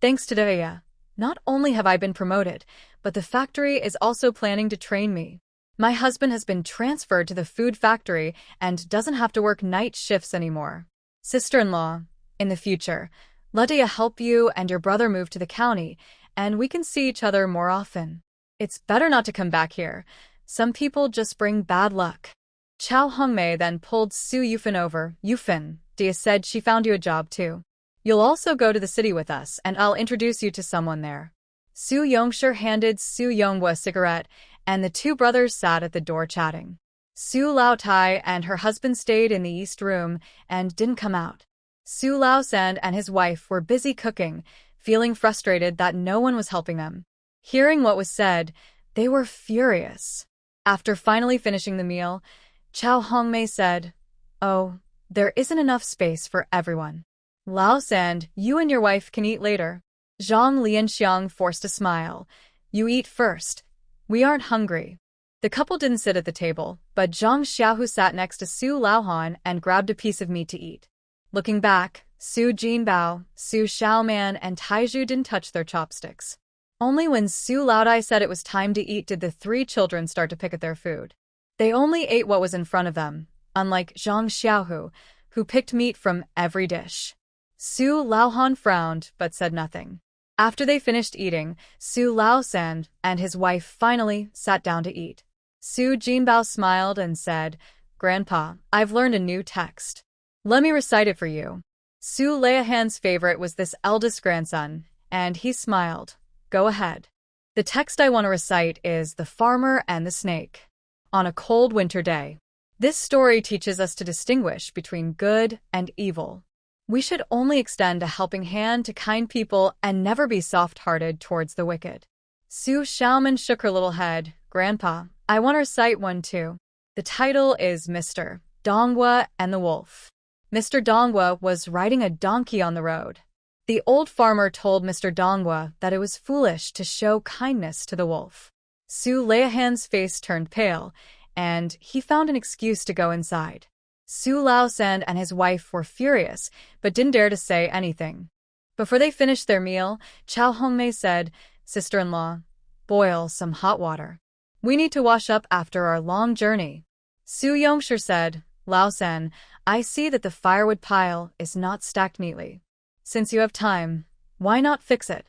thanks to Deya, not only have I been promoted, but the factory is also planning to train me. My husband has been transferred to the food factory and doesn't have to work night shifts anymore. Sister-in-law, in the future, let Aya help you and your brother move to the county, and we can see each other more often. It's better not to come back here. Some people just bring bad luck. Chow Hongmei then pulled Su Yufan over. Yufan, Dia said she found you a job too. You'll also go to the city with us, and I'll introduce you to someone there. Su Yongshir handed Su Yonghua a cigarette, and the two brothers sat at the door chatting. Su Laotai and her husband stayed in the east room and didn't come out. Su Laosan and his wife were busy cooking, feeling frustrated that no one was helping them. Hearing what was said, they were furious. After finally finishing the meal, Chow Hongmei said, "Oh, there isn't enough space for everyone. Laosan, you and your wife can eat later." Zhang Lianxiang forced a smile. "You eat first. We aren't hungry." The couple didn't sit at the table, but Zhang Xiaohu sat next to Su Laohan and grabbed a piece of meat to eat. Looking back, Su Jinbao, Su Xiaoman, and Taizhu didn't touch their chopsticks. Only when Su Laodai said it was time to eat did the three children start to pick at their food. They only ate what was in front of them, unlike Zhang Xiaohu, who picked meat from every dish. Su Laohan frowned but said nothing. After they finished eating, Su Laosan and his wife finally sat down to eat. Su Jinbao smiled and said, "Grandpa, I've learned a new text. Let me recite it for you." Su Laohan's favorite was this eldest grandson, and he smiled. "Go ahead." The text I want to recite is The Farmer and the Snake. On a cold winter day. This story teaches us to distinguish between good and evil. We should only extend a helping hand to kind people and never be soft-hearted towards the wicked. Su Xiaoman shook her little head. "Grandpa, I want to recite one too." The title is Mr. Donghua and the Wolf. Mr. Donghua was riding a donkey on the road. The old farmer told Mr. Donghua that it was foolish to show kindness to the wolf. Su Laohan's face turned pale, and he found an excuse to go inside. Su Laosan and his wife were furious, but didn't dare to say anything. Before they finished their meal, Chow Hongmei said, "Sister-in-law, boil some hot water. We need to wash up after our long journey." Su Yongshir said, "Laosan, I see that the firewood pile is not stacked neatly. Since you have time, why not fix it?"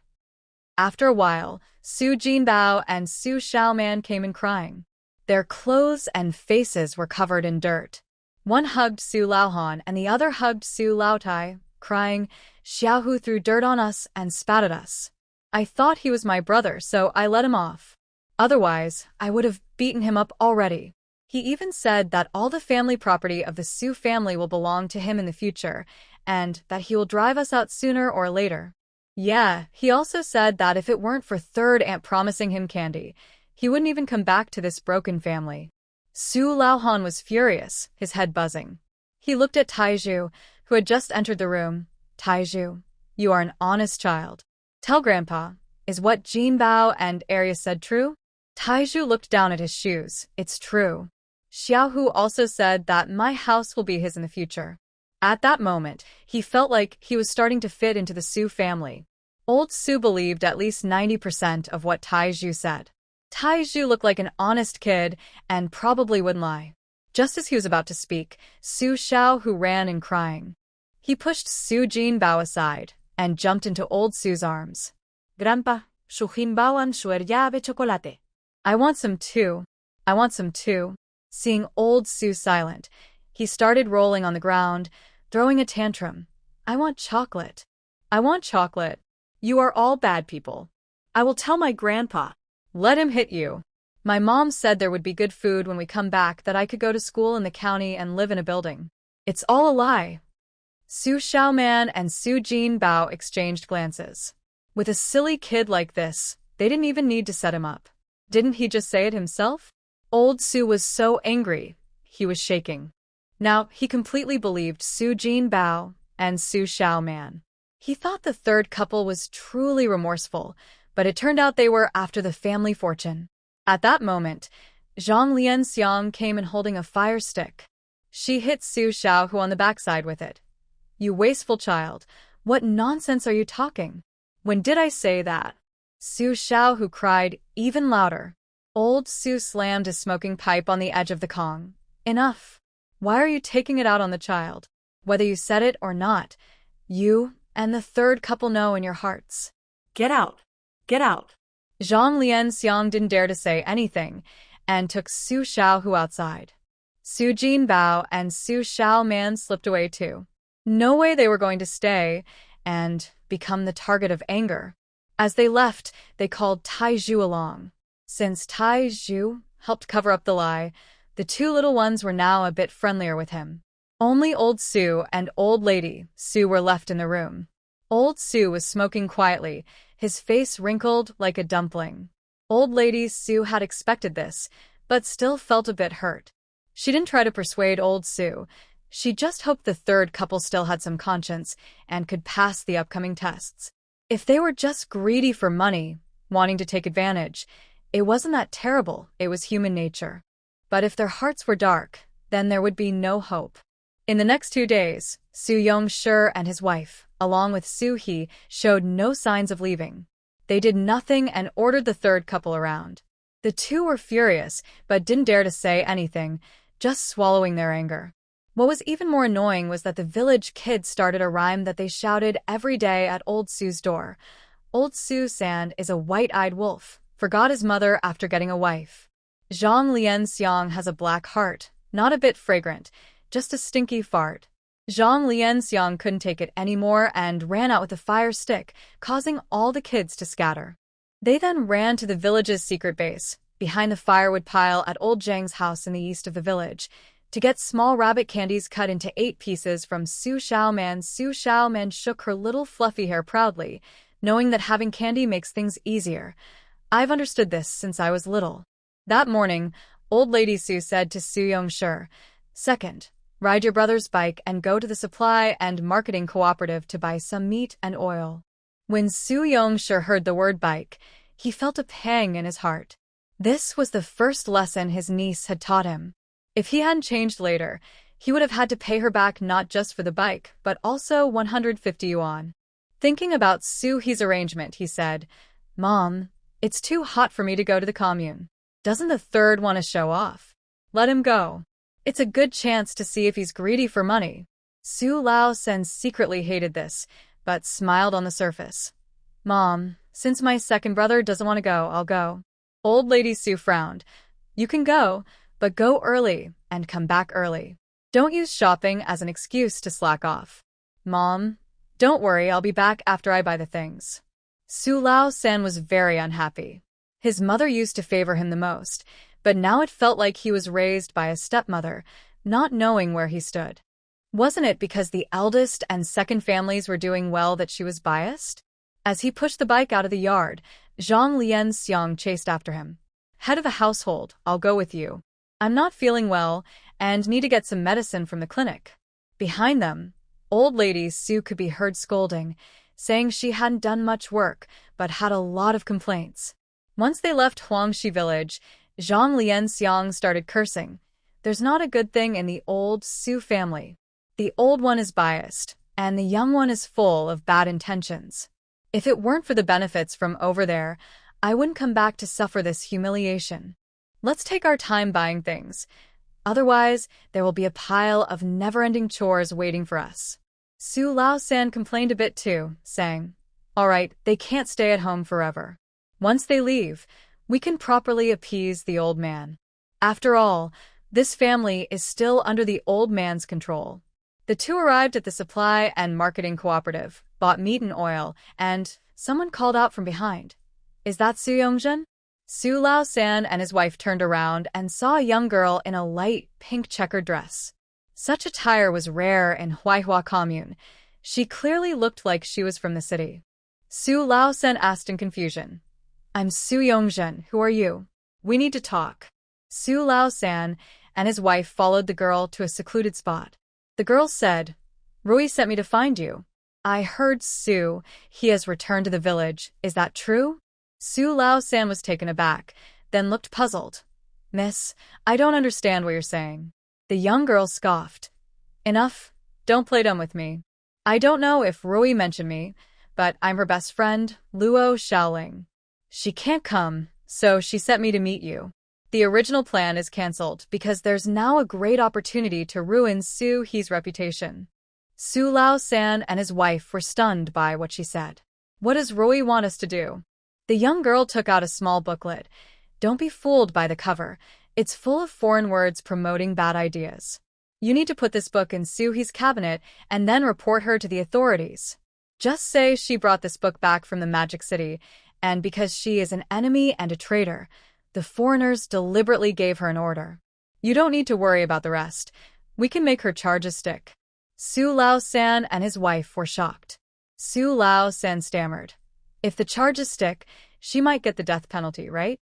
After a while, Su Jinbao and Su Xiaoman came in crying. Their clothes and faces were covered in dirt. One hugged Su Laohan and the other hugged Su Laotai, crying, "Xiaohu threw dirt on us and spat at us. I thought he was my brother, so I let him off. Otherwise, I would have beaten him up already. He even said that all the family property of the Su family will belong to him in the future, and that he will drive us out sooner or later. Yeah, he also said that if it weren't for third aunt promising him candy, he wouldn't even come back to this broken family." Su Laohan was furious, his head buzzing. He looked at Taizhu, who had just entered the room. "Taizhu, you are an honest child. Tell Grandpa, is what Jinbao and Arius said true?" Taizhu looked down at his shoes. "It's true. Xiaohu also said that my house will be his in the future." At that moment, he felt like he was starting to fit into the Su family. Old Su believed at least 90% of what Taizhu said. Taizhu looked like an honest kid and probably wouldn't lie. Just as he was about to speak, Su Xiaohu ran in crying. He pushed Su Jinbao aside and jumped into old Su's arms. "Grandpa, su Jinbao and su llave chocolate. I want some too. I want some too." Seeing old Su silent, he started rolling on the ground, throwing a tantrum. "I want chocolate. I want chocolate. You are all bad people. I will tell my grandpa. Let him hit you. My mom said there would be good food when we come back, that I could go to school in the county and live in a building. It's all a lie." Su Xiaoman and Su Jinbao exchanged glances. With a silly kid like this, they didn't even need to set him up. Didn't he just say it himself? Old Su was so angry, he was shaking. Now he completely believed Su Jinbao and Su Xiaoman. He thought the third couple was truly remorseful, but it turned out they were after the family fortune. At that moment, Zhang Lianxiang came in holding a fire stick. She hit Su Xiaohu on the backside with it. "You wasteful child, what nonsense are you talking? When did I say that?" Su Xiao, who cried even louder. Old Su slammed his smoking pipe on the edge of the Kong. Enough. Why are you taking it out on the child? Whether you said it or not, you and the third couple know in your hearts. Get out. Get out. Zhang Lianxiang didn't dare to say anything and took Su Xiaohu outside. Su Jinbao and Su Xiaoman slipped away too. No way they were going to stay and become the target of anger. As they left, they called Tai Zhu along. Since Tai Zhu helped cover up the lie, the two little ones were now a bit friendlier with him. Only Old Su and Old Lady Su were left in the room. Old Su was smoking quietly, his face wrinkled like a dumpling. Old Lady Su had expected this, but still felt a bit hurt. She didn't try to persuade Old Su. She just hoped the third couple still had some conscience and could pass the upcoming tests. If they were just greedy for money, wanting to take advantage, it wasn't that terrible, it was human nature. But if their hearts were dark, then there would be no hope. In the next 2 days, Su Yongshi and his wife, along with Su He, showed no signs of leaving. They did nothing and ordered the third couple around. The two were furious, but didn't dare to say anything, just swallowing their anger. What was even more annoying was that the village kids started a rhyme that they shouted every day at Old Su's door. Old Su-san is a white-eyed wolf, forgot his mother after getting a wife. Zhang Lianxiang has a black heart, not a bit fragrant, just a stinky fart. Zhang Lianxiang couldn't take it anymore and ran out with a fire stick, causing all the kids to scatter. They then ran to the village's secret base, behind the firewood pile at Old Zhang's house in the east of the village, to get small rabbit candies cut into 8 pieces from Su Xiaoman. Su Xiaoman shook her little fluffy hair proudly, knowing that having candy makes things easier. I've understood this since I was little. That morning, Old Lady Su said to Su Yongshi, "Second, ride your brother's bike and go to the supply and marketing cooperative to buy some meat and oil." When Su Yongshi heard the word bike, he felt a pang in his heart. This was the first lesson his niece had taught him. If he hadn't changed later, he would have had to pay her back not just for the bike, but also 150 yuan. Thinking about Su He's arrangement, he said, "Mom, it's too hot for me to go to the commune. Doesn't the third want to show off? Let him go. It's a good chance to see if he's greedy for money." Su Lao-sen secretly hated this, but smiled on the surface. "Mom, since my second brother doesn't want to go, I'll go." Old Lady Su frowned. "You can go, but go early and come back early. Don't use shopping as an excuse to slack off." "Mom, don't worry, I'll be back after I buy the things." Su Lao-san was very unhappy. His mother used to favor him the most, but now it felt like he was raised by a stepmother, not knowing where he stood. Wasn't it because the eldest and second families were doing well that she was biased? As he pushed the bike out of the yard, Zhang Lianxiang chased after him. "Head of the household, I'll go with you. I'm not feeling well and need to get some medicine from the clinic." Behind them, Old Lady Su could be heard scolding, saying she hadn't done much work but had a lot of complaints. Once they left Huangshi village, Zhang Lianxiang started cursing. There's not a good thing in the old Su family. The old one is biased, and the young one is full of bad intentions. If it weren't for the benefits from over there, I wouldn't come back to suffer this humiliation. Let's take our time buying things. Otherwise, there will be a pile of never-ending chores waiting for us. Su Lao-san complained a bit too, saying, "All right, they can't stay at home forever. Once they leave, we can properly appease the old man. After all, this family is still under the old man's control." The two arrived at the supply and marketing cooperative, bought meat and oil, and someone called out from behind, "Is that Su Yongzhen?" Su Lao-san and his wife turned around and saw a young girl in a light pink checkered dress. Such attire was rare in Huaihua commune. She clearly looked like she was from the city. Su Lao-san asked in confusion, "I'm Su Yongzhen, who are you? We need to talk." Su Lao-san and his wife followed the girl to a secluded spot. The girl said, "Rui sent me to find you. I heard Su, he has returned to the village, is that true?" Su Lao-san was taken aback, then looked puzzled. "Miss, I don't understand what you're saying." The young girl scoffed. "Enough, don't play dumb with me. I don't know if Rui mentioned me, but I'm her best friend, Luo Xiaoling." She can't come, so she sent me to meet you. The original plan is cancelled because there's now a great opportunity to ruin Su He's reputation. Su Lao-san and his wife were stunned by what she said. What does Rui want us to do? The young girl took out a small booklet. Don't be fooled by the cover. It's full of foreign words promoting bad ideas. You need to put this book in Suhi's cabinet and then report her to the authorities. Just say she brought this book back from the Magic City, and because she is an enemy and a traitor, the foreigners deliberately gave her an order. You don't need to worry about the rest. We can make her charges stick. Su Lao-san and his wife were shocked. Su Lao-san stammered. If the charges stick, she might get the death penalty, right?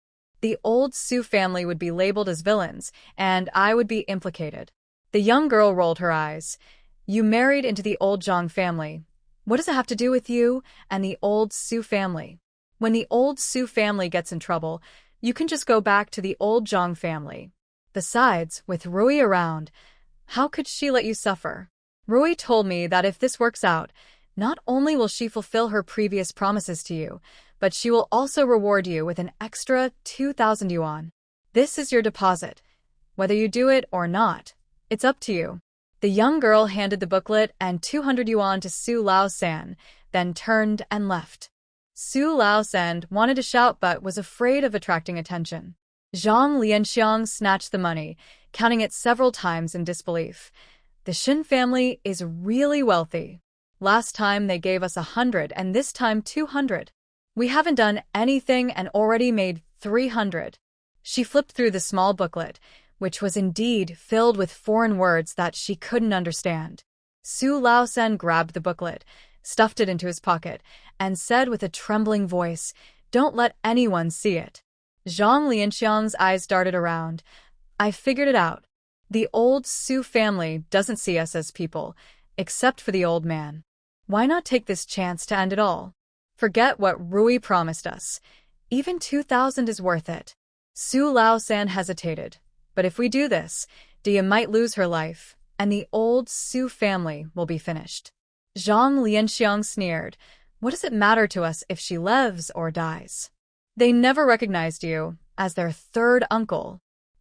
The old Su family would be labeled as villains, and I would be implicated. The young girl rolled her eyes. You married into the old Zhang family. What does it have to do with you and the old Su family? When the old Su family gets in trouble, you can just go back to the old Zhang family. Besides, with Rui around, how could she let you suffer? Rui told me that if this works out, not only will she fulfill her previous promises to you, but she will also reward you with an extra 2,000 yuan. This is your deposit. Whether you do it or not, it's up to you. The young girl handed the booklet and 200 yuan to Su Lao-san, then turned and left. Su Lao-san wanted to shout but was afraid of attracting attention. Zhang Lianxiang snatched the money, counting it several times in disbelief. The Shin family is really wealthy. Last time they gave us 100 and this time 200. We haven't done anything and already made 300. She flipped through the small booklet, which was indeed filled with foreign words that she couldn't understand. Su Lao-san grabbed the booklet, stuffed it into his pocket, and said with a trembling voice, "Don't let anyone see it." Zhang Lianxiang's eyes darted around. I figured it out. The old Su family doesn't see us as people, except for the old man. Why not take this chance to end it all? Forget what Rui promised us. Even 2,000 is worth it. Su Lao-san hesitated. But if we do this, Dia might lose her life, and the old Su family will be finished. Zhang Lianxiang sneered. What does it matter to us if she lives or dies? They never recognized you as their third uncle.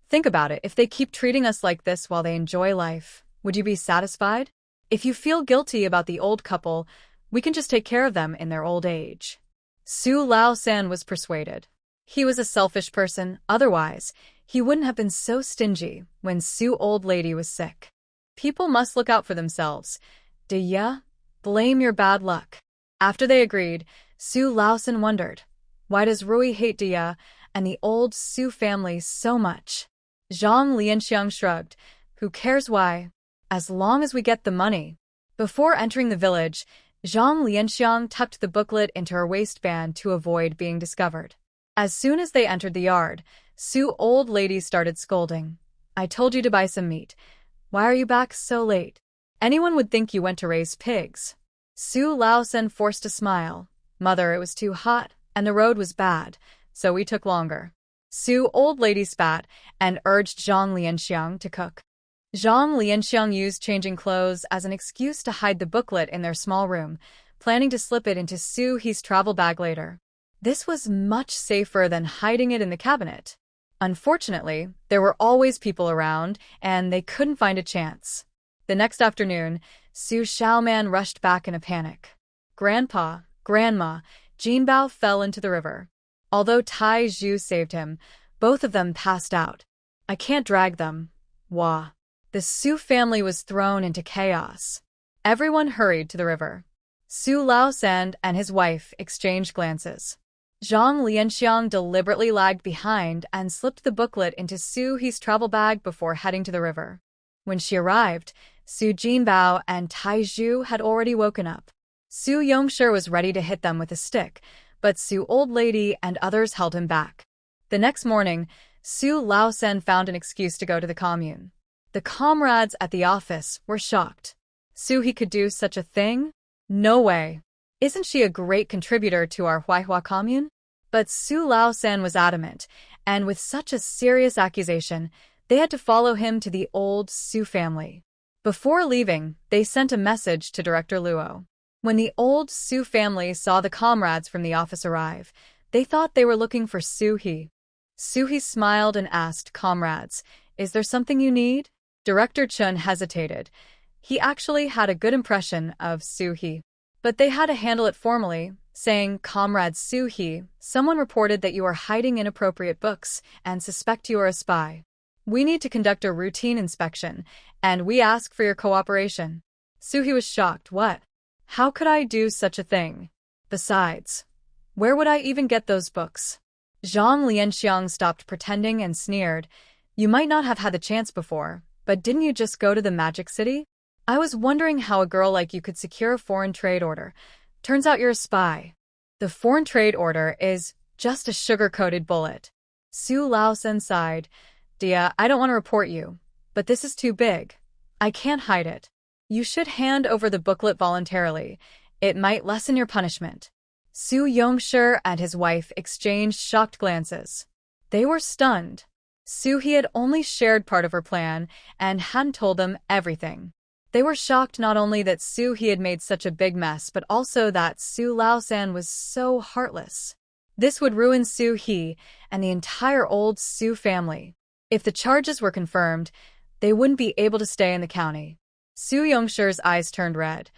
Think about it. If they keep treating us like this while they enjoy life, would you be satisfied? If you feel guilty about the old couple, we can just take care of them in their old age. Su Lao-san was persuaded. He was a selfish person. Otherwise, he wouldn't have been so stingy when Su old lady was sick. People must look out for themselves. Dia, blame your bad luck. After they agreed, Su Lao-san wondered, why does Rui hate Dia and the old Su family so much? Zhang Lianxiang shrugged. Who cares why? As long as we get the money. Before entering the village, Zhang Lianxiang tucked the booklet into her waistband to avoid being discovered. As soon as they entered the yard, Su old lady started scolding. I told you to buy some meat. Why are you back so late? Anyone would think you went to raise pigs. Su Lao-san forced a smile. Mother, it was too hot, and the road was bad, so we took longer. Su old lady spat and urged Zhang Lianxiang to cook. Zhang Lianxiang used changing clothes as an excuse to hide the booklet in their small room, planning to slip it into Su He's travel bag later. This was much safer than hiding it in the cabinet. Unfortunately, there were always people around, and they couldn't find a chance. The next afternoon, Su Xiaoman rushed back in a panic. Grandpa, Grandma, Jinbao fell into the river. Although Tai Zhu saved him, both of them passed out. I can't drag them. Wah. The Su family was thrown into chaos. Everyone hurried to the river. Su Lao-san and his wife exchanged glances. Zhang Lianxiang deliberately lagged behind and slipped the booklet into Su He's travel bag before heading to the river. When she arrived, Su Jinbao and Tai Zhu had already woken up. Su Yongshi was ready to hit them with a stick, but Su old lady and others held him back. The next morning, Su Lao-san found an excuse to go to the commune. The comrades at the office were shocked. Su He could do such a thing? No way. Isn't she a great contributor to our Huaihua commune? But Su Lao-san was adamant, and with such a serious accusation, they had to follow him to the old Su family. Before leaving, they sent a message to Director Luo. When the old Su family saw the comrades from the office arrive, They thought they were looking for Soo-hee. Soo-hee smiled and asked, "Comrades, is there something you need?" Director Chun hesitated. He actually had a good impression of Soo-hee. But they had to handle it formally, saying, "Comrade Soo-hee, someone reported that you are hiding inappropriate books and suspect you are a spy. We need to conduct a routine inspection, and we ask for your cooperation." Soo-hee was shocked. "What? How could I do such a thing? Besides, where would I even get those books?" Zhang Lianxiang stopped pretending and sneered. "You might not have had the chance before, but didn't you just go to the Magic City? I was wondering how a girl like you could secure a foreign trade order. Turns out you're a spy." "The foreign trade order is just a sugar-coated bullet." Su Laosen sighed. "Dia, I don't want to report you, but this is too big. I can't hide it. You should hand over the booklet voluntarily. It might lessen your punishment." Su Yongshi and his wife exchanged shocked glances. They were stunned. Soo-hee had only shared part of her plan and hadn't told them everything. They were shocked not only that Soo-hee had made such a big mess but also that Su Laosan was so heartless. This would ruin Soo-hee and the entire old Su family. If the charges were confirmed, they wouldn't be able to stay in the county. Su Yongshi's eyes turned red.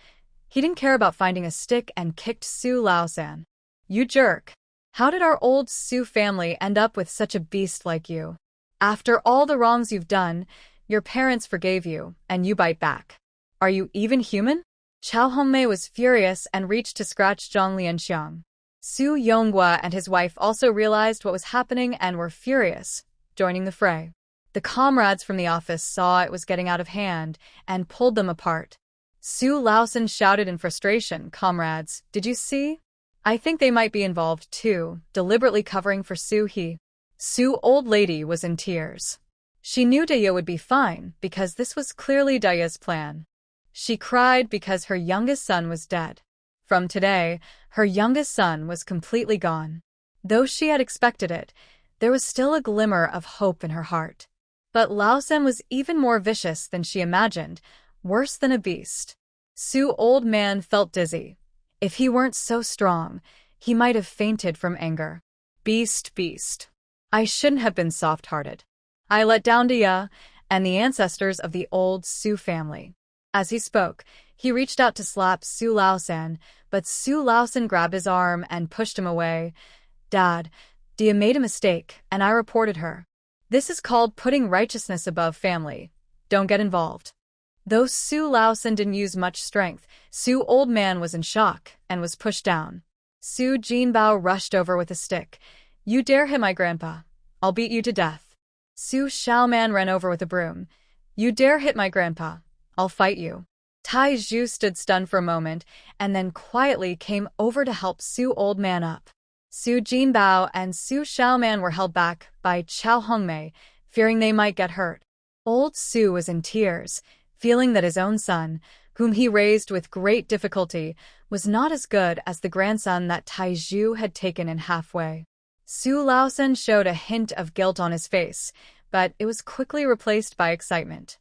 He didn't care about finding a stick and kicked Su Laosan. "You jerk. How did our old Su family end up with such a beast like you? After all the wrongs you've done, your parents forgave you, and you bite back. Are you even human?" Chao Hongmei was furious and reached to scratch Zhang Lianxiang. Su Yonghua and his wife also realized what was happening and were furious, joining the fray. The comrades from the office saw it was getting out of hand and pulled them apart. Su Laosan shouted in frustration, "Comrades, did you see? I think they might be involved too," deliberately covering for Soo-hee. Su old lady was in tears. She knew Daya would be fine because this was clearly Daya's plan. She cried because her youngest son was dead. From today, her youngest son was completely gone. Though she had expected it, there was still a glimmer of hope in her heart. But Laosan was even more vicious than she imagined, worse than a beast. Su old man felt dizzy. If he weren't so strong, he might have fainted from anger. "Beast, beast. I shouldn't have been soft-hearted. I let down Dia and the ancestors of the old Su family." As he spoke, he reached out to slap Su Laosan, but Su Laosan grabbed his arm and pushed him away. "Dad, Dia made a mistake, and I reported her. This is called putting righteousness above family. Don't get involved." Though Su Laosan didn't use much strength, Su old man was in shock and was pushed down. Su Jinbao rushed over with a stick. "You dare hit my grandpa, I'll beat you to death." Su Xiaoman ran over with a broom. "You dare hit my grandpa, I'll fight you." Tai Zhu stood stunned for a moment and then quietly came over to help Su old man up. Su Jinbao and Su Xiaoman were held back by Chao Hongmei, fearing they might get hurt. Old Su was in tears, feeling that his own son, whom he raised with great difficulty, was not as good as the grandson that Tai Zhu had taken in halfway. Su Laosan showed a hint of guilt on his face, but it was quickly replaced by excitement.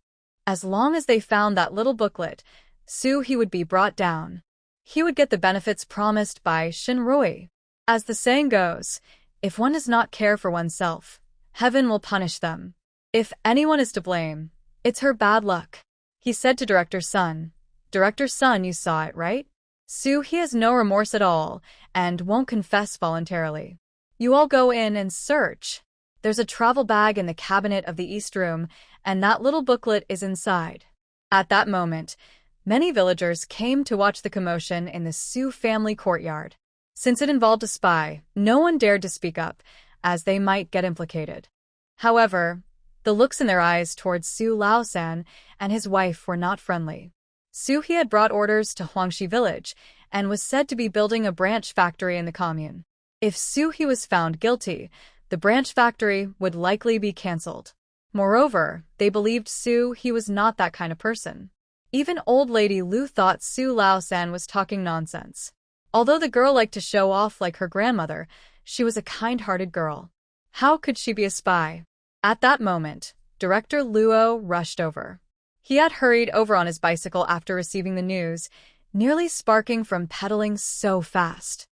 As long as they found that little booklet, Su-hee would be brought down. He would get the benefits promised by Shinroi. As the saying goes, if one does not care for oneself, heaven will punish them. If anyone is to blame, it's her bad luck. He said to Director Sun. "Director Sun, you saw it, right? Su-hee has no remorse at all and won't confess voluntarily. You all go in and search. There's a travel bag in the cabinet of the East Room, and that little booklet is inside." At that moment, many villagers came to watch the commotion in the Su family courtyard. Since it involved a spy, no one dared to speak up, as they might get implicated. However, the looks in their eyes towards Su Laosan and his wife were not friendly. Su-hee had brought orders to Huangshi village and was said to be building a branch factory in the commune. If Su-hee was found guilty, the branch factory would likely be cancelled. Moreover, they believed Su-hee was not that kind of person. Even old lady Lu thought Su Laosan was talking nonsense. Although the girl liked to show off like her grandmother, she was a kind-hearted girl. How could she be a spy? At that moment, Director Luo rushed over. He had hurried over on his bicycle after receiving the news, nearly sparking from pedaling so fast.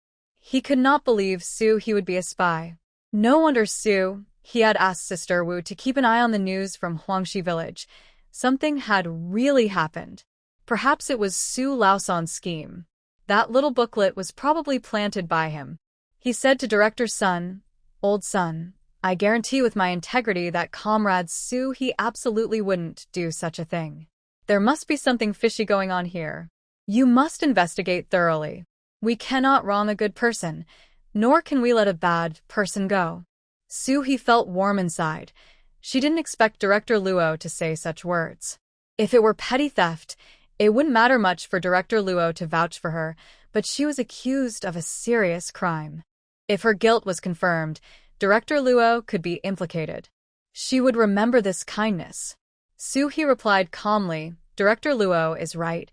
He could not believe he would be a spy. No wonder he had asked Sister Wu to keep an eye on the news from Huangshi village. Something had really happened. Perhaps it was Su Laosan's scheme. That little booklet was probably planted by him. He said to Director's son, "Old son, I guarantee with my integrity that Comrade he absolutely wouldn't do such a thing. There must be something fishy going on here. You must investigate thoroughly. We cannot wrong a good person, nor can we let a bad person go." He felt warm inside. She didn't expect Director Luo to say such words. If it were petty theft, it wouldn't matter much for Director Luo to vouch for her, but she was accused of a serious crime. If her guilt was confirmed, Director Luo could be implicated. She would remember this kindness. He replied calmly, "Director Luo is right.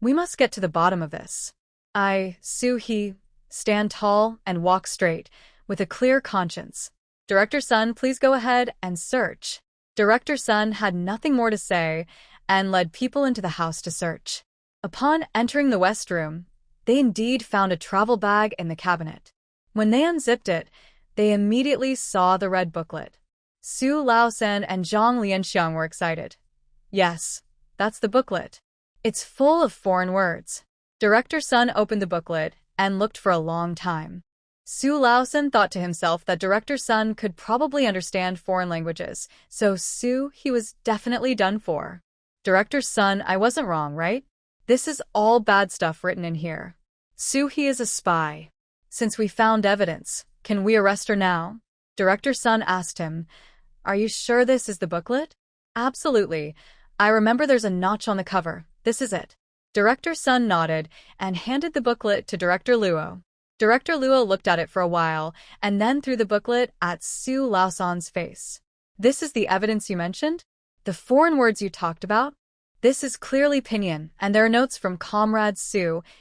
We must get to the bottom of this. I, stand tall and walk straight, with a clear conscience. Director Sun, please go ahead and search." Director Sun had nothing more to say and led people into the house to search. Upon entering the West Room, they indeed found a travel bag in the cabinet. When they unzipped it, they immediately saw the red booklet. Su Laosan and Zhang Lianxiang were excited. "Yes, that's the booklet. It's full of foreign words." Director Sun opened the booklet and looked for a long time. Su Laosan thought to himself that Director Sun could probably understand foreign languages, so he was definitely done for. "Director Sun, I wasn't wrong, right? This is all bad stuff written in here. He is a spy. Since we found evidence, can we arrest her now?" Director Sun asked him, "Are you sure this is the booklet?" "Absolutely. I remember there's a notch on the cover. This is it." Director Sun nodded and handed the booklet to Director Luo. Director Luo looked at it for a while and then threw the booklet at Su Laosan's face. "This is the evidence you mentioned? The foreign words you talked about? This is clearly Pinyin, and there are notes from Comrade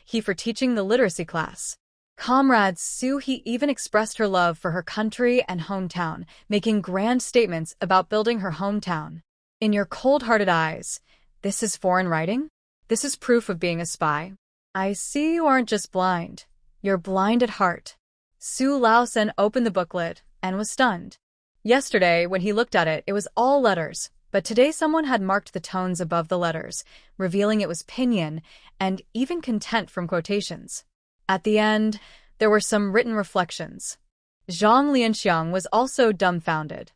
he for teaching the literacy class. Comrade he even expressed her love for her country and hometown, making grand statements about building her hometown. In your cold-hearted eyes, this is foreign writing? This is proof of being a spy. I see you aren't just blind. You're blind at heart." Su Laosan opened the booklet and was stunned. Yesterday, when he looked at it, it was all letters, but today someone had marked the tones above the letters, revealing it was Pinyin and even content from quotations. At the end, there were some written reflections. Zhang Lianxiang was also dumbfounded.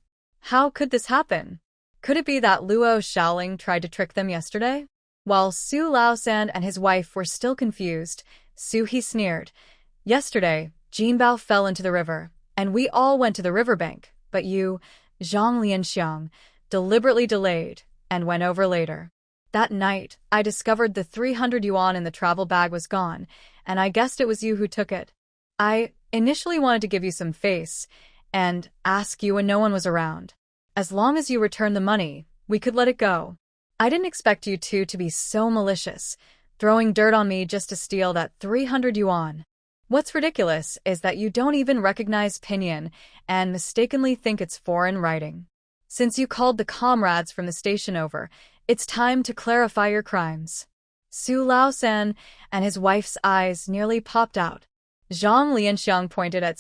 How could this happen? Could it be that Luo Xiaoling tried to trick them yesterday? While Su Laosan and his wife were still confused, he sneered. "Yesterday, Jinbao fell into the river, and we all went to the riverbank, but you, Zhang Lianxiang, deliberately delayed and went over later. That night, I discovered the 300 yuan in the travel bag was gone, and I guessed it was you who took it. I initially wanted to give you some face and ask you when no one was around. As long as you returned the money, we could let it go. I didn't expect you two to be so malicious, throwing dirt on me just to steal that 300 yuan. What's ridiculous is that you don't even recognize Pinyin and mistakenly think it's foreign writing. Since you called the comrades from the station over, it's time to clarify your crimes." Su Laosan and his wife's eyes nearly popped out. Zhang Lianxiang pointed at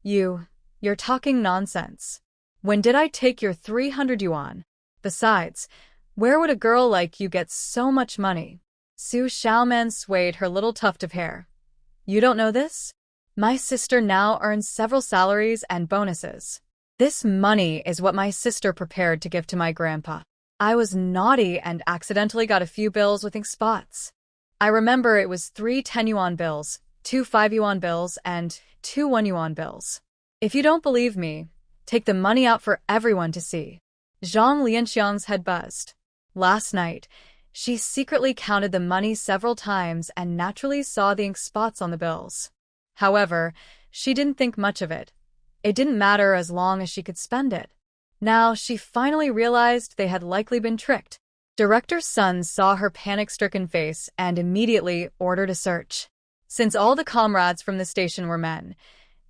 You're talking nonsense. When did I take your 300 yuan? Besides, where would a girl like you get so much money?" Su Xiaoman swayed her little tuft of hair. "You don't know this? My sister now earns several salaries and bonuses. This money is what my sister prepared to give to my grandpa. I was naughty and accidentally got a few bills with ink spots. I remember it was 3 10-yuan bills, 2 5-yuan bills, and 2 1-yuan bills. If you don't believe me, take the money out for everyone to see." Zhang Lianxiang's head buzzed. Last night, she secretly counted the money several times and naturally saw the ink spots on the bills. However, she didn't think much of it. It didn't matter as long as she could spend it. Now she finally realized they had likely been tricked. Director Sun saw her panic-stricken face and immediately ordered a search. Since all the comrades from the station were men,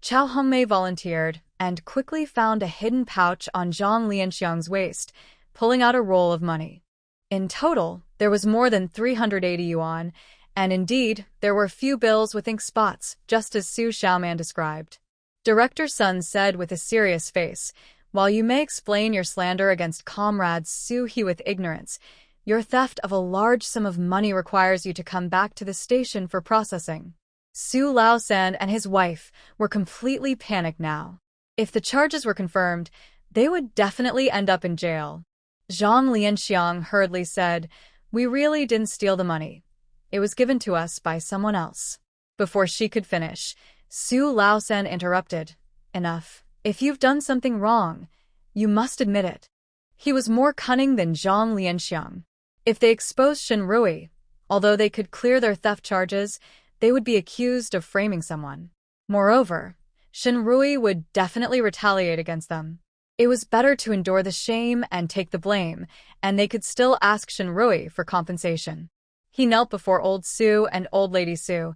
Chao Hongmei volunteered and quickly found a hidden pouch on Zhang Lianxiang's waist, pulling out a roll of money. In total, there was more than 380 yuan, And indeed, there were few bills with ink spots, just as Su Xiaoman described. Director Sun said with a serious face, "While you may explain your slander against comrades Su He with ignorance, your theft of a large sum of money requires you to come back to the station for processing." Su Laosan and his wife were completely panicked now. If the charges were confirmed, they would definitely end up in jail. Zhang Lianxiang hurriedly said, "We really didn't steal the money. It was given to us by someone else." Before she could finish, Su Laosan interrupted, "Enough. If you've done something wrong, you must admit it." He was more cunning than Zhang Lianxiang. If they exposed Shen Rui, although they could clear their theft charges, they would be accused of framing someone. Moreover, Shen Rui would definitely retaliate against them. It was better to endure the shame and take the blame, and they could still ask Shen Rui for compensation. He knelt before Old Su and Old Lady Su.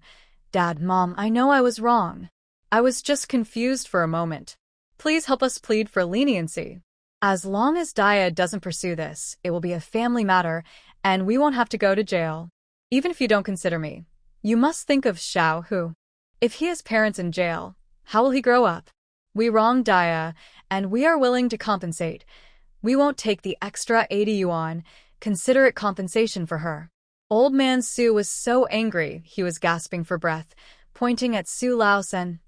"Dad, Mom, I know I was wrong. I was just confused for a moment. Please help us plead for leniency. As long as Daya doesn't pursue this, it will be a family matter, and we won't have to go to jail. Even if you don't consider me, you must think of Xiao Hu. If he has parents in jail, how will he grow up? We wronged Daya, and we are willing to compensate. We won't take the extra 80 yuan, consider it compensation for her." Old man Su was so angry he was gasping for breath, pointing at Su Laosan.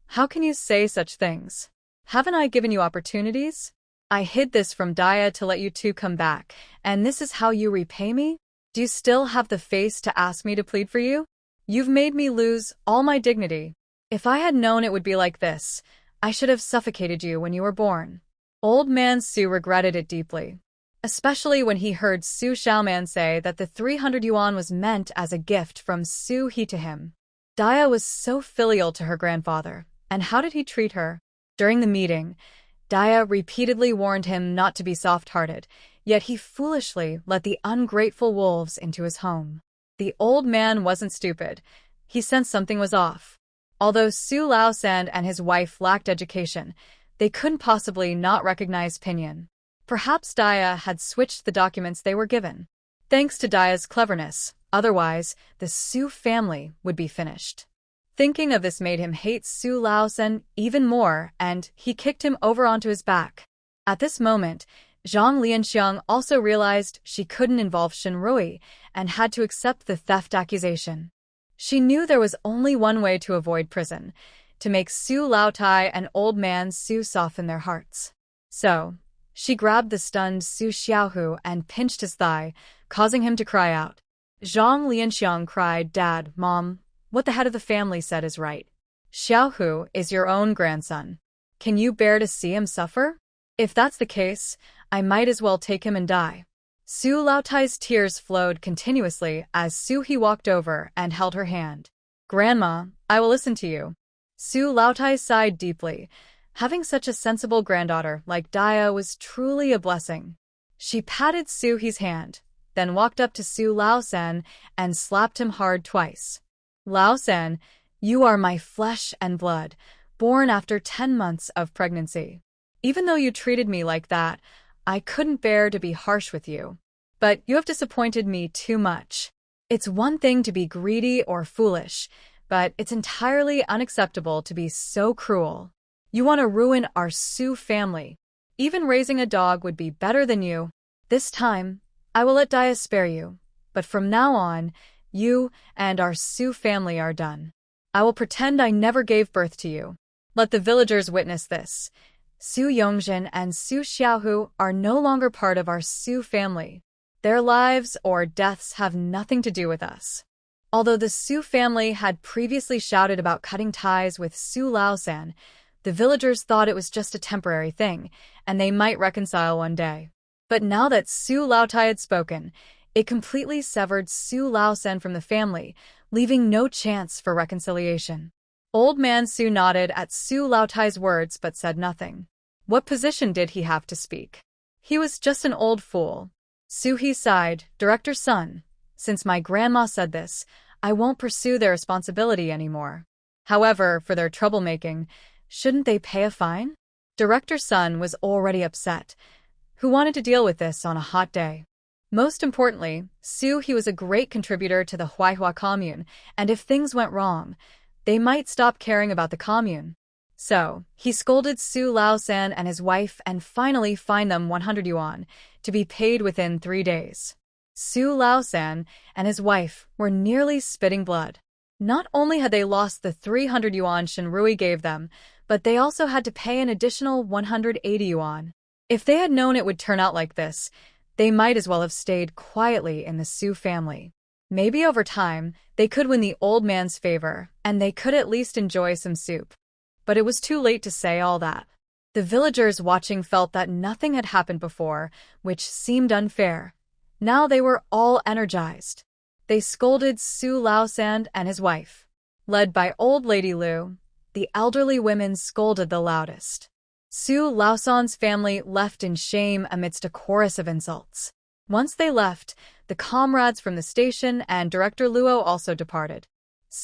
How can you say such things? Haven't I given you opportunities? I hid this from Daya to let you two come back, and this is how you repay me? Do you still have the face to ask me to plead for you? You've made me lose all my dignity. If I had known it would be like this, I should have suffocated you when you were born." Old man Su regretted it deeply, especially when he heard Su Xiaoman say that the 300 yuan was meant as a gift from Su He to him. Daya was so filial to her grandfather, and how did he treat her? During the meeting, Daya repeatedly warned him not to be soft-hearted, yet he foolishly let the ungrateful wolves into his home. The old man wasn't stupid. He sensed something was off. Although Su Laosan and his wife lacked education, they couldn't possibly not recognize Pinyin. Perhaps Daya had switched the documents they were given. Thanks to Daya's cleverness, otherwise, the Su family would be finished. Thinking of this made him hate Su Laosan even more, and he kicked him over onto his back. At this moment, Zhang Lianxiang also realized she couldn't involve Shen Rui and had to accept the theft accusation. She knew there was only one way to avoid prison, to make Su Laotai and old man Su soften their hearts. So, she grabbed the stunned Su Xiaohu and pinched his thigh, causing him to cry out. Zhang Lianxiang cried, "Dad, Mom, what the head of the family said is right. Xiaohu is your own grandson. Can you bear to see him suffer? If that's the case, I might as well take him and die." Su Laotai's tears flowed continuously as Su He walked over and held her hand. "Grandma, I will listen to you." Su Laotai sighed deeply. Having such a sensible granddaughter like Daya was truly a blessing. She patted Su He's hand, then walked up to Su Laosan and slapped him hard twice. "Laosan, you are my flesh and blood, born after 10 months of pregnancy. Even though you treated me like that, I couldn't bear to be harsh with you. But you have disappointed me too much. It's one thing to be greedy or foolish, but it's entirely unacceptable to be so cruel. You want to ruin our Su family. Even raising a dog would be better than you. This time, I will let Daya spare you, but from now on, you and our Su family are done. I will pretend I never gave birth to you. Let the villagers witness this. Su Yongjin and Su Xiaohu are no longer part of our Su family. Their lives or deaths have nothing to do with us." Although the Su family had previously shouted about cutting ties with Su Laosan, the villagers thought it was just a temporary thing, and they might reconcile one day. But now that Su Laotai had spoken, it completely severed Su Laosan from the family, leaving no chance for reconciliation. Old man Su nodded at Su Laotai's words but said nothing. What position did he have to speak? He was just an old fool. Su He sighed, "Director Sun, since my grandma said this, I won't pursue their responsibility anymore. However, for their troublemaking, shouldn't they pay a fine?" Director Sun was already upset. Who wanted to deal with this on a hot day? Most importantly, he was a great contributor to the Huaihua commune, and if things went wrong, they might stop caring about the commune. So, he scolded Su Laosan and his wife and finally fined them 100 yuan, to be paid within 3 days. Su Laosan and his wife were nearly spitting blood. Not only had they lost the 300 yuan Shinrui gave them, but they also had to pay an additional 180 yuan. If they had known it would turn out like this, they might as well have stayed quietly in the Su family. Maybe over time, they could win the old man's favor, and they could at least enjoy some soup. But it was too late to say all that. The villagers watching felt that nothing had happened before, which seemed unfair. Now they were all energized. They scolded Su Laosan and his wife. Led by Old Lady Lu, the elderly women scolded the loudest. Su Laosan's family left in shame amidst a chorus of insults. Once they left, the comrades from the station and Director Luo also departed.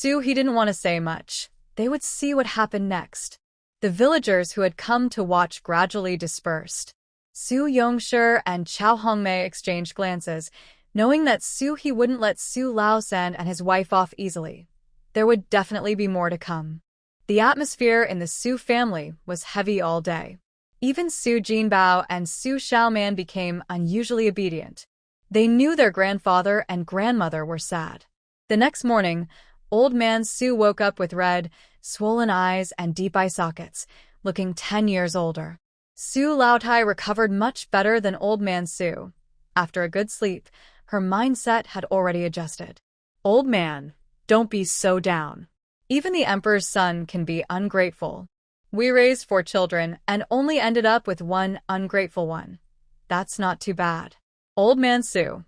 He didn't want to say much. They would see what happened next. The villagers who had come to watch gradually dispersed. Su Yongshi and Chao Hongmei exchanged glances, knowing that he wouldn't let Su Laosan and his wife off easily. There would definitely be more to come. The atmosphere in the Su family was heavy all day. Even Su Jinbao and Su Xiaoman became unusually obedient. They knew their grandfather and grandmother were sad. The next morning, Old Man Su woke up with red, swollen eyes and deep eye sockets, looking 10 years older. Su Laotai recovered much better than Old Man Su. After a good sleep, her mindset had already adjusted. Old man, don't be so down. Even the emperor's son can be ungrateful. We raised 4 children and only ended up with 1 ungrateful one. That's not too bad. Old Man Su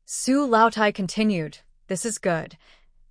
Laotai continued, this is good.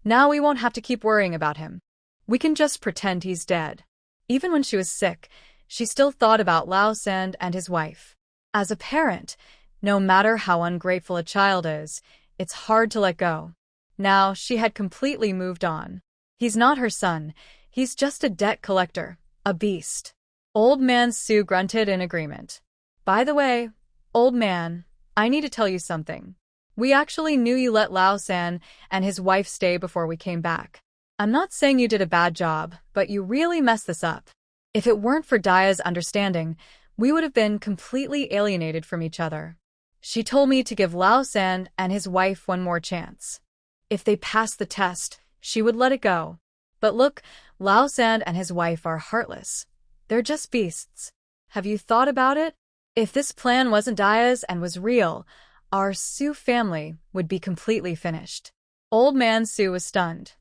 Now we won't have to keep worrying about him. We can just pretend he's dead. Even when she was sick, she still thought about Laosan and his wife. As a parent, no matter how ungrateful a child is, it's hard to let go. Now she had completely moved on. He's not her son, he's just a debt collector, a beast. Old Man Su grunted in agreement. By the way, old man, I need to tell you something. We actually knew you let Laosan and his wife stay before we came back. I'm not saying you did a bad job, but you really messed this up. If it weren't for Daya's understanding, we would have been completely alienated from each other. She told me to give Laosan and his wife 1 more chance. If they passed the test, she would let it go. But look, Laosan and his wife are heartless. They're just beasts. Have you thought about it? If this plan wasn't Daya's and was real, our Su family would be completely finished. Old Man Su was stunned.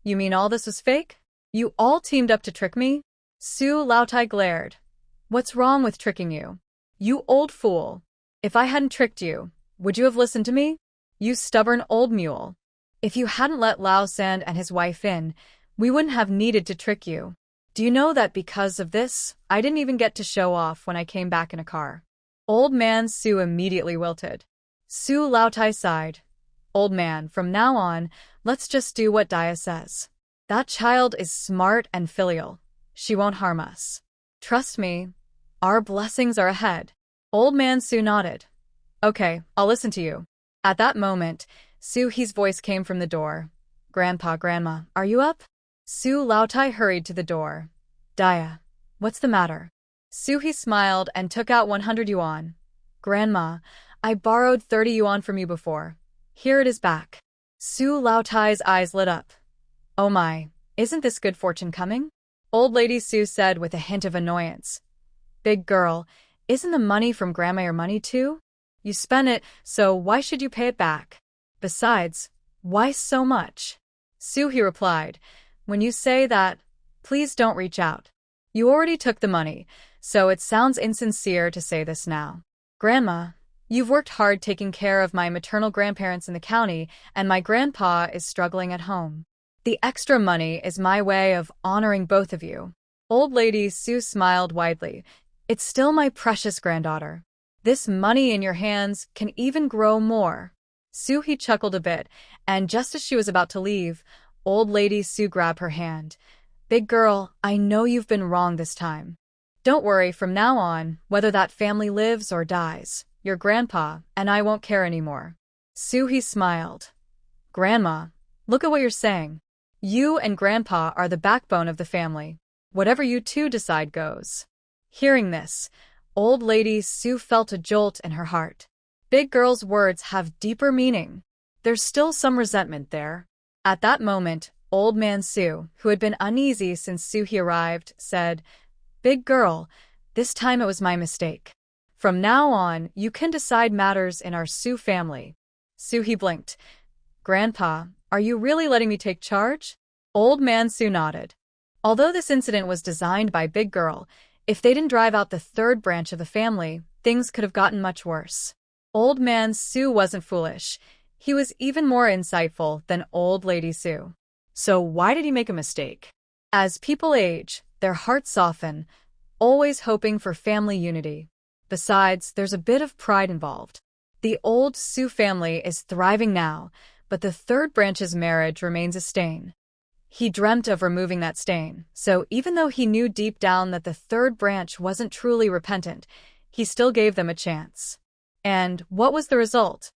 You mean all this was fake? You all teamed up to trick me? Su Laotai glared. What's wrong with tricking you? You old fool. If I hadn't tricked you, would you have listened to me? You stubborn old mule. If you hadn't let Laosan and his wife in, we wouldn't have needed to trick you. Do you know that because of this, I didn't even get to show off when I came back in a car? Old Man Su immediately wilted. Su Laotai sighed. Old man, from now on, let's just do what Daya says. That child is smart and filial. She won't harm us. Trust me, our blessings are ahead. Old Man Su nodded. Okay, I'll listen to you. At that moment, Su-hee's voice came from the door. Grandpa, Grandma, are you up? Su Laotai hurried to the door. Daya, what's the matter? Su-hee smiled and took out 100 yuan. Grandma, I borrowed 30 yuan from you before. Here it is back. Su Laotai's eyes lit up. Oh my, isn't this good fortune coming? Old Lady Su said with a hint of annoyance. Big girl, isn't the money from Grandma your money too? You spent it, so why should you pay it back? Besides, why so much? Su-hee replied, when you say that, please don't reach out. You already took the money, so it sounds insincere to say this now. Grandma, you've worked hard taking care of my maternal grandparents in the county, and my grandpa is struggling at home. The extra money is my way of honoring both of you. Old Lady Su smiled widely. It's still my precious granddaughter. This money in your hands can even grow more. Su-hee chuckled a bit, and just as she was about to leave, Old Lady Su grabbed her hand. Big girl, I know you've been wrong this time. Don't worry, from now on, whether that family lives or dies, your grandpa, and I won't care anymore. Suhi smiled. Grandma, look at what you're saying. You and Grandpa are the backbone of the family. Whatever you two decide goes. Hearing this, old lady Sue felt a jolt in her heart. Big girl's words have deeper meaning. There's still some resentment there. At that moment, old man Sue, who had been uneasy since Suhi arrived, said, Big girl, this time it was my mistake. From now on, you can decide matters in our Sue family. Suhi blinked. Grandpa, are you really letting me take charge? Old man Sue nodded. Although this incident was designed by Big Girl, if they didn't drive out the third branch of the family, things could have gotten much worse. Old man Sue wasn't foolish. He was even more insightful than old lady Sue. So why did he make a mistake? As people age, their hearts soften, always hoping for family unity. Besides, there's a bit of pride involved. The old Sue family is thriving now, but the third branch's marriage remains a stain. He dreamt of removing that stain, so even though he knew deep down that the third branch wasn't truly repentant, he still gave them a chance. And what was the result?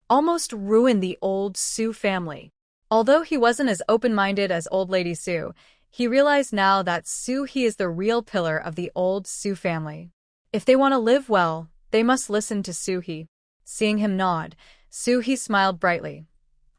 Almost ruined the old Sue family. Although he wasn't as open-minded as old lady Sue, he realized now that Suhi is the real pillar of the old Sue family. If they want to live well, they must listen to Suhi. Seeing him nod, Suhi smiled brightly.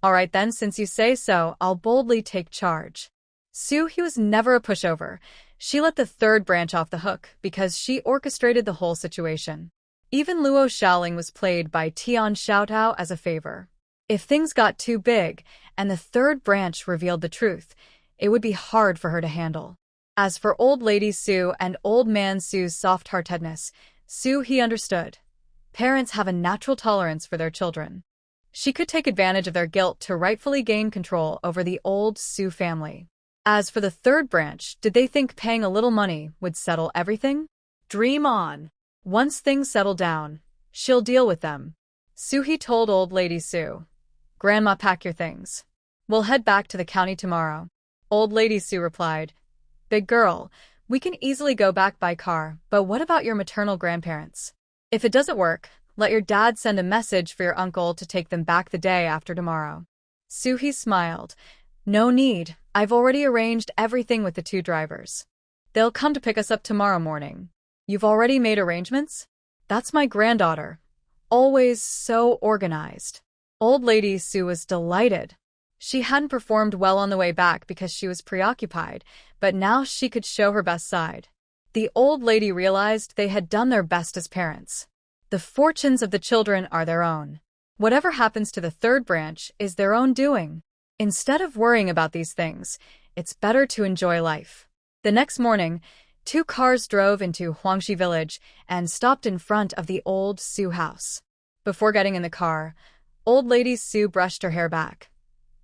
All right then, since you say so, I'll boldly take charge. Suhi was never a pushover. She let the third branch off the hook because she orchestrated the whole situation. Even Luo Xiaoling was played by Tian Xiaotao as a favor. If things got too big and the third branch revealed the truth, it would be hard for her to handle. As for old lady Sue and old man Sue's soft-heartedness, Suhi understood. Parents have a natural tolerance for their children. She could take advantage of their guilt to rightfully gain control over the old Sue family. As for the third branch, did they think paying a little money would settle everything? Dream on. Once things settle down, she'll deal with them. Suhi told old lady Sue. Grandma, pack your things. We'll head back to the county tomorrow. Old lady Sue replied. Big girl, we can easily go back by car, but what about your maternal grandparents? If it doesn't work, let your dad send a message for your uncle to take them back the day after tomorrow. Suhi smiled. No need, I've already arranged everything with the two drivers. They'll come to pick us up tomorrow morning. You've already made arrangements? That's my granddaughter. Always so organized. Old lady Sue was delighted. She hadn't performed well on the way back because she was preoccupied, but now she could show her best side. The old lady realized they had done their best as parents. The fortunes of the children are their own. Whatever happens to the third branch is their own doing. Instead of worrying about these things, it's better to enjoy life. The next morning, two cars drove into Huangshi village and stopped in front of the old Sue house. Before getting in the car, old lady Sue brushed her hair back.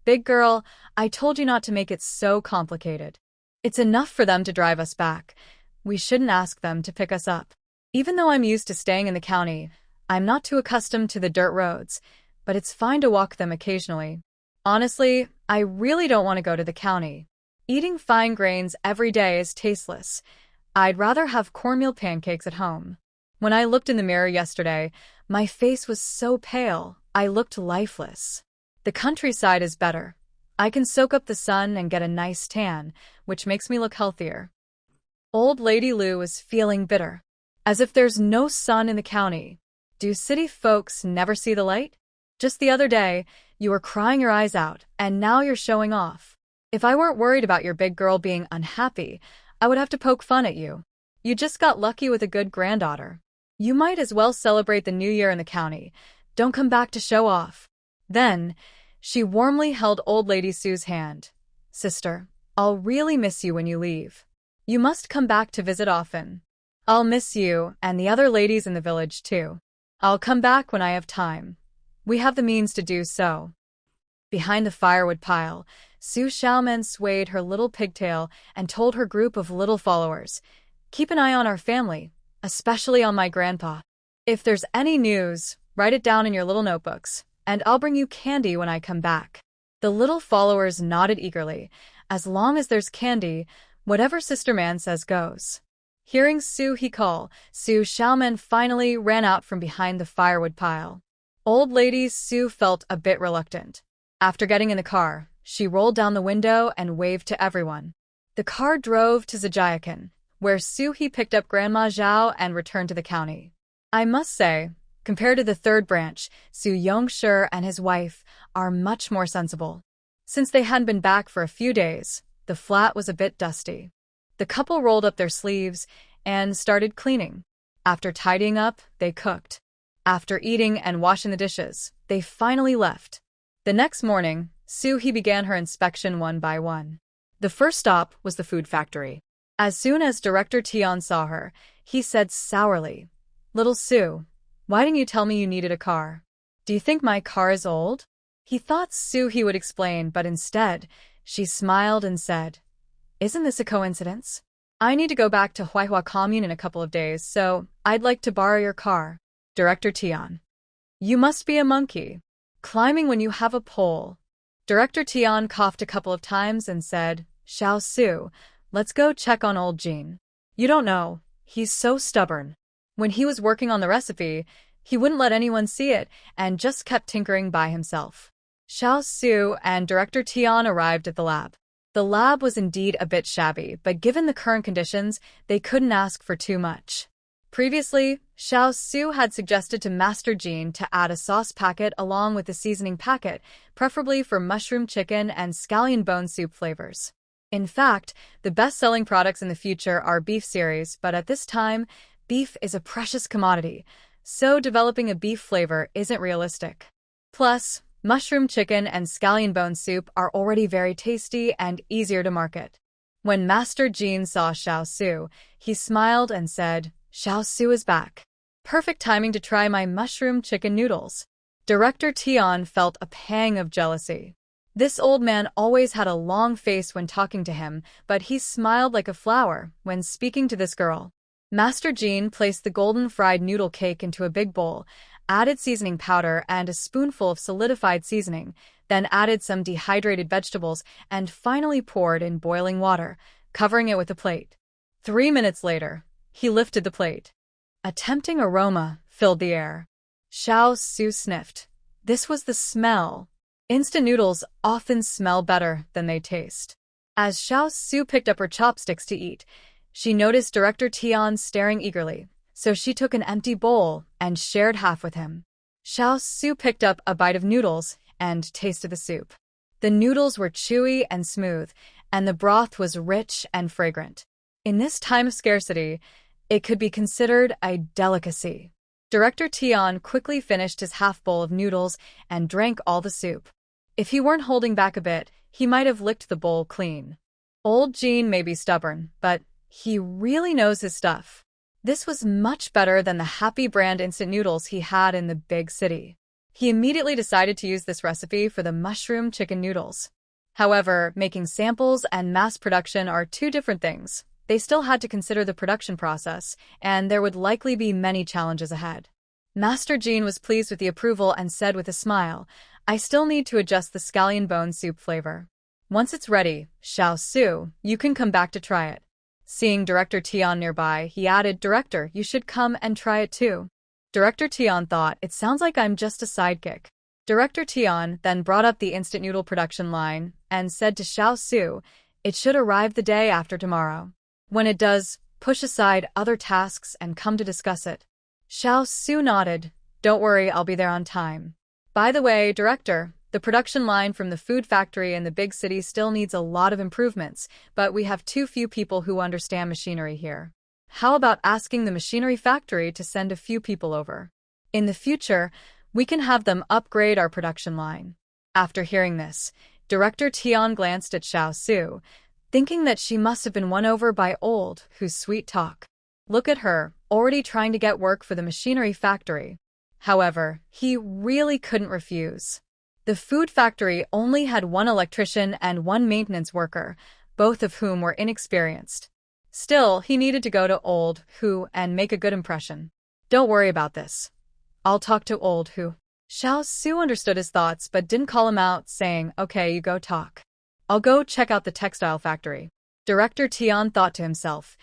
Big girl, I told you not to make it so complicated. It's enough for them to drive us back. We shouldn't ask them to pick us up. Even though I'm used to staying in the county, I'm not too accustomed to the dirt roads, but it's fine to walk them occasionally. Honestly, I really don't want to go to the county. Eating fine grains every day is tasteless. I'd rather have cornmeal pancakes at home. When I looked in the mirror yesterday, my face was so pale, I looked lifeless. The countryside is better. I can soak up the sun and get a nice tan, which makes me look healthier. Old lady Lu was feeling bitter. As if there's no sun in the county. Do city folks never see the light? Just the other day, you were crying your eyes out, and now you're showing off. If I weren't worried about your big girl being unhappy, I would have to poke fun at you. You just got lucky with a good granddaughter. You might as well celebrate the new year in the county. Don't come back to show off. Then, she warmly held old lady Sue's hand. Sister, I'll really miss you when you leave. You must come back to visit often. I'll miss you and the other ladies in the village too. I'll come back when I have time. We have the means to do so. Behind the firewood pile, Su Xiaomen swayed her little pigtail and told her group of little followers, keep an eye on our family, especially on my grandpa. If there's any news, write it down in your little notebooks, and I'll bring you candy when I come back. The little followers nodded eagerly. As long as there's candy, whatever Sister Man says goes. Hearing Su He call, Su Xiaoman finally ran out from behind the firewood pile. Old lady Su felt a bit reluctant. After getting in the car, she rolled down the window and waved to everyone. The car drove to Zhajiakan, where Su He picked up Grandma Zhao and returned to the county. I must say, compared to the third branch, Su Yongshi and his wife are much more sensible. Since they hadn't been back for a few days, the flat was a bit dusty. The couple rolled up their sleeves and started cleaning. After tidying up, they cooked. After eating and washing the dishes, they finally left. The next morning, Su He began her inspection one by one. The first stop was the food factory. As soon as Director Tian saw her, he said sourly, "Little Su, why didn't you tell me you needed a car? Do you think my car is old?" He thought Su He would explain, but instead, she smiled and said, "Isn't this a coincidence? I need to go back to Huaihua Commune in a couple of days, so I'd like to borrow your car." Director Tian: "You must be a monkey, climbing when you have a pole." Director Tian coughed a couple of times and said, "Xiao Su, let's go check on old Jean. You don't know, he's so stubborn. When he was working on the recipe, he wouldn't let anyone see it and just kept tinkering by himself." Xiao Su and Director Tian arrived at the lab. The lab was indeed a bit shabby, but given the current conditions, they couldn't ask for too much. Previously, Xiao Su had suggested to Master Jean to add a sauce packet along with the seasoning packet, preferably for mushroom chicken and scallion bone soup flavors. In fact, the best-selling products in the future are beef series, but at this time, beef is a precious commodity, so developing a beef flavor isn't realistic. Plus, mushroom chicken and scallion bone soup are already very tasty and easier to market. When Master Jean saw Xiao Su, he smiled and said, "Xiao Su is back. Perfect timing to try my mushroom chicken noodles." Director Tian felt a pang of jealousy. This old man always had a long face when talking to him, but he smiled like a flower when speaking to this girl. Master Jean placed the golden fried noodle cake into a big bowl, added seasoning powder and a spoonful of solidified seasoning, then added some dehydrated vegetables and finally poured in boiling water, covering it with a plate. 3 minutes later, he lifted the plate. A tempting aroma filled the air. Xiao Su sniffed. This was the smell. Instant noodles often smell better than they taste. As Xiao Su picked up her chopsticks to eat, she noticed Director Tian staring eagerly, so she took an empty bowl and shared half with him. Xiao Su picked up a bite of noodles and tasted the soup. The noodles were chewy and smooth, and the broth was rich and fragrant. In this time of scarcity, it could be considered a delicacy. Director Tian quickly finished his half bowl of noodles and drank all the soup. If he weren't holding back a bit, he might have licked the bowl clean. Old Jean may be stubborn, but he really knows his stuff. This was much better than the Happy brand instant noodles he had in the big city. He immediately decided to use this recipe for the mushroom chicken noodles. However, making samples and mass production are two different things. They still had to consider the production process, and there would likely be many challenges ahead. Master Jean was pleased with the approval and said with a smile, "I still need to adjust the scallion bone soup flavor. Once it's ready, Xiao Su, you can come back to try it." Seeing Director Tian nearby, he added, "Director, you should come and try it too." Director Tian thought, "It sounds like I'm just a sidekick." Director Tian then brought up the instant noodle production line and said to Xiao Su, "It should arrive the day after tomorrow. When it does, push aside other tasks and come to discuss it." Xiao Su nodded. "Don't worry, I'll be there on time. By the way, Director, the production line from the food factory in the big city still needs a lot of improvements, but we have too few people who understand machinery here. How about asking the machinery factory to send a few people over? In the future, we can have them upgrade our production line." After hearing this, Director Tian glanced at Xiao Su, thinking that she must have been won over by old Hu's sweet talk. Look at her, already trying to get work for the machinery factory. However, he really couldn't refuse. The food factory only had one electrician and one maintenance worker, both of whom were inexperienced. Still, he needed to go to old Hu and make a good impression. "Don't worry about this. I'll talk to old Hu." Xiao Su understood his thoughts but didn't call him out, saying, "Okay, you go talk. I'll go check out the textile factory." Director Tian thought to himself,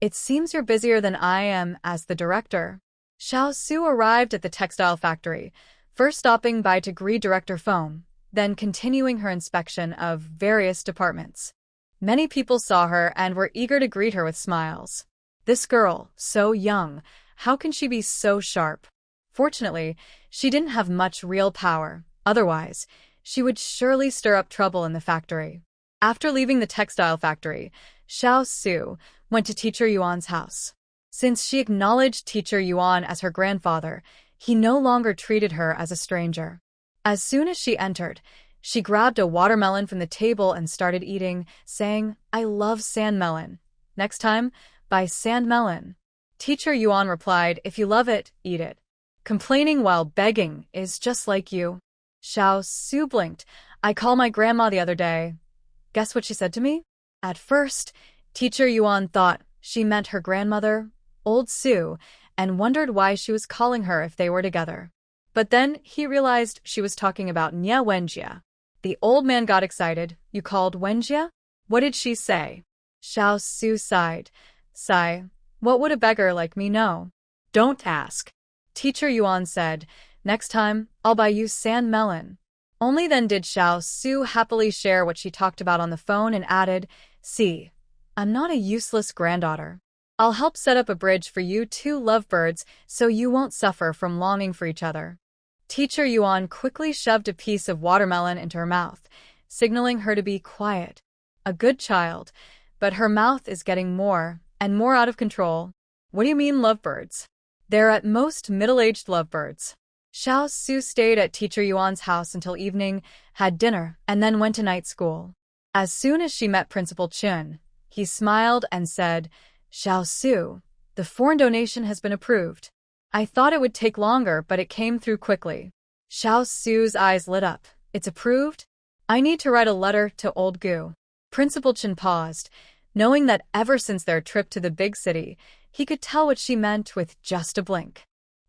It seems you're busier than I am as the director. Xiao Su arrived at the textile factory, first stopping by to greet Director Foam, then continuing her inspection of various departments. Many people saw her and were eager to greet her with smiles. This girl, so young, how can she be so sharp? Fortunately, she didn't have much real power. Otherwise, she would surely stir up trouble in the factory. After leaving the textile factory, Xiao Su went to Teacher Yuan's house. Since she acknowledged Teacher Yuan as her grandfather, he no longer treated her as a stranger. As soon as she entered, she grabbed a watermelon from the table and started eating, saying, "I love sandmelon. Next time, buy sandmelon." Teacher Yuan replied, "If you love it, eat it. Complaining while begging is just like you." Xiao Su blinked. "I called my grandma the other day. Guess what she said to me?" At first, Teacher Yuan thought she meant her grandmother, Old Su, and wondered why she was calling her if they were together. But then he realized she was talking about Nye Wenjie. The old man got excited. "You called Wenjie? What did she say?" Xiao Su sighed. "Sigh, what would a beggar like me know?" "Don't ask." Teacher Yuan said, "Next time, I'll buy you sandmelon." Only then did Xiao Su happily share what she talked about on the phone and added, "See, I'm not a useless granddaughter. I'll help set up a bridge for you two lovebirds so you won't suffer from longing for each other." Teacher Yuan quickly shoved a piece of watermelon into her mouth, signaling her to be quiet. A good child, but her mouth is getting more and more out of control. "What do you mean lovebirds?" "They're at most middle-aged lovebirds." Xiao Su stayed at Teacher Yuan's house until evening, had dinner, and then went to night school. As soon as she met Principal Chun, he smiled and said, "Xiao Su, the foreign donation has been approved. I thought it would take longer, but it came through quickly." Xiao Su's eyes lit up. "It's approved? I need to write a letter to Old Gu." Principal Chen paused, knowing that ever since their trip to the big city, he could tell what she meant with just a blink.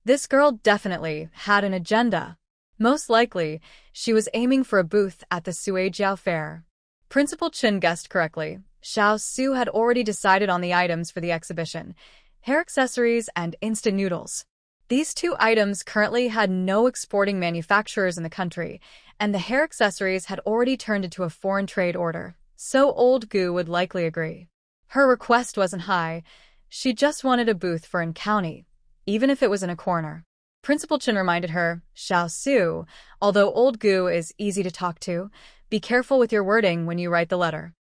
This girl definitely had an agenda. Most likely, she was aiming for a booth at the Suijiao Fair. Principal Chen guessed correctly. Xiao Su had already decided on the items for the exhibition: hair accessories and instant noodles. These two items currently had no exporting manufacturers in the country, and the hair accessories had already turned into a foreign trade order, so Old Gu would likely agree. Her request wasn't high. She just wanted a booth for an county, even if it was in a corner. Principal Chen reminded her, "Xiao Su, although Old Gu is easy to talk to, be careful with your wording when you write the letter.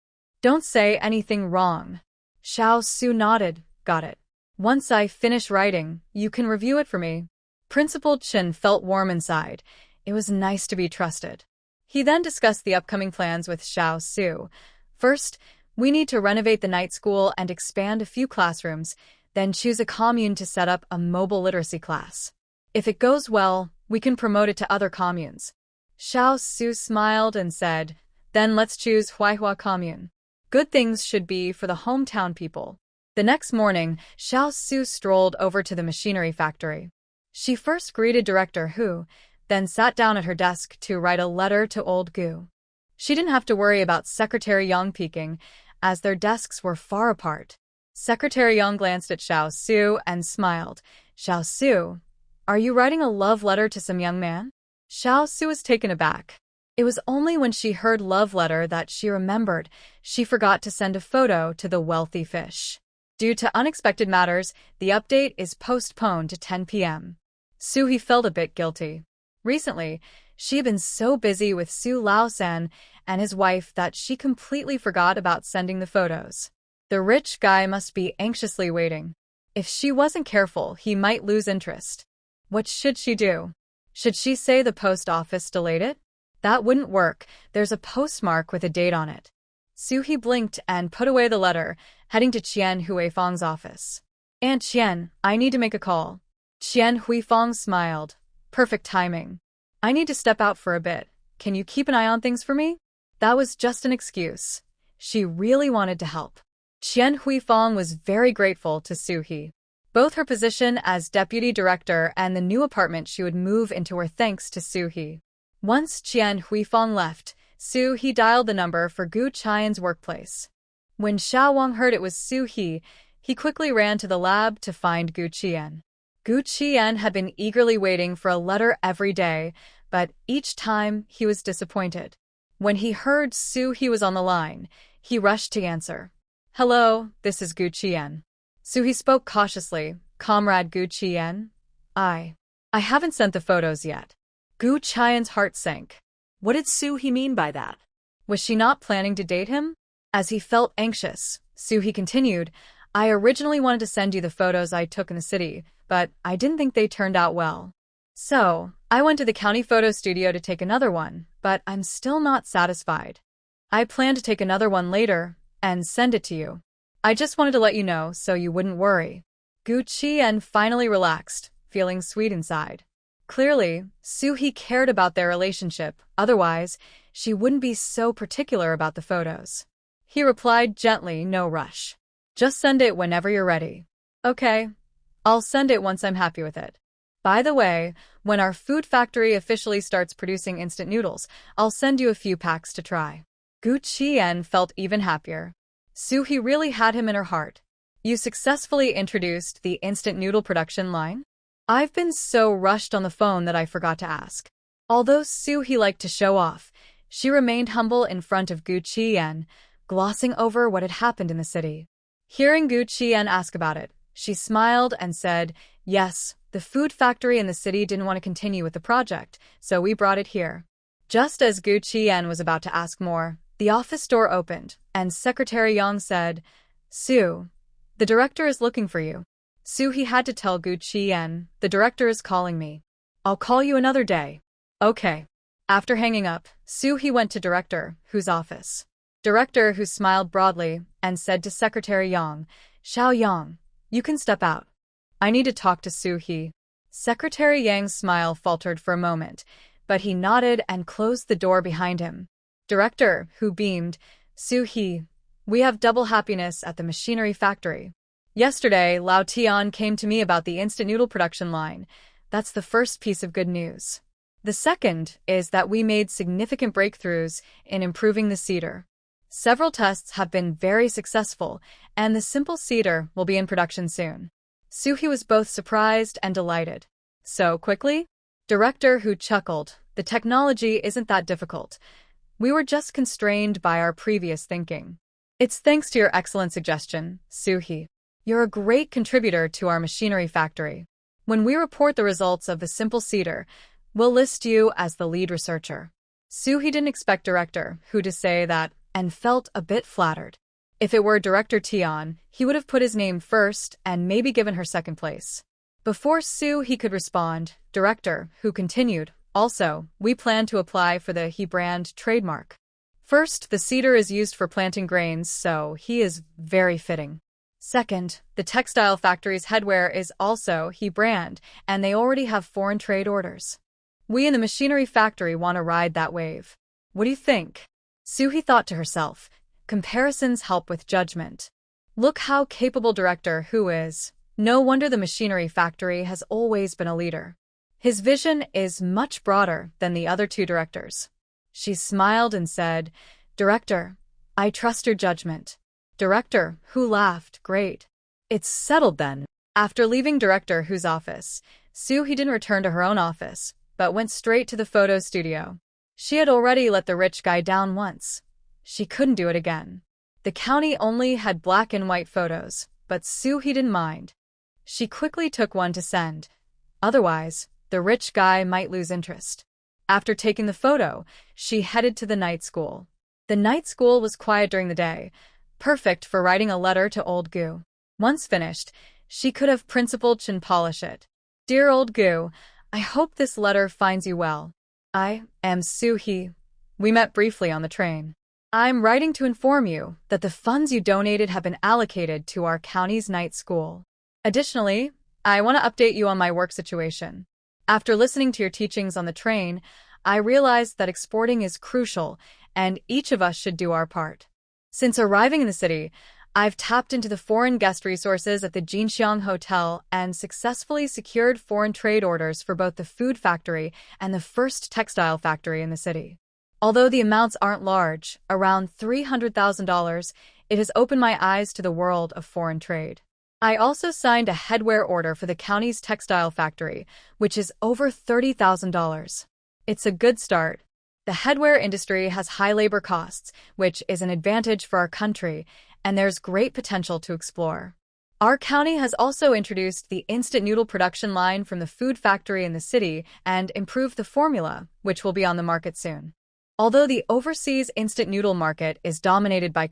Don't say anything wrong." Xiao Su nodded. "Got it. Once I finish writing, you can review it for me." Principal Chen felt warm inside. It was nice to be trusted. He then discussed the upcoming plans with Xiao Su. "First, we need to renovate the night school and expand a few classrooms, then choose a commune to set up a mobile literacy class. If it goes well, we can promote it to other communes." Xiao Su smiled and said, "Then let's choose Huaihua commune. Good things should be for the hometown people." The next morning, Xiao Su strolled over to the machinery factory. She first greeted Director Hu, then sat down at her desk to write a letter to Old Gu. She didn't have to worry about Secretary Yang peeking, as their desks were far apart. Secretary Yang glanced at Xiao Su and smiled. "Xiao Su, are you writing a love letter to some young man?" Xiao Su was taken aback. It was only when she heard love letter that she remembered she forgot to send a photo to the wealthy fish. Due to unexpected matters, the update is postponed to 10 p.m. Su-hee felt a bit guilty. Recently, she had been so busy with Su Lao-san and his wife that she completely forgot about sending the photos. The rich guy must be anxiously waiting. If she wasn't careful, he might lose interest. What should she do? Should she say the post office delayed it? That wouldn't work. There's a postmark with a date on it. Su-hee blinked and put away the letter, heading to Qian Huifang's office. "Aunt Qian, I need to make a call." Qian Huifang smiled. "Perfect timing. I need to step out for a bit. Can you keep an eye on things for me?" That was just an excuse. She really wanted to help. Qian Huifang was very grateful to Su-hee. Both her position as deputy director and the new apartment she would move into were thanks to Su-hee. Once Qian Huifang left, Su-hee dialed the number for Gu Qian's workplace. When Xiao Wang heard it was Su-hee, He quickly ran to the lab to find Gu Qian. Gu Qian had been eagerly waiting for a letter every day, but each time he was disappointed. When he heard He was on the line, he rushed to answer. "Hello, this is Gu Qian." He spoke cautiously. "Comrade Gu Qian? I haven't sent the photos yet." Gu Qian's heart sank. What did He mean by that? Was she not planning to date him? As he felt anxious, He continued, "I originally wanted to send you the photos I took in the city, but I didn't think they turned out well. So, I went to the county photo studio to take another one, but I'm still not satisfied. I plan to take another one later and send it to you. I just wanted to let you know so you wouldn't worry." Gu Qian finally relaxed, feeling sweet inside. Clearly, He cared about their relationship, otherwise, she wouldn't be so particular about the photos. He replied gently, "No rush. Just send it whenever you're ready." "Okay. I'll send it once I'm happy with it. By the way, when our food factory officially starts producing instant noodles, I'll send you a few packs to try." Gu Qian felt even happier. He really had him in her heart. "You successfully introduced the instant noodle production line? I've been so rushed on the phone that I forgot to ask." Although He liked to show off, she remained humble in front of Gu Qian, glossing over what had happened in the city. Hearing Gu Qian ask about it, she smiled and said, "Yes, the food factory in the city didn't want to continue with the project, so we brought it here." Just as Gu Qian was about to ask more, the office door opened, and Secretary Yang said, "The director is looking for you." He had to tell Gu Qian, "The director is calling me. I'll call you another day." "Okay." After hanging up, He went to Director Hu's office. Director Hu smiled broadly and said to Secretary Yang, "Xiao Yang, you can step out. I need to talk to He." Secretary Yang's smile faltered for a moment, but he nodded and closed the door behind him. Director Hu beamed, He, we have double happiness at the machinery factory. Yesterday, Lao Tian came to me about the instant noodle production line. That's the first piece of good news. The second is that we made significant breakthroughs in improving the seeder. Several tests have been very successful, and the simple seeder will be in production soon." He was both surprised and delighted. "So quickly?" Director Hu chuckled. "The technology isn't that difficult. We were just constrained by our previous thinking. It's thanks to your excellent suggestion, He. You're a great contributor to our machinery factory. When we report the results of the simple seeder, we'll list you as the lead researcher." He didn't expect Director Hu to say that and felt a bit flattered. If it were Director Tian, he would have put his name first and maybe given her second place. Before he could respond, Director Hu continued, "Also, we plan to apply for the He brand trademark. First, the seeder is used for planting grains, so He is very fitting. Second, the textile factory's headwear is also He brand, and they already have foreign trade orders. We in the machinery factory want to ride that wave. What do you think?" He thought to herself, comparisons help with judgment. Look how capable Director Hu is. No wonder the machinery factory has always been a leader. His vision is much broader than the other two directors. She smiled and said, "Director, I trust your judgment." Director Hu laughed, "Great. It's settled then." After leaving Director Hu's office, he didn't return to her own office, but went straight to the photo studio. She had already let the rich guy down once. She couldn't do it again. The county only had black and white photos, but he didn't mind. She quickly took one to send. Otherwise, the rich guy might lose interest. After taking the photo, she headed to the night school. The night school was quiet during the day, perfect for writing a letter to old Gu. Once finished, she could have Principal Chen polish it. "Dear old Gu, I hope this letter finds you well. I am He. We met briefly on the train. I'm writing to inform you that the funds you donated have been allocated to our county's night school. Additionally, I want to update you on my work situation. After listening to your teachings on the train, I realized that exporting is crucial and each of us should do our part. Since arriving in the city, I've tapped into the foreign guest resources at the Jinxiang Hotel and successfully secured foreign trade orders for both the food factory and the first textile factory in the city. Although the amounts aren't large, around $300,000, it has opened my eyes to the world of foreign trade. I also signed a headwear order for the county's textile factory, which is over $30,000. It's a good start. The headwear industry has high labor costs, which is an advantage for our country, and there's great potential to explore. Our county has also introduced the instant noodle production line from the food factory in the city and improved the formula, which will be on the market soon. Although the overseas instant noodle market is dominated by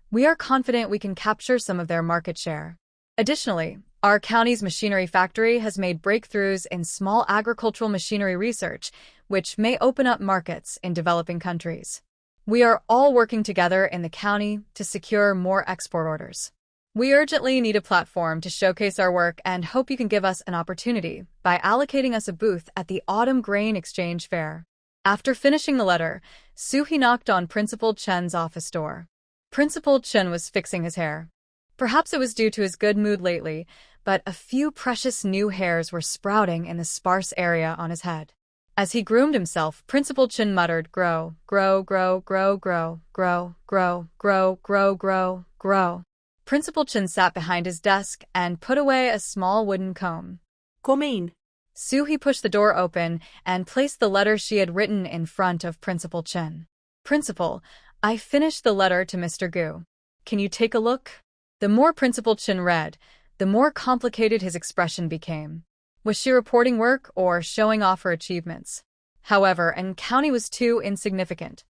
we are confident we can capture some of their market share. Additionally, our county's machinery factory has made breakthroughs in small agricultural machinery research, which may open up markets in developing countries. We are all working together in the county to secure more export orders. We urgently need a platform to showcase our work and hope you can give us an opportunity by allocating us a booth at the Autumn Grain Exchange Fair. After finishing the letter, Soo-hee knocked on Principal Chen's office door. Principal Chen was fixing his hair. Perhaps it was due to his good mood lately, but a few precious new hairs were sprouting in the sparse area on his head. As he groomed himself, Principal Chen muttered, grow, grow, grow, grow, grow, grow, grow, grow, grow, grow, grow. Principal Chen sat behind his desk and put away a small wooden comb. Come in. Soo-hee pushed the door open and placed the letter she had written in front of Principal Chen. Principal, I finished the letter to Mr. Gu. Can you take a look? The more Principal Chen read, the more complicated his expression became. Was she reporting work or showing off her achievements? However, and county was too insignificant.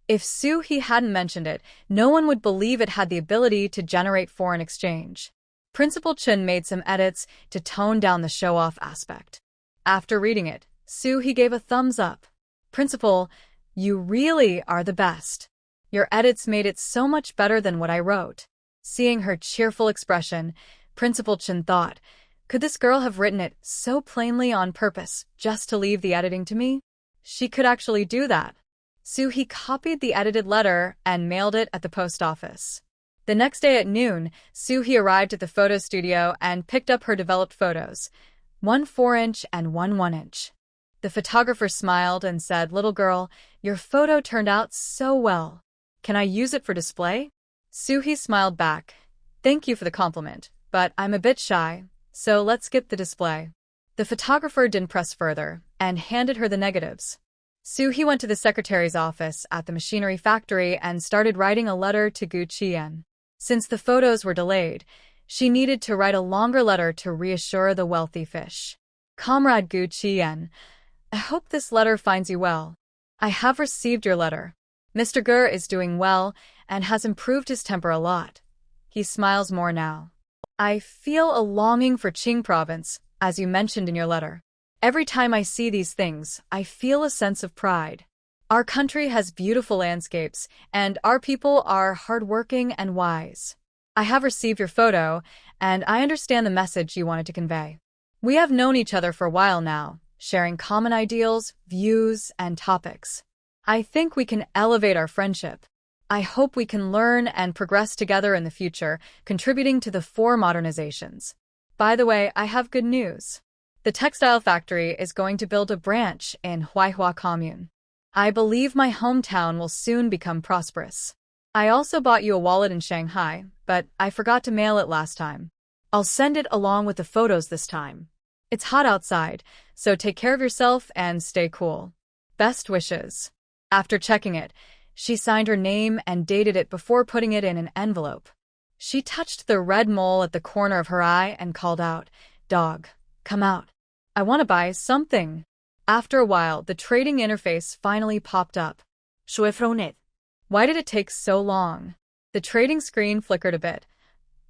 If Soo-hee hadn't mentioned it, no one would believe it had the ability to generate foreign exchange. Principal Chen made some edits to tone down the show-off aspect. After reading it, Soo-hee gave a thumbs up. Principal, you really are the best. Your edits made it so much better than what I wrote. Seeing her cheerful expression, Principal Chen thought, could this girl have written it so plainly on purpose just to leave the editing to me? She could actually do that. Soo-hee copied the edited letter and mailed it at the post office. The next day at noon, Soo-hee arrived at the photo studio and picked up her developed photos, one 4-inch and one 1-inch. The photographer smiled and said, little girl, your photo turned out so well. Can I use it for display? Soo-hee smiled back. Thank you for the compliment, but I'm a bit shy, so let's skip the display. The photographer didn't press further and handed her the negatives. Soo-hee went to the secretary's office at the machinery factory and started writing a letter to Gu Chien. Since the photos were delayed, she needed to write a longer letter to reassure the wealthy fish. Comrade Gu Chien, I hope this letter finds you well. I have received your letter. Mr. Gur is doing well and has improved his temper a lot. He smiles more now. I feel a longing for Qing province, as you mentioned in your letter. Every time I see these things, I feel a sense of pride. Our country has beautiful landscapes, and our people are hardworking and wise. I have received your photo, and I understand the message you wanted to convey. We have known each other for a while now, sharing common ideals, views, and topics. I think we can elevate our friendship. I hope we can learn and progress together in the future, contributing to the 4 modernizations. By the way, I have good news. The textile factory is going to build a branch in Huaihua Commune. I believe my hometown will soon become prosperous. I also bought you a wallet in Shanghai, but I forgot to mail it last time. I'll send it along with the photos this time. It's hot outside, so take care of yourself and stay cool. Best wishes. After checking it, she signed her name and dated it before putting it in an envelope. She touched the red mole at the corner of her eye and called out, Dog, come out. I want to buy something. After a while, the trading interface finally popped up. Shuifronet. Why did it take so long? The trading screen flickered a bit.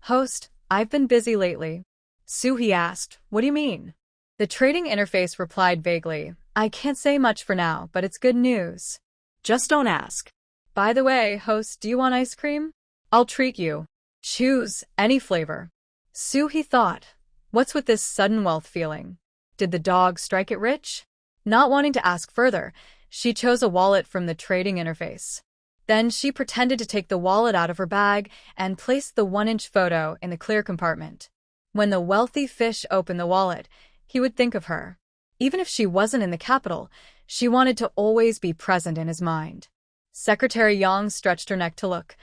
Host, I've been busy lately. Soo-hee asked, what do you mean? The trading interface replied vaguely, I can't say much for now, but it's good news. Just don't ask. By the way, host, do you want ice cream? I'll treat you. Choose any flavor. Soo-hee thought, what's with this sudden wealth feeling? Did the dog strike it rich? Not wanting to ask further, she chose a wallet from the trading interface. Then she pretended to take the wallet out of her bag and placed the 1-inch photo in the clear compartment. When the wealthy fish opened the wallet, he would think of her. Even if she wasn't in the capital, she wanted to always be present in his mind. Secretary Yang stretched her neck to look.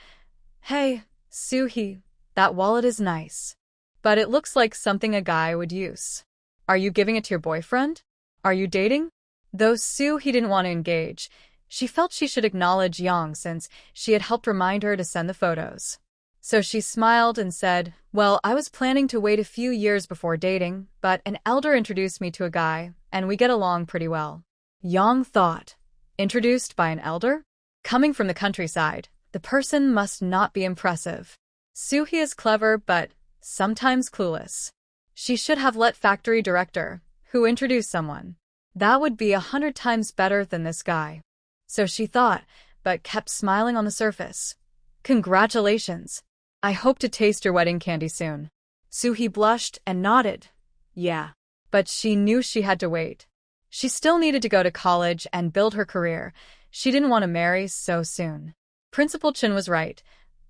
Hey, Soo-hee, That wallet is nice. But it looks like something a guy would use. Are you giving it to your boyfriend? Are you dating? Though he didn't want to engage, she felt she should acknowledge Yang since she had helped remind her to send the photos. So she smiled and said, well, I was planning to wait a few years before dating, but an elder introduced me to a guy, and we get along pretty well. Yang thought, introduced by an elder? Coming from the countryside, the person must not be impressive. Suhi is clever but sometimes clueless. She should have let factory director, who introduced someone. That would be 100 times better than this guy. So she thought, but kept smiling on the surface. Congratulations. I hope to taste your wedding candy soon. Suhi blushed and nodded. Yeah. But she knew she had to wait. She still needed to go to college and build her career. She didn't want to marry so soon. Principal Chin was right.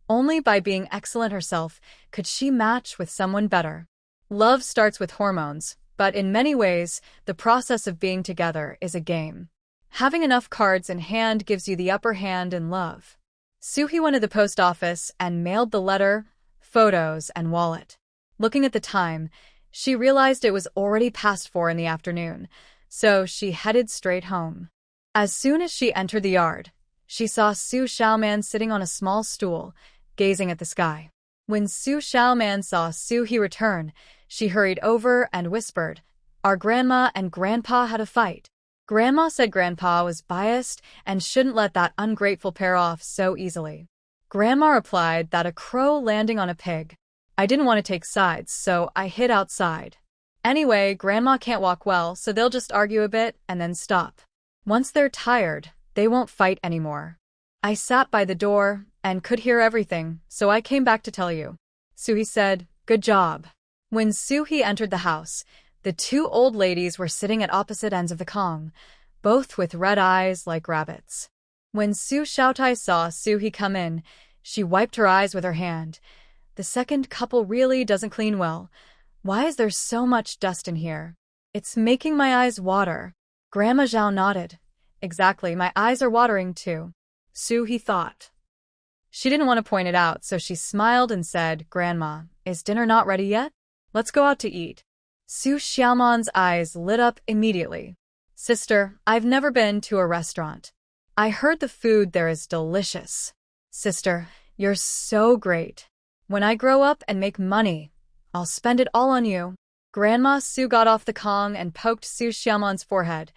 Only by being excellent herself could she match with someone better. Love starts with hormones, but in many ways, the process of being together is a game. Having enough cards in hand gives you the upper hand in love. Suhi went to the post office and mailed the letter, photos, and wallet. Looking at the time, she realized it was already past 4 in the afternoon, so she headed straight home. As soon as she entered the yard, she saw Su Xiaoman sitting on a small stool, gazing at the sky. When Su Xiaoman saw Suhi return, she hurried over and whispered, our grandma and grandpa had a fight. Grandma said grandpa was biased and shouldn't let that ungrateful pair off so easily. Grandma replied that a crow landing on a pig. I didn't want to take sides, so I hid outside. Anyway, grandma can't walk well, so they'll just argue a bit and then stop. Once they're tired, they won't fight anymore. I sat by the door and could hear everything, so I came back to tell you. Suhi said, good job. When Suhi entered the house, the 2 old ladies were sitting at opposite ends of the Kong, both with red eyes like rabbits. When Su Xiaotai saw Suhi come in, she wiped her eyes with her hand. The second couple really doesn't clean well. Why is there so much dust in here? It's making my eyes water. Grandma Zhao nodded. Exactly, my eyes are watering too. Suhi thought. She didn't want to point it out, so she smiled and said, Grandma, is dinner not ready yet? Let's go out to eat. Su Xiaoman's eyes lit up immediately. Sister, I've never been to a restaurant. I heard the food there is delicious. Sister, you're so great. When I grow up and make money, I'll spend it all on you. Grandma Su got off the Kong and poked Su Xiaoman's forehead.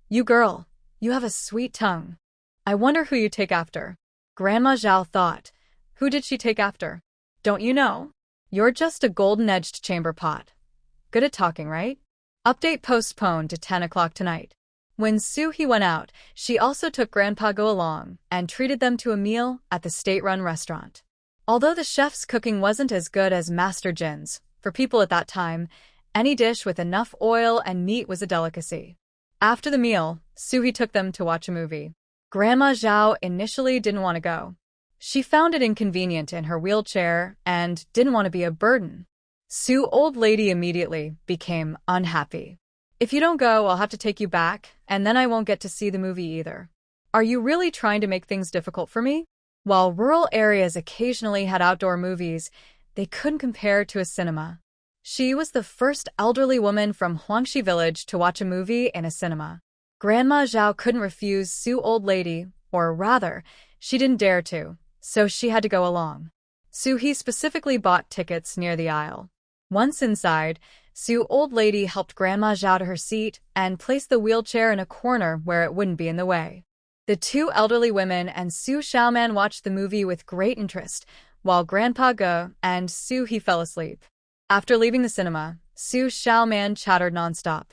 You girl, you have a sweet tongue. I wonder who you take after. Grandma Zhao thought. Who did she take after? Don't you know? You're just a golden-edged chamber pot. Good at talking, right? Update postponed to 10 o'clock tonight. When Suhi went out, she also took Grandpa Go along and treated them to a meal at the state-run restaurant. Although the chef's cooking wasn't as good as Master Jin's, for people at that time, any dish with enough oil and meat was a delicacy. After the meal, Suhi took them to watch a movie. Grandma Zhao initially didn't want to go. She found it inconvenient in her wheelchair and didn't want to be a burden. Su old lady immediately became unhappy. If you don't go, I'll have to take you back, and then I won't get to see the movie either. Are you really trying to make things difficult for me? While rural areas occasionally had outdoor movies, they couldn't compare to a cinema. She was the first elderly woman from Huangshi village to watch a movie in a cinema. Grandma Zhao couldn't refuse Su old lady, or rather, she didn't dare to, so she had to go along. Suhi specifically bought tickets near the aisle. Once inside, Su old lady helped Grandma Zhao to her seat and placed the wheelchair in a corner where it wouldn't be in the way. The 2 elderly women and Su Xiaoman watched the movie with great interest, while Grandpa Ge and Suhi fell asleep. After leaving the cinema, Su Xiaoman chattered nonstop,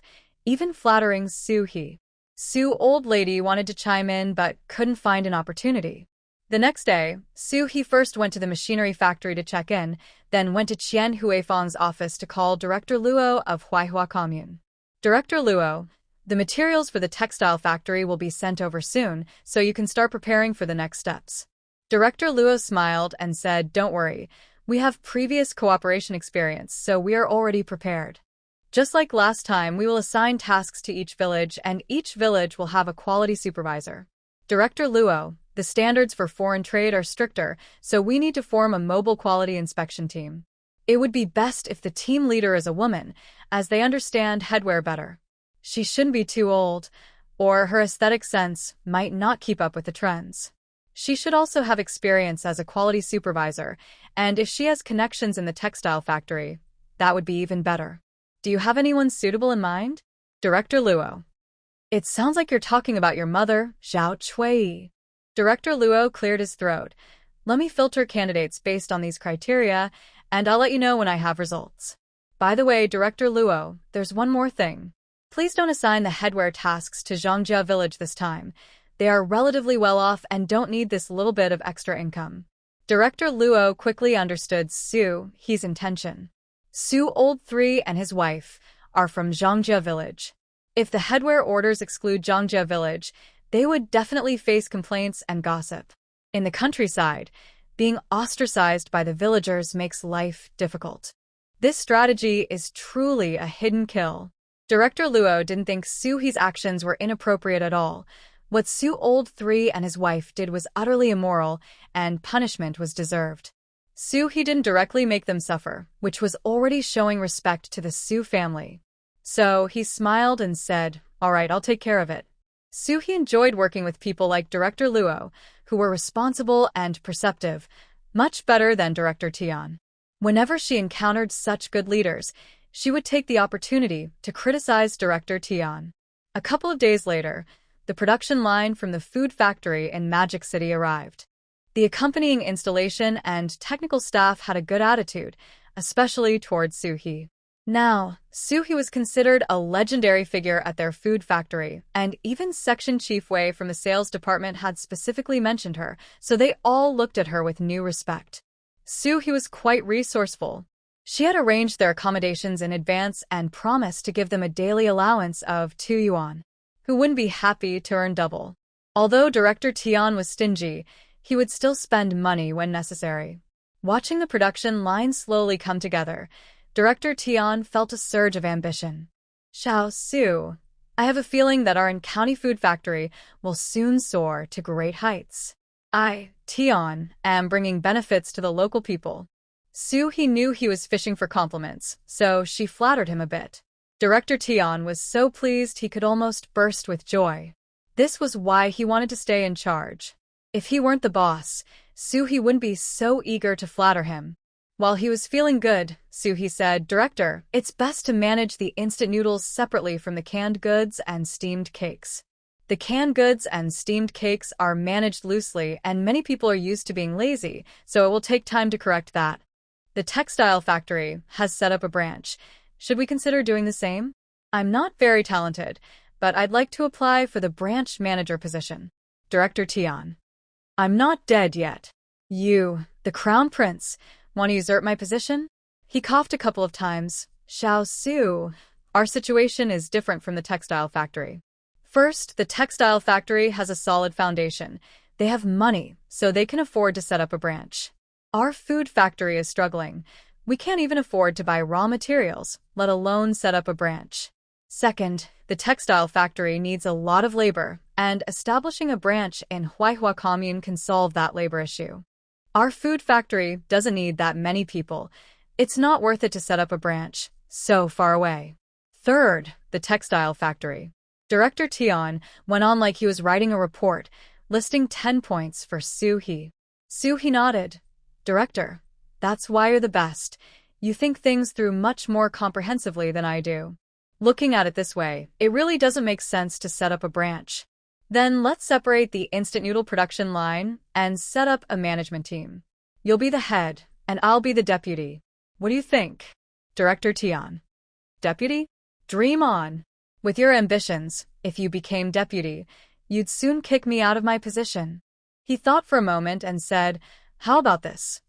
even flattering Suhi. Su old lady wanted to chime in but couldn't find an opportunity. The next day, Suhi first went to the machinery factory to check in, then went to Qian Huifeng's office to call Director Luo of Huaihua Commune. Director Luo, the materials for the textile factory will be sent over soon, so you can start preparing for the next steps. Director Luo smiled and said, don't worry, we have previous cooperation experience, so we are already prepared. Just like last time, we will assign tasks to each village and each village will have a quality supervisor. Director Luo, the The standards for foreign trade are stricter, so we need to form a mobile quality inspection team. It would be best if the team leader is a woman, as they understand headwear better. She shouldn't be too old, or her aesthetic sense might not keep up with the trends. She should also have experience as a quality supervisor, and if she has connections in the textile factory, that would be even better. Do you have anyone suitable in mind? Director Luo. It sounds like you're talking about your mother, Zhao Chui. Director Luo cleared his throat. Let me filter candidates based on these criteria, and I'll let you know when I have results. By the way, Director Luo, there's one more thing. Please don't assign the headwear tasks to Zhongjia Village this time. They are relatively well off and don't need this little bit of extra income. Director Luo quickly understood Su He's intention. Su Old 3 and his wife are from Zhongjia Village. If the headwear orders exclude Zhongjia Village, they would definitely face complaints and gossip. In the countryside, being ostracized by the villagers makes life difficult. This strategy is truly a hidden kill. Director Luo didn't think Su He's actions were inappropriate at all. What Su Old 3 and his wife did was utterly immoral, and punishment was deserved. Su He didn't directly make them suffer, which was already showing respect to the Su family. So he smiled and said, "All right, I'll take care of it." Su He enjoyed working with people like Director Luo, who were responsible and perceptive, much better than Director Tian. Whenever she encountered such good leaders, she would take the opportunity to criticize Director Tian. A couple of days later, the production line from the food factory in Magic City arrived. The accompanying installation and technical staff had a good attitude, especially towards Su He. Now, Su He was considered a legendary figure at their food factory, and even Section Chief Wei from the sales department had specifically mentioned her, so they all looked at her with new respect. Su He was quite resourceful. She had arranged their accommodations in advance and promised to give them a daily allowance of 2 yuan. Who wouldn't be happy to earn double? Although Director Tian was stingy, he would still spend money when necessary. Watching the production line slowly come together, Director Tian felt a surge of ambition. Xiao Su, I have a feeling that our in-county food factory will soon soar to great heights. I, Tian, am bringing benefits to the local people. Su He knew he was fishing for compliments, so she flattered him a bit. Director Tian was so pleased he could almost burst with joy. This was why he wanted to stay in charge. If he weren't the boss, Su He wouldn't be so eager to flatter him. While he was feeling good, Su He said, "Director, it's best to manage the instant noodles separately from the canned goods and steamed cakes. The canned goods and steamed cakes are managed loosely and many people are used to being lazy, so it will take time to correct that. The textile factory has set up a branch. Should we consider doing the same? I'm not very talented, but I'd like to apply for the branch manager position." Director Tian. I'm not dead yet. You, the crown prince, want to usurp my position? He coughed a couple of times. Xiao Su, our situation is different from the textile factory. First, the textile factory has a solid foundation. They have money, so they can afford to set up a branch. Our food factory is struggling. We can't even afford to buy raw materials, let alone set up a branch. Second, the textile factory needs a lot of labor, and establishing a branch in Huaihua Commune can solve that labor issue. Our food factory doesn't need that many people. It's not worth it to set up a branch so far away. Third, the textile factory. Director Tian went on like he was writing a report, listing 10 points for Su He. Su He nodded. Director, that's why you're the best. You think things through much more comprehensively than I do. Looking at it this way, it really doesn't make sense to set up a branch. Then let's separate the instant noodle production line and set up a management team. You'll be the head, and I'll be the deputy. What do you think? Director Tian. Deputy? Dream on. With your ambitions, if you became deputy, you'd soon kick me out of my position. He thought for a moment and said, "How about this?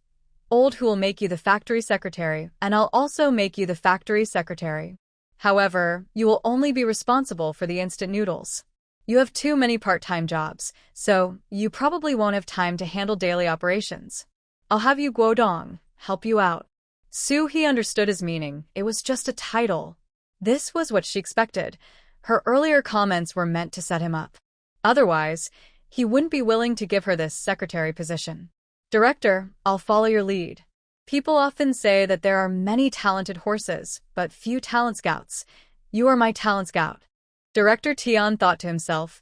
Old who will make you the factory secretary, and I'll also make you the factory secretary. However, you will only be responsible for the instant noodles. You have too many part-time jobs, so you probably won't have time to handle daily operations. I'll have you Guodong help you out." Su He understood his meaning. It was just a title. This was what she expected. Her earlier comments were meant to set him up. Otherwise, He wouldn't be willing to give her this secretary position. Director, I'll follow your lead. People often say that there are many talented horses, but few talent scouts. You are my talent scout. Director Tian thought to himself,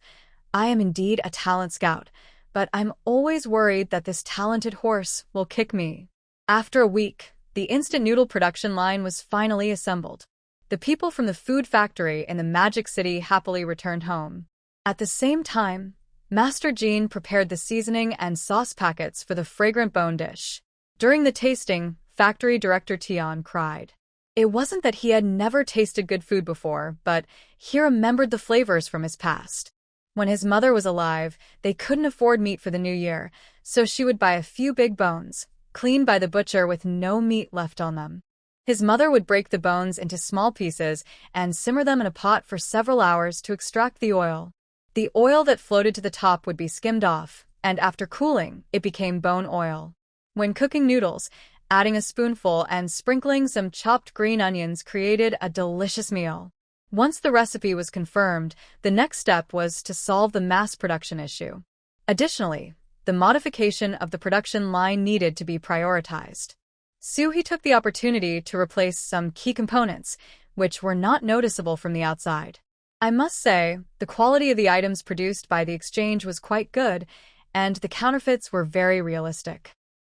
I am indeed a talent scout, but I'm always worried that this talented horse will kick me. After a week, the instant noodle production line was finally assembled. The people from the food factory in the Magic City happily returned home. At the same time, Master Jean prepared the seasoning and sauce packets for the fragrant bone dish. During the tasting, factory director Tian cried. It wasn't that he had never tasted good food before, but he remembered the flavors from his past. When his mother was alive, they couldn't afford meat for the new year, so she would buy a few big bones, cleaned by the butcher with no meat left on them. His mother would break the bones into small pieces and simmer them in a pot for several hours to extract the oil. The oil that floated to the top would be skimmed off, and after cooling, it became bone oil. When cooking noodles, adding a spoonful and sprinkling some chopped green onions created a delicious meal. Once the recipe was confirmed, the next step was to solve the mass production issue. Additionally, the modification of the production line needed to be prioritized. Suhi took the opportunity to replace some key components, which were not noticeable from the outside. I must say, the quality of the items produced by the exchange was quite good, and the counterfeits were very realistic.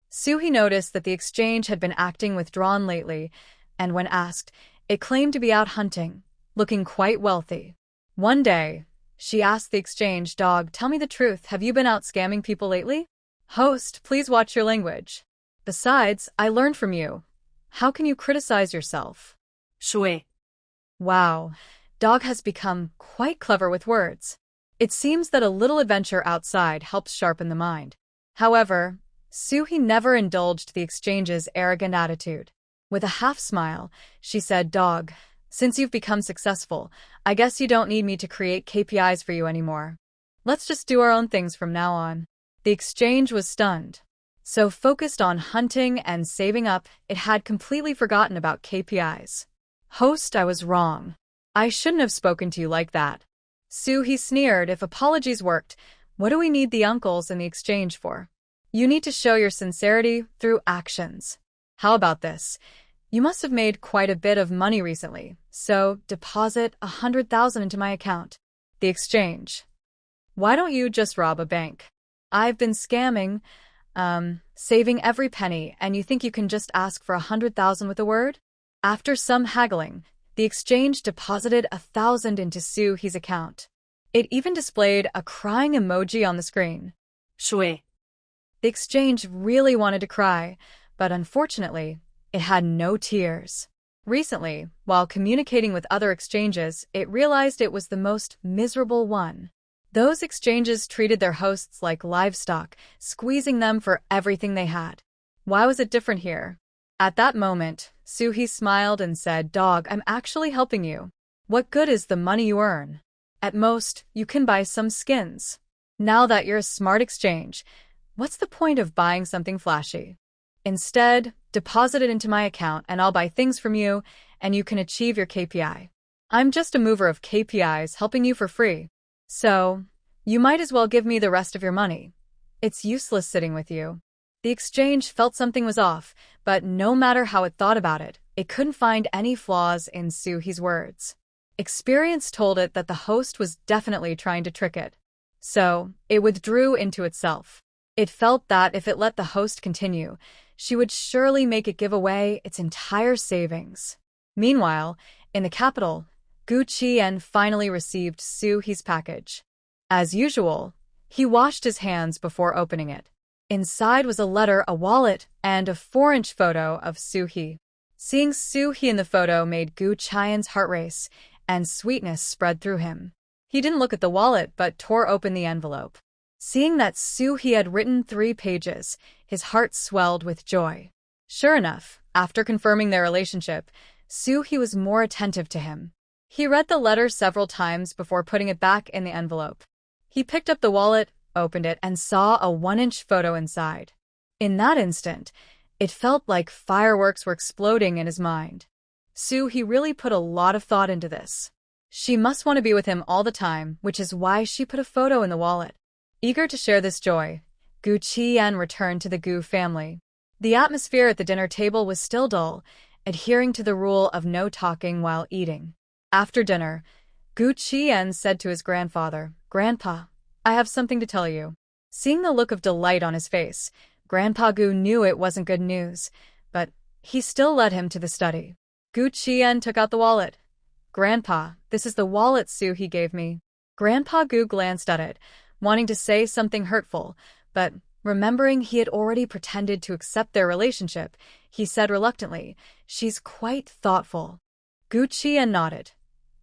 Suhi noticed that the exchange had been acting withdrawn lately, and when asked, it claimed to be out hunting, looking quite wealthy. One day, she asked the exchange dog, tell me the truth, have you been out scamming people lately? Host, please watch your language. Besides, I learned from you. How can you criticize yourself? Shui. Wow, dog has become quite clever with words. It seems that a little adventure outside helps sharpen the mind. However, Suhi never indulged the exchange's arrogant attitude. With a half-smile, she said, dog, since you've become successful, I guess you don't need me to create KPIs for you anymore. Let's just do our own things from now on. The exchange was stunned. So focused on hunting and saving up, it had completely forgotten about KPIs. Host, I was wrong. I shouldn't have spoken to you like that. Suhi sneered, if apologies worked, what do we need the uncles in the exchange for? You need to show your sincerity through actions. How about this? You must have made quite a bit of money recently, so deposit 100,000 into my account. The exchange. Why don't you just rob a bank? I've been scamming, saving every penny, and you think you can just ask for 100,000 with a word? After some haggling, the exchange deposited 1,000 into Suhi's account. It even displayed a crying emoji on the screen. Shui. The exchange really wanted to cry, but unfortunately, it had no tears. Recently, while communicating with other exchanges, it realized it was the most miserable one. Those exchanges treated their hosts like livestock, squeezing them for everything they had. Why was it different here? At that moment, Suhi smiled and said, dog, I'm actually helping you. What good is the money you earn? At most, you can buy some skins. Now that you're a smart exchange, what's the point of buying something flashy? Instead, deposit it into my account and I'll buy things from you and you can achieve your KPI. I'm just a mover of KPIs helping you for free. So, you might as well give me the rest of your money. It's useless sitting with you. The exchange felt something was off, but no matter how it thought about it, it couldn't find any flaws in Suhi's words. Experience told it that the host was definitely trying to trick it. So, it withdrew into itself. It felt that if it let the host continue, she would surely make it give away its entire savings. Meanwhile, in the capital, Gu Qian finally received Suhi's package. As usual, he washed his hands before opening it. Inside was a letter, a wallet, and a 4-inch photo of Suhi. Seeing Suhi in the photo made Gu Qian's heart race, and sweetness spread through him. He didn't look at the wallet but tore open the envelope. Seeing that Suhi had written 3 pages, his heart swelled with joy. Sure enough, after confirming their relationship, Suhi was more attentive to him. He read the letter several times before putting it back in the envelope. He picked up the wallet, opened it, and saw a 1-inch photo inside. In that instant, it felt like fireworks were exploding in his mind. Suhi really put a lot of thought into this. She must want to be with him all the time, which is why she put a photo in the wallet. Eager to share this joy, Gu Qian returned to the Gu family. The atmosphere at the dinner table was still dull, adhering to the rule of no talking while eating. After dinner, Gu Qian said to his grandfather, "Grandpa, I have something to tell you." Seeing the look of delight on his face, Grandpa Gu knew it wasn't good news, but he still led him to the study. Gu Qian took out the wallet. "Grandpa, this is the wallet He gave me." Grandpa Gu glanced at it, wanting to say something hurtful, but remembering he had already pretended to accept their relationship, he said reluctantly, "She's quite thoughtful." Gu Qian nodded.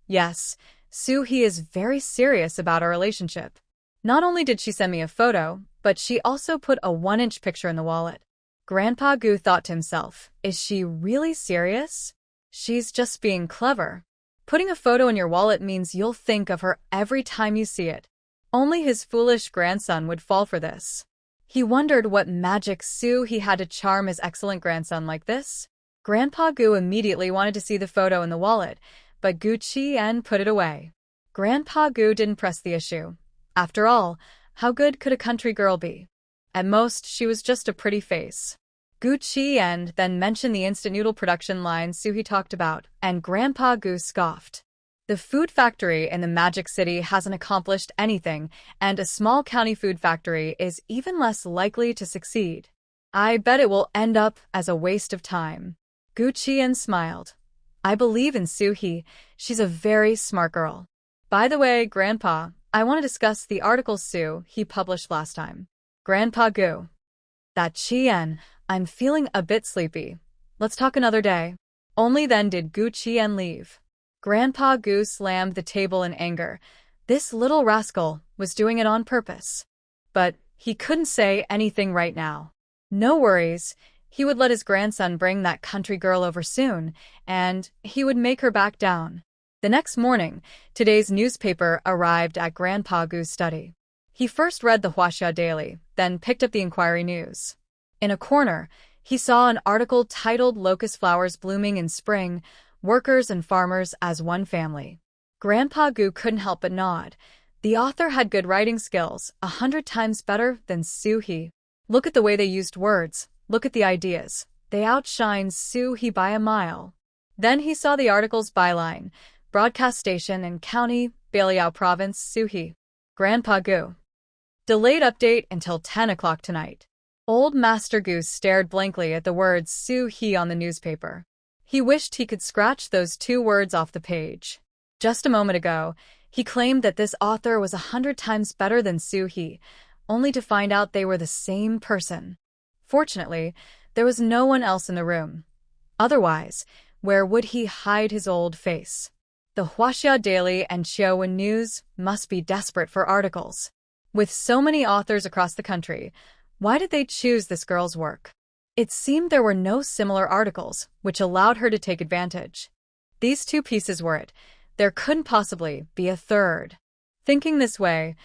"Yes, He is very serious about our relationship. Not only did she send me a photo, but she also put a 1-inch picture in the wallet." Grandpa Gu thought to himself, "Is she really serious? She's just being clever. Putting a photo in your wallet means you'll think of her every time you see it." Only his foolish grandson would fall for this. He wondered what magic he had to charm his excellent grandson like this. Grandpa Gu immediately wanted to see the photo in the wallet, but Gu Qian put it away. Grandpa Gu didn't press the issue. After all, how good could a country girl be? At most, she was just a pretty face. Gu Qian then mentioned the instant noodle production line he talked about, and Grandpa Gu scoffed. The food factory in the Magic City hasn't accomplished anything, and a small county food factory is even less likely to succeed. I bet it will end up as a waste of time. Gu Qian smiled. "I believe in He. She's a very smart girl. By the way, Grandpa, I want to discuss the article he published last time." Grandpa Gu. "That Qian, I'm feeling a bit sleepy. Let's talk another day." Only then did Gu Qian leave. Grandpa Gu slammed the table in anger. This little rascal was doing it on purpose. But he couldn't say anything right now. No worries, he would let his grandson bring that country girl over soon, and he would make her back down. The next morning, today's newspaper arrived at Grandpa Gu's study. He first read the Huaxia Daily, then picked up the Inquiry News. In a corner, he saw an article titled "Locust Flowers Blooming in Spring, Workers and Farmers as One Family." Grandpa Gu couldn't help but nod. The author had good writing skills, 100 times better than He. Look at the way they used words, look at the ideas. They outshine He by a mile. Then he saw the article's byline, broadcast station and county, Baliao Province, He. Grandpa Gu. Delayed update until 10 o'clock tonight. Old Master Gu stared blankly at the words He on the newspaper. He wished he could scratch those 2 words off the page. Just a moment ago, he claimed that this author was 100 times better than He, only to find out they were the same person. Fortunately, there was no one else in the room. Otherwise, where would he hide his old face? The Huaxia Daily and Xiaowen News must be desperate for articles. With so many authors across the country, why did they choose this girl's work? It seemed there were no similar articles, which allowed her to take advantage. These 2 pieces were it. There couldn't possibly be a third. Thinking this way,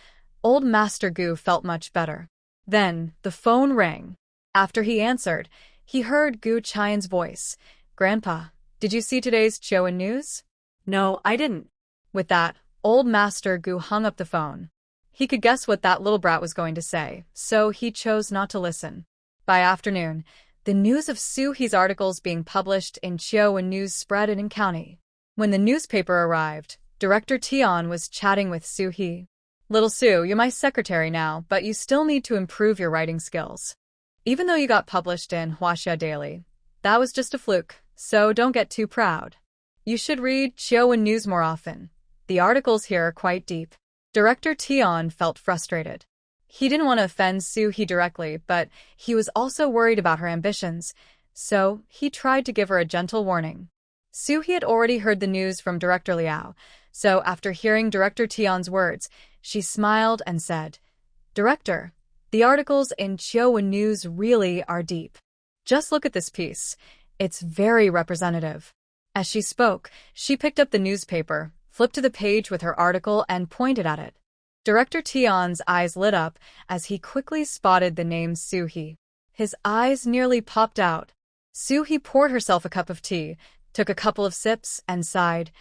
old Master Gu felt much better. Then, the phone rang. After he answered, he heard Gu Qian's voice. "Grandpa, did you see today's Xiaowen News?" No, I didn't. With that, old Master Gu hung up the phone. He could guess what that little brat was going to say, so he chose not to listen. By afternoon, the news of He's articles being published in Xiaowen News spread in county. When the newspaper arrived, Director Tian was chatting with He. "Little Sue, you're my secretary now, but you still need to improve your writing skills. Even though you got published in Huaxia Daily, that was just a fluke, so don't get too proud. You should read Xiaowen News more often. The articles here are quite deep." Director Tian felt frustrated. He didn't want to offend He directly, but he was also worried about her ambitions, so he tried to give her a gentle warning. He had already heard the news from Director Liao, so after hearing Director Tian's words, she smiled and said, "Director, the articles in Xiaowen News really are deep. Just look at this piece. It's very representative." As she spoke, she picked up the newspaper, flipped to the page with her article, and pointed at it. Director Tian's eyes lit up as he quickly spotted the name He. His eyes nearly popped out. He poured herself a cup of tea, took a couple of sips, and sighed.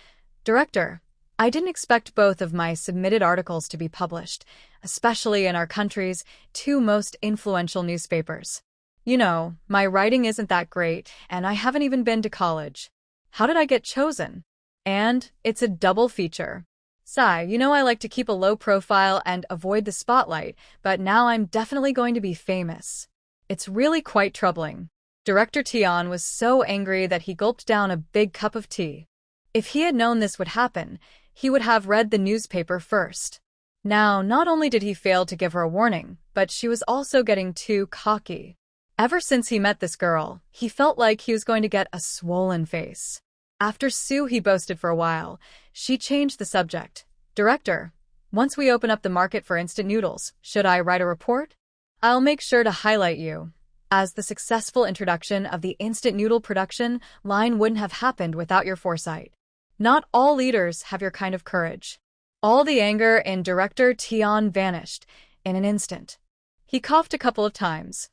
"Director, I didn't expect both of my submitted articles to be published, especially in our country's two most influential newspapers. You know, my writing isn't that great, and I haven't even been to college. How did I get chosen? And it's a double feature. Sigh, you know I like to keep a low profile and avoid the spotlight, but now I'm definitely going to be famous. It's really quite troubling. Director Tian was so angry that he gulped down a big cup of tea. If he had known this would happen, he would have read the newspaper first. Now, not only did he fail to give her a warning, but she was also getting too cocky. Ever since he met this girl, he felt like he was going to get a swollen face. After Sue he boasted for a while, she changed the subject. Director, once we open up the market for instant noodles, should I write a report? I'll make sure to highlight you, as the successful introduction of the instant noodle production line wouldn't have happened without your foresight. Not all leaders have your kind of courage. All the anger in Director Tian vanished in an instant. He coughed a couple of times.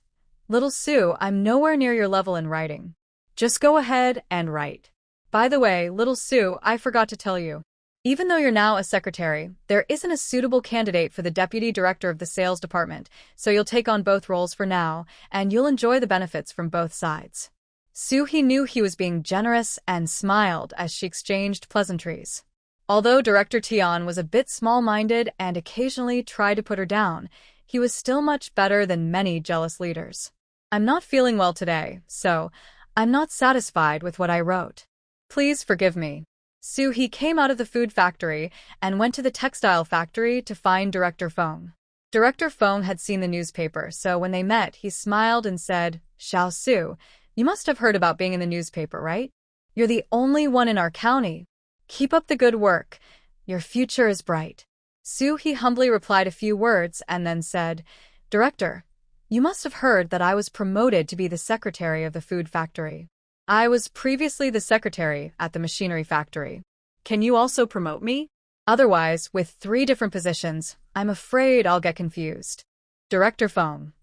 Little Sue, I'm nowhere near your level in writing. Just go ahead and write. By the way, little Sue, I forgot to tell you. Even though you're now a secretary, there isn't a suitable candidate for the deputy director of the sales department, so you'll take on both roles for now, and you'll enjoy the benefits from both sides. Sue he knew he was being generous and smiled as she exchanged pleasantries. Although Director Tian was a bit small-minded and occasionally tried to put her down, he was still much better than many jealous leaders. I'm not feeling well today, so I'm not satisfied with what I wrote. Please forgive me. Sue he came out of the food factory and went to the textile factory to find Director Feng. Director Feng had seen the newspaper, so when they met, he smiled and said, Xiao Su, you must have heard about being in the newspaper, right? You're the only one in our county. Keep up the good work. Your future is bright. Sue he humbly replied a few words and then said, Director, you must have heard that I was promoted to be the secretary of the food factory. I was previously the secretary at the machinery factory. Can you also promote me? Otherwise, with 3 different positions, I'm afraid I'll get confused. Director Feng.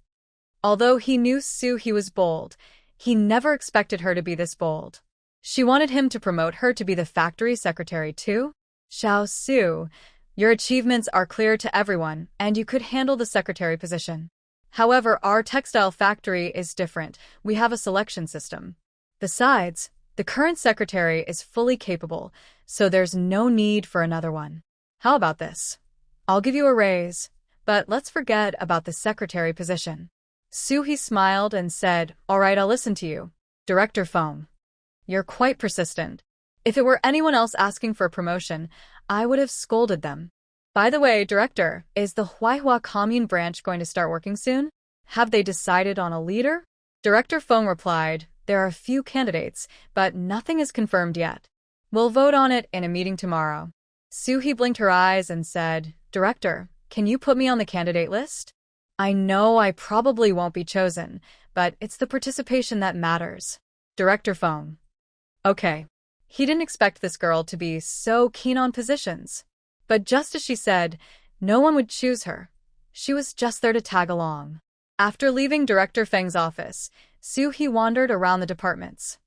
Although he knew Sue he was bold, he never expected her to be this bold. She wanted him to promote her to be the factory secretary too? Xiao Su, your achievements are clear to everyone, and you could handle the secretary position. However, our textile factory is different. We have a selection system. Besides, the current secretary is fully capable, so there's no need for another one. How about this? I'll give you a raise, but let's forget about the secretary position. Sue he smiled and said, All right, I'll listen to you. Director Feng. You're quite persistent. If it were anyone else asking for a promotion, I would have scolded them. By the way, Director, is the Huaihua Commune branch going to start working soon? Have they decided on a leader? Director Feng replied, There are a few candidates, but nothing is confirmed yet. We'll vote on it in a meeting tomorrow. Sue he blinked her eyes and said, Director, can you put me on the candidate list? I know I probably won't be chosen, but it's the participation that matters. Director Feng. Okay. He didn't expect this girl to be so keen on positions. But just as she said, no one would choose her. She was just there to tag along. After leaving Director Feng's office, Sue he wandered around the departments.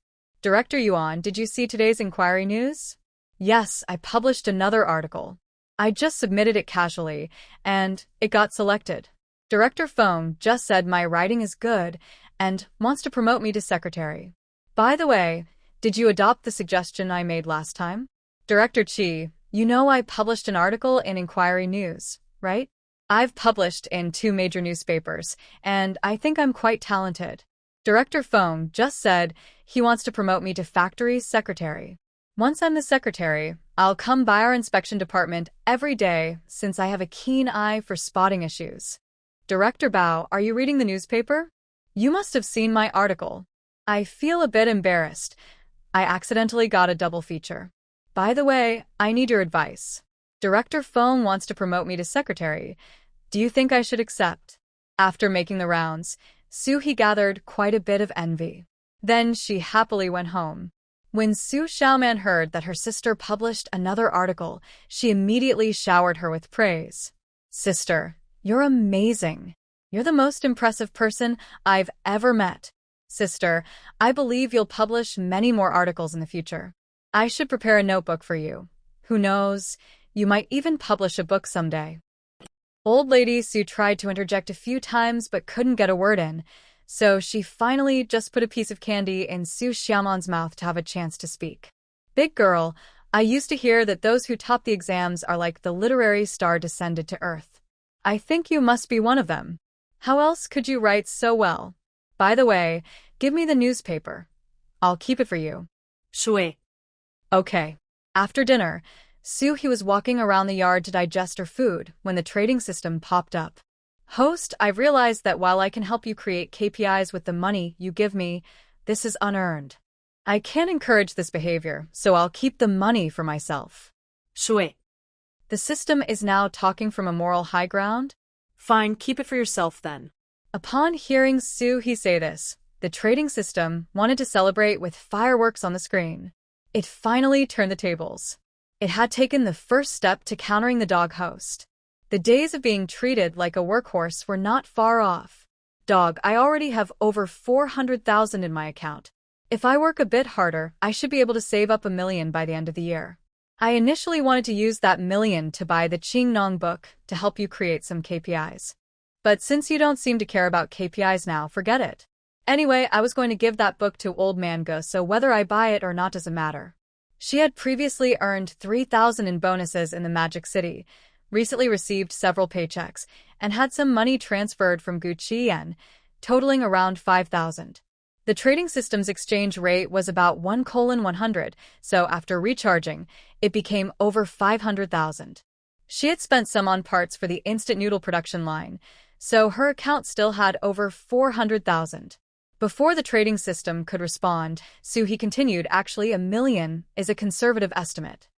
Director Yuan, did you see today's inquiry news? Yes, I published another article. I just submitted it casually, and it got selected. Director Feng just said my writing is good and wants to promote me to secretary. By the way, did you adopt the suggestion I made last time? Director Chi, you know I published an article in Inquiry News, right? I've published in 2 major newspapers, and I think I'm quite talented. Director Feng just said he wants to promote me to factory secretary. Once I'm the secretary, I'll come by our inspection department every day since I have a keen eye for spotting issues. Director Bao, are you reading the newspaper? You must have seen my article. I feel a bit embarrassed. I accidentally got a double feature. By the way, I need your advice. Director Feng wants to promote me to secretary. Do you think I should accept? After making the rounds, Sue he gathered quite a bit of envy. Then she happily went home. When Su Xiaoman heard that her sister published another article, she immediately showered her with praise. Sister, you're amazing. You're the most impressive person I've ever met. Sister, I believe you'll publish many more articles in the future. I should prepare a notebook for you. Who knows, you might even publish a book someday. Old lady Sue tried to interject a few times but couldn't get a word in, so she finally just put a piece of candy in Su Xiaomon's mouth to have a chance to speak. Big girl, I used to hear that those who top the exams are like the literary star descended to earth. I think you must be one of them. How else could you write so well? By the way, give me the newspaper. I'll keep it for you. Shui. Okay. After dinner, Sue was walking around the yard to digest her food when the trading system popped up. Host, I've realized that while I can help you create KPIs with the money you give me, this is unearned. I can't encourage this behavior, so I'll keep the money for myself. Shui. The system is now talking from a moral high ground? Fine, keep it for yourself then. Upon hearing Sue say this, the trading system wanted to celebrate with fireworks on the screen. It finally turned the tables. It had taken the first step to countering the dog host. The days of being treated like a workhorse were not far off. Dog, I already have over 400,000 in my account. If I work a bit harder, I should be able to save up $1 million by the end of the year. I initially wanted to use that $1 million to buy the Qingnong book to help you create some KPIs. But since you don't seem to care about KPIs now, forget it. Anyway, I was going to give that book to old Manhwa, so whether I buy it or not doesn't matter. She had previously earned 3,000 in bonuses in the Magic City, recently received several paychecks, and had some money transferred from Gucci yen, totaling around 5,000. The trading system's exchange rate was about 1:100, so after recharging, it became over 500,000. She had spent some on parts for the instant noodle production line, so her account still had over 400,000. Before the trading system could respond, Sue continued, actually $1 million is a conservative estimate.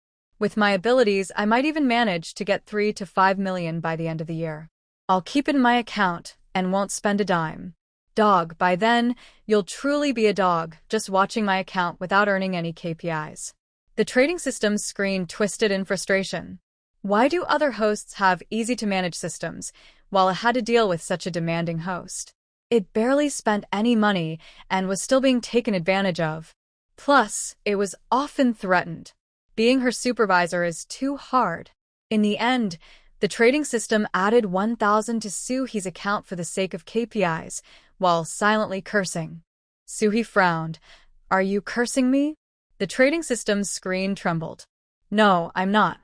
With my abilities, I might even manage to get $3 to $5 million by the end of the year. I'll keep it in my account and won't spend a dime. Dog, by then, you'll truly be a dog, just watching my account without earning any KPIs. The trading system's screen twisted in frustration. Why do other hosts have easy-to-manage systems, while it had to deal with such a demanding host? It barely spent any money and was still being taken advantage of. Plus, it was often threatened. Being her supervisor is too hard. In the end, the trading system added 1,000 to Suhee's account for the sake of KPIs, while silently cursing. Suhee frowned. Are you cursing me? The trading system's screen trembled. No, I'm not.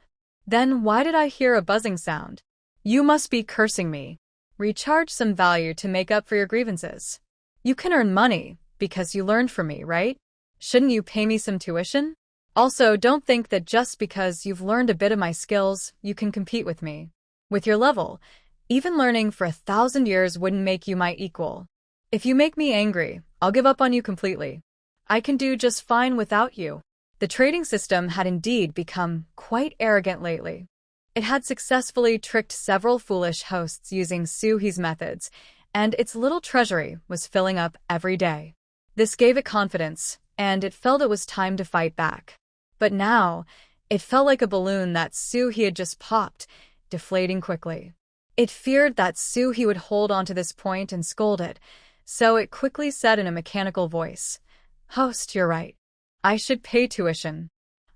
Then why did I hear a buzzing sound? You must be cursing me. Recharge some value to make up for your grievances. You can earn money, because you learned from me, right? Shouldn't you pay me some tuition? Also, don't think that just because you've learned a bit of my skills, you can compete with me. With your level, even learning for 1,000 years wouldn't make you my equal. If you make me angry, I'll give up on you completely. I can do just fine without you. The trading system had indeed become quite arrogant lately. It had successfully tricked several foolish hosts using Suhee's methods, and its little treasury was filling up every day. This gave it confidence, and it felt it was time to fight back. But now, it felt like a balloon that Suhee had just popped, deflating quickly. It feared that Suhee would hold on to this point and scold it, so it quickly said in a mechanical voice, Host, you're right. I should pay tuition.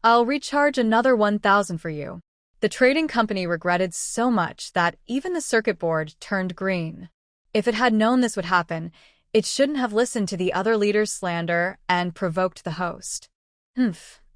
I'll recharge another 1,000 for you. The trading company regretted so much that even the circuit board turned green. If it had known this would happen, it shouldn't have listened to the other leaders' slander and provoked the host.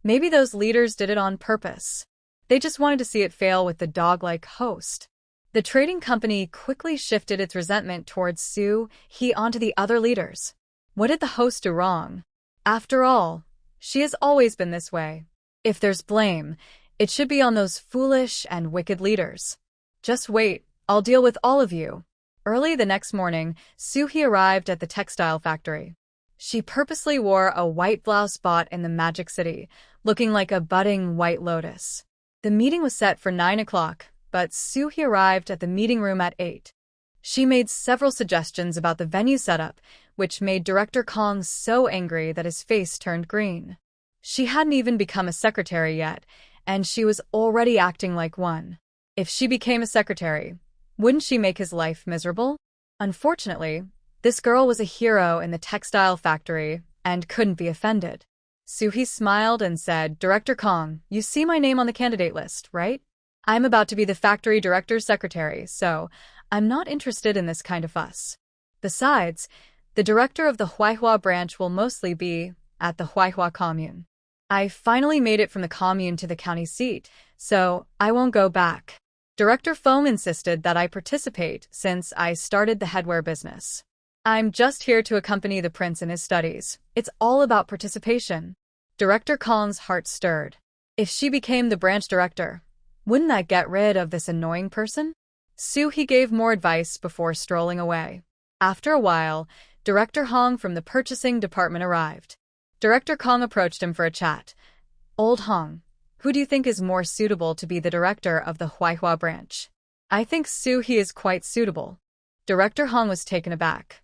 Maybe those leaders did it on purpose. They just wanted to see it fail with the dog-like host. The trading company quickly shifted its resentment towards Suhee onto the other leaders. What did the host do wrong? After all, she has always been this way. If there's blame, it should be on those foolish and wicked leaders. Just wait, I'll deal with all of you. Early the next morning, Suhee arrived at the textile factory. She purposely wore a white blouse bought in the Magic City, looking like a budding white lotus. The meeting was set for 9 o'clock, but Suhee arrived at the meeting room at 8. She made several suggestions about the venue setup, which made Director Kong so angry that his face turned green. She hadn't even become a secretary yet, and she was already acting like one. If she became a secretary, wouldn't she make his life miserable? Unfortunately, this girl was a hero in the textile factory and couldn't be offended. Suhi smiled and said, Director Kong, you see my name on the candidate list, right? I'm about to be the factory director's secretary, so I'm not interested in this kind of fuss. Besides, the director of the Huaihua branch will mostly be at the Huaihua commune. I finally made it from the commune to the county seat, so I won't go back. Director Feng insisted that I participate since I started the headwear business. I'm just here to accompany the prince in his studies. It's all about participation. Director Kong's heart stirred. If she became the branch director, wouldn't that get rid of this annoying person? He gave more advice before strolling away. After a while, Director Hong from the purchasing department arrived. Director Kong approached him for a chat. Old Hong, who do you think is more suitable to be the director of the Huaihua branch? I think He is quite suitable. Director Hong was taken aback.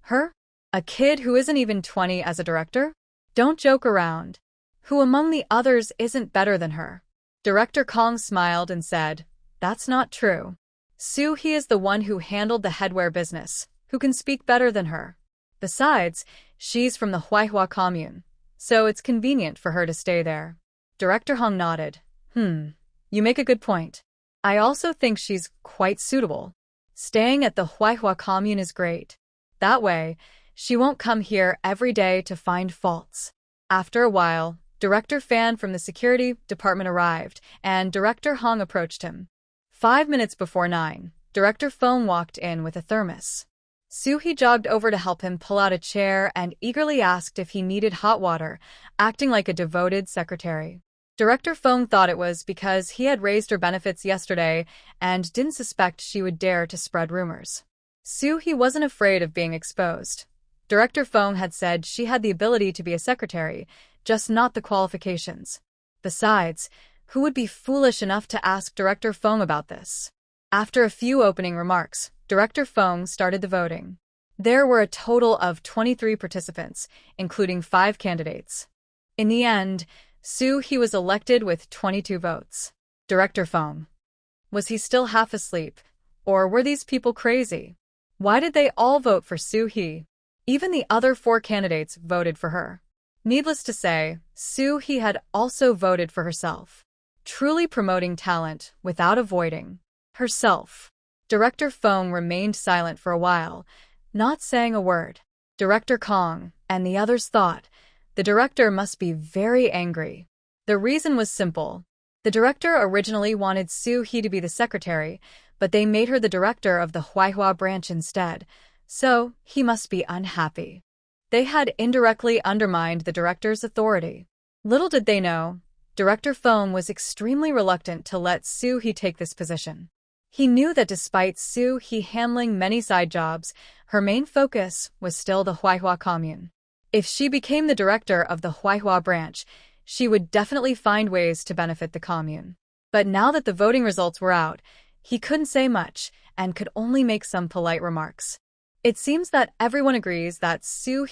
Her? A kid who isn't even 20 as a director? Don't joke around. Who among the others isn't better than her? Director Kong smiled and said, That's not true. He is the one who handled the headwear business, who can speak better than her. Besides, she's from the Huaihua commune, so it's convenient for her to stay there. Director Hong nodded. You make a good point. I also think she's quite suitable. Staying at the Huaihua commune is great. That way, she won't come here every day to find faults. After a while, Director Fan from the security department arrived, and Director Hong approached him. 5 minutes before 9, Director Feng walked in with a thermos. He jogged over to help him pull out a chair and eagerly asked if he needed hot water, acting like a devoted secretary. Director Feng thought it was because he had raised her benefits yesterday and didn't suspect she would dare to spread rumors. He wasn't afraid of being exposed. Director Feng had said she had the ability to be a secretary, just not the qualifications. Besides, who would be foolish enough to ask Director Feng about this? After a few opening remarks, Director Feng started the voting. There were a total of 23 participants, including 5 candidates. In the end, He was elected with 22 votes. Director Feng. Was he still half asleep? Or were these people crazy? Why did they all vote for He? Even the other 4 candidates voted for her. Needless to say, He had also voted for herself. Truly promoting talent without avoiding herself. Director Feng remained silent for a while, not saying a word. Director Kong and the others thought the director must be very angry. The reason was simple. The director originally wanted He to be the secretary, but they made her the director of the Huaihua branch instead, so he must be unhappy. They had indirectly undermined the director's authority. Little did they know, Director Feng was extremely reluctant to let He take this position. He knew that despite He handling many side jobs, her main focus was still the Huaihua commune. If she became the director of the Huaihua branch, she would definitely find ways to benefit the commune. But now that the voting results were out, he couldn't say much and could only make some polite remarks. It seems that everyone agrees that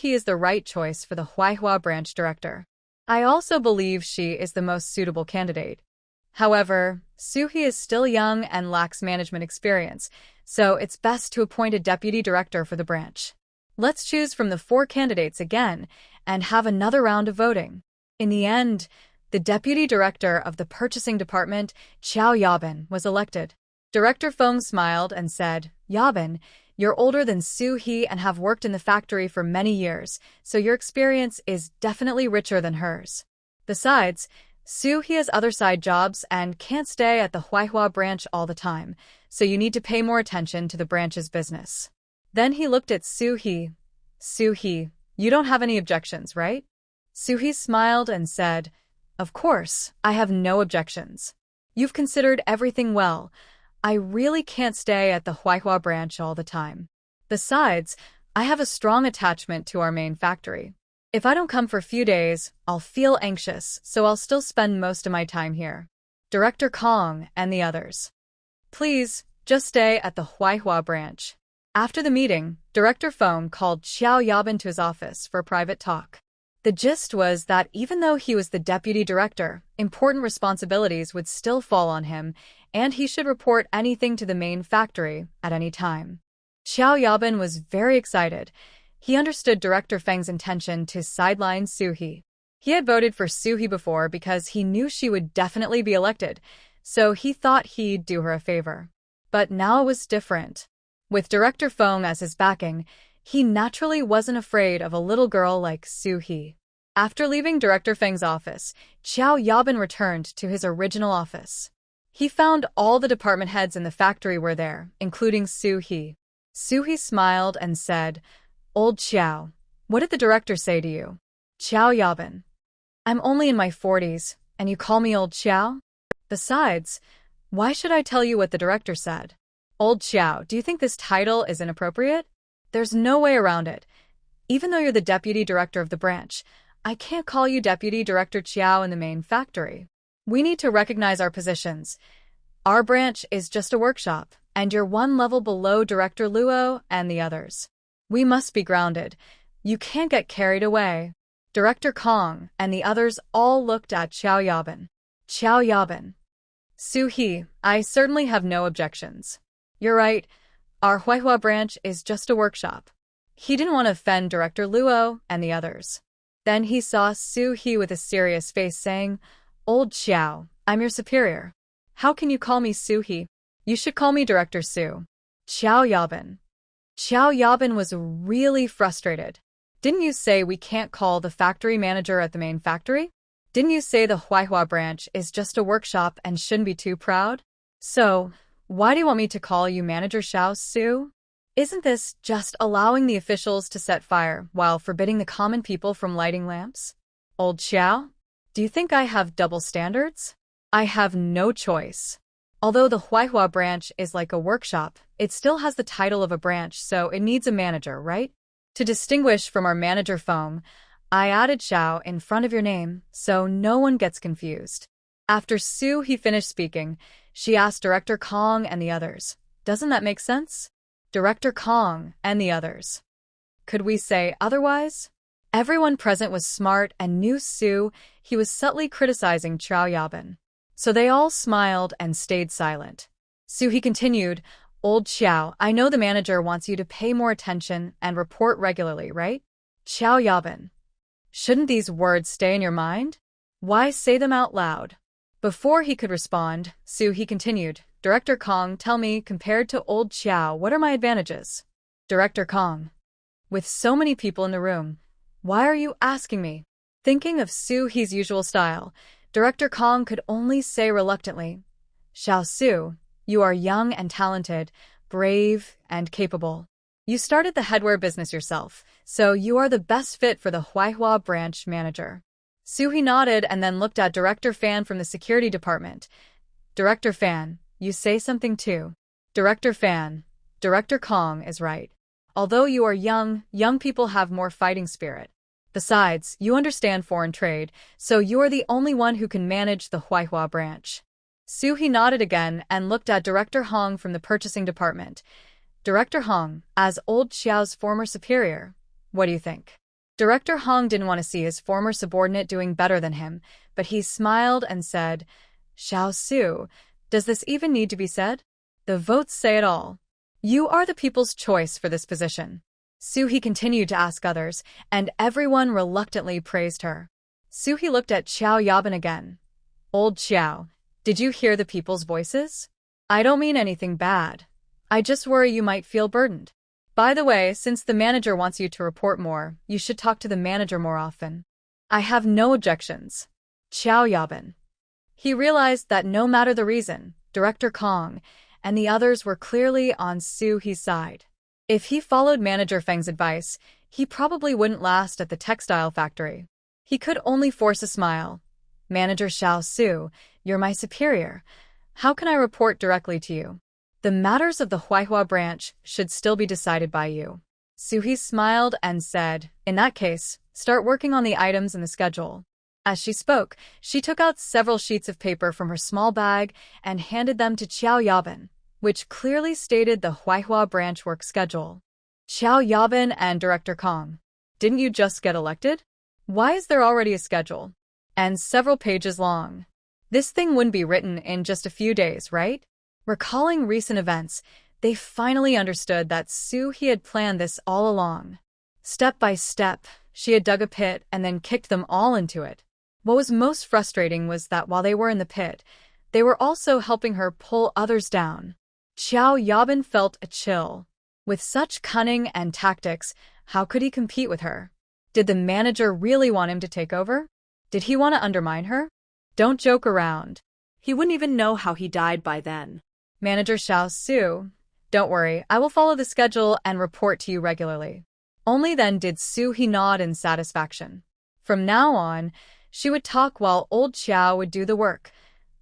He is the right choice for the Huaihua branch director. I also believe she is the most suitable candidate. However, He is still young and lacks management experience, so it's best to appoint a deputy director for the branch. Let's choose from the 4 candidates again and have another round of voting. In the end, the deputy director of the purchasing department, Qiao Yabin, was elected. Director Feng smiled and said, Yabin, you're older than He and have worked in the factory for many years, so your experience is definitely richer than hers. Besides, He has other side jobs and can't stay at the Huaihua branch all the time, so you need to pay more attention to the branch's business. Then he looked at Suhi. Suhi, you don't have any objections, right? Suhi smiled and said, Of course, I have no objections. You've considered everything well. I really can't stay at the Huaihua branch all the time. Besides, I have a strong attachment to our main factory. If I don't come for a few days, I'll feel anxious, so I'll still spend most of my time here. Director Kong and the others. Please, just stay at the Huaihua branch. After the meeting, Director Feng called Qiao Yabin to his office for a private talk. The gist was that even though he was the deputy director, important responsibilities would still fall on him, and he should report anything to the main factory at any time. Qiao Yabin was very excited. He understood Director Feng's intention to sideline Suhi. He had voted for Soo-hee before because he knew she would definitely be elected, so he thought he'd do her a favor. But now it was different. With Director Feng as his backing, he naturally wasn't afraid of a little girl like Soo-hee. After leaving Director Feng's office, Xiao Yabin returned to his original office. He found all the department heads in the factory were there, including Soo-hee. Soo-hee smiled and said, "Old Xiao, what did the director say to you?" Xiao Yabin. "I'm only in my 40s, and you call me Old Xiao? Besides, why should I tell you what the director said?" "Old Xiao, do you think this title is inappropriate?" "There's no way around it. Even though you're the deputy director of the branch, I can't call you Deputy Director Xiao in the main factory. We need to recognize our positions. Our branch is just a workshop, and you're one level below Director Luo and the others. We must be grounded. You can't get carried away." Director Kong and the others all looked at Xiao Yabin. Xiao Yabin. "Soo-hee, I certainly have no objections. You're right, our Huihua branch is just a workshop." He didn't want to offend Director Luo and the others. Then he saw Soo-hee with a serious face saying, "Old Xiao, I'm your superior. How can you call me Soo-hee? You should call me Director Su." Xiao Yabin. Xiao Yabin was really frustrated. "Didn't you say we can't call the factory manager at the main factory? Didn't you say the Huihua branch is just a workshop and shouldn't be too proud? So, why do you want me to call you Manager Xiao Su? Isn't this just allowing the officials to set fire while forbidding the common people from lighting lamps? Old Xiao, do you think I have double standards? I have no choice. Although the Huihua branch is like a workshop, it still has the title of a branch, so it needs a manager, right? To distinguish from our manager Feng, I added Xiao in front of your name, so no one gets confused." After Soo-hee finished speaking, she asked Director Kong and the others, "Doesn't that make sense?" Director Kong and the others. "Could we say otherwise?" Everyone present was smart and knew Soo-hee was subtly criticizing Xiao Yabin. So they all smiled and stayed silent. Soo-hee continued, "Old Xiao, I know the manager wants you to pay more attention and report regularly, right?" Xiao Yabin. "Shouldn't these words stay in your mind? Why say them out loud?" Before he could respond, Soo-hee continued, "Director Kong, tell me, compared to Old Xiao, what are my advantages?" Director Kong. "With so many people in the room, why are you asking me?" Thinking of Soo-hee's usual style, Director Kong could only say reluctantly, "Xiao Su, you are young and talented, brave and capable. You started the headwear business yourself, so you are the best fit for the Huihua branch manager." Soo-hee nodded and then looked at Director Fan from the security department. "Director Fan, you say something too." Director Fan. "Director Kong is right. Although you are young people have more fighting spirit. Besides, you understand foreign trade, so you are the only one who can manage the Huihua branch." Soo-hee nodded again and looked at Director Hong from the purchasing department. "Director Hong, as Old Xiao's former superior, what do you think?" Director Hong didn't want to see his former subordinate doing better than him, but he smiled and said, "Xiao Su, does this even need to be said? The votes say it all. You are the people's choice for this position." Soo-hee continued to ask others, and everyone reluctantly praised her. Soo-hee looked at Xiao Yabin again. "Old Xiao, did you hear the people's voices? I don't mean anything bad. I just worry you might feel burdened. By the way, since the manager wants you to report more, you should talk to the manager more often." "I have no objections." Xiao Yabin. He realized that no matter the reason, Director Kong and the others were clearly on Soo-hee's side. If he followed Manager Feng's advice, he probably wouldn't last at the textile factory. He could only force a smile. "Manager Xiao Su, you're my superior. How can I report directly to you? The matters of the Huihua branch should still be decided by you." Soo-hee smiled and said, "In that case, start working on the items in the schedule." As she spoke, she took out several sheets of paper from her small bag and handed them to Xiao Yabin, which clearly stated the Huihua branch work schedule. Xiao Yabin and Director Kong. "Didn't you just get elected? Why is there already a schedule? And several pages long. This thing wouldn't be written in just a few days, right?" Recalling recent events, they finally understood that Soo-hee had planned this all along. Step by step, She had dug a pit and then kicked them all into it. What was most frustrating was that while they were in the pit, they were also helping her pull others down. Xiao Yabin felt a chill. With such cunning and tactics, how could he compete with her? Did the manager really want him to take over? Did he want to undermine her? Don't joke around. He wouldn't even know how he died by then. Manager Xiao Su, don't worry, I will follow the schedule and report to you regularly. Only then did Su He nod in satisfaction. From now on, she would talk while old Xiao would do the work.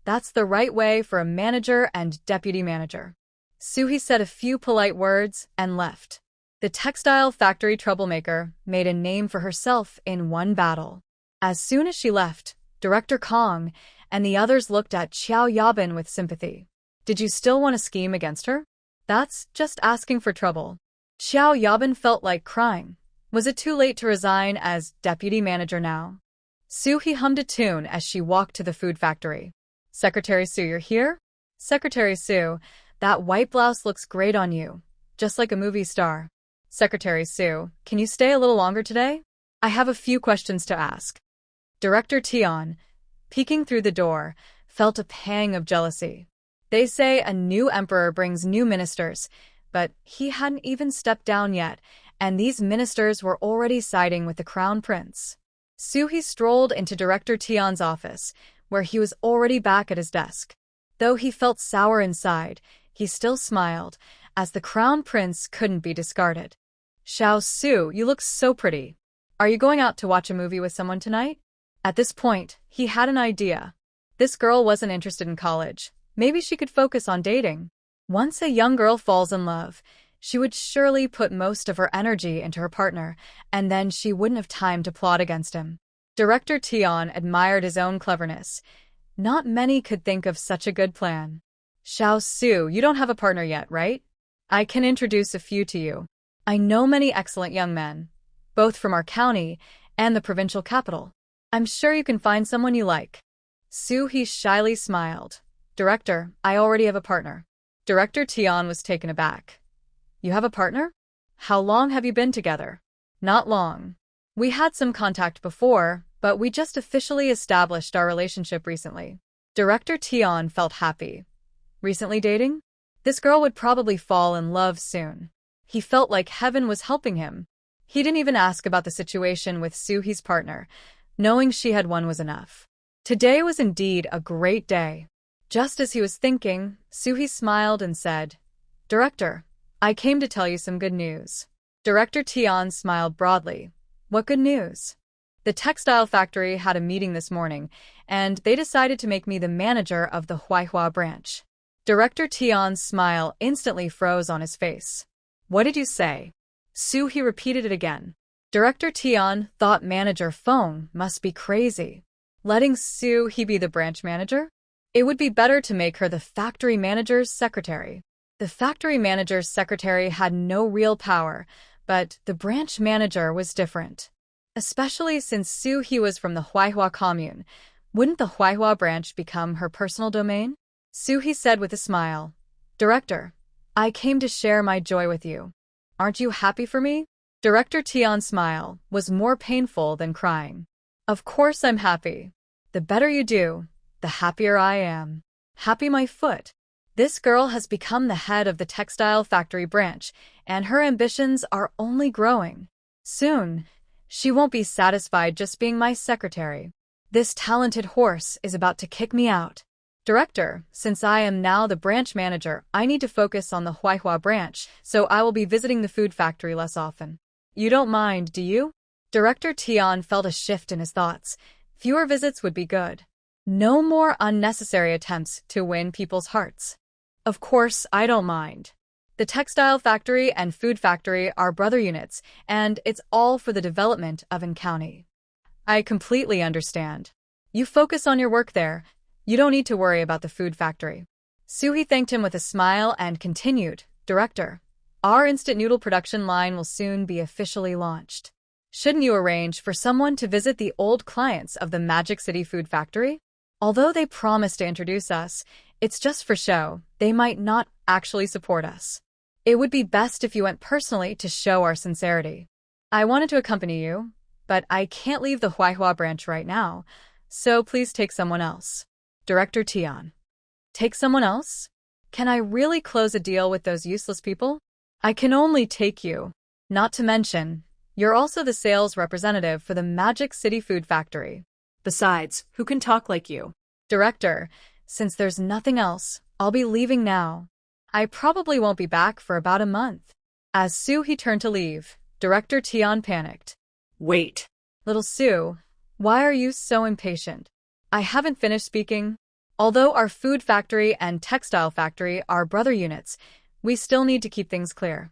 That's the right way for a manager and deputy manager. Su He said a few polite words and left. The textile factory troublemaker made a name for herself in one battle. As soon as she left, Director Kong and the others looked at Xiao Yabin with sympathy. Did you still want to scheme against her? That's just asking for trouble. Xiao Yabin felt like crying. Was it too late to resign as deputy manager now? Su He hummed a tune as she walked to the food factory. Secretary Su, you're here? Secretary Su, that white blouse looks great on you, just like a movie star. Secretary Su, can you stay a little longer today? I have a few questions to ask. Director Tian, peeking through the door, felt a pang of jealousy. They say a new emperor brings new ministers, but he hadn't even stepped down yet, and these ministers were already siding with the crown prince. Su He strolled into Director Tian's office, where he was already back at his desk. Though he felt sour inside, he still smiled, as the crown prince couldn't be discarded. Xiao Su, you look so pretty. Are you going out to watch a movie with someone tonight? At this point, he had an idea. This girl wasn't interested in college. Maybe she could focus on dating. Once a young girl falls in love, she would surely put most of her energy into her partner, and then she wouldn't have time to plot against him. Director Tian admired his own cleverness. Not many could think of such a good plan. Xiao Su, you don't have a partner yet, right? I can introduce a few to you. I know many excellent young men, both from our county and the provincial capital. I'm sure you can find someone you like. Su He shyly smiled. Director, I already have a partner. Director Tian was taken aback. You have a partner? How long have you been together? Not long. We had some contact before, but we just officially established our relationship recently. Director Tian felt happy. Recently dating? This girl would probably fall in love soon. He felt like heaven was helping him. He didn't even ask about the situation with Su He's partner. Knowing she had one was enough. Today was indeed a great day. Just as he was thinking, Su He smiled and said, Director, I came to tell you some good news. Director Tian smiled broadly. What good news? The textile factory had a meeting this morning, and they decided to make me the manager of the Huaihua branch. Director Tian's smile instantly froze on his face. What did you say? Su He repeated it again. Director Tian thought Manager Feng must be crazy. Letting Su He be the branch manager? It would be better to make her the factory manager's secretary. The factory manager's secretary had no real power, but the branch manager was different. Especially since Su He was from the Huaihua commune. Wouldn't the Huaihua branch become her personal domain? Su He said with a smile. Director, I came to share my joy with you. Aren't you happy for me? Director Tian's smile was more painful than crying. Of course I'm happy. The better you do, the happier I am. Happy my foot. This girl has become the head of the textile factory branch, and her ambitions are only growing. Soon, she won't be satisfied just being my secretary. This talented horse is about to kick me out. Director, since I am now the branch manager, I need to focus on the Huaihua branch, so I will be visiting the food factory less often. You don't mind, do you? Director Tian felt a shift in his thoughts. Fewer visits would be good. No more unnecessary attempts to win people's hearts. Of course, I don't mind. The textile factory and food factory are brother units, and it's all for the development of an county. I completely understand. You focus on your work there. You don't need to worry about the food factory. Su He thanked him with a smile and continued, Director, our instant noodle production line will soon be officially launched. Shouldn't you arrange for someone to visit the old clients of the Magic City Food Factory? Although they promised to introduce us, it's just for show. They might not actually support us. It would be best if you went personally to show our sincerity. I wanted to accompany you, but I can't leave the Huaihua branch right now, so please take someone else. Director Tian. Take someone else? Can I really close a deal with those useless people? I can only take you. Not to mention, you're also the sales representative for the Magic City Food Factory. Besides, who can talk like you? Director, since there's nothing else, I'll be leaving now. I probably won't be back for about a month. As Soo-hee turned to leave, Director Tian panicked. Wait. Little Sue, why are you so impatient? I haven't finished speaking. Although our food factory and textile factory are brother units, we still need to keep things clear.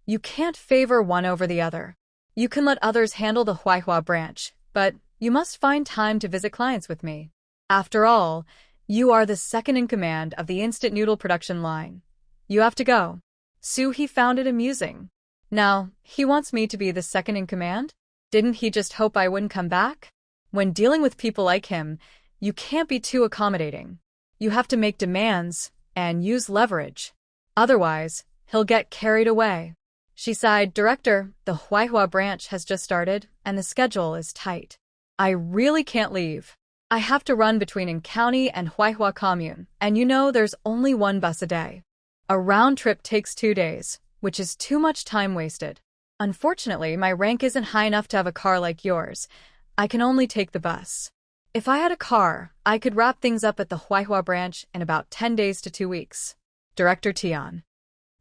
You can't favor one over the other. You can let others handle the Huaihua branch, but you must find time to visit clients with me. After all, you are the second in command of the instant noodle production line. You have to go. Soo-hee found it amusing. Now, he wants me to be the second in command? Didn't he just hope I wouldn't come back? When dealing with people like him, you can't be too accommodating. You have to make demands and use leverage. Otherwise, he'll get carried away. She sighed. Director, the Huaihua branch has just started, and the schedule is tight. I really can't leave. I have to run between In County and Huaihua Commune, and you know there's only one bus a day. A round trip takes 2 days, which is too much time wasted. Unfortunately, my rank isn't high enough to have a car like yours. I can only take the bus. If I had a car, I could wrap things up at the Huaihua branch in about 10 days to 2 weeks. Director Tian.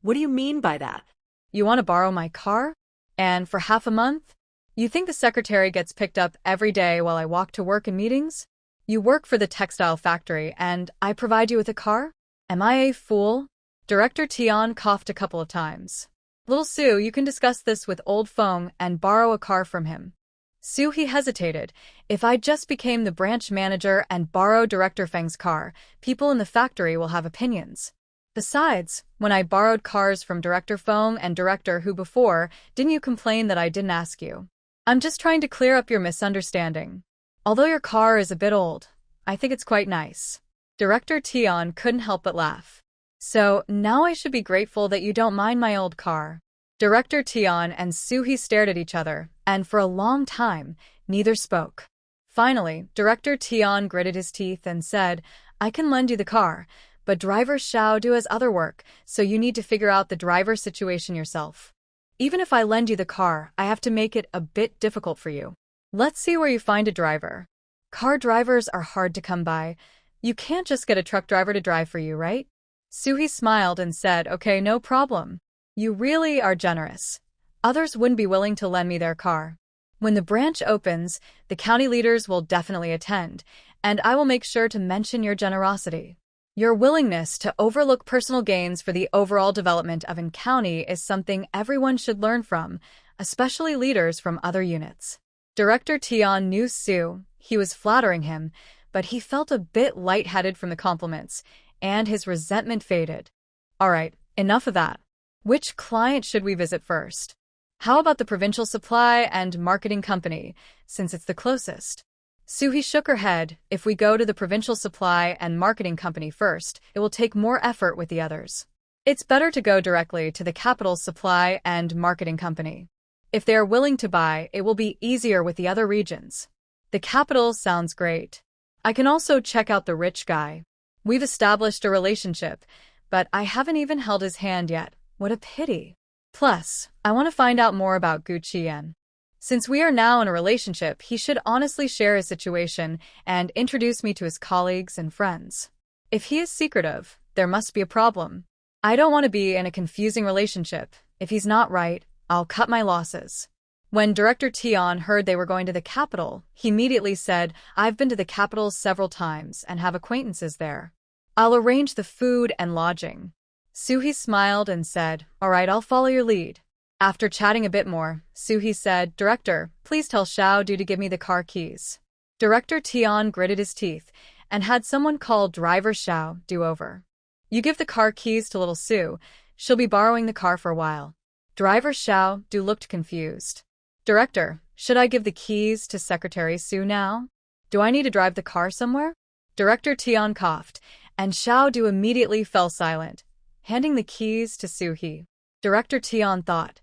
What do you mean by that? You want to borrow my car? And for half a month? You think the secretary gets picked up every day while I walk to work and meetings? You work for the textile factory and I provide you with a car? Am I a fool? Director Tian coughed a couple of times. Little Sue, you can discuss this with old Feng and borrow a car from him. Soo-hee hesitated. If I just became the branch manager and borrow Director Feng's car, people in the factory will have opinions. Besides, when I borrowed cars from Director Feng and Director Hu before, didn't you complain that I didn't ask you? I'm just trying to clear up your misunderstanding. Although your car is a bit old, I think it's quite nice. Director Tian couldn't help but laugh. So, now I should be grateful that you don't mind my old car. Director Tian and Soo-hee stared at each other, and for a long time, neither spoke. Finally, Director Tian gritted his teeth and said, I can lend you the car, but driver Xiao has other work, so you need to figure out the driver situation yourself. Even if I lend you the car, I have to make it a bit difficult for you. Let's see where you find a driver. Car drivers are hard to come by. You can't just get a truck driver to drive for you, right? Soo-hee smiled and said, okay, no problem. You really are generous. Others wouldn't be willing to lend me their car. When the branch opens, the county leaders will definitely attend, and I will make sure to mention your generosity. Your willingness to overlook personal gains for the overall development of In County is something everyone should learn from, especially leaders from other units. Director Tian knew Sue. He was flattering him, but he felt a bit lightheaded from the compliments, and his resentment faded. All right, enough of that. Which client should we visit first? How about the Provincial Supply and Marketing Company, since it's the closest? Soo-hee shook her head. If we go to the Provincial Supply and Marketing Company first, it will take more effort with the others. It's better to go directly to the Capital Supply and Marketing Company. If they are willing to buy, it will be easier with the other regions. The capital sounds great. I can also check out the rich guy. We've established a relationship, but I haven't even held his hand yet. What a pity. Plus, I want to find out more about Gu Qian. Since we are now in a relationship, he should honestly share his situation and introduce me to his colleagues and friends. If he is secretive, there must be a problem. I don't want to be in a confusing relationship. If he's not right, I'll cut my losses. When Director Tian heard they were going to the capital, he immediately said, I've been to the capital several times and have acquaintances there. I'll arrange the food and lodging. Soo-hee smiled and said, all right, I'll follow your lead. After chatting a bit more, Soo-hee said, Director, please tell Xiao to give me the car keys. Director Tian gritted his teeth and had someone called Driver Xiao do over. You give the car keys to little Sue. She'll be borrowing the car for a while. Driver Xiao looked confused. Director, should I give the keys to Secretary Sue now? Do I need to drive the car somewhere? Director Tian coughed, and Xiao immediately fell silent, handing the keys to Soo-hee. Director Tian thought,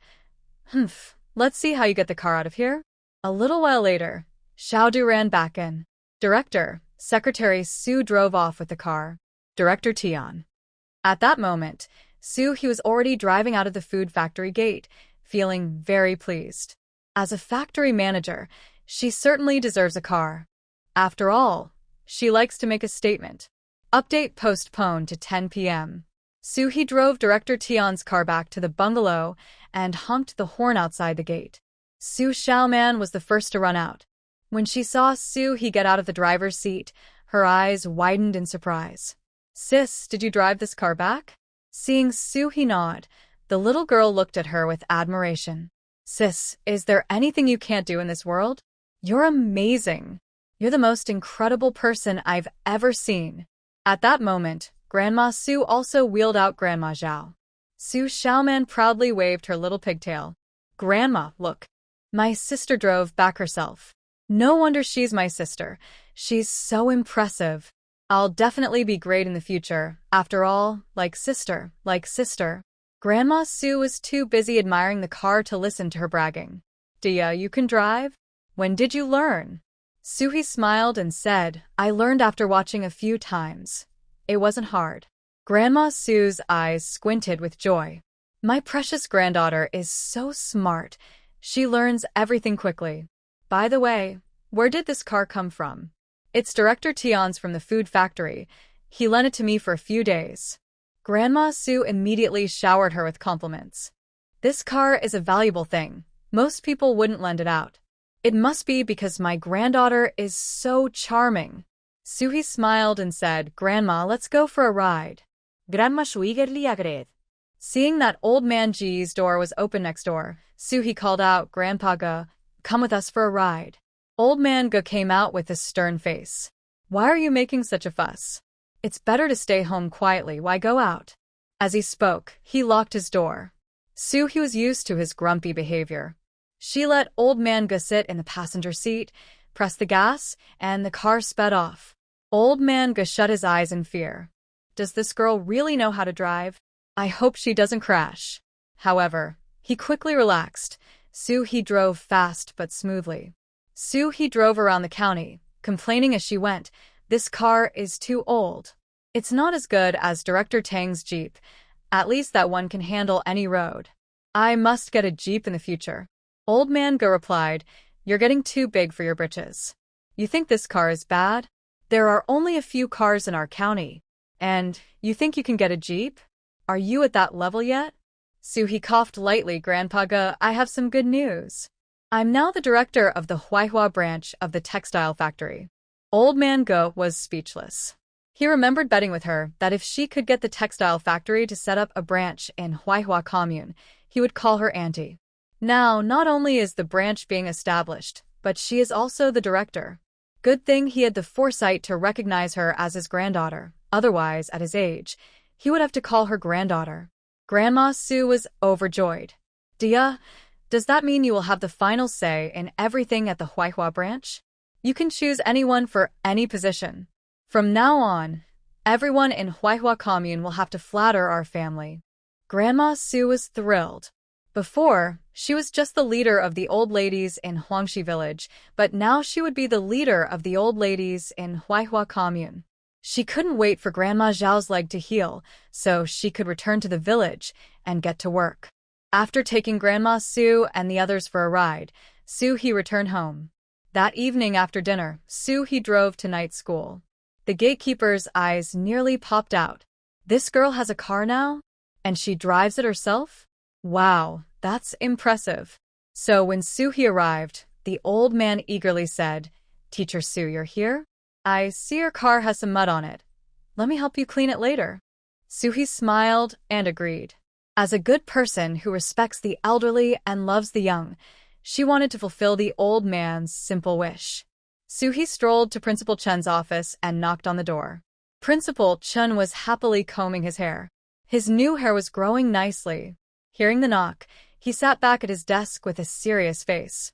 let's see how you get the car out of here. A little while later, Xiaodu ran back in. Director, Secretary Su drove off with the car. Director Tian. At that moment, he was already driving out of the food factory gate, feeling very pleased. As a factory manager, she certainly deserves a car. After all, she likes to make a statement. Update postponed to 10 p.m. He drove Director Tian's car back to the bungalow and honked the horn outside the gate. Su Xiaoman was the first to run out. When she saw he get out of the driver's seat, her eyes widened in surprise. Sis, did you drive this car back? Seeing he nod, the little girl looked at her with admiration. Sis, is there anything you can't do in this world? You're amazing. You're the most incredible person I've ever seen. At that moment, Grandma Su also wheeled out Grandma Zhao. Su Xiaoman proudly waved her little pigtail. Grandma, look. My sister drove back herself. No wonder she's my sister. She's so impressive. I'll definitely be great in the future. After all, like sister, like sister. Grandma Su was too busy admiring the car to listen to her bragging. Dia, you can drive? When did you learn? Suhi smiled and said, I learned after watching a few times. It wasn't hard. Grandma Su's eyes squinted with joy. My precious granddaughter is so smart. She learns everything quickly. By the way, where did this car come from? It's Director Tian's from the food factory. He lent it to me for a few days. Grandma Su immediately showered her with compliments. This car is a valuable thing. Most people wouldn't lend it out. It must be because my granddaughter is so charming. Suhi smiled and said, Grandma, let's go for a ride. Grandma Shuigerli agreed. Seeing that old man Ji's door was open next door, Suhi called out, Grandpa Ge, come with us for a ride. Old man Ge came out with a stern face. Why are you making such a fuss? It's better to stay home quietly. Why go out? As he spoke, he locked his door. Suhi was used to his grumpy behavior. She let old man Ge sit in the passenger seat, pressed the gas, and the car sped off. Old man Ge shut his eyes in fear. Does this girl really know how to drive? I hope she doesn't crash. However, he quickly relaxed. Suhi drove fast but smoothly. Suhi drove around the county, complaining as she went, this car is too old. It's not as good as Director Tang's Jeep. At least that one can handle any road. I must get a Jeep in the future. Old man Ge replied, You're getting too big for your britches. You think this car is bad? There are only a few cars in our county. And you think you can get a Jeep? Are you at that level yet? Suhi coughed lightly. Grandpa Ge, I have some good news. I'm now the director of the Manhwa branch of the textile factory. Old man Ge was speechless. He remembered betting with her that if she could get the textile factory to set up a branch in Manhwa commune, he would call her auntie. Now, not only is the branch being established, but she is also the director. Good thing he had the foresight to recognize her as his granddaughter. Otherwise, at his age, he would have to call her granddaughter. Grandma Su was overjoyed. Dia, does that mean you will have the final say in everything at the Manhwa branch? You can choose anyone for any position. From now on, everyone in Manhwa commune will have to flatter our family. Grandma Su was thrilled. Before, she was just the leader of the old ladies in Huangshi village, but now she would be the leader of the old ladies in Manhwa commune. She couldn't wait for Grandma Zhao's leg to heal, so she could return to the village and get to work. After taking Grandma Su and the others for a ride, Suhi returned home. That evening after dinner, Suhi drove to night school. The gatekeeper's eyes nearly popped out. This girl has a car now? And she drives it herself? Wow, that's impressive. So when Suhi arrived, the old man eagerly said, Teacher Su, you're here? I see your car has some mud on it. Let me help you clean it later. Suhi smiled and agreed. As a good person who respects the elderly and loves the young, she wanted to fulfill the old man's simple wish. Suhi strolled to Principal Chen's office and knocked on the door. Principal Chen was happily combing his hair. His new hair was growing nicely. Hearing the knock, he sat back at his desk with a serious face.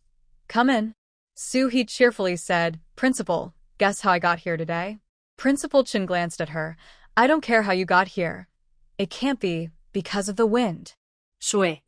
Come in. Suhi cheerfully said, Principal, guess how I got here today? Principal Chen glanced at her. I don't care how you got here. It can't be because of the wind. Shui.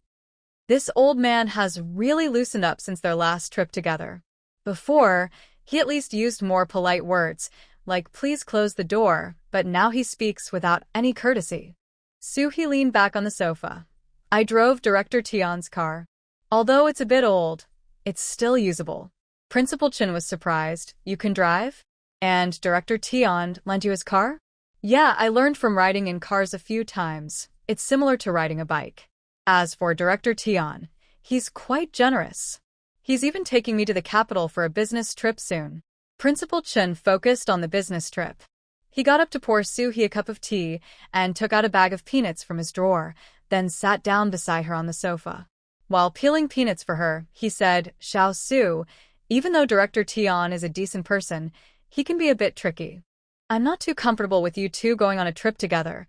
This old man has really loosened up since their last trip together. Before, he at least used more polite words, like please close the door, but now he speaks without any courtesy. Soo-hee leaned back on the sofa. I drove Director Tion's car. Although it's a bit old, it's still usable. Principal Chin was surprised. You can drive? And Director Tion lent you his car? Yeah, I learned from riding in cars a few times. It's similar to riding a bike. As for Director Tion, he's quite generous. He's even taking me to the capital for a business trip soon. Principal Chin focused on the business trip. He got up to pour Soo-hee a cup of tea and took out a bag of peanuts from his drawer, then sat down beside her on the sofa. While peeling peanuts for her, he said, Xiao Su, even though Director Tion is a decent person, he can be a bit tricky. I'm not too comfortable with you two going on a trip together.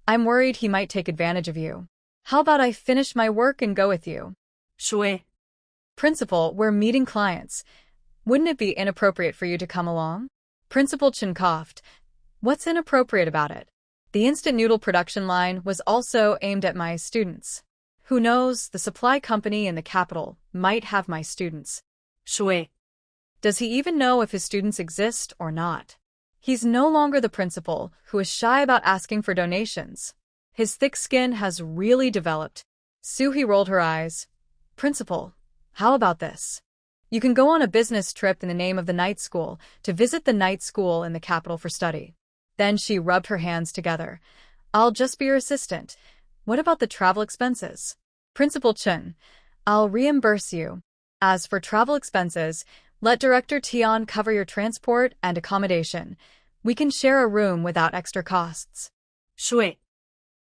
I'm worried he might take advantage of you. How about I finish my work and go with you? Shui. Principal, we're meeting clients. Wouldn't it be inappropriate for you to come along? Principal Chin coughed. What's inappropriate about it? The instant noodle production line was also aimed at my students. Who knows, the supply company in the capital might have my students. Shui. Does he even know if his students exist or not? He's no longer the principal who is shy about asking for donations. His thick skin has really developed. Soo-hee rolled her eyes. Principal, how about this? You can go on a business trip in the name of the night school to visit the night school in the capital for study. Then she rubbed her hands together. I'll just be your assistant. What about the travel expenses? Principal Chin, I'll reimburse you. As for travel expenses, let Director Tion cover your transport and accommodation. We can share a room without extra costs. Shui.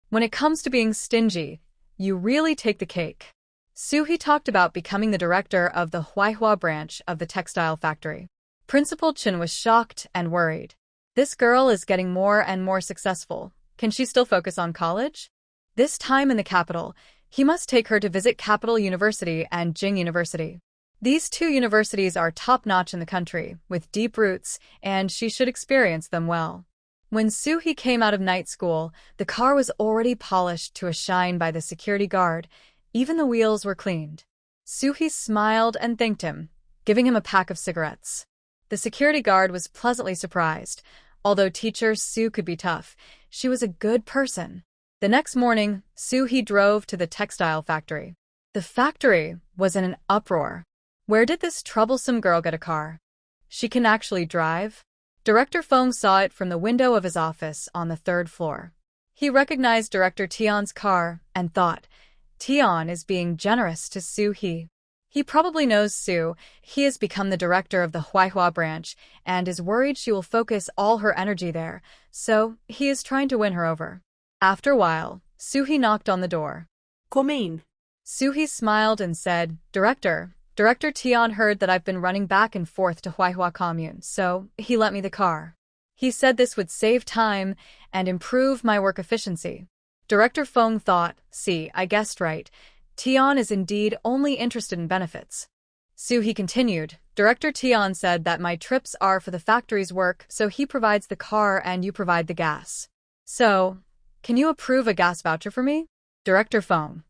When it comes to being stingy, you really take the cake. Soo-hee talked about becoming the director of the Huaihua branch of the textile factory. Principal Chin was shocked and worried. This girl is getting more and more successful. Can she still focus on college? This time in the capital, he must take her to visit Capital University and Jing University. These two universities are top-notch in the country, with deep roots, and she should experience them well. When Soo-hee came out of night school, the car was already polished to a shine by the security guard. Even the wheels were cleaned. Soo-hee smiled and thanked him, giving him a pack of cigarettes. The security guard was pleasantly surprised. Although teacher Sue could be tough, she was a good person. The next morning, Soo-hee drove to the textile factory. The factory was in an uproar. Where did this troublesome girl get a car? She can actually drive? Director Feng saw it from the window of his office on the third floor. He recognized Director Tion's car and thought, Tion is being generous to Soo-hee. He probably knows Sue. He has become the director of the Huaihua branch and is worried she will focus all her energy there, so he is trying to win her over. After a while, Soo-hee knocked on the door. Come in. Soo-hee smiled and said, Director Tion heard that I've been running back and forth to Huaihua Commune, so he lent me the car. He said this would save time and improve my work efficiency. Director Feng thought, see, I guessed right. Tion is indeed only interested in benefits. Soo-hee continued, Director Tion said that my trips are for the factory's work, so he provides the car and you provide the gas. So, can you approve a gas voucher for me? Director Feng.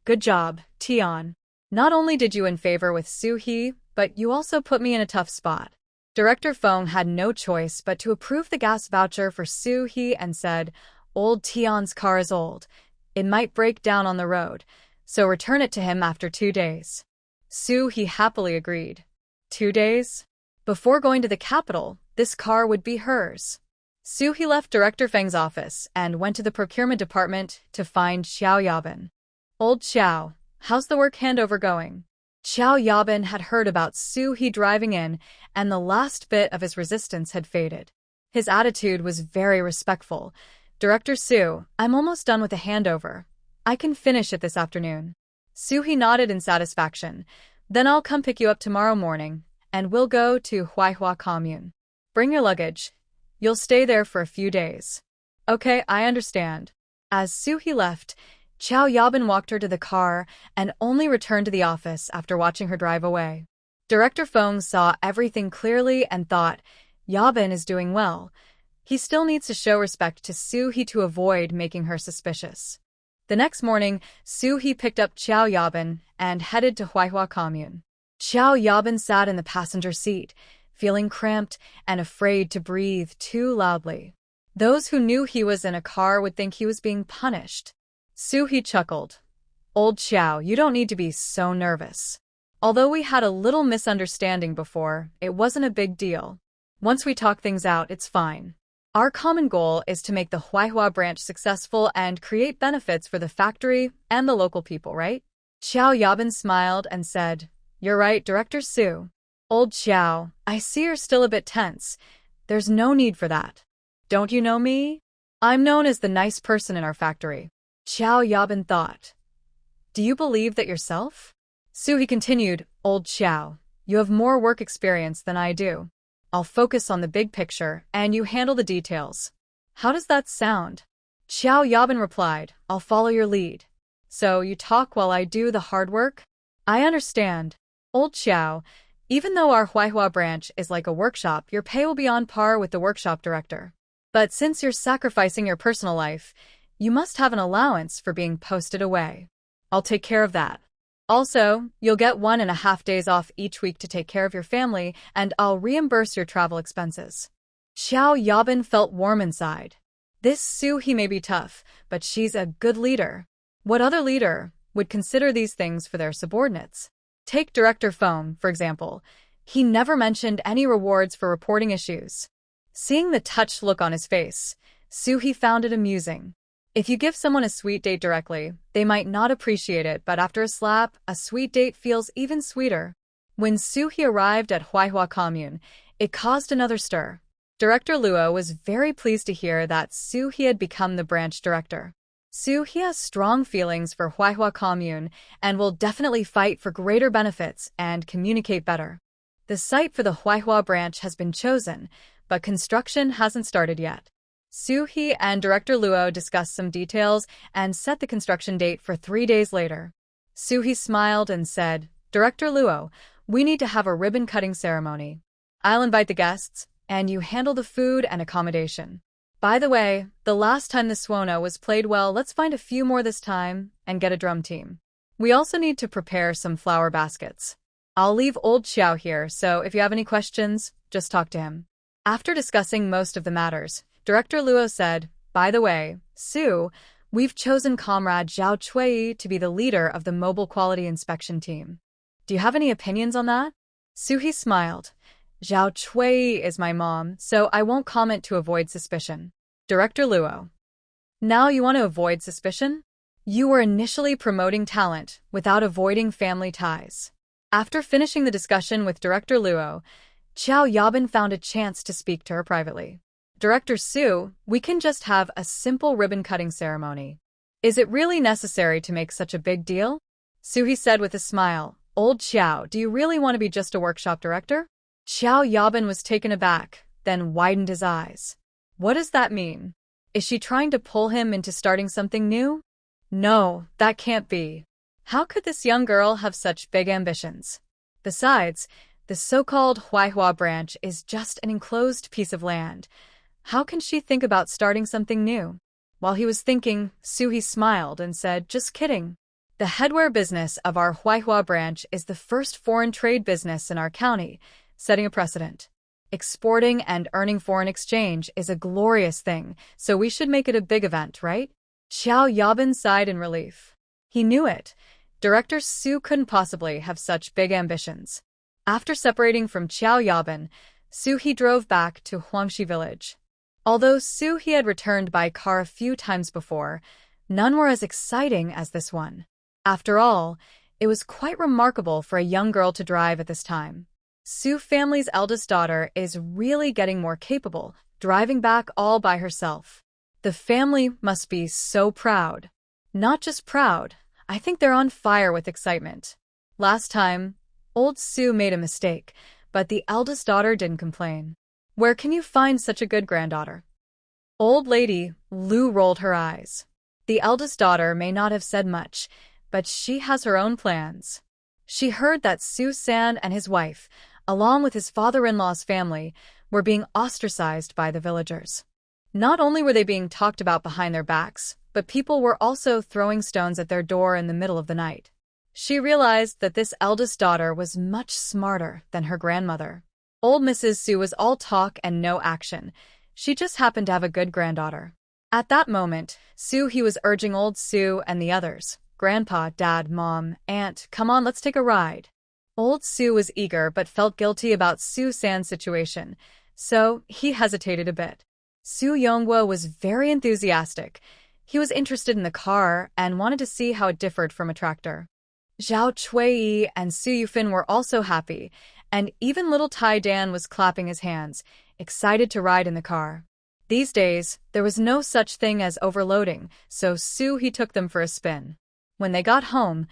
Good job, Tion. Not only did you in favor with Soo-hee, but you also put me in a tough spot. Director Feng had no choice but to approve the gas voucher for Soo-hee and said, Old Tion's car is old. It might break down on the road, so return it to him after 2 days. Soo-hee happily agreed. 2 days? Before going to the capital, this car would be hers. Soo-hee left Director Feng's office and went to the procurement department to find Xiao Yabin. Old Xiao, how's the work handover going? Xiao Yabin had heard about Soo-hee driving in, and the last bit of his resistance had faded. His attitude was very respectful. Director Su, I'm almost done with the handover. I can finish it this afternoon. Soo-hee nodded in satisfaction. Then I'll come pick you up tomorrow morning, and we'll go to Huaihua Commune. Bring your luggage. You'll stay there for a few days. Okay, I understand. As Soo-hee left, Xiao Yabin walked her to the car and only returned to the office after watching her drive away. Director Feng saw everything clearly and thought, Yabin is doing well. He still needs to show respect to Soo-hee to avoid making her suspicious. The next morning, Soo-hee picked up Xiao Yaban and headed to Huaihua Commune. Xiao Yaban sat in the passenger seat, feeling cramped and afraid to breathe too loudly. Those who knew he was in a car would think he was being punished. Soo-hee chuckled. "Old Xiao, you don't need to be so nervous. Although we had a little misunderstanding before, it wasn't a big deal. Once we talk things out, it's fine. Our common goal is to make the Huaihua branch successful and create benefits for the factory and the local people, right?" Xiao Yaban smiled and said, "You're right, Director Su. Old Xiao, I see you're still a bit tense. There's no need for that. Don't you know me? I'm known as the nice person in our factory." Xiao Yaban thought. "Do you believe that yourself?" Soo-hee continued, "Old Xiao, you have more work experience than I do. I'll focus on the big picture, and you handle the details. How does that sound?" Xiao Yaban replied, "I'll follow your lead. So you talk while I do the hard work? I understand. Old Xiao, even though our Huaihua branch is like a workshop, your pay will be on par with the workshop director. But since you're sacrificing your personal life, you must have an allowance for being posted away. I'll take care of that. Also, you'll get 1.5 days off each week to take care of your family, and I'll reimburse your travel expenses." Xiao Yaban felt warm inside. This Soo-hee may be tough, but she's a good leader. What other leader would consider these things for their subordinates? Take Director Phone, for example. He never mentioned any rewards for reporting issues. Seeing the touched look on his face, Soo-hee found it amusing. If you give someone a sweet date directly, they might not appreciate it, but after a slap, a sweet date feels even sweeter. When Soo-hee arrived at Huaihua Commune, it caused another stir. Director Luo was very pleased to hear that Soo-hee had become the branch director. Soo-hee has strong feelings for Huaihua Commune and will definitely fight for greater benefits and communicate better. The site for the Huaihua branch has been chosen, but construction hasn't started yet. Soo-hee and Director Luo discussed some details and set the construction date for 3 days later. Soo-hee smiled and said, "Director Luo, we need to have a ribbon-cutting ceremony. I'll invite the guests, and you handle the food and accommodation. By the way, the last time the Suono was played well, let's find a few more this time and get a drum team. We also need to prepare some flower baskets. I'll leave Old Xiao here, so if you have any questions, just talk to him." After discussing most of the matters, Director Luo said, "By the way, Sue, we've chosen Comrade Zhao Chui to be the leader of the mobile quality inspection team. Do you have any opinions on that?" Soo-hee smiled. "Zhao Chui is my mom, so I won't comment to avoid suspicion." Director Luo. "Now you want to avoid suspicion? You were initially promoting talent without avoiding family ties." After finishing the discussion with Director Luo, Xiao Yaban found a chance to speak to her privately. "Director Su, we can just have a simple ribbon-cutting ceremony. Is it really necessary to make such a big deal?" Soo-hee said with a smile, "Old Xiao, do you really want to be just a workshop director?" Xiao Yaban was taken aback, then widened his eyes. What does that mean? Is she trying to pull him into starting something new? No, that can't be. How could this young girl have such big ambitions? Besides, the so-called Huaihua branch is just an enclosed piece of land. How can she think about starting something new? While he was thinking, Soo-hee smiled and said, "Just kidding. The headwear business of our Huaihua branch is the first foreign trade business in our county, setting a precedent. Exporting and earning foreign exchange is a glorious thing, so we should make it a big event, right?" Xiao Yaban sighed in relief. He knew it. Director Su couldn't possibly have such big ambitions. After separating from Xiao Yaban, Soo-hee drove back to Huangshi village. Although Soo-hee had returned by car a few times before, none were as exciting as this one. After all, it was quite remarkable for a young girl to drive at this time. Su family's eldest daughter is really getting more capable, driving back all by herself. The family must be so proud. Not just proud, I think they're on fire with excitement. Last time, old Su made a mistake, but the eldest daughter didn't complain. Where can you find such a good granddaughter? Old lady, Lu rolled her eyes. The eldest daughter may not have said much, but she has her own plans. She heard that Su-san and his wife, along with his father-in-law's family, were being ostracized by the villagers. Not only were they being talked about behind their backs, but people were also throwing stones at their door in the middle of the night. She realized that this eldest daughter was much smarter than her grandmother. Old Mrs. Su was all talk and no action. She just happened to have a good granddaughter. At that moment, He was urging old Su and the others, Grandpa, Dad, Mom, Aunt, come on, let's take a ride. Old Su was eager but felt guilty about Su-san's situation, so he hesitated a bit. Su Yonghwa was very enthusiastic. He was interested in the car and wanted to see how it differed from a tractor. Zhao Chuiyi and Su Yufin were also happy, and even little Tai Dan was clapping his hands, excited to ride in the car. These days, there was no such thing as overloading, so He took them for a spin. When they got home,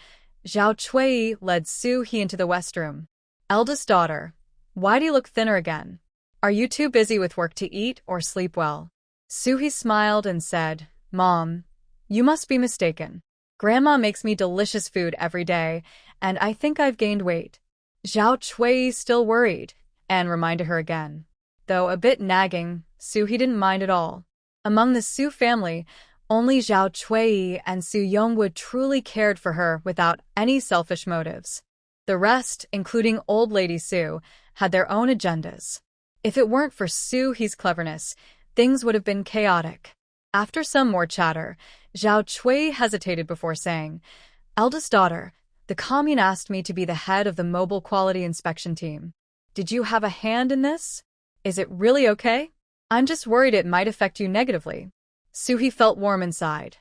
Zhao Chuiyi led He into the West Room. Eldest daughter, why do you look thinner again? Are you too busy with work to eat or sleep well? He smiled and said, Mom, you must be mistaken. Grandma makes me delicious food every day, and I think I've gained weight. Zhao Chuiyi still worried, and reminded her again. Though a bit nagging, He didn't mind at all. Among the Su family, only Zhao Chuiyi and Su Yonghwa truly cared for her without any selfish motives. The rest, including old lady Su, had their own agendas. If it weren't for He's cleverness, things would have been chaotic. After some more chatter, Zhao Chuiyi hesitated before saying, Eldest daughter, the commune asked me to be the head of the mobile quality inspection team. Did you have a hand in this? Is it really okay? I'm just worried it might affect you negatively. He felt warm inside.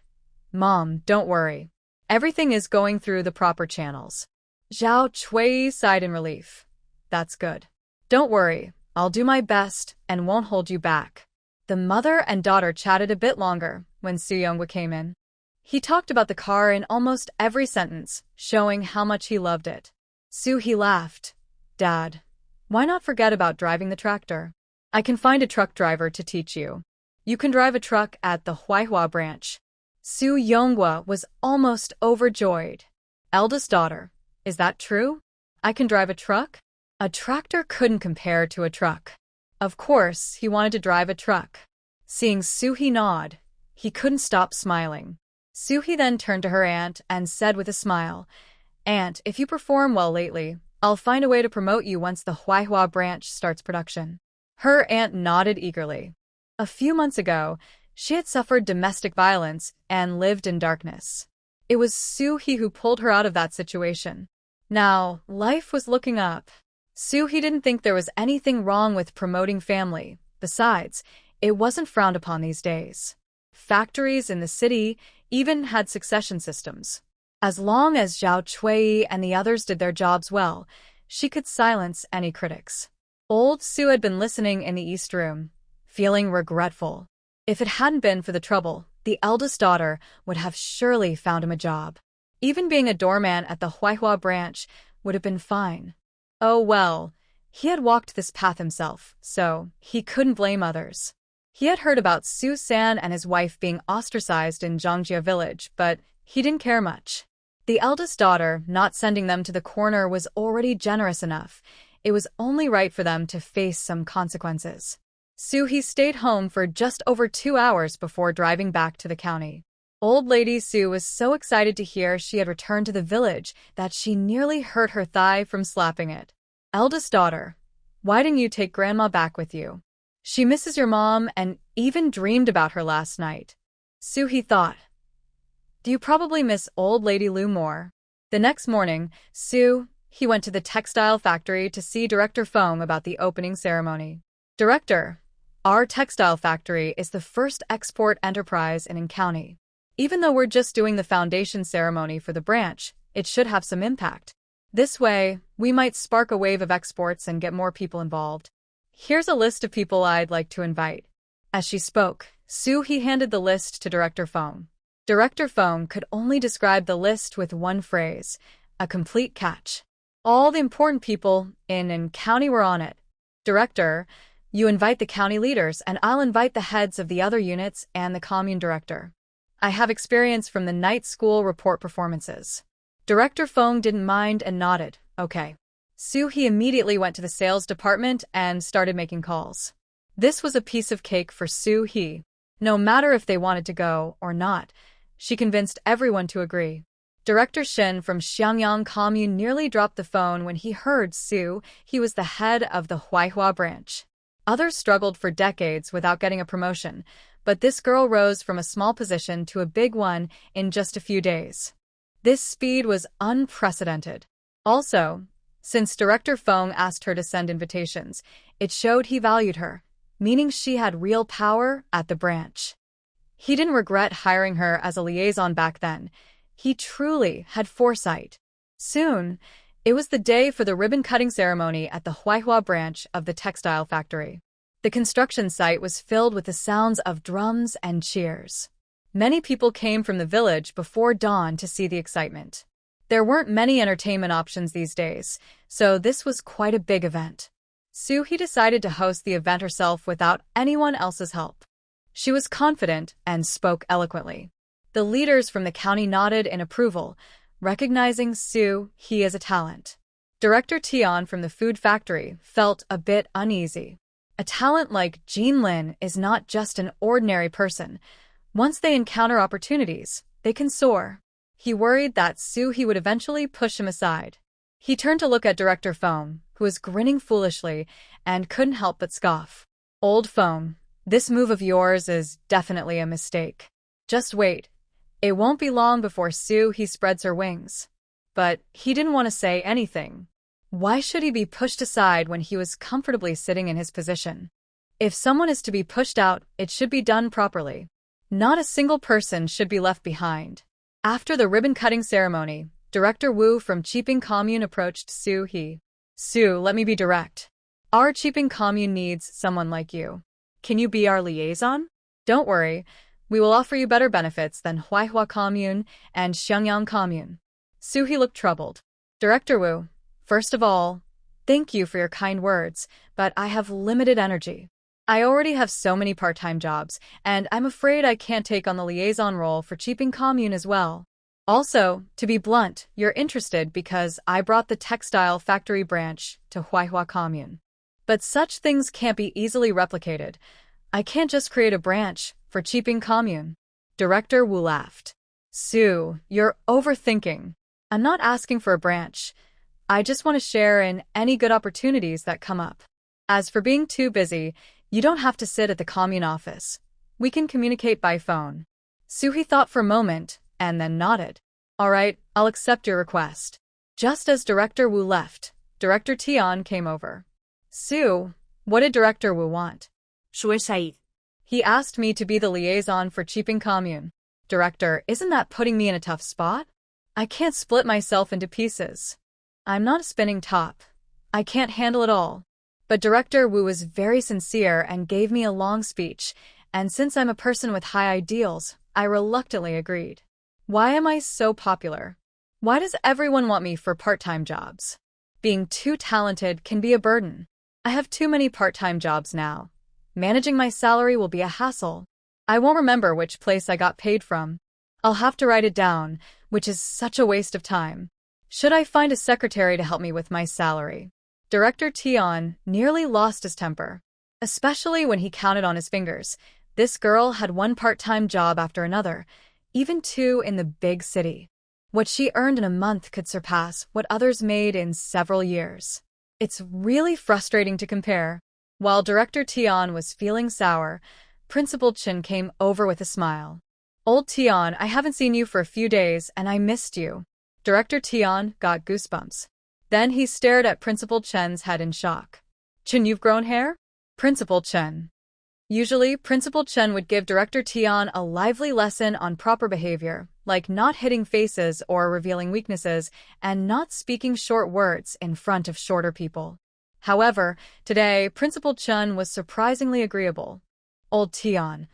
Mom, don't worry. Everything is going through the proper channels. Zhao Chuiyi sighed in relief. That's good. Don't worry, I'll do my best and won't hold you back. The mother and daughter chatted a bit longer when Su Yonghwa came in. He talked about the car in almost every sentence, showing how much he loved it. He laughed. Dad, why not forget about driving the tractor? I can find a truck driver to teach you. You can drive a truck at the Huaihua branch. Su Yonghwa was almost overjoyed. Eldest daughter, is that true? I can drive a truck? A tractor couldn't compare to a truck. Of course, he wanted to drive a truck. Seeing He nod, he couldn't stop smiling. He then turned to her aunt and said with a smile, Aunt, if you perform well lately, I'll find a way to promote you once the Huaihua branch starts production. Her aunt nodded eagerly. A few months ago, she had suffered domestic violence and lived in darkness. It was He who pulled her out of that situation. Now, life was looking up. He didn't think there was anything wrong with promoting family. Besides, it wasn't frowned upon these days. Factories in the city even had succession systems. As long as Zhao Chuiyi and the others did their jobs well, she could silence any critics. Old Su had been listening in the East Room, feeling regretful. If it hadn't been for the trouble, the eldest daughter would have surely found him a job. Even being a doorman at the Huaihua branch would have been fine. Oh well, he had walked this path himself, so he couldn't blame others. He had heard about Su-san and his wife being ostracized in Zhongjia village, but he didn't care much. The eldest daughter not sending them to the corner was already generous enough. It was only right for them to face some consequences. He stayed home for just over 2 hours before driving back to the county. Old lady Su was so excited to hear she had returned to the village that she nearly hurt her thigh from slapping it. Eldest daughter, why didn't you take Grandma back with you? She misses your mom and even dreamed about her last night. He thought. Do you probably miss old lady Lu more? The next morning, he went to the textile factory to see Director Feng about the opening ceremony. Director, our textile factory is the first export enterprise in county. Even though we're just doing the foundation ceremony for the branch, it should have some impact. This way, we might spark a wave of exports and get more people involved. Here's a list of people I'd like to invite. As she spoke, he handed the list to Director Feng. Director Feng could only describe the list with one phrase, a complete catch. All the important people in county were on it. Director, you invite the county leaders and I'll invite the heads of the other units and the commune director. I have experience from the night school report performances. Director Feng didn't mind and nodded. Okay. He immediately went to the sales department and started making calls. This was a piece of cake for He. No matter if they wanted to go or not, She convinced everyone to agree. Director Shin from Xiangyang Commune nearly dropped the phone when he heard Su. He was the head of the Huaihua branch. Others struggled for decades without getting a promotion, but this girl rose from a small position to a big one in just a few days. This speed was unprecedented. Also, since Director Feng asked her to send invitations, it showed he valued her, meaning she had real power at the branch. He didn't regret hiring her as a liaison back then. He truly had foresight. Soon, it was the day for the ribbon-cutting ceremony at the Huaihua branch of the textile factory. The construction site was filled with the sounds of drums and cheers. Many people came from the village before dawn to see the excitement. There weren't many entertainment options these days, so this was quite a big event. Suhi decided to host the event herself without anyone else's help. She was confident and spoke eloquently. The leaders from the county nodded in approval, recognizing Suhi as a talent. Director Tian from the food factory felt a bit uneasy. A talent like Jean Lin is not just an ordinary person. Once they encounter opportunities, they can soar. He worried that Suhi would eventually push him aside. He turned to look at Director Feng, who was grinning foolishly and couldn't help but scoff. Old Feng, this move of yours is definitely a mistake. Just wait. It won't be long before Suhi spreads her wings. But he didn't want to say anything. Why should he be pushed aside when he was comfortably sitting in his position? If someone is to be pushed out, it should be done properly. Not a single person should be left behind. After the ribbon-cutting ceremony, Director Wu from Chiping Commune approached Suhi. Su, let me be direct. Our Chiping Commune needs someone like you. Can you be our liaison? Don't worry, we will offer you better benefits than Huaihua Commune and Xiangyang Commune. Suhi looked troubled. Director Wu, first of all, thank you for your kind words, but I have limited energy. I already have so many part-time jobs, and I'm afraid I can't take on the liaison role for Chiping Commune as well. Also, to be blunt, you're interested because I brought the textile factory branch to Huaihua Commune. But such things can't be easily replicated. I can't just create a branch for Chiping Commune. Director Wu laughed. Su, you're overthinking. I'm not asking for a branch. I just want to share in any good opportunities that come up. As for being too busy, you don't have to sit at the commune office. We can communicate by phone. Suhi thought for a moment and then nodded. All right, I'll accept your request. Just as Director Wu left, Director Tian came over. Su, what did Director Wu want? He asked me to be the liaison for Chiping Commune. Director, isn't that putting me in a tough spot? I can't split myself into pieces. I'm not a spinning top. I can't handle it all. But Director Wu was very sincere and gave me a long speech, and since I'm a person with high ideals, I reluctantly agreed. Why am I so popular? Why does everyone want me for part-time jobs? Being too talented can be a burden. I have too many part-time jobs now. Managing my salary will be a hassle. I won't remember which place I got paid from. I'll have to write it down, which is such a waste of time. Should I find a secretary to help me with my salary? Director Tian nearly lost his temper, especially when he counted on his fingers. This girl had one part-time job after another, even two in the big city. What she earned in a month could surpass what others made in several years. It's really frustrating to compare. While Director Tian was feeling sour, Principal Chen came over with a smile. Old Tian, I haven't seen you for a few days and I missed you. Director Tian got goosebumps. Then he stared at Principal Chen's head in shock. Chen, you've grown hair? Principal Chen. Usually, Principal Chen would give Director Tian a lively lesson on proper behavior, like not hitting faces or revealing weaknesses, and not speaking short words in front of shorter people. However, today, Principal Chen was surprisingly agreeable. Old Tian,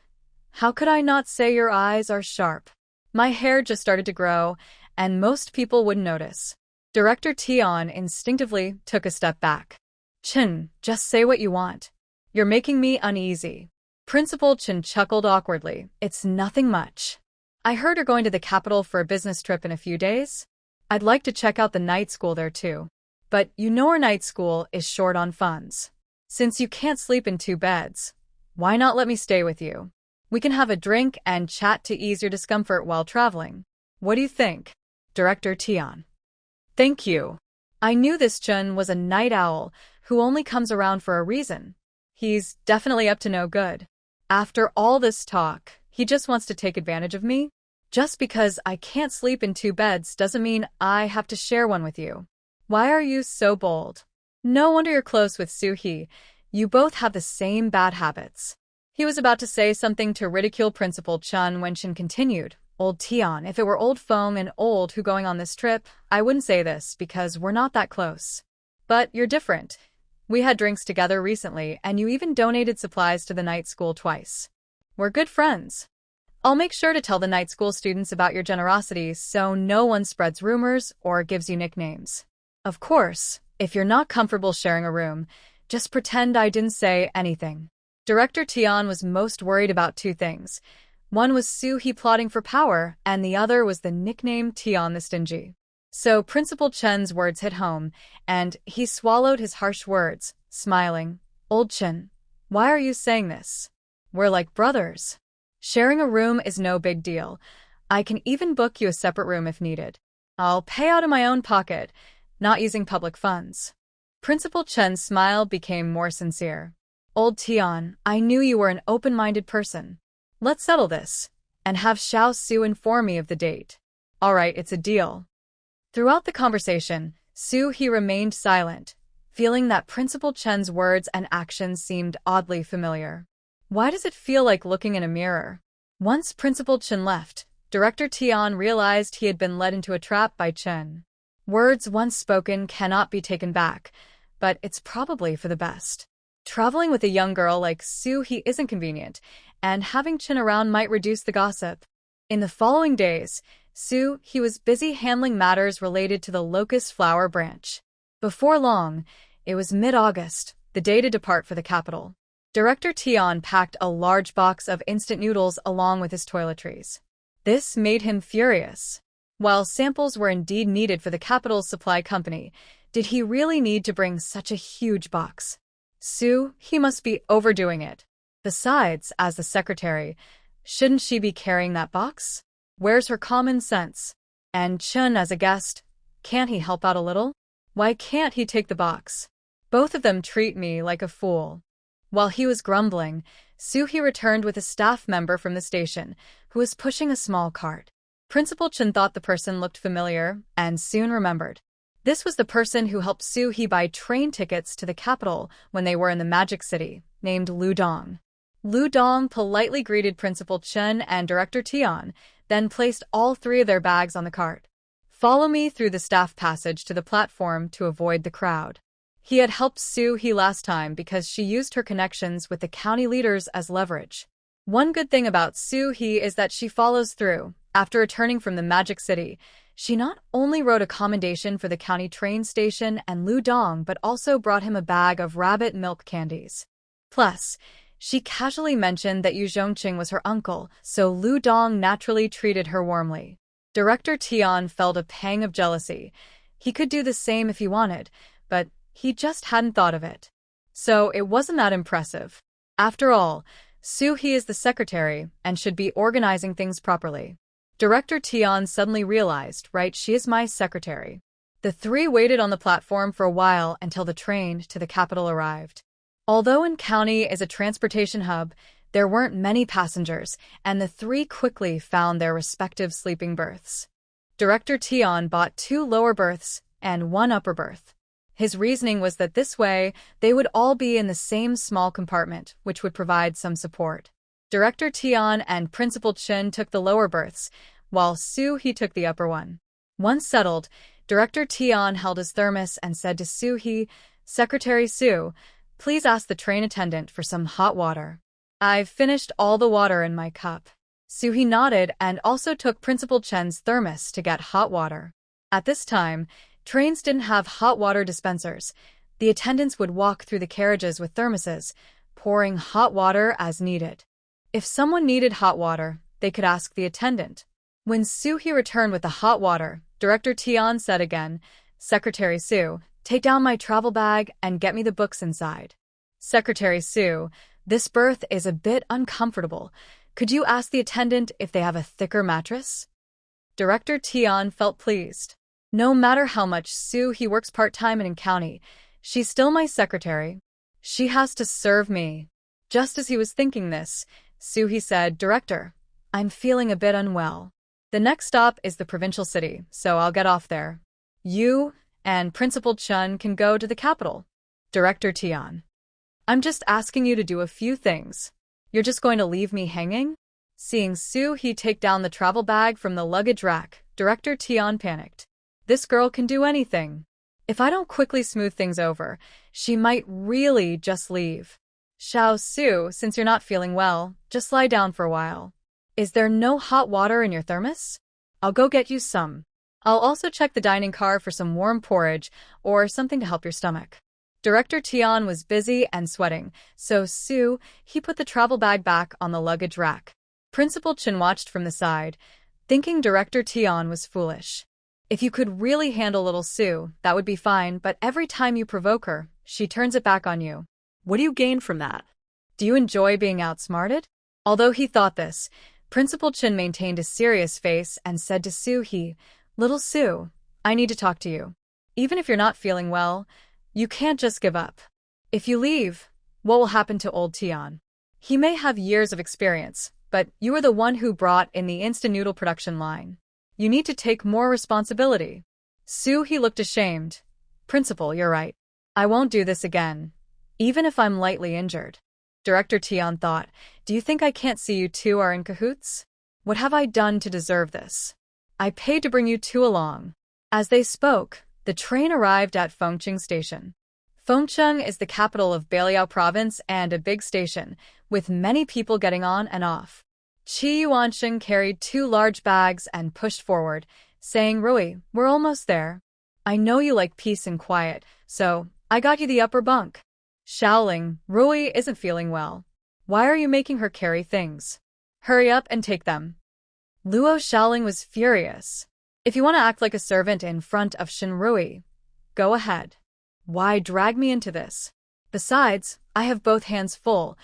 how could I not say your eyes are sharp? My hair just started to grow, and most people wouldn't notice. Director Tian instinctively took a step back. Chen, just say what you want. You're making me uneasy. Principal Chen chuckled awkwardly. It's nothing much. I heard you're going to the capital for a business trip in a few days. I'd like to check out the night school there too. But you know our night school is short on funds. Since you can't sleep in two beds, why not let me stay with you? We can have a drink and chat to ease your discomfort while traveling. What do you think? Director Tian. Thank you. I knew this Chun was a night owl who only comes around for a reason. He's definitely up to no good. After all this talk, he just wants to take advantage of me? Just because I can't sleep in two beds doesn't mean I have to share one with you. Why are you so bold? No wonder you're close with Soo-hee. You both have the same bad habits. He was about to say something to ridicule Principal Chun when Shin continued. Old Tian, if it were old Feng and old who going on this trip, I wouldn't say this because we're not that close. But you're different. We had drinks together recently and you even donated supplies to the night school twice. We're good friends. I'll make sure to tell the night school students about your generosity so no one spreads rumors or gives you nicknames. Of course, if you're not comfortable sharing a room, just pretend I didn't say anything. Director Tian was most worried about two things. One was Soo-hee plotting for power, and the other was the nickname Tian the Stingy. So Principal Chen's words hit home, and he swallowed his harsh words, smiling. Old Chen, why are you saying this? We're like brothers. Sharing a room is no big deal. I can even book you a separate room if needed. I'll pay out of my own pocket, not using public funds. Principal Chen's smile became more sincere. Old Tian, I knew you were an open-minded person. Let's settle this, and have Xiao Su inform me of the date. All right, it's a deal. Throughout the conversation, Soo-hee remained silent, feeling that Principal Chen's words and actions seemed oddly familiar. Why does it feel like looking in a mirror? Once Principal Chen left, Director Tian realized he had been led into a trap by Chen. Words once spoken cannot be taken back, but it's probably for the best. Traveling with a young girl like Soo-hee isn't convenient, and having Chen around might reduce the gossip. In the following days, Soo-hee was busy handling matters related to the locust flower branch. Before long, it was mid-August, the day to depart for the capital. Director Tian packed a large box of instant noodles along with his toiletries. This made him furious. While samples were indeed needed for the capital's supply company, did he really need to bring such a huge box? He must be overdoing it. Besides, as the secretary, shouldn't she be carrying that box? Where's her common sense? And Chun as a guest, can't he help out a little? Why can't he take the box? Both of them treat me like a fool. While he was grumbling, Soo-hee returned with a staff member from the station, who was pushing a small cart. Principal Chen thought the person looked familiar, and soon remembered. This was the person who helped Soo-hee buy train tickets to the capital when they were in the Magic City, named Lu Dong. Lu Dong politely greeted Principal Chen and Director Tian, then placed all three of their bags on the cart. Follow me through the staff passage to the platform to avoid the crowd. He had helped Soo-hee last time because she used her connections with the county leaders as leverage. One good thing about Soo-hee is that she follows through. After returning from the Magic City, she not only wrote a commendation for the county train station and Lu Dong, but also brought him a bag of rabbit milk candies. Plus, she casually mentioned that Yu Zhongqing was her uncle, so Lu Dong naturally treated her warmly. Director Tian felt a pang of jealousy. He could do the same if he wanted, but he just hadn't thought of it. So it wasn't that impressive. After all, Soo-hee is the secretary and should be organizing things properly. Director Tian suddenly realized, right, she is my secretary. The three waited on the platform for a while until the train to the capital arrived. Although An County is a transportation hub, there weren't many passengers, and the three quickly found their respective sleeping berths. Director Tian bought 2 lower berths and 1 upper berth. His reasoning was that this way, they would all be in the same small compartment, which would provide some support. Director Tian and Principal Chen took the lower berths, while Soo-hee took the upper one. Once settled, Director Tian held his thermos and said to Soo-hee, Secretary Su, please ask the train attendant for some hot water. I've finished all the water in my cup. Soo-hee nodded and also took Principal Chen's thermos to get hot water. At this time, trains didn't have hot water dispensers. The attendants would walk through the carriages with thermoses, pouring hot water as needed. If someone needed hot water, they could ask the attendant. When Soo-hee returned with the hot water, Director Tian said again, Secretary Su, take down my travel bag and get me the books inside. Secretary Su, this berth is a bit uncomfortable. Could you ask the attendant if they have a thicker mattress? Director Tian felt pleased. No matter how much Sue he works part-time in county, she's still my secretary. She has to serve me. Just as he was thinking this, Sue he said, Director, I'm feeling a bit unwell. The next stop is the provincial city, so I'll get off there. You and Principal Chun can go to the capital. Director Tian. I'm just asking you to do a few things. You're just going to leave me hanging? Seeing Sue he take down the travel bag from the luggage rack, Director Tian panicked. This girl can do anything. If I don't quickly smooth things over, she might really just leave. Xiao Su, since you're not feeling well, just lie down for a while. Is there no hot water in your thermos? I'll go get you some. I'll also check the dining car for some warm porridge or something to help your stomach. Director Tian was busy and sweating, so Sue, he put the travel bag back on the luggage rack. Principal Chin watched from the side, thinking Director Tian was foolish. If you could really handle little Sue, that would be fine, but every time you provoke her, she turns it back on you. What do you gain from that? Do you enjoy being outsmarted? Although he thought this, Principal Chin maintained a serious face and said to Sue Little Sue, I need to talk to you. Even if you're not feeling well, you can't just give up. If you leave, what will happen to old Tian? He may have years of experience, but you are the one who brought in the instant noodle production line. You need to take more responsibility. Sue he looked ashamed. Principal, you're right. I won't do this again, even if I'm lightly injured. Director Tian thought, do you think I can't see you two are in cahoots? What have I done to deserve this? I paid to bring you two along. As they spoke, the train arrived at Fengcheng Station. Fengcheng is the capital of Baliao Province and a big station, with many people getting on and off. Qi Yuansheng carried two large bags and pushed forward, saying, Rui, we're almost there. I know you like peace and quiet, so I got you the upper bunk. Shaoling, Rui isn't feeling well. Why are you making her carry things? Hurry up and take them. Luo Shaoling was furious. If you want to act like a servant in front of Shin Rui, go ahead. Why drag me into this? Besides, I have both hands full,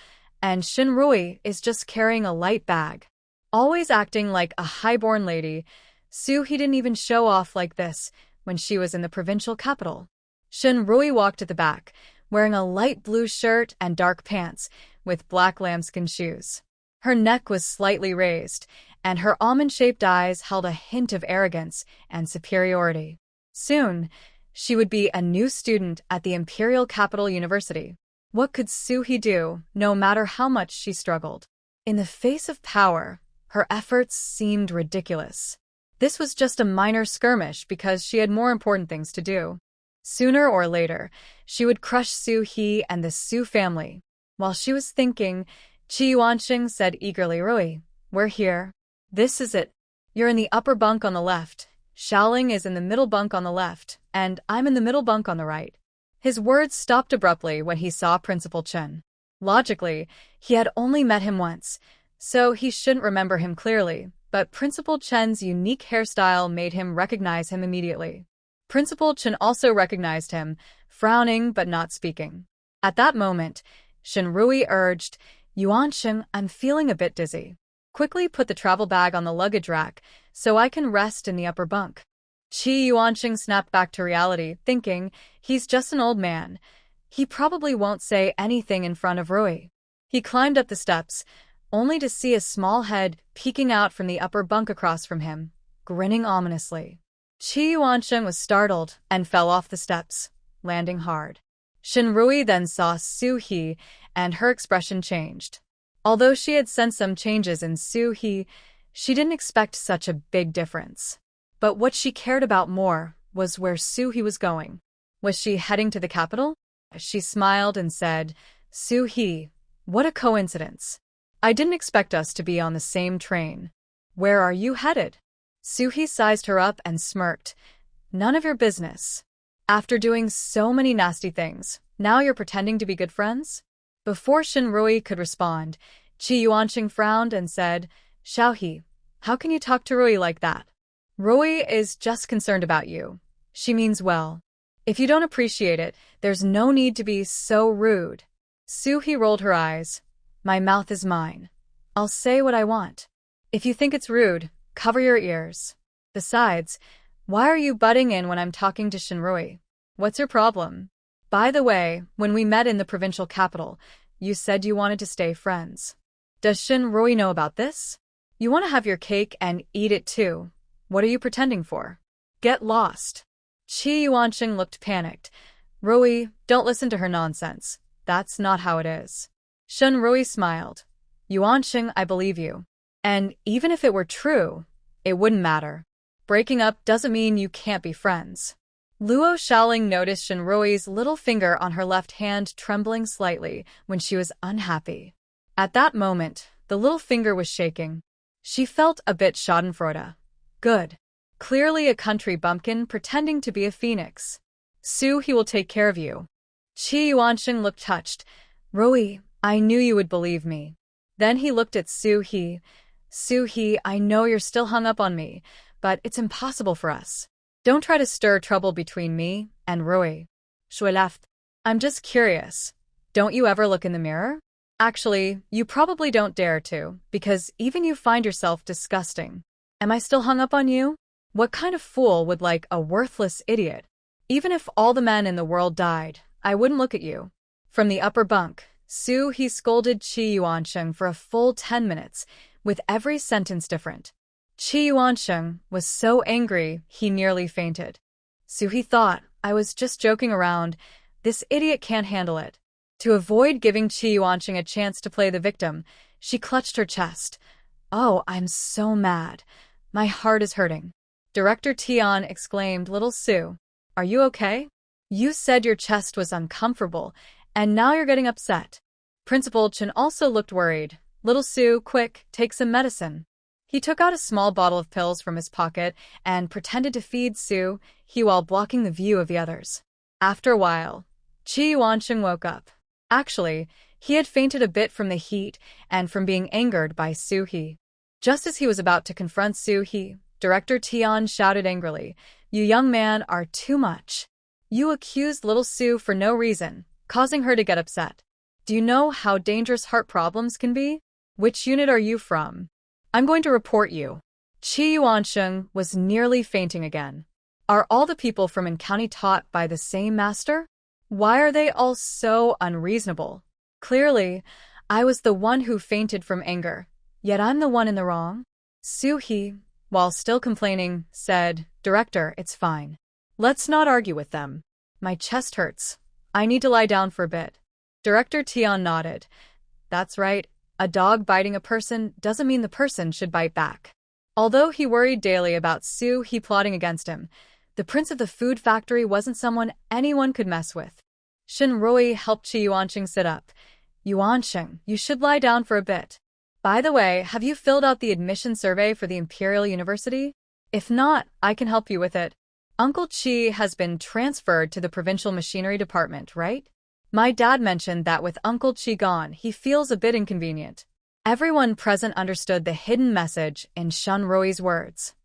and Shin Rui is just carrying a light bag. Always acting like a highborn lady, Sue he didn't even show off like this when she was in the provincial capital. Shin Rui walked at the back, wearing a light blue shirt and dark pants, with black lambskin shoes. Her neck was slightly raised, and her almond-shaped eyes held a hint of arrogance and superiority. Soon, she would be a new student at the Imperial Capital University. What could Sue-hee do, no matter how much she struggled? In the face of power, her efforts seemed ridiculous. This was just a minor skirmish because she had more important things to do. Sooner or later, she would crush Sue-hee and the Su family. While she was thinking, Qi Yuansheng said eagerly, Rui, we're here. This is it. You're in the upper bunk on the left. Shaoling is in the middle bunk on the left, and I'm in the middle bunk on the right. His words stopped abruptly when he saw Principal Chen. Logically, he had only met him once, so he shouldn't remember him clearly, but Principal Chen's unique hairstyle made him recognize him immediately. Principal Chen also recognized him, frowning but not speaking. At that moment, Shin Rui urged, Yuansheng, I'm feeling a bit dizzy. Quickly put the travel bag on the luggage rack so I can rest in the upper bunk. Qi Yuansheng snapped back to reality, thinking, he's just an old man. He probably won't say anything in front of Rui. He climbed up the steps, only to see a small head peeking out from the upper bunk across from him, grinning ominously. Qi Yuansheng was startled and fell off the steps, landing hard. Shin Rui then saw Su-hee, and her expression changed. Although she had sensed some changes in Su-hee, she didn't expect such a big difference. But what she cared about more was where Su-hee was going. Was she heading to the capital? She smiled and said, Su-hee, what a coincidence. I didn't expect us to be on the same train. Where are you headed? Su-hee sized her up and smirked. None of your business. After doing so many nasty things, now you're pretending to be good friends? Before Shin Rui could respond, Qi Yuansheng frowned and said, Xiaohe, how can you talk to Rui like that? Rui is just concerned about you. She means well. If you don't appreciate it, there's no need to be so rude. Su-hee rolled her eyes. My mouth is mine. I'll say what I want. If you think it's rude, cover your ears. Besides, why are you butting in when I'm talking to Shinroi? What's your problem? By the way, when we met in the provincial capital, you said you wanted to stay friends. Does Shinroi know about this? You want to have your cake and eat it too. What are you pretending for? Get lost. Chi Yuanxing looked panicked. Rui, don't listen to her nonsense. That's not how it is. Shinroi smiled. Yuanxing, I believe you. And even if it were true, it wouldn't matter. Breaking up doesn't mean you can't be friends. Luo Xiaoling noticed Shinroi's little finger on her left hand trembling slightly when she was unhappy. At that moment, the little finger was shaking. She felt a bit schadenfreude. Good. Clearly a country bumpkin pretending to be a phoenix. Su, he will take care of you. Chi Yuanxing looked touched. Rui, I knew you would believe me. Then he looked at Su He. Su He, I know you're still hung up on me, but it's impossible for us. Don't try to stir trouble between me and Rui. Shui laughed. I'm just curious. Don't you ever look in the mirror? Actually, you probably don't dare to, because even you find yourself disgusting. Am I still hung up on you? What kind of fool would like a worthless idiot? Even if all the men in the world died, I wouldn't look at you. From the upper bunk, Su He scolded Chi Yuanxing for a full 10 minutes, with every sentence different. Chi Yuanxing was so angry he nearly fainted. Su He thought, I was just joking around. This idiot can't handle it. To avoid giving Chi Yuanxing a chance to play the victim, she clutched her chest. Oh, I'm so mad. My heart is hurting. Director Tian exclaimed, Little Su, are you okay? You said your chest was uncomfortable, and now you're getting upset. Principal Chen also looked worried. Little Su, quick, take some medicine. He took out a small bottle of pills from his pocket and pretended to feed Su He while blocking the view of the others. After a while, Chi Yuanxing woke up. Actually, he had fainted a bit from the heat and from being angered by Su He. Just as he was about to confront Su He, Director Tian shouted angrily, You young man are too much. You accused little Su for no reason, causing her to get upset. Do you know how dangerous heart problems can be? Which unit are you from? I'm going to report you. Chi Yuanxing was nearly fainting again. Are all the people from An County taught by the same master? Why are they all so unreasonable? Clearly, I was the one who fainted from anger, yet I'm the one in the wrong. Su He, while still complaining, said, Director, it's fine. Let's not argue with them. My chest hurts. I need to lie down for a bit. Director Tian nodded. That's right. A dog biting a person doesn't mean the person should bite back. Although he worried daily about Su He plotting against him, the prince of the food factory wasn't someone anyone could mess with. Shinroi helped Chi Yuanxing sit up. Yuanxing, you should lie down for a bit. By the way, have you filled out the admission survey for the Imperial University? If not, I can help you with it. Uncle Chi has been transferred to the provincial machinery department, right? My dad mentioned that with Uncle Chi gone, he feels a bit inconvenient. Everyone present understood the hidden message in Shinroi's words.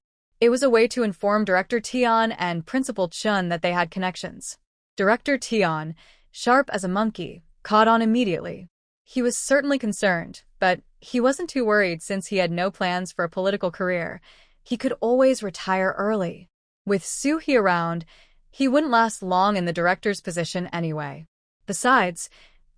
It was a way to inform Director Tian and Principal Chun that they had connections. Director Tian, sharp as a monkey, caught on immediately. He was certainly concerned, but he wasn't too worried since he had no plans for a political career. He could always retire early. With Su He around, he wouldn't last long in the director's position anyway. Besides,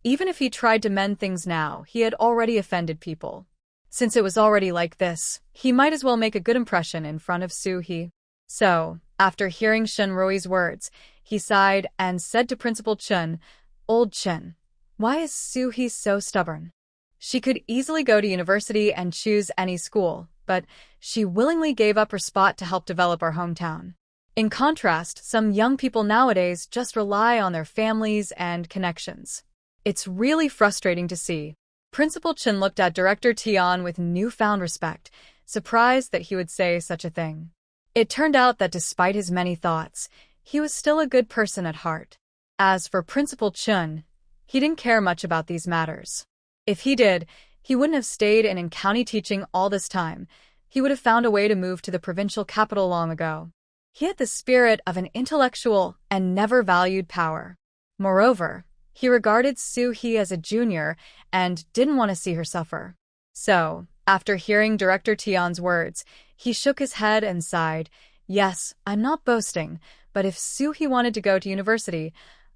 even if he tried to mend things now, he had already offended people. Since it was already like this, he might as well make a good impression in front of Su He. So, after hearing Shinroi's words, he sighed and said to Principal Chun, Old Chen, why is Su He so stubborn? She could easily go to university and choose any school, but she willingly gave up her spot to help develop our hometown. In contrast, some young people nowadays just rely on their families and connections. It's really frustrating to see. Principal Chen looked at Director Tian with newfound respect, surprised that he would say such a thing. It turned out that despite his many thoughts, he was still a good person at heart. As for Principal Chun, he didn't care much about these matters. If he did, he wouldn't have stayed in county teaching all this time. He would have found a way to move to the provincial capital long ago. He had the spirit of an intellectual and never valued power. Moreover, he regarded Su He as a junior and didn't want to see her suffer. So, after hearing Director Tion's words, he shook his head and sighed. Yes, I'm not boasting, but if Soo-hee wanted to go to university,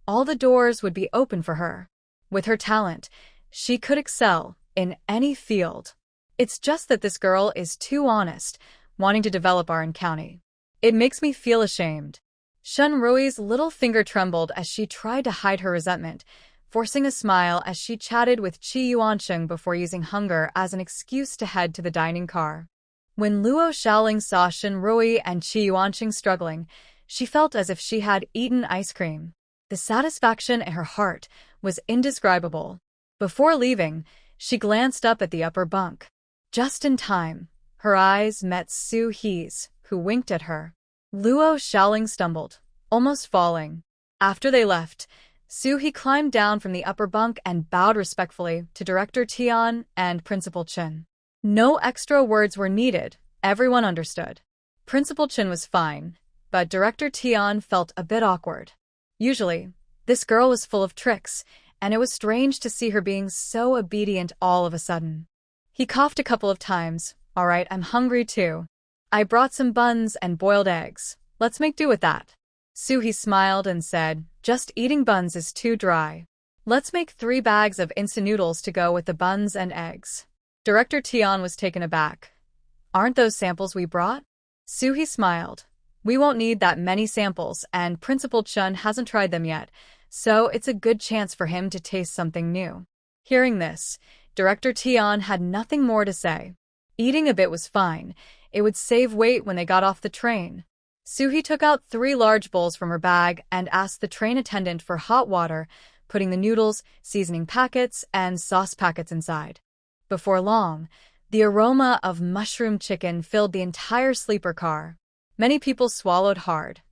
all the doors would be open for her. With her talent, she could excel in any field. It's just that this girl is too honest, wanting to develop our county. It makes me feel ashamed. Shun Rui's little finger trembled as she tried to hide her resentment, forcing a smile as she chatted with Chi Yuansheng before using hunger as an excuse to head to the dining car. When Luo Xiaoling saw Shun Rui and Chi Yuansheng struggling, she felt as if she had eaten ice cream. The satisfaction in her heart was indescribable. Before leaving, she glanced up at the upper bunk. Just in time, her eyes met Soo-hee's, who winked at her. Luo Xiaoling stumbled, almost falling. After they left, Soo-hee climbed down from the upper bunk and bowed respectfully to Director Tian and Principal Chen. No extra words were needed, everyone understood. Principal Chen was fine, but Director Tian felt a bit awkward. Usually, this girl was full of tricks, and it was strange to see her being so obedient all of a sudden. He coughed a couple of times. All right, I'm hungry too. I brought some buns and boiled eggs. Let's make do with that. Soo-hee smiled and said, just eating buns is too dry. Let's make 3 bags of instant noodles to go with the buns and eggs. Director Tian was taken aback. Aren't those samples we brought? Soo-hee smiled. We won't need that many samples, and Principal Chen hasn't tried them yet, so it's a good chance for him to taste something new. Hearing this, Director Tian had nothing more to say. Eating a bit was fine. It would save weight when they got off the train. Soo-hee took out 3 large bowls from her bag and asked the train attendant for hot water, putting the noodles, seasoning packets, and sauce packets inside. Before long, the aroma of mushroom chicken filled the entire sleeper car. Many people swallowed hard,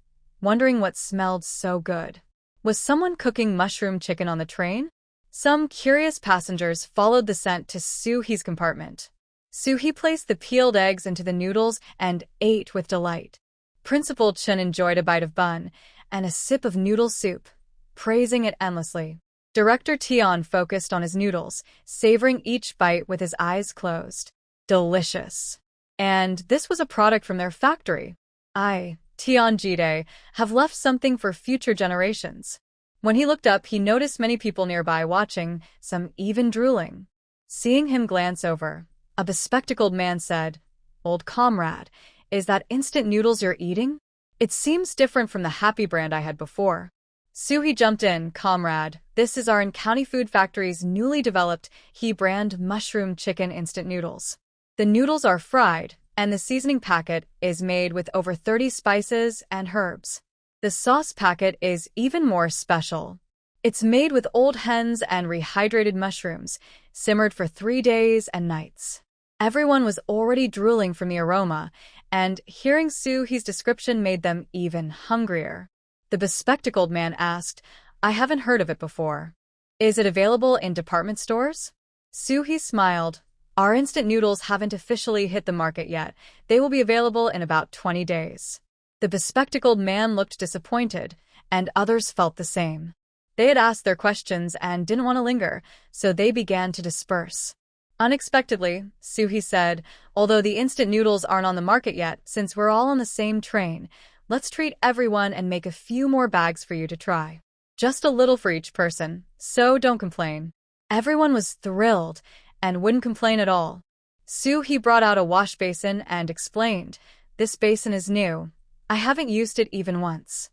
wondering what smelled so good. Was someone cooking mushroom chicken on the train? Some curious passengers followed the scent to Soo-hee's compartment. Soo-hee placed the peeled eggs into the noodles and ate with delight. Principal Chen enjoyed a bite of bun and a sip of noodle soup, praising it endlessly. Director Tian focused on his noodles, savoring each bite with his eyes closed. Delicious. And this was a product from their factory. Tian Jide, have left something for future generations. When he looked up, he noticed many people nearby watching, some even drooling. Seeing him glance over, a bespectacled man said, Old comrade, is that instant noodles you're eating? It seems different from the Happy brand I had before. Soo-hee jumped in, Comrade, this is our County Food Factory's newly developed He brand mushroom chicken instant noodles. The noodles are fried, and the seasoning packet is made with over 30 spices and herbs. The sauce packet is even more special. It's made with old hens and rehydrated mushrooms, simmered for 3 days and nights. Everyone was already drooling from the aroma, and hearing Soo-hee's description made them even hungrier. The bespectacled man asked, I haven't heard of it before. Is it available in department stores? Soo-hee smiled. Our instant noodles haven't officially hit the market yet. They will be available in about 20 days. The bespectacled man looked disappointed, and others felt the same. They had asked their questions and didn't want to linger, so they began to disperse. Unexpectedly, Soo-hee said, although the instant noodles aren't on the market yet, since we're all on the same train, let's treat everyone and make a few more bags for you to try. Just a little for each person, so don't complain. Everyone was thrilled and wouldn't complain at all. Soo-hee brought out a wash basin and explained, this basin is new. I haven't used it even once.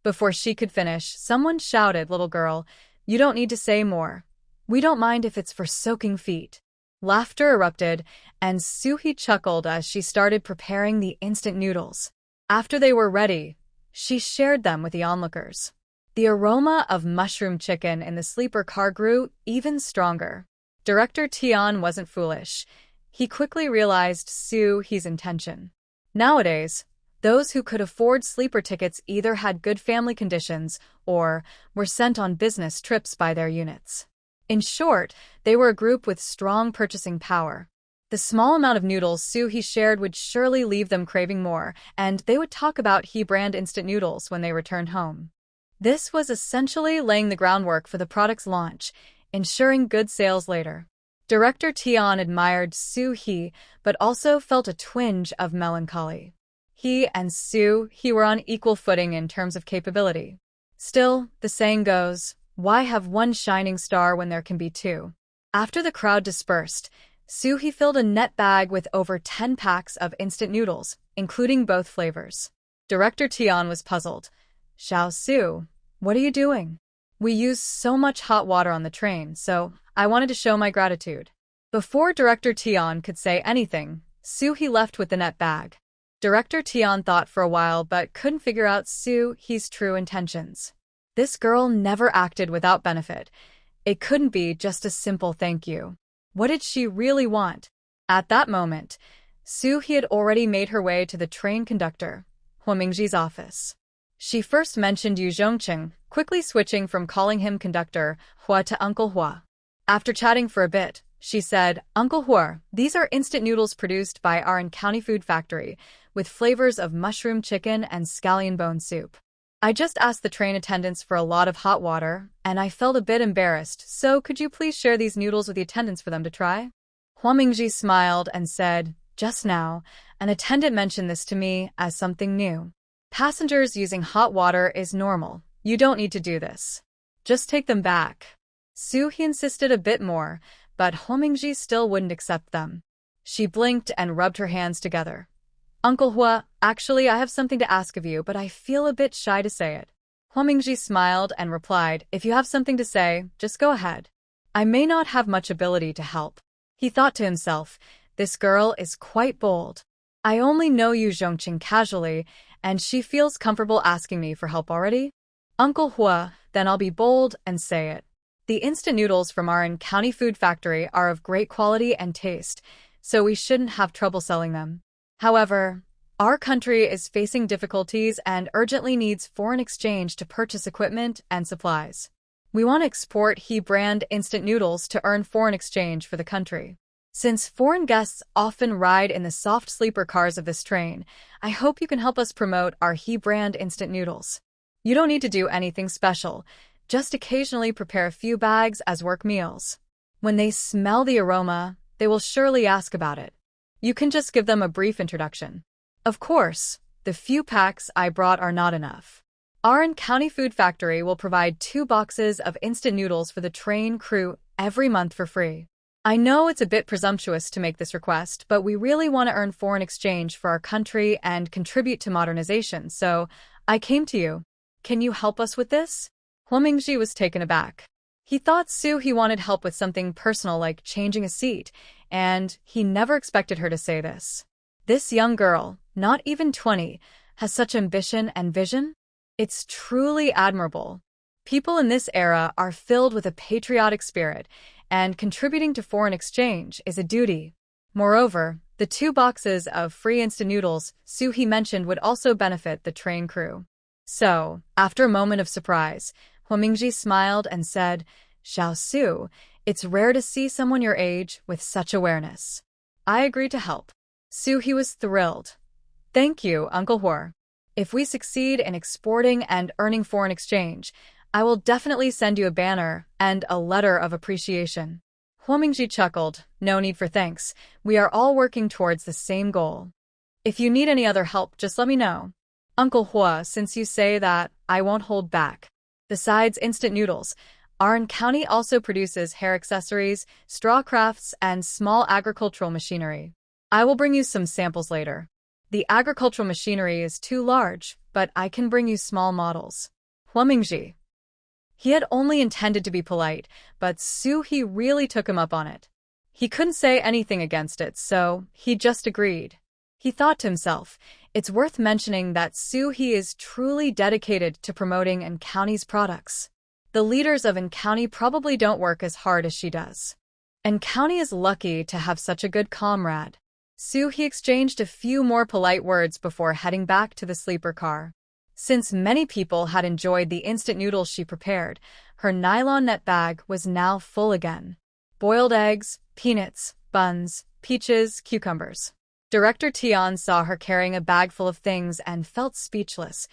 Before she could finish, someone shouted, Little girl, you don't need to say more. We don't mind if it's for soaking feet. Laughter erupted, and Soo-hee chuckled as she started preparing the instant noodles. After they were ready, she shared them with the onlookers. The aroma of mushroom chicken in the sleeper car grew even stronger. Director Tian wasn't foolish. He quickly realized Soo-hee's intention. Nowadays, those who could afford sleeper tickets either had good family conditions or were sent on business trips by their units. In short, they were a group with strong purchasing power. The small amount of noodles Soo-hee shared would surely leave them craving more, and they would talk about He brand instant noodles when they returned home. This was essentially laying the groundwork for the product's launch, ensuring good sales later. Director Tian admired Su He, but also felt a twinge of melancholy. He and Su He were on equal footing in terms of capability. Still, the saying goes, why have one shining star when there can be two? After the crowd dispersed, Su He filled a net bag with over 10 packs of instant noodles, including both flavors. Director Tian was puzzled. Xiao Su, what are you doing? We use so much hot water on the train, so I wanted to show my gratitude. Before Director Tian could say anything, Su He left with the net bag. Director Tian thought for a while but couldn't figure out Su He's true intentions. This girl never acted without benefit. It couldn't be just a simple thank you. What did she really want? At that moment, Su He had already made her way to the train conductor, Hua Mingji's office. She first mentioned Yu Zhongqing, quickly switching from calling him conductor Hua to Uncle Hua. After chatting for a bit, she said, Uncle Hua, these are instant noodles produced by our County Food Factory, with flavors of mushroom chicken and scallion bone soup. I just asked the train attendants for a lot of hot water, and I felt a bit embarrassed, so could you please share these noodles with the attendants for them to try? Hua Mingji smiled and said, just now, an attendant mentioned this to me as something new. Passengers using hot water is normal. You don't need to do this. Just take them back. Su He insisted a bit more, but Hua Mingji still wouldn't accept them. She blinked and rubbed her hands together. Uncle Hua, actually I have something to ask of you, but I feel a bit shy to say it. Hua Mingji smiled and replied, if you have something to say, just go ahead. I may not have much ability to help. He thought to himself, this girl is quite bold. I only know Yu Zhongqing casually, and she feels comfortable asking me for help already. Uncle Hua, then I'll be bold and say it. The instant noodles from our County Food Factory are of great quality and taste, so we shouldn't have trouble selling them. However, our country is facing difficulties and urgently needs foreign exchange to purchase equipment and supplies. We want to export He brand instant noodles to earn foreign exchange for the country. Since foreign guests often ride in the soft sleeper cars of this train, I hope you can help us promote our He brand instant noodles. You don't need to do anything special, just occasionally prepare a few bags as work meals. When they smell the aroma, they will surely ask about it. You can just give them a brief introduction. Of course, the few packs I brought are not enough. Our County Food Factory will provide 2 boxes of instant noodles for the train crew every month for free. I know it's a bit presumptuous to make this request, but we really want to earn foreign exchange for our country and contribute to modernization, so I came to you. Can you help us with this? Hua Mingji was taken aback. He thought Su He wanted help with something personal like changing a seat, and he never expected her to say this. This young girl, not even 20, has such ambition and vision? It's truly admirable. People in this era are filled with a patriotic spirit, and contributing to foreign exchange is a duty. Moreover, the 2 boxes of free instant noodles Su He mentioned would also benefit the train crew. So, after a moment of surprise, Hua Mingji smiled and said, Xiao Su, it's rare to see someone your age with such awareness. I agree to help. Su He was thrilled. Thank you, Uncle Hua. If we succeed in exporting and earning foreign exchange, I will definitely send you a banner and a letter of appreciation. Hua Mingji chuckled. No need for thanks. We are all working towards the same goal. If you need any other help, just let me know. Uncle Hua, since you say that, I won't hold back. Besides instant noodles, our county also produces hair accessories, straw crafts, and small agricultural machinery. I will bring you some samples later. The agricultural machinery is too large, but I can bring you small models. Hua Mingji. He had only intended to be polite, but Su He really took him up on it. He couldn't say anything against it, so he just agreed. He thought to himself, it's worth mentioning that Su He is truly dedicated to promoting County's products. The leaders of County probably don't work as hard as she does. County is lucky to have such a good comrade. Su He exchanged a few more polite words before heading back to the sleeper car. Since many people had enjoyed the instant noodles she prepared, her nylon net bag was now full again. Boiled eggs, peanuts, buns, peaches, cucumbers. Director Tian saw her carrying a bag full of things and felt speechless,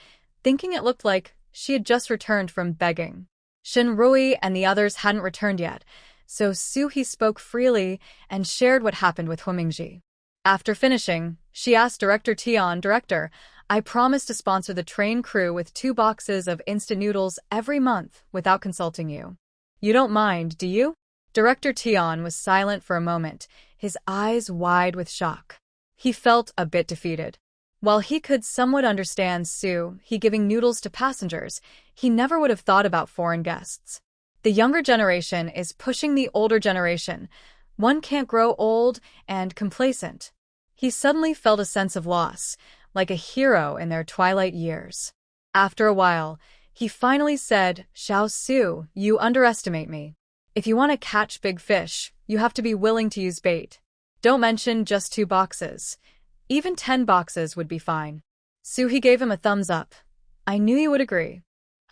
thinking it looked like she had just returned from begging. Shen Rui and the others hadn't returned yet, So Soo-hee spoke freely and shared what happened with Huimingji. After finishing, she asked Director Tian, "Director, I promise to sponsor the train crew with 2 boxes of instant noodles every month without consulting you. You don't mind, do you?" Director Tian was silent for a moment, his eyes wide with shock. He felt a bit defeated. While he could somewhat understand Soo-hee giving noodles to passengers, he never would have thought about foreign guests. The younger generation is pushing the older generation. One can't grow old and complacent. He suddenly felt a sense of loss, like a hero in their twilight years. After a while, he finally said, "Xiao Su, you underestimate me. If you want to catch big fish, you have to be willing to use bait. Don't mention just 2 boxes. Even 10 boxes would be fine." Soo-hee gave him a thumbs up. "I knew you would agree.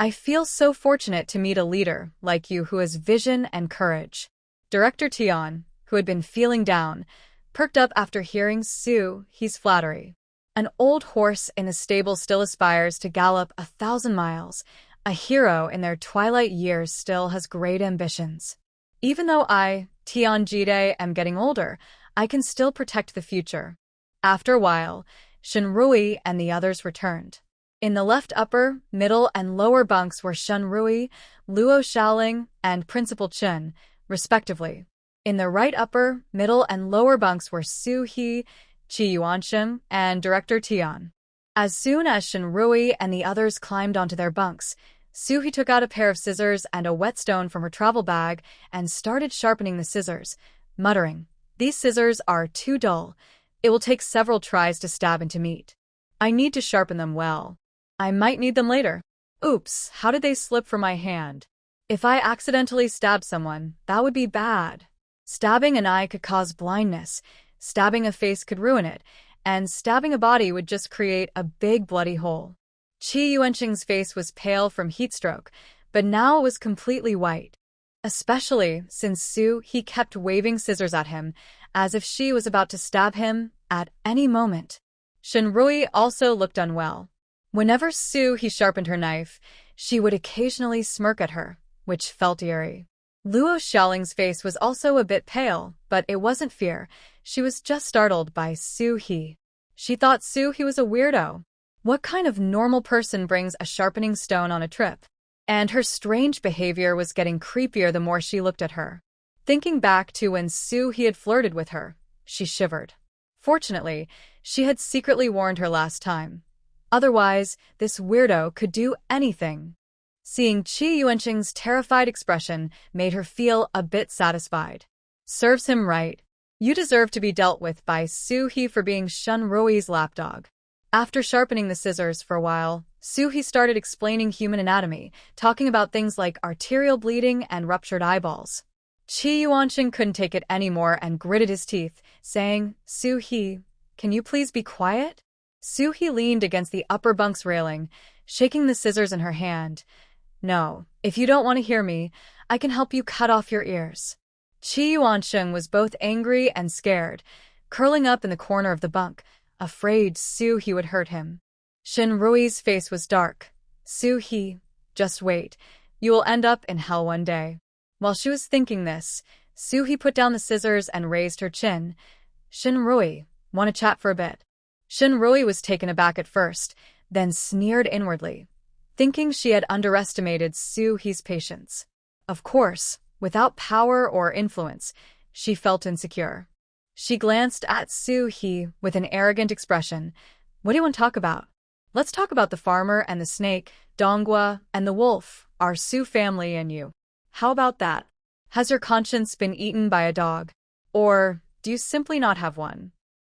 I feel so fortunate to meet a leader like you who has vision and courage." Director Tian, who had been feeling down, perked up after hearing Soo-hee's flattery. An old horse in a stable still aspires to gallop 1,000 miles. A hero in their twilight years still has great ambitions. Even though I, Tian Jide, am getting older, I can still protect the future. After a while, Shenrui and the others returned. In the left upper, middle, and lower bunks were Shenrui, Luo Xiaoling, and Principal Chen, respectively. In the right upper, middle, and lower bunks were Soo-hee, Qi Yuansheng, and Director Tian. As soon as Shenrui and the others climbed onto their bunks, Soo-hee took out a pair of scissors and a whetstone from her travel bag and started sharpening the scissors, muttering, "These scissors are too dull. It will take several tries to stab into meat. I need to sharpen them well. I might need them later. Oops, how did they slip from my hand? If I accidentally stab someone, that would be bad. Stabbing an eye could cause blindness, stabbing a face could ruin it, and stabbing a body would just create a big bloody hole." Qi Yuansheng's face was pale from heatstroke, but now it was completely white. Especially since Soo-hee kept waving scissors at him, as if she was about to stab him at any moment. Shenrui also looked unwell. Whenever Soo-hee sharpened her knife, she would occasionally smirk at her, which felt eerie. Luo Xiaoling's face was also a bit pale, but it wasn't fear. She was just startled by Soo-hee. She thought Soo-hee was a weirdo. What kind of normal person brings a sharpening stone on a trip? And her strange behavior was getting creepier the more she looked at her. Thinking back to when Soo-hee had flirted with her, she shivered. Fortunately, she had secretly warned her last time. Otherwise, this weirdo could do anything. Seeing Qi Yuansheng's terrified expression made her feel a bit satisfied. Serves him right. You deserve to be dealt with by Soo-hee for being Shenrui's lapdog. After sharpening the scissors for a while, Soo-hee started explaining human anatomy, talking about things like arterial bleeding and ruptured eyeballs. Qi Yuansheng couldn't take it anymore and gritted his teeth, saying, "Soo-hee, can you please be quiet?" Soo-hee leaned against the upper bunk's railing, shaking the scissors in her hand. "No, if you don't want to hear me, I can help you cut off your ears." Qi Yuansheng was both angry and scared, curling up in the corner of the bunk, afraid Soo-hee would hurt him. Shenrui's face was dark. "Soo-hee, just wait. You will end up in hell one day." While she was thinking this, Soo-hee put down the scissors and raised her chin. "Shenrui, want to chat for a bit?" Shenrui was taken aback at first, then sneered inwardly, thinking she had underestimated Soo-hee's patience. Of course, without power or influence, she felt insecure. She glanced at Soo-hee with an arrogant expression. "What do you want to talk about?" "Let's talk about the farmer and the snake, Donghua and the wolf, our Soo family and you. How about that? Has your conscience been eaten by a dog? Or do you simply not have one?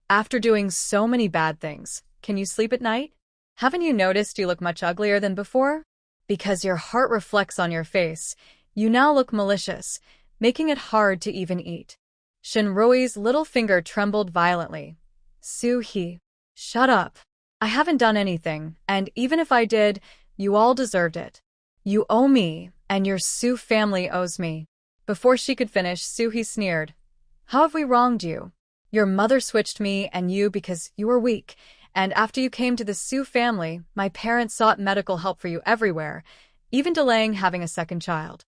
After doing so many bad things, can you sleep at night? Haven't you noticed you look much uglier than before? Because your heart reflects on your face, you now look malicious, making it hard to even eat." Shenrui's little finger trembled violently. "Soo-hee, shut up. I haven't done anything, and even if I did, you all deserved it. You owe me, and your Soo family owes me." Before she could finish, Soo-hee sneered. "How have we wronged you? Your mother switched me and you because you were weak, and after you came to the Soo family, my parents sought medical help for you everywhere, even delaying having a second child.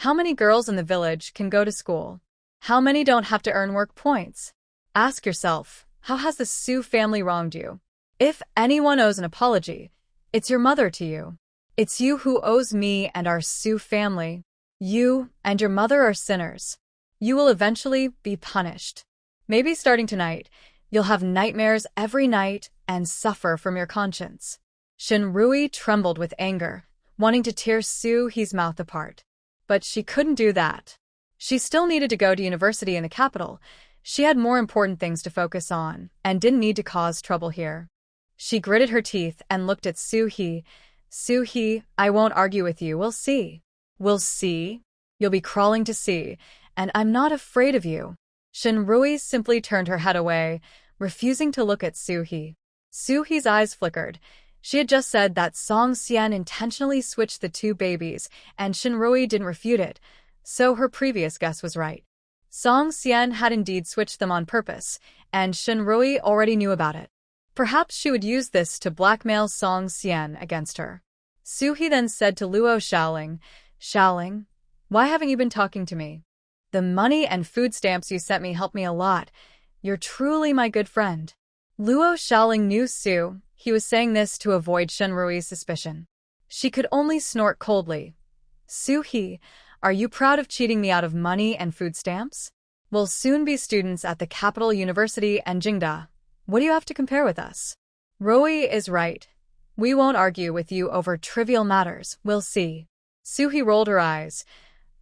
How many girls in the village can go to school? How many don't have to earn work points? Ask yourself, how has the Su family wronged you? If anyone owes an apology, it's your mother to you. It's you who owes me and our Su family. You and your mother are sinners. You will eventually be punished. Maybe starting tonight, you'll have nightmares every night and suffer from your conscience. Shinrui trembled with anger, wanting to tear Su-hee's mouth apart. But she couldn't do that. She still needed to go to university in the capital. She had more important things to focus on and didn't need to cause trouble here. She gritted her teeth and looked at Su-hee. Su-hee, I won't argue with you. We'll see. We'll see? You'll be crawling to see, and I'm not afraid of you. Shinrui simply turned her head away, refusing to look at Su-hee. Su-hee's eyes flickered. She had just said that Song Xian intentionally switched the two babies, and Shinrui didn't refute it, so her previous guess was right. Song Xian had indeed switched them on purpose, and Shinrui already knew about it. Perhaps she would use this to blackmail Song Xian against her. Su-hee then said to Luo Xiaoling, Xiaoling, why haven't you been talking to me? The money and food stamps you sent me helped me a lot. You're truly my good friend. Luo Xiaoling knew Su. He was saying this to avoid Shinrui's suspicion. She could only snort coldly. Su-hee, are you proud of cheating me out of money and food stamps? We'll soon be students at the capital university and Jingda. What do you have to compare with us? Rui is right. We won't argue with you over trivial matters, we'll see. Su-hee rolled her eyes.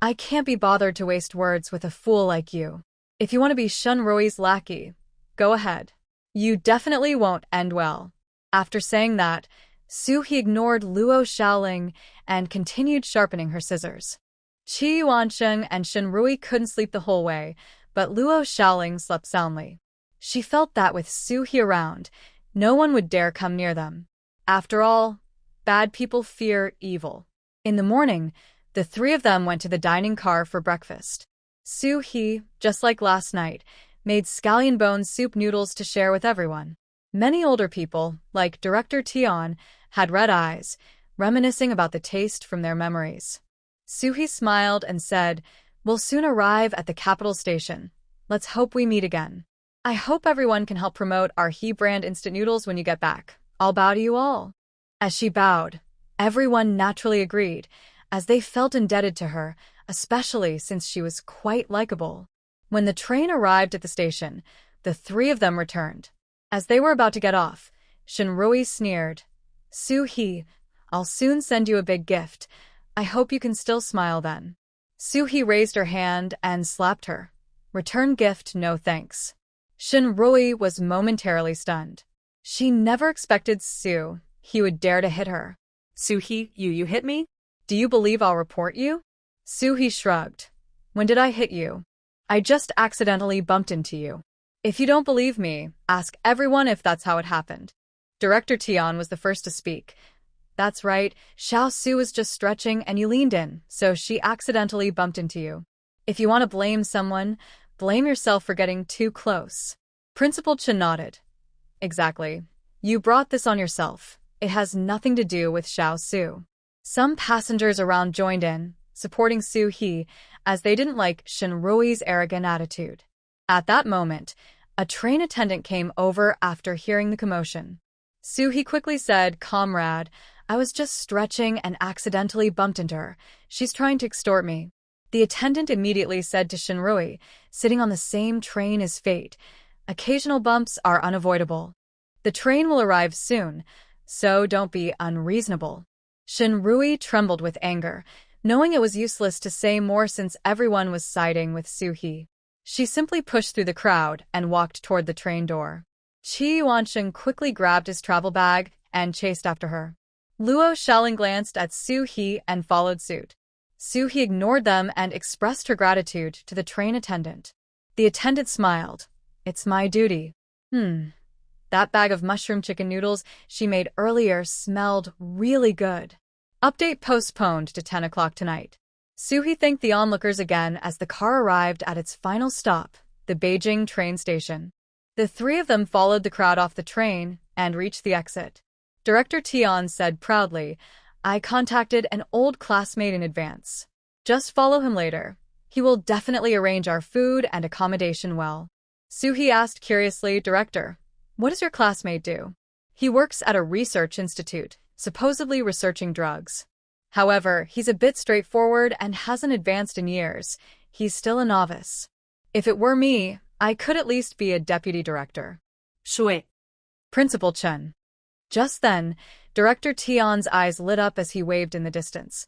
I can't be bothered to waste words with a fool like you. If you want to be Shinrui's lackey, go ahead. You definitely won't end well. After saying that, Su-hee ignored Luo Xiaoling and continued sharpening her scissors. Qi Yuansheng and Shinrui couldn't sleep the whole way, but Luo Xiaoling slept soundly. She felt that with Su-hee around, no one would dare come near them. After all, bad people fear evil. In the morning, the three of them went to the dining car for breakfast. Su-hee, just like last night, made scallion bone soup noodles to share with everyone. Many older people, like Director Tian, had red eyes, reminiscing about the taste from their memories. Su-hee smiled and said, We'll soon arrive at the capital station. Let's hope we meet again. I hope everyone can help promote our He brand instant noodles when you get back. I'll bow to you all. As she bowed, everyone naturally agreed, as they felt indebted to her, especially since she was quite likable. When the train arrived at the station, the three of them returned. As they were about to get off, Shinrui sneered, Su-hee, I'll soon send you a big gift. I hope you can still smile then. Su-hee raised her hand and slapped her. Return gift, no thanks. Shinrui was momentarily stunned. She never expected Su-hee would dare to hit her. Su-hee, you hit me? Do you believe I'll report you? Su-hee shrugged. When did I hit you? I just accidentally bumped into you. If you don't believe me, ask everyone if that's how it happened. Director Tian was the first to speak. That's right, Xiao Su was just stretching and you leaned in, so she accidentally bumped into you. If you want to blame someone, blame yourself for getting too close. Principal Chen nodded. Exactly. You brought this on yourself. It has nothing to do with Xiao Su. Some passengers around joined in, supporting Su-hee, as they didn't like Shinrui's arrogant attitude. At that moment, a train attendant came over after hearing the commotion. Su-hee quickly said, Comrade, I was just stretching and accidentally bumped into her. She's trying to extort me. The attendant immediately said to Shinrui, sitting on the same train is fate. Occasional bumps are unavoidable. The train will arrive soon, so don't be unreasonable. Shinrui trembled with anger, knowing it was useless to say more since everyone was siding with Su-hee. She simply pushed through the crowd and walked toward the train door. Qi Yuansheng quickly grabbed his travel bag and chased after her. Luo Xiaoling glanced at Su-hee and followed suit. Su-hee ignored them and expressed her gratitude to the train attendant. The attendant smiled. It's my duty. That bag of mushroom chicken noodles she made earlier smelled really good. Update postponed to 10 o'clock tonight. Su-hee thanked the onlookers again as the car arrived at its final stop, the Beijing train station. The three of them followed the crowd off the train and reached the exit. Director Tian said proudly, I contacted an old classmate in advance. Just follow him later. He will definitely arrange our food and accommodation well. Soo-hee asked curiously, Director, what does your classmate do? He works at a research institute, supposedly researching drugs. However, he's a bit straightforward and hasn't advanced in years. He's still a novice. If it were me, I could at least be a deputy director. Shui. Principal Chen. Just then, Director Tian's eyes lit up as he waved in the distance.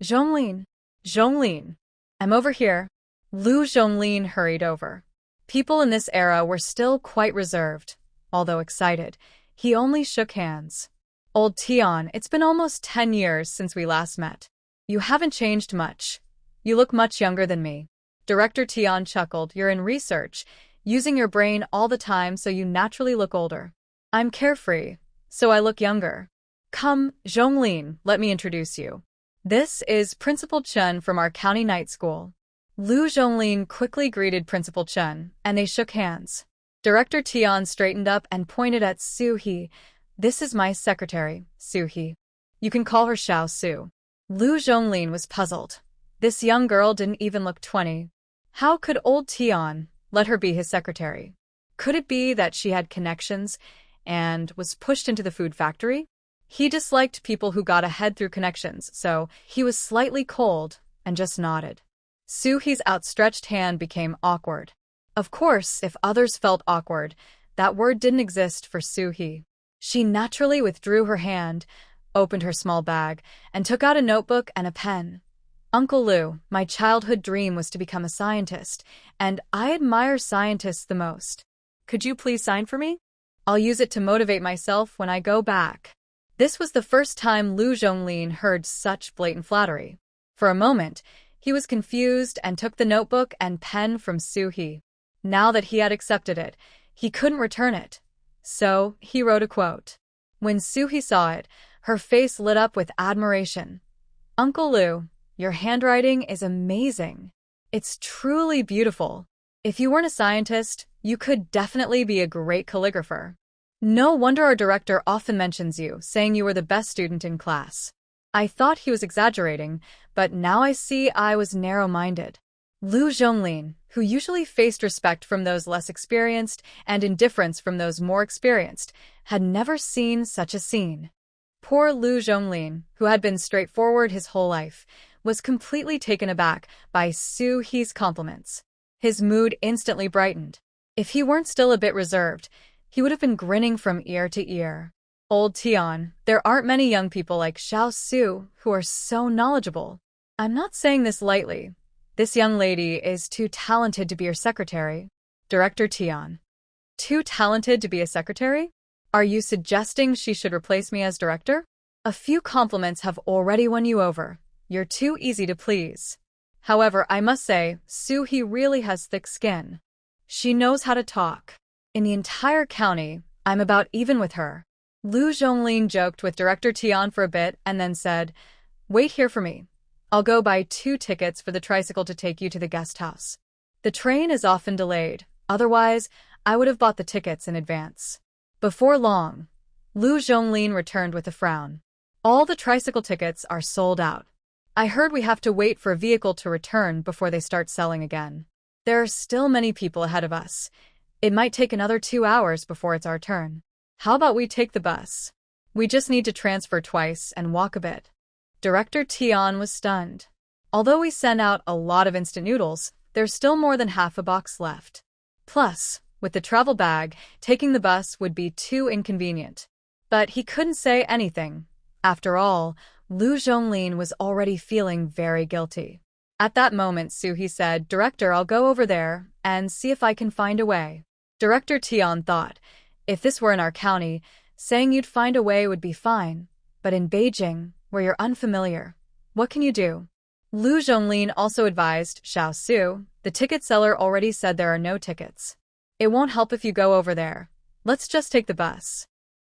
Zhonglin. Zhonglin. I'm over here. Lu Zhonglin hurried over. People in this era were still quite reserved. Although excited, he only shook hands. Old Tian, it's been almost 10 years since we last met. You haven't changed much. You look much younger than me. Director Tian chuckled. You're in research, using your brain all the time so you naturally look older. I'm carefree, so I look younger. Come, Zhonglin, let me introduce you. This is Principal Chen from our county night school. Lu Zhonglin quickly greeted Principal Chen, and they shook hands. Director Tian straightened up and pointed at Soo-hee. This is my secretary, Soo-hee. You can call her Xiao Su. Lu Zhonglin was puzzled. This young girl didn't even look 20. How could old Tian let her be his secretary? Could it be that she had connections and was pushed into the food factory? He disliked people who got ahead through connections, so he was slightly cold and just nodded. Soo-hee's outstretched hand became awkward. Of course, if others felt awkward, that word didn't exist for Soo-hee. She naturally withdrew her hand, opened her small bag, and took out a notebook and a pen. Uncle Lu, my childhood dream was to become a scientist, and I admire scientists the most. Could you please sign for me? I'll use it to motivate myself when I go back. This was the first time Lu Zhonglin heard such blatant flattery. For a moment, he was confused and took the notebook and pen from Soo-hee. Now that he had accepted it, he couldn't return it. So, he wrote a quote. When Soo-hee saw it, her face lit up with admiration. Uncle Lu, your handwriting is amazing. It's truly beautiful. If you weren't a scientist, you could definitely be a great calligrapher. No wonder our director often mentions you, saying you were the best student in class. I thought he was exaggerating, but now I see I was narrow-minded. Lu Zhonglin, who usually faced respect from those less experienced and indifference from those more experienced, had never seen such a scene. Poor Lu Zhonglin, who had been straightforward his whole life, was completely taken aback by Soo-hee's compliments. His mood instantly brightened. If he weren't still a bit reserved, he would have been grinning from ear to ear. Old Tian, there aren't many young people like Xiao Su who are so knowledgeable. I'm not saying this lightly. This young lady is too talented to be your secretary. Director Tian. Too talented to be a secretary? Are you suggesting she should replace me as director? A few compliments have already won you over. You're too easy to please. However, I must say, Soo-hee really has thick skin. She knows how to talk. In the entire county, I'm about even with her. Lu Zhonglin joked with Director Tian for a bit and then said, Wait here for me. I'll go buy 2 tickets for the tricycle to take you to the guest house. The train is often delayed. Otherwise, I would have bought the tickets in advance. Before long, Lu Zhonglin returned with a frown. All the tricycle tickets are sold out. I heard we have to wait for a vehicle to return before they start selling again. There are still many people ahead of us. It might take another 2 hours before it's our turn. How about we take the bus? We just need to transfer twice and walk a bit. Director Tian was stunned. Although we sent out a lot of instant noodles, there's still more than half a box left. Plus, with the travel bag, taking the bus would be too inconvenient. But he couldn't say anything. After all, Lu Zhonglin was already feeling very guilty. At that moment, Soo-hee said, Director, I'll go over there and see if I can find a way. Director Tian thought, if this were in our county, saying you'd find a way would be fine. But in Beijing, where you're unfamiliar, what can you do? Lu Zhonglin also advised Xiao Su, the ticket seller already said there are no tickets. It won't help if you go over there. Let's just take the bus.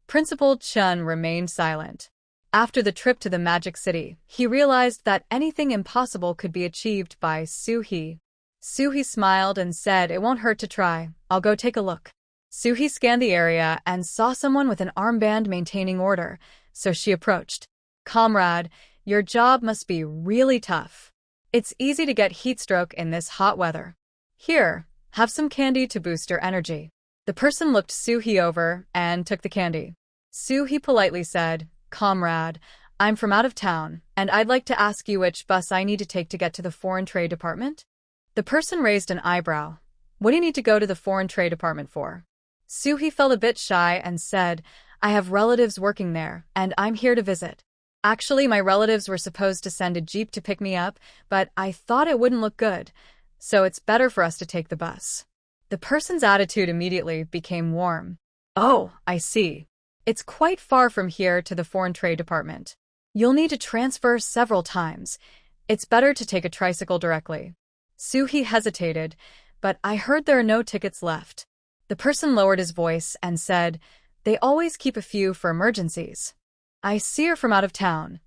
Principal Chen remained silent. After the trip to the Magic City, he realized that anything impossible could be achieved by Soo-hee. Soo-hee smiled and said, It won't hurt to try. I'll go take a look. Soo-hee scanned the area and saw someone with an armband maintaining order, so she approached. Comrade, your job must be really tough. It's easy to get heat stroke in this hot weather. Here, have some candy to boost your energy. The person looked Soo-hee over and took the candy. Soo-hee politely said, "Comrade, I'm from out of town, and I'd like to ask you which bus I need to take to get to the Foreign Trade Department." The person raised an eyebrow. "What do you need to go to the Foreign Trade Department for?" Soo-hee felt a bit shy and said, "I have relatives working there, and I'm here to visit. Actually, my relatives were supposed to send a jeep to pick me up, but I thought it wouldn't look good, so it's better for us to take the bus." The person's attitude immediately became warm. "Oh, I see. It's quite far from here to the Foreign Trade Department. You'll need to transfer several times. It's better to take a tricycle directly." Soo-hee hesitated, "But I heard there are no tickets left." The person lowered his voice and said, "They always keep a few for emergencies. I see you're from out of town.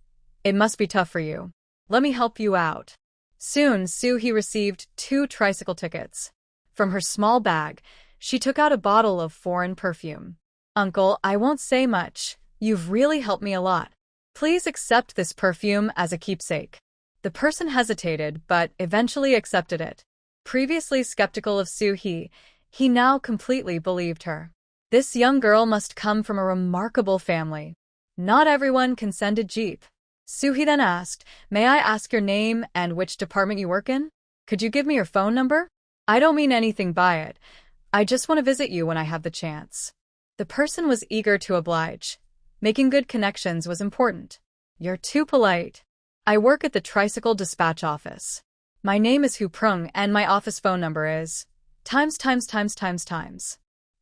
It must be tough for you. Let me help you out." Soon, Soo-hee received 2 tricycle tickets. From her small bag, she took out a bottle of foreign perfume. "Uncle, I won't say much. You've really helped me a lot. Please accept this perfume as a keepsake." The person hesitated, but eventually accepted it. Previously skeptical of Soo-hee, he now completely believed her. This young girl must come from a remarkable family. Not everyone can send a jeep. Soo-hee then asked, "May I ask your name and which department you work in? Could you give me your phone number? I don't mean anything by it. I just want to visit you when I have the chance." The person was eager to oblige. Making good connections was important. "You're too polite. I work at the tricycle dispatch office. My name is Prung and my office phone number is times.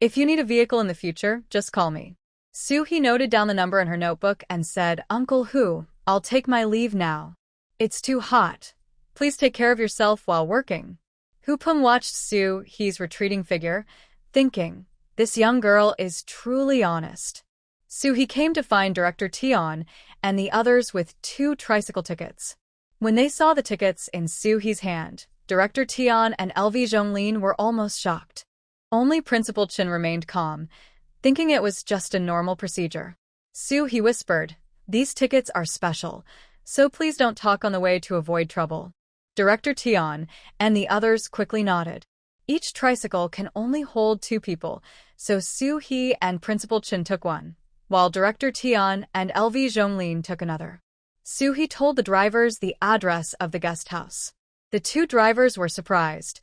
If you need a vehicle in the future, just call me." Soo-hee noted down the number in her notebook and said, "Uncle Hu, I'll take my leave now. It's too hot. Please take care of yourself while working." Pung watched Soo-hee's retreating figure, thinking, this young girl is truly honest. Soo-hee came to find Director Tion and the others with 2 tricycle tickets. When they saw the tickets in Soo-hee's hand, Director Tion and LV Zhonglin were almost shocked. Only Principal Chin remained calm, thinking it was just a normal procedure. Soo-hee whispered, "These tickets are special, so please don't talk on the way to avoid trouble." Director Tion and the others quickly nodded. Each tricycle can only hold 2 people, so Soo-hee and Principal Chin took one, while Director Tion and LV Zhonglin took another. Soo-hee told the drivers the address of the guest house. The 2 drivers were surprised.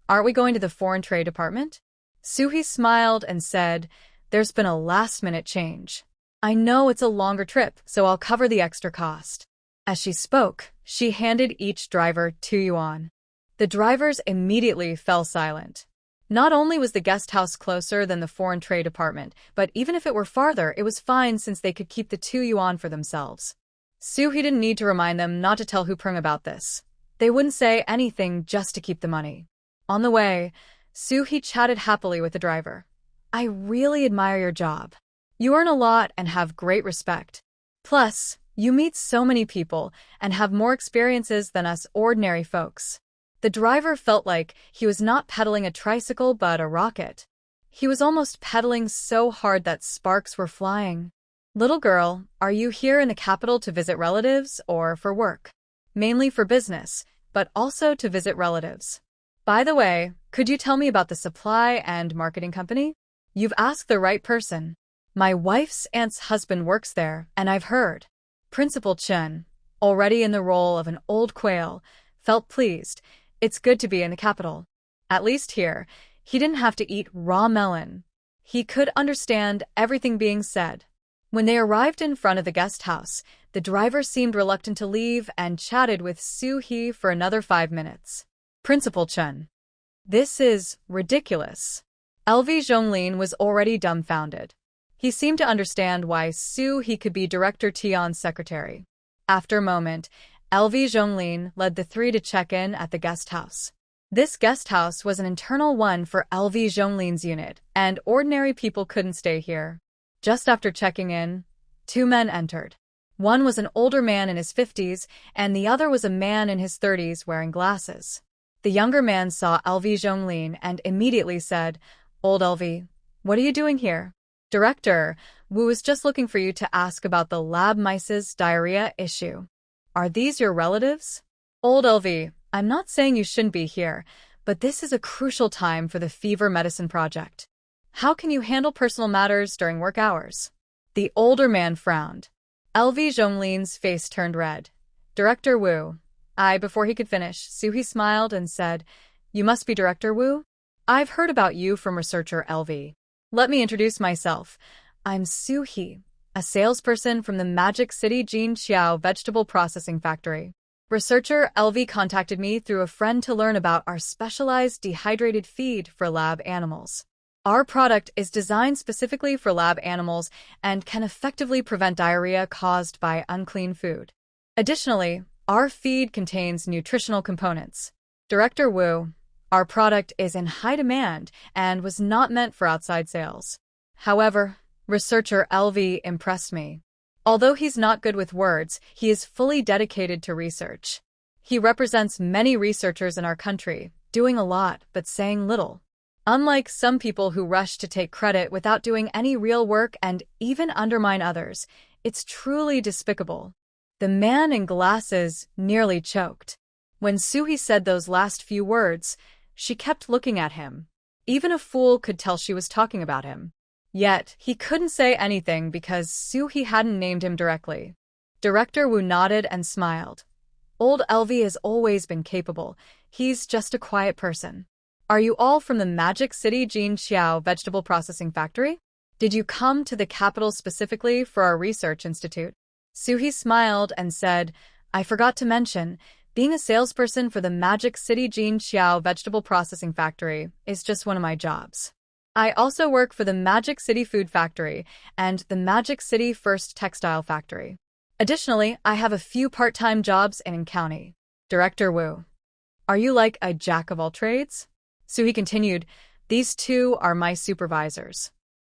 "Aren't we going to the Foreign Trade Department?" Soo-hee smiled and said, "There's been a last-minute change. I know it's a longer trip, so I'll cover the extra cost." As she spoke, she handed each driver 2 yuan. The drivers immediately fell silent. Not only was the guest house closer than the Foreign Trade Department, but even if it were farther, it was fine since they could keep the 2 yuan for themselves. Soo-hee didn't need to remind them not to tell Prung about this. They wouldn't say anything just to keep the money. On the way, Soo-hee chatted happily with the driver. "I really admire your job. You earn a lot and have great respect. Plus, you meet so many people and have more experiences than us ordinary folks." The driver felt like he was not pedaling a tricycle but a rocket. He was almost pedaling so hard that sparks were flying. "Little girl, are you here in the capital to visit relatives or for work?" "Mainly for business, but also to visit relatives." "By the way, could you tell me about the supply and marketing company?" "You've asked the right person. My wife's aunt's husband works there, and I've heard." Principal Chen, already in the role of an old quail, felt pleased. It's good to be in the capital. At least here, he didn't have to eat raw melon. He could understand everything being said. When they arrived in front of the guest house, the driver seemed reluctant to leave and chatted with Soo-hee for another 5 minutes. Principal Chen. "This is ridiculous." LV Zhonglin was already dumbfounded. He seemed to understand why Soo-hee could be Director Tion's secretary. After a moment, LV Zhonglin led the 3 to check in at the guest house. This guest house was an internal one for LV Zhonglin's unit, and ordinary people couldn't stay here. Just after checking in, 2 men entered. One was an older man in his 50s, and the other was a man in his 30s wearing glasses. The younger man saw LV Zhonglin and immediately said, "Old LV, what are you doing here?" "Director, Wu was just looking for you to ask about the lab mice's diarrhea issue." "Are these your relatives?" Old LV, I'm not saying you shouldn't be here, but this is a crucial time for the fever medicine project. How can you handle personal matters during work hours? The older man frowned. LV Zhonglin's face turned red. Director Wu. Before he could finish, Suhi smiled and said, You must be Director Wu? I've heard about you from researcher LV. Let me introduce myself. I'm Suhi, a salesperson from the Magic City Jin Xiao Vegetable Processing Factory. Researcher LV contacted me through a friend to learn about our specialized dehydrated feed for lab animals. Our product is designed specifically for lab animals and can effectively prevent diarrhea caused by unclean food. Additionally, our feed contains nutritional components. Director Wu, our product is in high demand and was not meant for outside sales. However, researcher LV impressed me. Although he's not good with words, he is fully dedicated to research. He represents many researchers in our country, doing a lot but saying little. Unlike some people who rush to take credit without doing any real work and even undermine others, it's truly despicable. The man in glasses nearly choked. When Suhi said those last few words, she kept looking at him. Even a fool could tell she was talking about him. Yet, he couldn't say anything because Suhi hadn't named him directly. Director Wu nodded and smiled. Old LV has always been capable. He's just a quiet person. Are you all from the Magic City Jin Xiao Vegetable Processing Factory? Did you come to the capital specifically for our research institute? Suhi smiled and said, I forgot to mention, being a salesperson for the Magic City Jin Xiao Vegetable Processing Factory is just one of my jobs. I also work for the Magic City Food Factory and the Magic City First Textile Factory. Additionally, I have a few part-time jobs in county. Director Wu. Are you like a jack of all trades? Suhi continued, These two are my supervisors.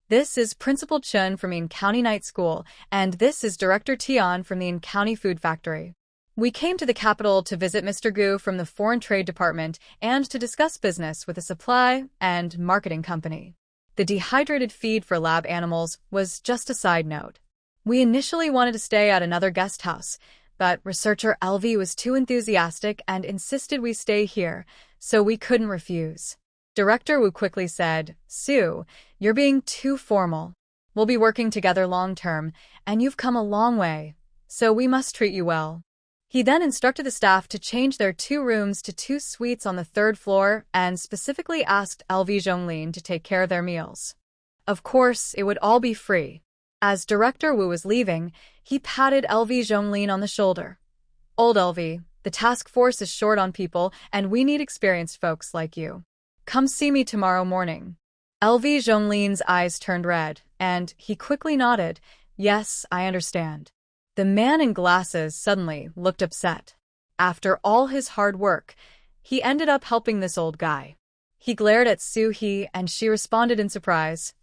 This is Principal Chun from In County Night School, and this is Director Tian from the In County Food Factory. We came to the capital to visit Mr. Gu from the Foreign Trade Department and to discuss business with a supply and marketing company. The dehydrated feed for lab animals was just a side note. We initially wanted to stay at another guest house, but researcher LV was too enthusiastic and insisted we stay here, so we couldn't refuse. Director Wu quickly said, Sue, you're being too formal. We'll be working together long-term, and you've come a long way, so we must treat you well. He then instructed the staff to change their 2 rooms to 2 suites on the 3rd floor and specifically asked LV Zhonglin to take care of their meals. Of course, it would all be free. As Director Wu was leaving, he patted LV Zhonglin on the shoulder. Old LV, the task force is short on people and we need experienced folks like you. Come see me tomorrow morning. LV Zhonglin's eyes turned red, and he quickly nodded. Yes, I understand. The man in glasses suddenly looked upset. After all his hard work, he ended up helping this old guy. He glared at Suhi and she responded in surprise.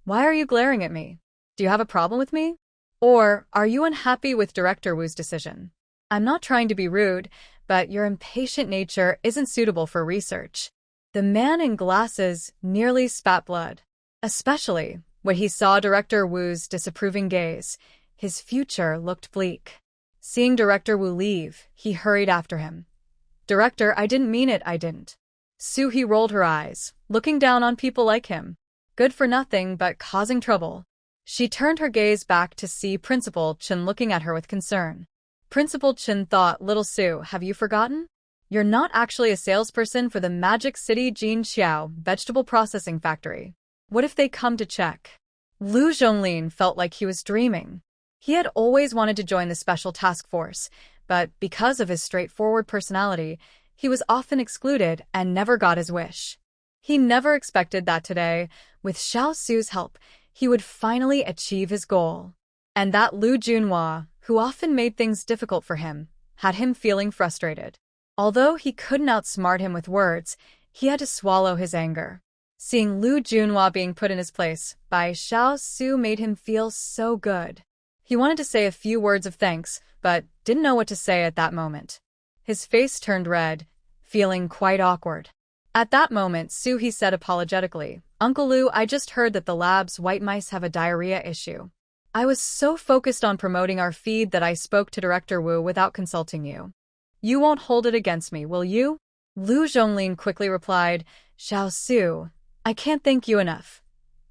Why are you glaring at me? Do you have a problem with me? Or are you unhappy with Director Wu's decision? I'm not trying to be rude, but your impatient nature isn't suitable for research. The man in glasses nearly spat blood, especially when he saw Director Wu's disapproving gaze. His future looked bleak. Seeing Director Wu leave, he hurried after him. Director, I didn't mean it, I didn't. Suhi rolled her eyes, looking down on people like him. Good for nothing but causing trouble. She turned her gaze back to see Principal Chun looking at her with concern. Principal Chun thought, Little Sue, have you forgotten? You're not actually a salesperson for the Magic City Jin Xiao Vegetable Processing Factory. What if they come to check? Lu Zhonglin felt like he was dreaming. He had always wanted to join the special task force, but because of his straightforward personality, he was often excluded and never got his wish. He never expected that today, with Xiao Su's help, he would finally achieve his goal. And that Lu Junhua, who often made things difficult for him, had him feeling frustrated. Although he couldn't outsmart him with words, he had to swallow his anger. Seeing Lu Junhua being put in his place by Xiao Su made him feel so good. He wanted to say a few words of thanks, but didn't know what to say at that moment. His face turned red, feeling quite awkward. At that moment, Suhi said apologetically, Uncle Lu, I just heard that the lab's white mice have a diarrhea issue. I was so focused on promoting our feed that I spoke to Director Wu without consulting you. You won't hold it against me, will you? Lu Zhonglin quickly replied, Xiao Su, I can't thank you enough.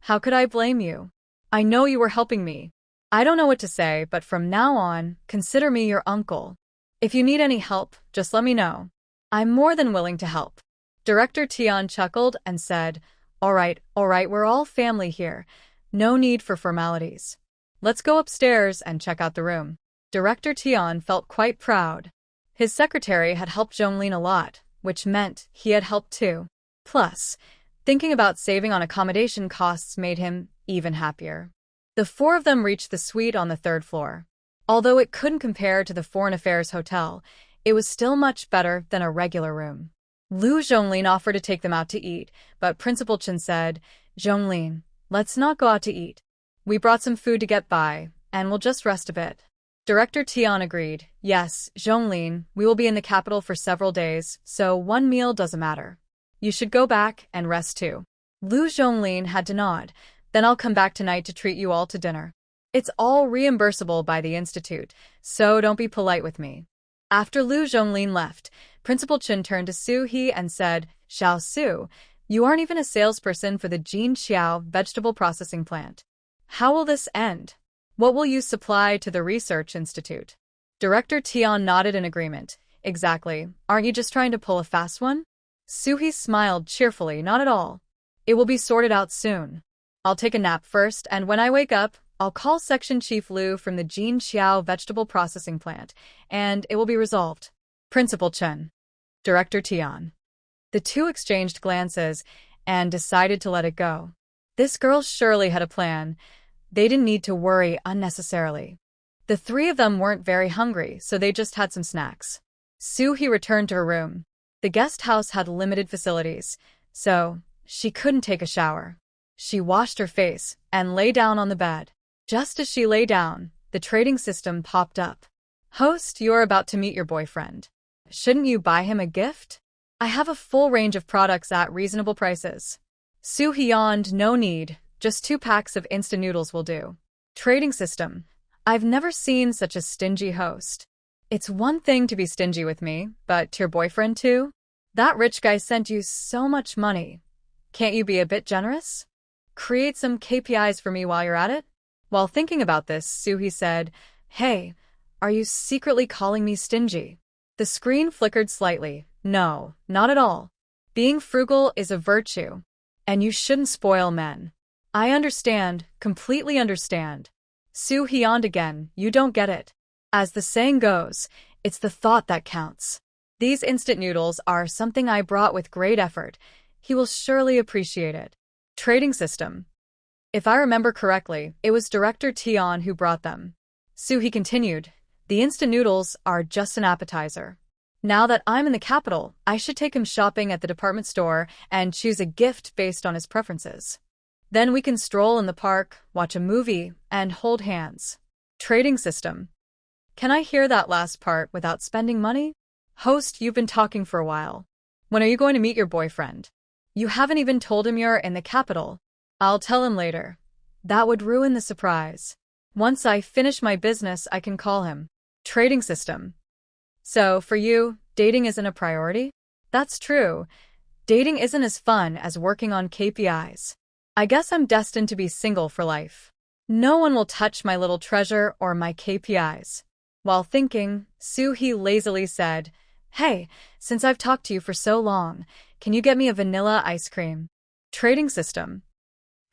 How could I blame you? I know you were helping me. I don't know what to say, but from now on, consider me your uncle. If you need any help, just let me know. I'm more than willing to help. Director Tian chuckled and said, all right, we're all family here. No need for formalities. Let's go upstairs and check out the room. Director Tian felt quite proud. His secretary had helped Zhonglin a lot, which meant he had helped too. Plus, thinking about saving on accommodation costs made him even happier. The four of them reached the suite on the third floor. Although it couldn't compare to the Foreign Affairs Hotel, it was still much better than a regular room. Lu Zhonglin offered to take them out to eat, but Principal Chen said, Zhonglin, let's not go out to eat. We brought some food to get by, and we'll just rest a bit. Director Tian agreed. Yes, Zhonglin, we will be in the capital for several days, so one meal doesn't matter. You should go back and rest too. Lu Zhonglin had to nod. Then I'll come back tonight to treat you all to dinner. It's all reimbursable by the institute, so don't be polite with me. After Lu Zhonglin left, Principal Chen turned to Su He and said, Xiao Su, you aren't even a salesperson for the Jin Xiao vegetable processing plant. How will this end? What will you supply to the research institute? Director Tian nodded in agreement. Exactly. Aren't you just trying to pull a fast one? Su He smiled cheerfully. Not at all. It will be sorted out soon. I'll take a nap first, and when I wake up, I'll call Section Chief Lu from the Jin Xiao vegetable processing plant, and it will be resolved. Principal Chen. Director Tian. The two exchanged glances and decided to let it go. This girl surely had a plan. They didn't need to worry unnecessarily. The three of them weren't very hungry, so they just had some snacks. Su He returned to her room. The guest house had limited facilities, so she couldn't take a shower. She washed her face and lay down on the bed. Just as she lay down, the trading system popped up. Host, you're about to meet your boyfriend. Shouldn't you buy him a gift? I have a full range of products at reasonable prices. Su He yawned. No need, just 2 packs of instant noodles will do. Trading system. I've never seen such a stingy host. It's one thing to be stingy with me, but to your boyfriend too? That rich guy sent you so much money. Can't you be a bit generous? Create some KPIs for me while you're at it? While thinking about this, Su He said, Hey, are you secretly calling me stingy? The screen flickered slightly. No, not at all. Being frugal is a virtue, and you shouldn't spoil men. I understand, completely understand. Su He yawned again. You don't get it. As the saying goes, it's the thought that counts. These instant noodles are something I brought with great effort. He will surely appreciate it. Trading system. If I remember correctly, it was Director Tian who brought them. Su He continued, the instant noodles are just an appetizer. Now that I'm in the capital, I should take him shopping at the department store and choose a gift based on his preferences. Then we can stroll in the park, watch a movie, and hold hands. Trading system. Can I hear that last part without spending money? Host, you've been talking for a while. When are you going to meet your boyfriend? You haven't even told him you're in the capital. I'll tell him later. That would ruin the surprise. Once I finish my business, I can call him. Trading system. So, for you, dating isn't a priority? That's true. Dating isn't as fun as working on KPIs. I guess I'm destined to be single for life. No one will touch my little treasure or my KPIs. While thinking, Su He lazily said, Hey, since I've talked to you for so long, can you get me a vanilla ice cream? Trading system.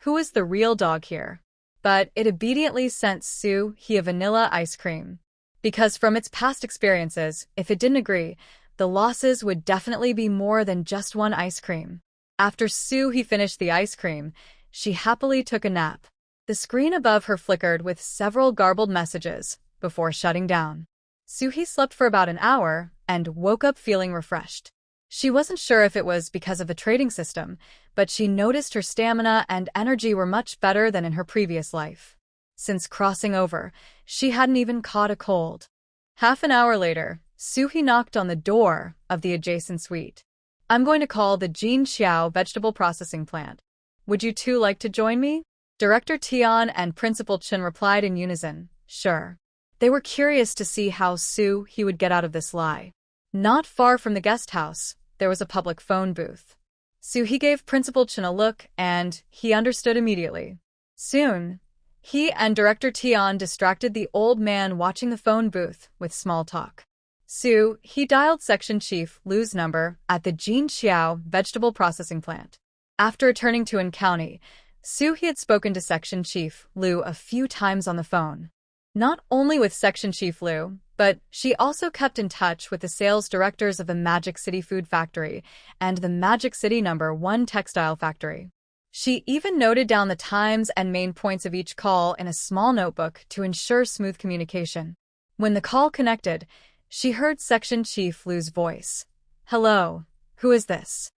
Who is the real dog here? But it obediently sent Su He a vanilla ice cream. Because from its past experiences, if it didn't agree, the losses would definitely be more than just one ice cream. After Su He finished the ice cream, she happily took a nap. The screen above her flickered with several garbled messages before shutting down. Su He slept for about an hour and woke up feeling refreshed. She wasn't sure if it was because of the trading system, but she noticed her stamina and energy were much better than in her previous life. Since crossing over, she hadn't even caught a cold. Half an hour later, Su He knocked on the door of the adjacent suite. I'm going to call the Jin Xiao vegetable processing plant. Would you two like to join me? Director Tian and Principal Chen replied in unison, sure. They were curious to see how Su He would get out of this lie. Not far from the guest house, there was a public phone booth. He gave Principal Chen a look, and he understood immediately. Soon, he and Director Tian distracted the old man watching the phone booth with small talk. He dialed Section Chief Lu's number at the Jinxiao vegetable processing plant. After returning to An County, he had spoken to Section Chief Lu a few times on the phone. Not only with Section Chief Lu, but she also kept in touch with the sales directors of the Magic City Food Factory and the Magic City No. 1 Textile Factory. She even noted down the times and main points of each call in a small notebook to ensure smooth communication. When the call connected, she heard Section Chief Lu's voice. "Hello, who is this?"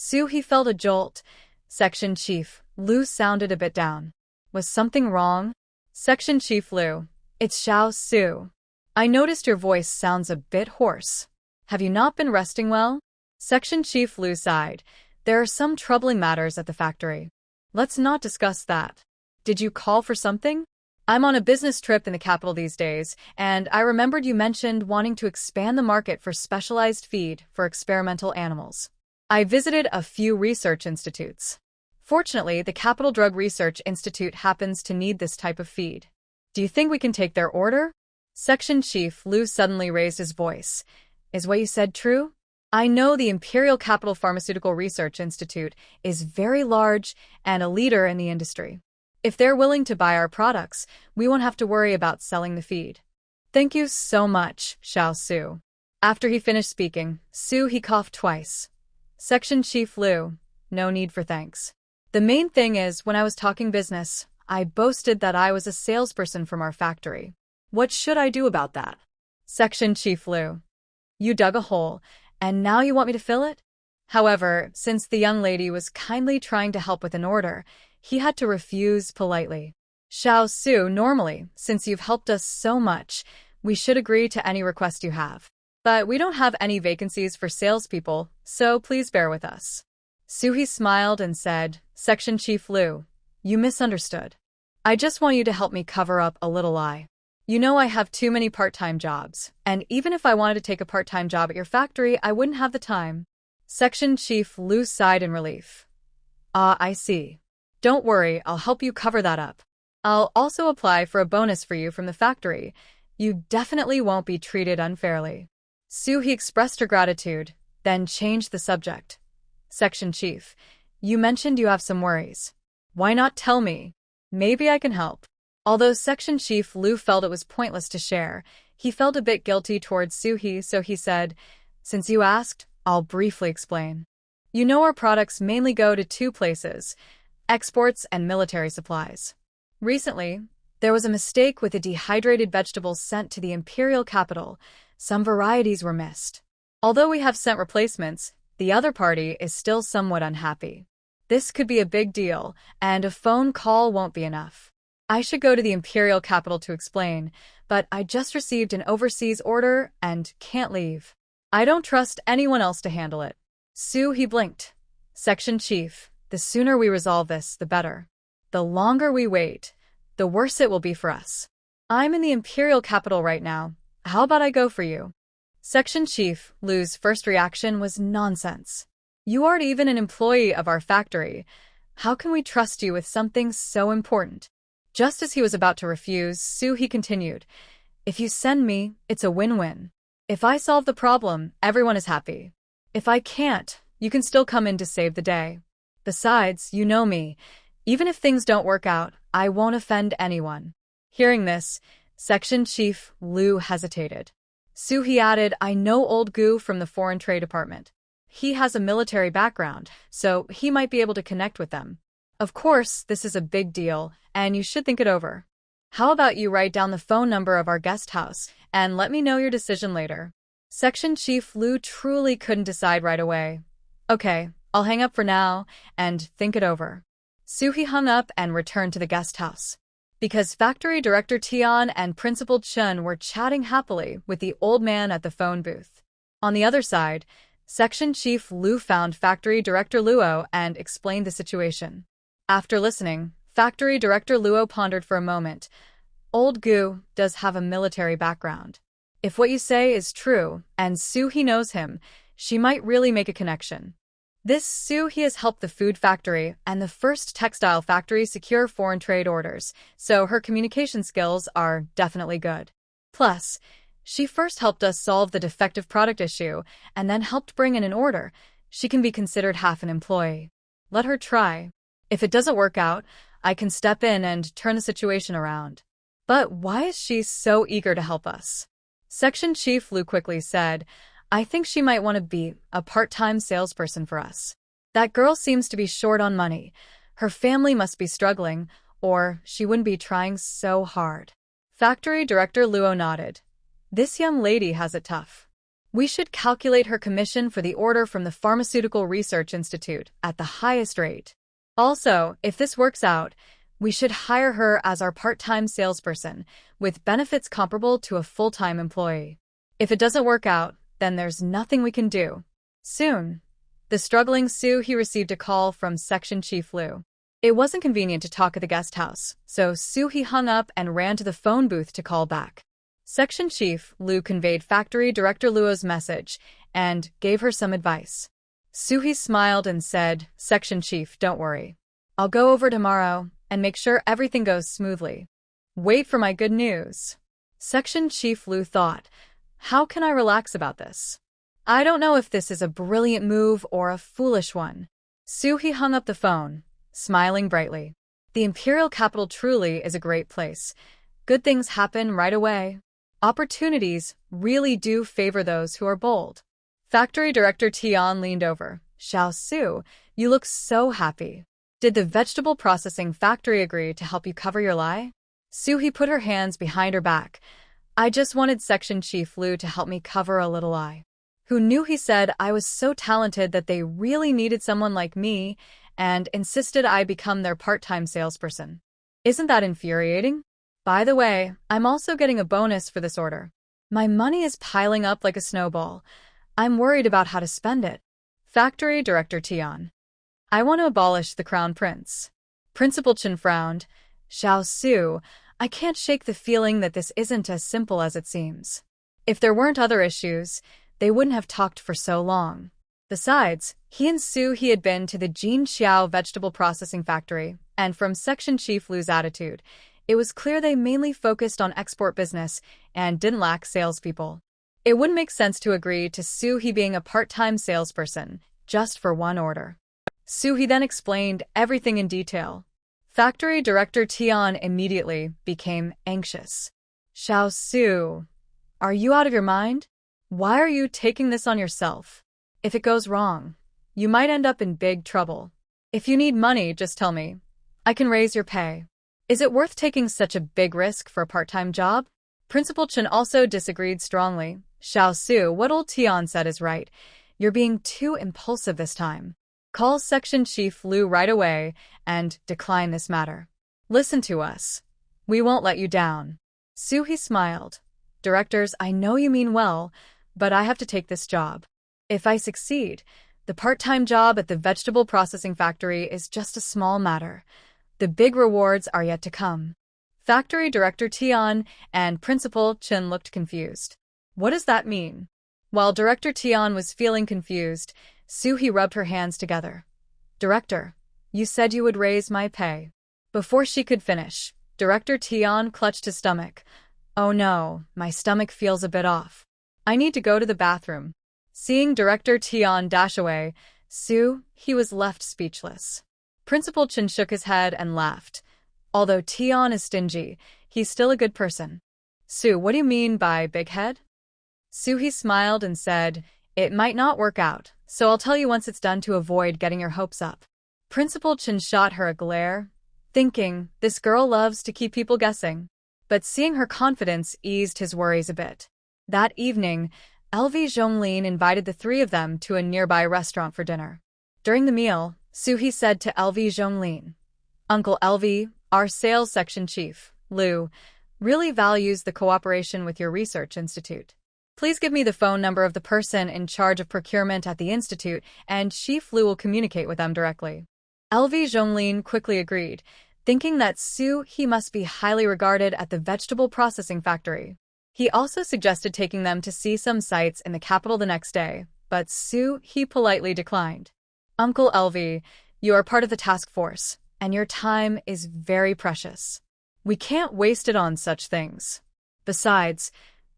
He felt a jolt. Section Chief Lu sounded a bit down. Was something wrong? Section Chief Lu, it's Xiao Su. I noticed your voice sounds a bit hoarse. Have you not been resting well? Section Chief Lu sighed. There are some troubling matters at the factory. Let's not discuss that. Did you call for something? I'm on a business trip in the capital these days, and I remembered you mentioned wanting to expand the market for specialized feed for experimental animals. I visited a few research institutes. Fortunately, the Capital Drug Research Institute happens to need this type of feed. Do you think we can take their order? Section Chief Lu suddenly raised his voice. Is what you said true? I know the Imperial Capital Pharmaceutical Research Institute is very large and a leader in the industry. If they're willing to buy our products, we won't have to worry about selling the feed. Thank you so much, Xiao Su. After he finished speaking, he coughed twice. Section Chief Lu, no need for thanks. The main thing is, when I was talking business, I boasted that I was a salesperson from our factory. What should I do about that? Section Chief Lu, you dug a hole, and now you want me to fill it? However, since the young lady was kindly trying to help with an order, he had to refuse politely. Xiao Su, normally, since you've helped us so much, we should agree to any request you have. But we don't have any vacancies for salespeople, so please bear with us. He smiled and said, Section Chief Lu, you misunderstood. I just want you to help me cover up a little lie. You know I have too many part-time jobs, and even if I wanted to take a part-time job at your factory, I wouldn't have the time. Section Chief Lu sighed in relief. Ah, I see. Don't worry, I'll help you cover that up. I'll also apply for a bonus for you from the factory. You definitely won't be treated unfairly. He expressed her gratitude, then changed the subject. Section Chief, you mentioned you have some worries. Why not tell me? Maybe I can help. Although Section Chief Lu felt it was pointless to share, he felt a bit guilty towards Suhi, so he said, Since you asked, I'll briefly explain. You know our products mainly go to two places, exports and military supplies. Recently, there was a mistake with the dehydrated vegetables sent to the imperial capital. Some varieties were missed. Although we have sent replacements, the other party is still somewhat unhappy. This could be a big deal, and a phone call won't be enough. I should go to the imperial capital to explain, but I just received an overseas order and can't leave. I don't trust anyone else to handle it. He blinked. Section Chief, the sooner we resolve this, the better. The longer we wait, the worse it will be for us. I'm in the imperial capital right now. How about I go for you? Section Chief Lu's first reaction was nonsense. You aren't even an employee of our factory. How can we trust you with something so important? Just as he was about to refuse, he continued, If you send me, it's a win-win. If I solve the problem, everyone is happy. If I can't, you can still come in to save the day. Besides, you know me. Even if things don't work out, I won't offend anyone. Hearing this, Section Chief Lu hesitated. He added, I know old Gu from the Foreign Trade Department. He has a military background, so he might be able to connect with them. Of course, this is a big deal, and you should think it over. How about you write down the phone number of our guest house, and let me know your decision later. Section Chief Lu truly couldn't decide right away. Okay, I'll hang up for now, and think it over. He hung up and returned to the guest house. Because Factory Director Tian and Principal Chen were chatting happily with the old man at the phone booth. On the other side, Section Chief Lu found Factory Director Luo and explained the situation. After listening, Factory Director Luo pondered for a moment. Old Gu does have a military background. If what you say is true, and Soo-hee knows him, she might really make a connection. This Soo-hee has helped the food factory and the first textile factory secure foreign trade orders, so her communication skills are definitely good. Plus, she first helped us solve the defective product issue and then helped bring in an order. She can be considered half an employee. Let her try. If it doesn't work out, I can step in and turn the situation around. But why is she so eager to help us? Section Chief Lu quickly said, I think she might want to be a part-time salesperson for us. That girl seems to be short on money. Her family must be struggling, or she wouldn't be trying so hard. Factory Director Luo nodded. This young lady has it tough. We should calculate her commission for the order from the Pharmaceutical Research Institute at the highest rate. Also, if this works out, we should hire her as our part-time salesperson, with benefits comparable to a full-time employee. If it doesn't work out, then there's nothing we can do. Soon, the struggling Soo-hee received a call from Section Chief Lu. It wasn't convenient to talk at the guest house, so Soo-hee hung up and ran to the phone booth to call back. Section Chief Lu conveyed Factory Director Luo's message and gave her some advice. Soo-hee smiled and said, Section Chief, don't worry. I'll go over tomorrow and make sure everything goes smoothly. Wait for my good news. Section Chief Lu thought, how can I relax about this? I don't know if this is a brilliant move or a foolish one. Soo-hee hung up the phone, smiling brightly. The imperial capital truly is a great place. Good things happen right away. Opportunities really do favor those who are bold. Factory Director Tian leaned over. Xiao Su, you look so happy. Did the vegetable processing factory agree to help you cover your lie? Soo-hee put her hands behind her back. I just wanted Section Chief Lu to help me cover a little lie. Who knew he said I was so talented that they really needed someone like me and insisted I become their part-time salesperson. Isn't that infuriating? By the way, I'm also getting a bonus for this order. My money is piling up like a snowball. I'm worried about how to spend it. Factory Director Tian. I want to abolish the Crown Prince. Principal Chen frowned. Xiao Su, I can't shake the feeling that this isn't as simple as it seems. If there weren't other issues, they wouldn't have talked for so long. Besides, he and Soo-hee had been to the Jin Xiao vegetable processing factory, and from Section Chief Lu's attitude, it was clear they mainly focused on export business and didn't lack salespeople. It wouldn't make sense to agree to Soo-hee being a part-time salesperson, just for one order. Soo-hee then explained everything in detail. Factory Director Tian immediately became anxious. Xiao Su, are you out of your mind? Why are you taking this on yourself? If it goes wrong, you might end up in big trouble. If you need money, just tell me. I can raise your pay. Is it worth taking such a big risk for a part-time job? Principal Chen also disagreed strongly. Xiao Su, what old Tian said is right. You're being too impulsive this time. Call Section Chief Lu right away and decline this matter. Listen to us. We won't let you down. Soo-hee smiled. Directors, I know you mean well, but I have to take this job. If I succeed, the part-time job at the vegetable processing factory is just a small matter. The big rewards are yet to come. Factory Director Tian and Principal Chen looked confused. What does that mean? While Director Tian was feeling confused, Soo-hee rubbed her hands together. Director, you said you would raise my pay. Before she could finish, Director Tian clutched his stomach. Oh no, my stomach feels a bit off. I need to go to the bathroom. Seeing Director Tian dash away, he was left speechless. Principal Chen shook his head and laughed. Although Tian is stingy, he's still a good person. Su, what do you mean by big head? Soo-hee smiled and said, it might not work out, so I'll tell you once it's done to avoid getting your hopes up. Principal Chen shot her a glare, thinking, this girl loves to keep people guessing. But seeing her confidence eased his worries a bit. That evening, LV Zhonglin invited the three of them to a nearby restaurant for dinner. During the meal, Soo-hee said to LV Zhonglin, Uncle LV, our sales section chief, Lu, really values the cooperation with your research institute. Please give me the phone number of the person in charge of procurement at the institute, and Chief Lu will communicate with them directly. LV Zhonglin quickly agreed, thinking that he must be highly regarded at the vegetable processing factory. He also suggested taking them to see some sights in the capital the next day, but Soo-hee politely declined. Uncle LV, you are part of the task force, and your time is very precious. We can't waste it on such things. Besides,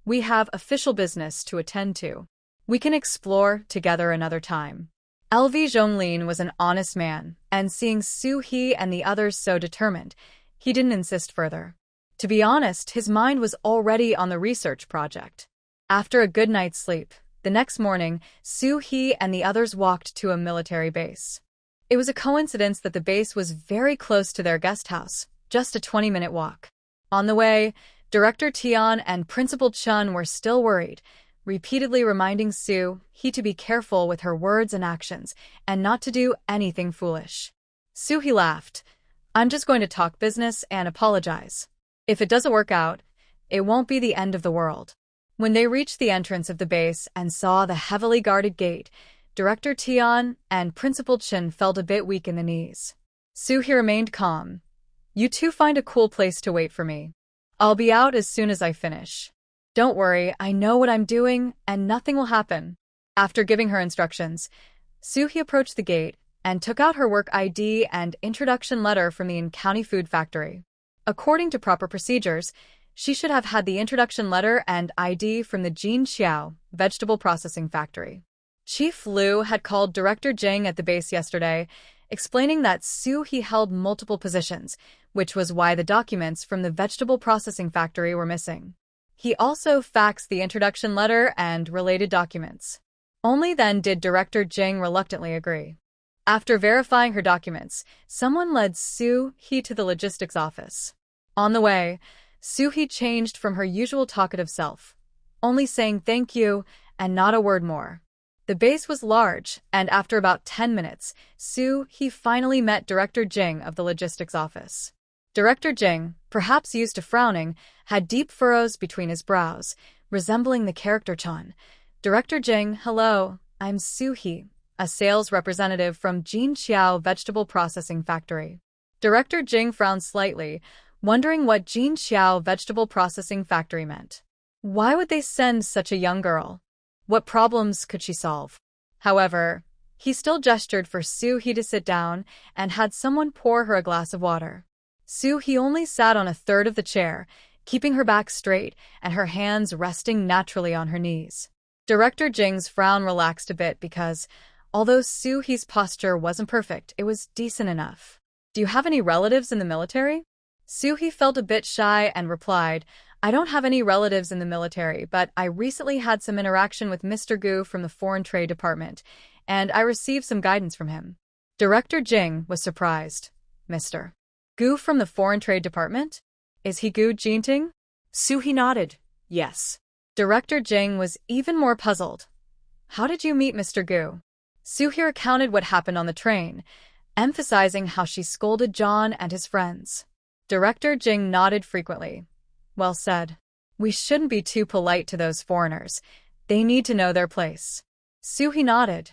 we have official business to attend to. We can explore together another time. LV Zhonglin was an honest man, and seeing Soo-hee and the others so determined, he didn't insist further. To be honest, his mind was already on the research project. After a good night's sleep, the next morning, Soo-hee and the others walked to a military base. It was a coincidence that the base was very close to their guest house, just a 20-minute walk. On the way, Director Tian and Principal Chun were still worried, repeatedly reminding Soo-hee to be careful with her words and actions and not to do anything foolish. Soo-hee laughed. I'm just going to talk business and apologize. If it doesn't work out, it won't be the end of the world. When they reached the entrance of the base and saw the heavily guarded gate, Director Tian and Principal Chun felt a bit weak in the knees. Soo-hee remained calm. You two find a cool place to wait for me. I'll be out as soon as I finish. Don't worry, I know what I'm doing, and nothing will happen. After giving her instructions, Soo-hee approached the gate and took out her work ID and introduction letter from the county food factory. According to proper procedures, she should have had the introduction letter and ID from the Jinxiao vegetable processing factory. Chief Liu had called Director Jing at the base yesterday, explaining that Soo-hee held multiple positions, which was why the documents from the vegetable processing factory were missing. He also faxed the introduction letter and related documents. Only then did Director Jing reluctantly agree. After verifying her documents, someone led Soo-hee to the logistics office. On the way, Soo-hee changed from her usual talkative self, only saying thank you and not a word more. The base was large, and after about 10 minutes, Soo-hee finally met Director Jing of the logistics office. Director Jing, perhaps used to frowning, had deep furrows between his brows, resembling the character Chun. Director Jing, hello, I'm Soo-hee, a sales representative from Jinxiao Vegetable Processing Factory. Director Jing frowned slightly, wondering what Jinxiao Vegetable Processing Factory meant. Why would they send such a young girl? What problems could she solve? However, he still gestured for Soo-hee to sit down and had someone pour her a glass of water. Soo-hee only sat on a third of the chair, keeping her back straight and her hands resting naturally on her knees. Director Jing's frown relaxed a bit because, although Soo-hee's posture wasn't perfect, it was decent enough. Do you have any relatives in the military? Soo-hee felt a bit shy and replied, I don't have any relatives in the military, but I recently had some interaction with Mr. Gu from the Foreign Trade Department, and I received some guidance from him. Director Jing was surprised. Mr. Gu from the Foreign Trade Department? Is he Gu Jinting? Soo-hee nodded. Yes. Director Jing was even more puzzled. How did you meet Mr. Gu? Soo-hee recounted what happened on the train, emphasizing how she scolded John and his friends. Director Jing nodded frequently. Well said. We shouldn't be too polite to those foreigners. They need to know their place. Soo-hee nodded.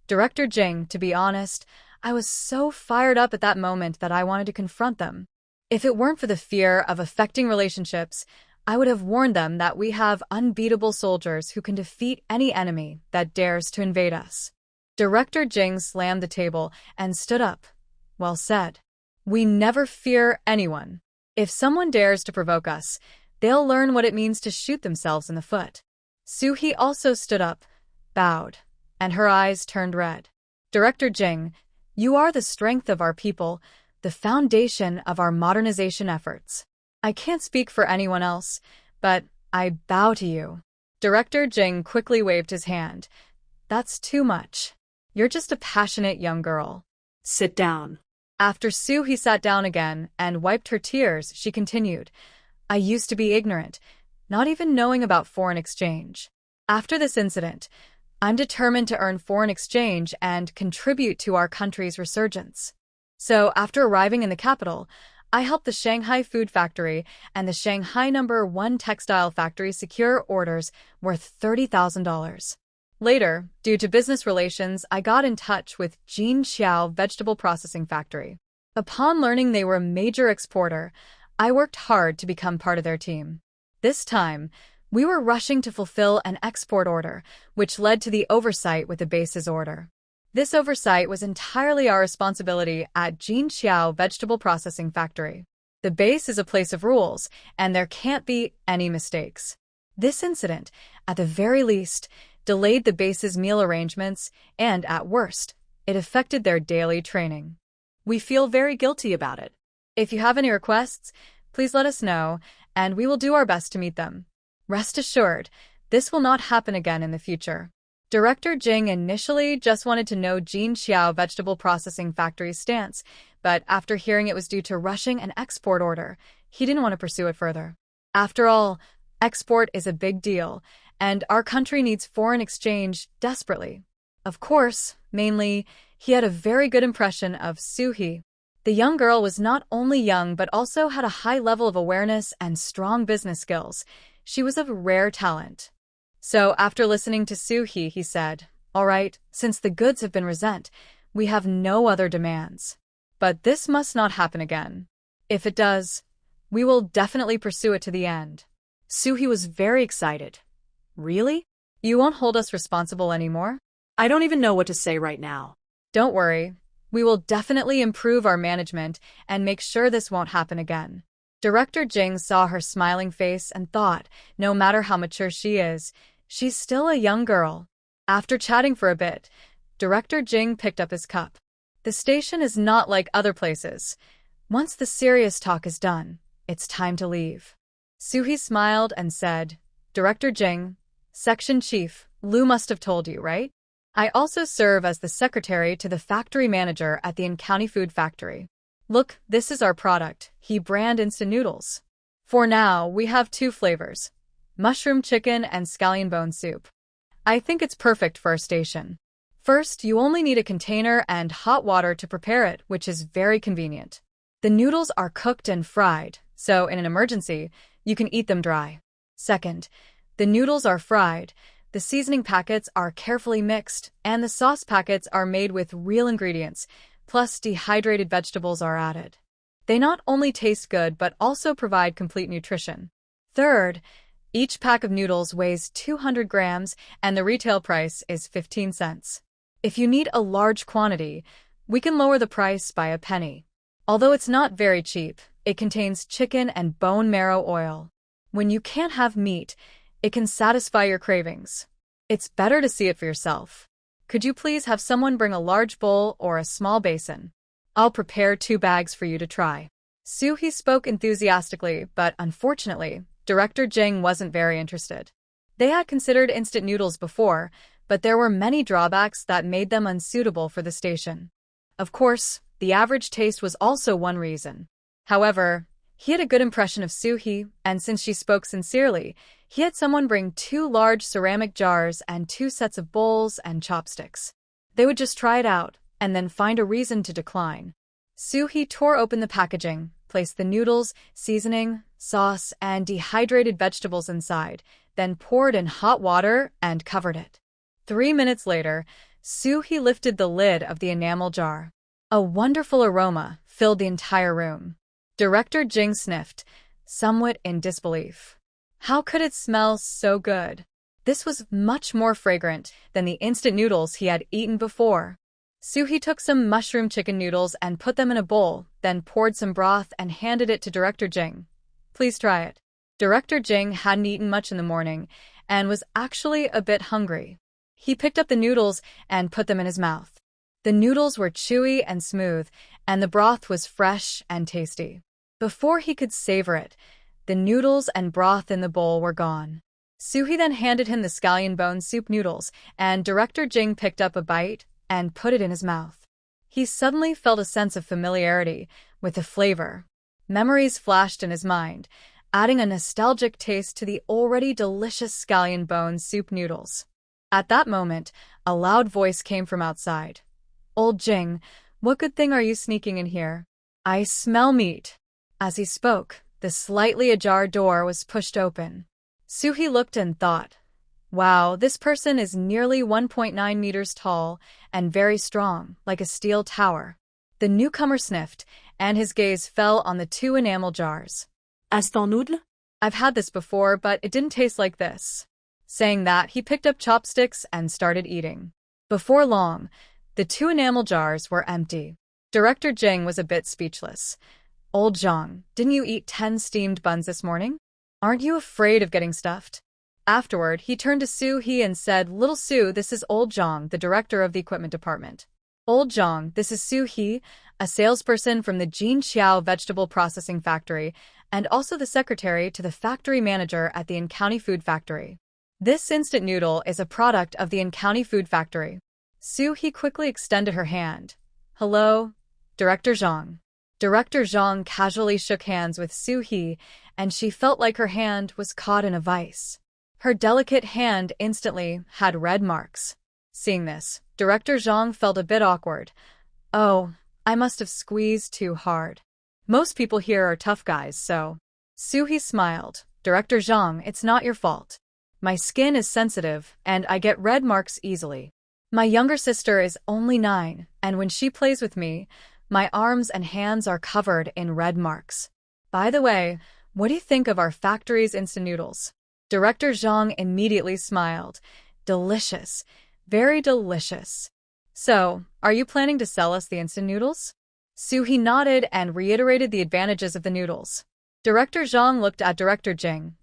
Director Jing, to be honest, I was so fired up at that moment that I wanted to confront them. If it weren't for the fear of affecting relationships, I would have warned them that we have unbeatable soldiers who can defeat any enemy that dares to invade us. Director Jing slammed the table and stood up. Well said. We never fear anyone. If someone dares to provoke us, they'll learn what it means to shoot themselves in the foot. Soo-hee also stood up, bowed, and her eyes turned red. Director Jing, you are the strength of our people, the foundation of our modernization efforts. I can't speak for anyone else, but I bow to you. Director Jing quickly waved his hand. That's too much. You're just a passionate young girl. Sit down. After Soo-hee sat down again and wiped her tears, she continued, I used to be ignorant, not even knowing about foreign exchange. After this incident, I'm determined to earn foreign exchange and contribute to our country's resurgence. So, after arriving in the capital, I helped the Shanghai Food Factory and the Shanghai No. 1 Textile Factory secure orders worth $30,000. Later, due to business relations, I got in touch with Jinxiao Vegetable Processing Factory. Upon learning they were a major exporter, I worked hard to become part of their team. This time, We were rushing to fulfill an export order, which led to the oversight with the base's order. This oversight was entirely our responsibility at Jinqiao Vegetable Processing Factory. The base is a place of rules, and there can't be any mistakes. This incident, at the very least, delayed the base's meal arrangements, and at worst, it affected their daily training. We feel very guilty about it. If you have any requests, please let us know, and we will do our best to meet them. Rest assured, this will not happen again in the future. Director Jing initially just wanted to know Jinqiao Vegetable Processing Factory's stance, but after hearing it was due to rushing an export order, he didn't want to pursue it further. After all, export is a big deal, and our country needs foreign exchange desperately. Of course, mainly, he had a very good impression of Suhi. The young girl was not only young but also had a high level of awareness and strong business skills. She was of rare talent. So after listening to Suhi, he said, "All right, since the goods have been resent, we have no other demands. But this must not happen again. If it does, we will definitely pursue it to the end." Suhi was very excited. Really? You won't hold us responsible anymore? I don't even know what to say right now. Don't worry. We will definitely improve our management and make sure this won't happen again. Director Jing saw her smiling face and thought, no matter how mature she is, she's still a young girl. After chatting for a bit, Director Jing picked up his cup. The station is not like other places. Once the serious talk is done, it's time to leave. Suhi smiled and said, "Director Jing, Section Chief, Lu must have told you, right? I also serve as the secretary to the factory manager at the County Food Factory. Look, this is our product, he brand instant noodles. For now, we have 2 flavors, mushroom chicken and scallion bone soup. I think it's perfect for our station. First, you only need a container and hot water to prepare it, which is very convenient. The noodles are cooked and fried, so in an emergency, you can eat them dry. Second, the noodles are fried, the seasoning packets are carefully mixed, and the sauce packets are made with real ingredients, plus dehydrated vegetables are added. They not only taste good but also provide complete nutrition. Third, each pack of noodles weighs 200 grams and the retail price is 15 cents. If you need a large quantity, we can lower the price by a penny. Although it's not very cheap, it contains chicken and bone marrow oil. When you can't have meat, it can satisfy your cravings. It's better to see it for yourself. Could you please have someone bring a large bowl or a small basin? I'll prepare 2 bags for you to try." Suhi spoke enthusiastically, but unfortunately, Director Jing wasn't very interested. They had considered instant noodles before, but there were many drawbacks that made them unsuitable for the station. Of course, the average taste was also one reason. However, he had a good impression of Suhi, and since she spoke sincerely, he had someone bring 2 large ceramic jars and 2 sets of bowls and chopsticks. They would just try it out, and then find a reason to decline. Suhi tore open the packaging, placed the noodles, seasoning, sauce, and dehydrated vegetables inside, then poured in hot water and covered it. 3 minutes later, Suhi lifted the lid of the enamel jar. A wonderful aroma filled the entire room. Director Jing sniffed, somewhat in disbelief. How could it smell so good? This was much more fragrant than the instant noodles he had eaten before. Suhi took some mushroom chicken noodles and put them in a bowl, then poured some broth and handed it to Director Jing. "Please try it." Director Jing hadn't eaten much in the morning and was actually a bit hungry. He picked up the noodles and put them in his mouth. The noodles were chewy and smooth, and the broth was fresh and tasty. Before he could savor it, the noodles and broth in the bowl were gone. Suhi then handed him the scallion bone soup noodles, and Director Jing picked up a bite and put it in his mouth. He suddenly felt a sense of familiarity with the flavor. Memories flashed in his mind, adding a nostalgic taste to the already delicious scallion bone soup noodles. At that moment, a loud voice came from outside. "Old Jing, what good thing are you sneaking in here? I smell meat." As he spoke, the slightly ajar door was pushed open. Suhi looked and thought, wow, this person is nearly 1.9 meters tall and very strong, like a steel tower. The newcomer sniffed, and his gaze fell on the 2 enamel jars. Instant noodle? I've had this before, but it didn't taste like this. Saying that, he picked up chopsticks and started eating. Before long, the two enamel jars were empty. Director Jing was a bit speechless. Old Zhang, didn't you eat 10 steamed buns this morning? Aren't you afraid of getting stuffed? Afterward, he turned to Su He and said, Little Su, this is Old Zhang, the director of the equipment department. Old Zhang, this is Su He, a salesperson from the Jinqiao vegetable processing factory, and also the secretary to the factory manager at the County Food Factory. This instant noodle is a product of the County Food Factory. Su He quickly extended her hand. Hello, Director Zhang. Director Zhang casually shook hands with Su He, and she felt like her hand was caught in a vice. Her delicate hand instantly had red marks. Seeing this, Director Zhang felt a bit awkward. Oh, I must have squeezed too hard. Most people here are tough guys, so. Su He smiled. Director Zhang, it's not your fault. My skin is sensitive, and I get red marks easily. My younger sister is only 9, and when she plays with me, my arms and hands are covered in red marks. By the way, what do you think of our factory's instant noodles? Director Zhang immediately smiled. Delicious. Very delicious. So, are you planning to sell us the instant noodles? Su He nodded and reiterated the advantages of the noodles. Director Zhang looked at Director Jing.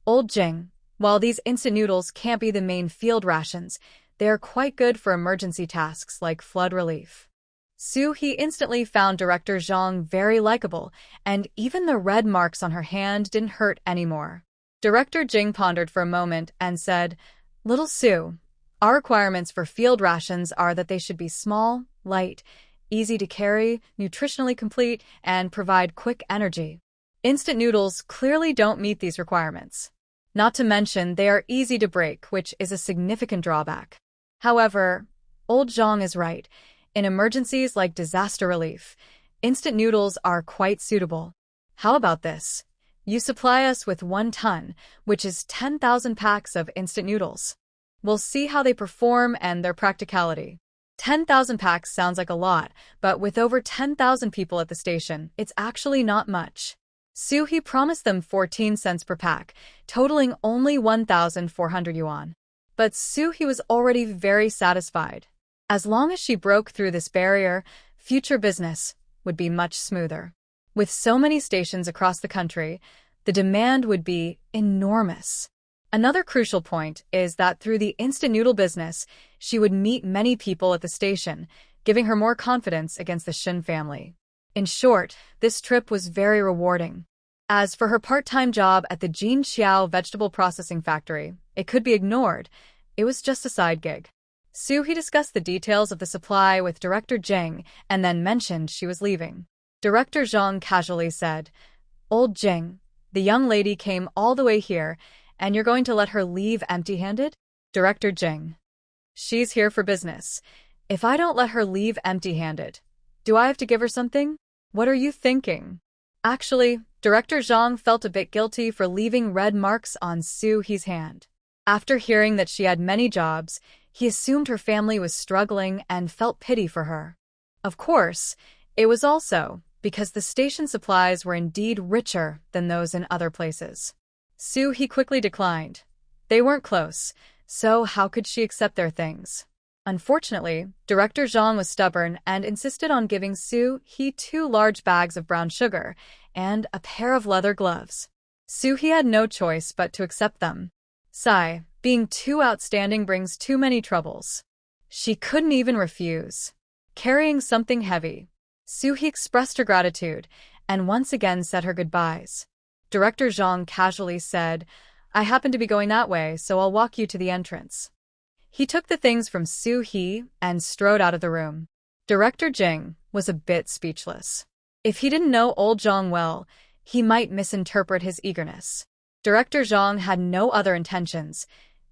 Old Jing, while these instant noodles can't be the main field rations, they are quite good for emergency tasks like flood relief. Su He instantly found Director Zhang very likable, and even the red marks on her hand didn't hurt anymore. Director Jing pondered for a moment and said, Little Su, our requirements for field rations are that they should be small, light, easy to carry, nutritionally complete, and provide quick energy. Instant noodles clearly don't meet these requirements. Not to mention, they are easy to break, which is a significant drawback. However, Old Zhang is right. In emergencies like disaster relief, instant noodles are quite suitable. How about this? You supply us with 1 ton, which is 10,000 packs of instant noodles. We'll see how they perform and their practicality. 10,000 packs sounds like a lot, but with over 10,000 people at the station, it's actually not much. Su He promised them 14 cents per pack, totaling only 1,400 yuan. But Su He was already very satisfied. As long as she broke through this barrier, future business would be much smoother. With so many stations across the country, the demand would be enormous. Another crucial point is that through the instant noodle business, she would meet many people at the station, giving her more confidence against the Shin family. In short, this trip was very rewarding. As for her part-time job at the Jinqiao vegetable processing factory, it could be ignored. It was just a side gig. Su He discussed the details of the supply with Director Jing and then mentioned she was leaving. Director Zhang casually said, Old Jing, the young lady came all the way here, and you're going to let her leave empty-handed? Director Jing. She's here for business. If I don't let her leave empty-handed, do I have to give her something? What are you thinking? Actually, Director Zhang felt a bit guilty for leaving red marks on Su He's hand. After hearing that she had many jobs, he assumed her family was struggling and felt pity for her. Of course, it was also because the station supplies were indeed richer than those in other places. Su He quickly declined. They weren't close, so how could she accept their things? Unfortunately, Director Zhang was stubborn and insisted on giving Su He 2 large bags of brown sugar and a pair of leather gloves. Su He had no choice but to accept them. Sigh, being too outstanding brings too many troubles. She couldn't even refuse. Carrying something heavy, Su He expressed her gratitude and once again said her goodbyes. Director Zhang casually said, I happen to be going that way, so I'll walk you to the entrance. He took the things from Su He and strode out of the room. Director Jing was a bit speechless. If he didn't know Old Zhang well, he might misinterpret his eagerness. Director Zhang had no other intentions.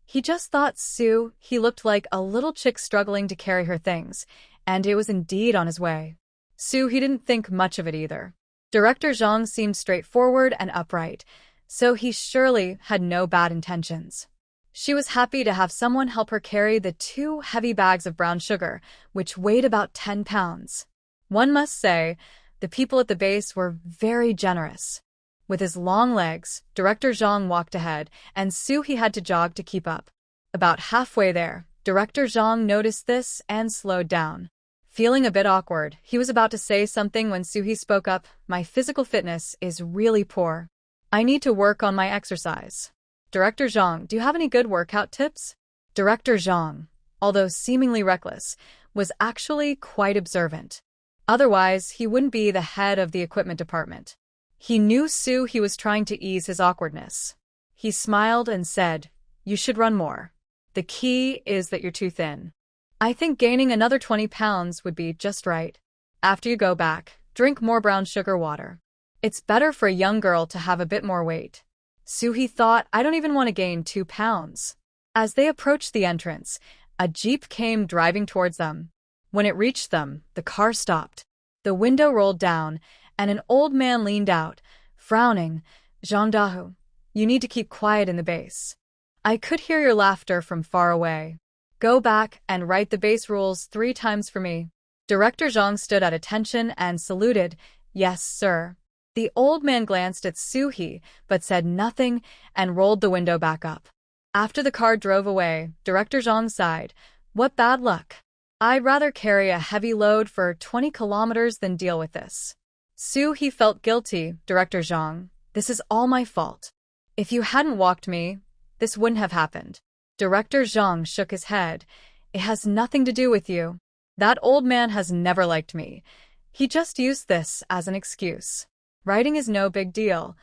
He just thought Su He looked like a little chick struggling to carry her things, and it was indeed on his way. Su He didn't think much of it either. Director Zhang seemed straightforward and upright, so he surely had no bad intentions. She was happy to have someone help her carry the 2 heavy bags of brown sugar, which weighed about 10 pounds. One must say, the people at the base were very generous. With his long legs, Director Zhang walked ahead, and Suhi had to jog to keep up. About halfway there, Director Zhang noticed this and slowed down. Feeling a bit awkward, he was about to say something when Suhi spoke up. My physical fitness is really poor. I need to work on my exercise. Director Zhang, do you have any good workout tips? Director Zhang, although seemingly reckless, was actually quite observant. Otherwise, he wouldn't be the head of the equipment department. He knew Suhi was trying to ease his awkwardness. He smiled and said, "You should run more. The key is that you're too thin. I think gaining another 20 pounds would be just right. After you go back, drink more brown sugar water. It's better for a young girl to have a bit more weight." Suhi thought, I don't even want to gain 2 pounds. As they approached the entrance, a jeep came driving towards them. When it reached them, the car stopped. The window rolled down, and an old man leaned out, frowning. Jean Dahu, you need to keep quiet in the base. I could hear your laughter from far away. Go back and write the base rules 3 times for me. Director Zhang stood at attention and saluted. Yes, sir. The old man glanced at Suhi, but said nothing and rolled the window back up. After the car drove away, Director Zhang sighed. What bad luck. I'd rather carry a heavy load for 20 kilometers than deal with this. Suhi felt guilty. Director Zhang, this is all my fault. If you hadn't walked me, this wouldn't have happened. Director Zhang shook his head. It has nothing to do with you. That old man has never liked me. He just used this as an excuse. Writing is no big deal.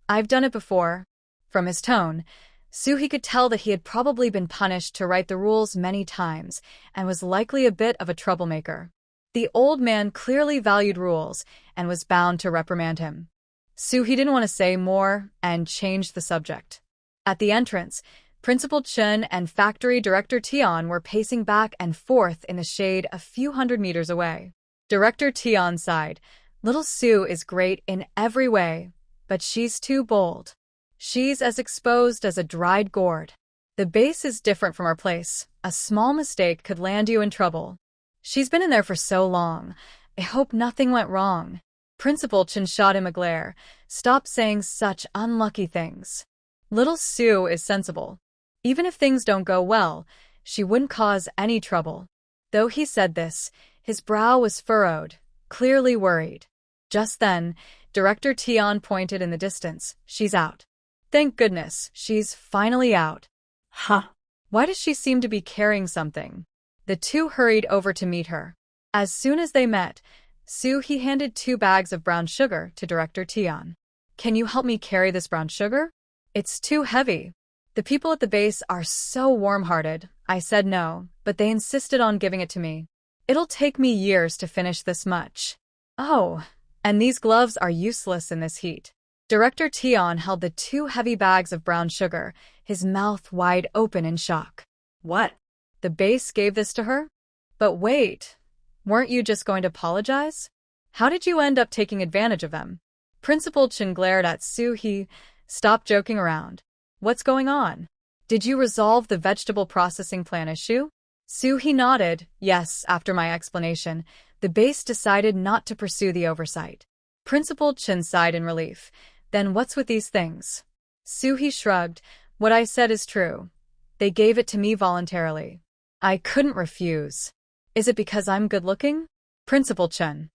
I've done it before. From his tone, Suhi could tell that he had probably been punished to write the rules many times and was likely a bit of a troublemaker. The old man clearly valued rules and was bound to reprimand him. Suhi didn't want to say more and changed the subject. At the entrance, Principal Chen and Factory Director Tian were pacing back and forth in the shade a few hundred meters away. Director Tian sighed. Little Sue is great in every way, but she's too bold. She's as exposed as a dried gourd. The base is different from our place. A small mistake could land you in trouble. She's been in there for so long. I hope nothing went wrong. Principal Chen shot him a glare. Stop saying such unlucky things. Little Sue is sensible. Even if things don't go well, she wouldn't cause any trouble. Though he said this, his brow was furrowed, clearly worried. Just then, Director Tian pointed in the distance. She's out. Thank goodness, she's finally out. Huh. Why does she seem to be carrying something? The two hurried over to meet her. As soon as they met, Suhi handed 2 bags of brown sugar to Director Tian. Can you help me carry this brown sugar? It's too heavy. The people at the base are so warm-hearted. I said no, but they insisted on giving it to me. It'll take me years to finish this much. Oh, and these gloves are useless in this heat. Director Tian held the 2 heavy bags of brown sugar, his mouth wide open in shock. What? The base gave this to her? But wait, weren't you just going to apologize? How did you end up taking advantage of them? Principal Chen glared at Suhi. Stop joking around. What's going on? Did you resolve the vegetable processing plant issue? Suhi nodded. Yes, after my explanation, the base decided not to pursue the oversight. Principal Chen sighed in relief. Then what's with these things? Suhi shrugged. What I said is true. They gave it to me voluntarily. I couldn't refuse. Is it because I'm good-looking? Principal Chen.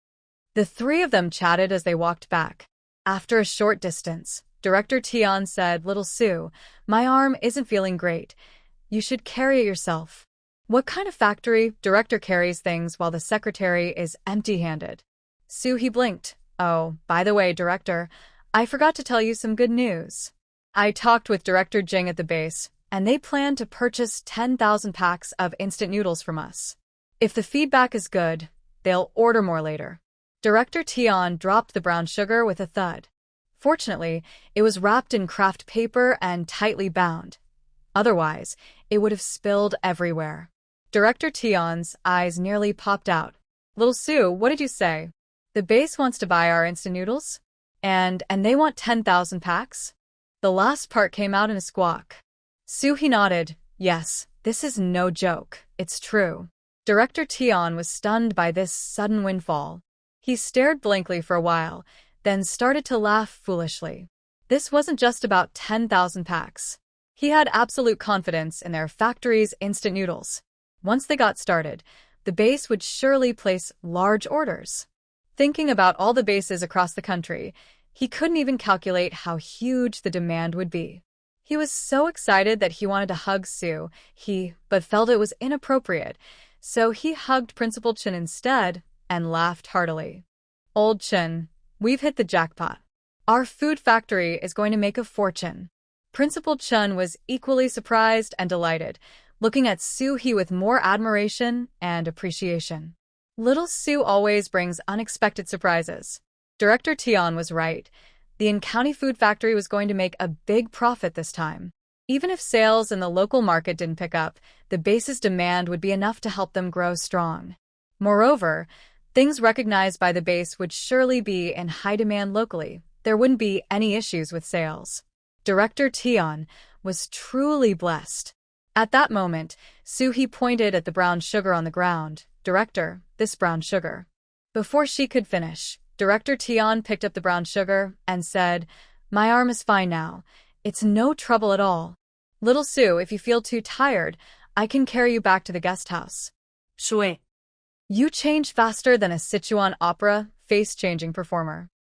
The 3 of them chatted as they walked back. After a short distance, Director Tian said, Little Sue, my arm isn't feeling great. You should carry it yourself. What kind of factory? Director carries things while the secretary is empty-handed. Suhi blinked. Oh, by the way, Director, I forgot to tell you some good news. I talked with Director Jing at the base, and they plan to purchase 10,000 packs of instant noodles from us. If the feedback is good, they'll order more later. Director Tian dropped the brown sugar with a thud. Fortunately, it was wrapped in craft paper and tightly bound. Otherwise, it would have spilled everywhere. Director Tian's eyes nearly popped out. Little Sue, what did you say? The base wants to buy our instant noodles? And they want 10,000 packs? The last part came out in a squawk. Suhi nodded. Yes, this is no joke. It's true. Director Tian was stunned by this sudden windfall. He stared blankly for a while, then started to laugh foolishly. This wasn't just about 10,000 packs. He had absolute confidence in their factory's instant noodles. Once they got started, the base would surely place large orders. Thinking about all the bases across the country, he couldn't even calculate how huge the demand would be. He was so excited that he wanted to hug Sue, but felt it was inappropriate, so he hugged Principal Chen instead and laughed heartily. Old Chen, we've hit the jackpot. Our food factory is going to make a fortune. Principal Chen was equally surprised and delighted, looking at Sue with more admiration and appreciation. Little Sue always brings unexpected surprises. Director Tian was right. The in-county food factory was going to make a big profit this time. Even if sales in the local market didn't pick up, the base's demand would be enough to help them grow strong. Moreover, things recognized by the base would surely be in high demand locally. There wouldn't be any issues with sales. Director Tian was truly blessed. At that moment, Sue pointed at the brown sugar on the ground. Director, this brown sugar. Before she could finish, Director Tian picked up the brown sugar and said, "My arm is fine now. It's no trouble at all. Little Sue, if you feel too tired, I can carry you back to the guest house." Shui. You change faster than a Sichuan opera face-changing performer.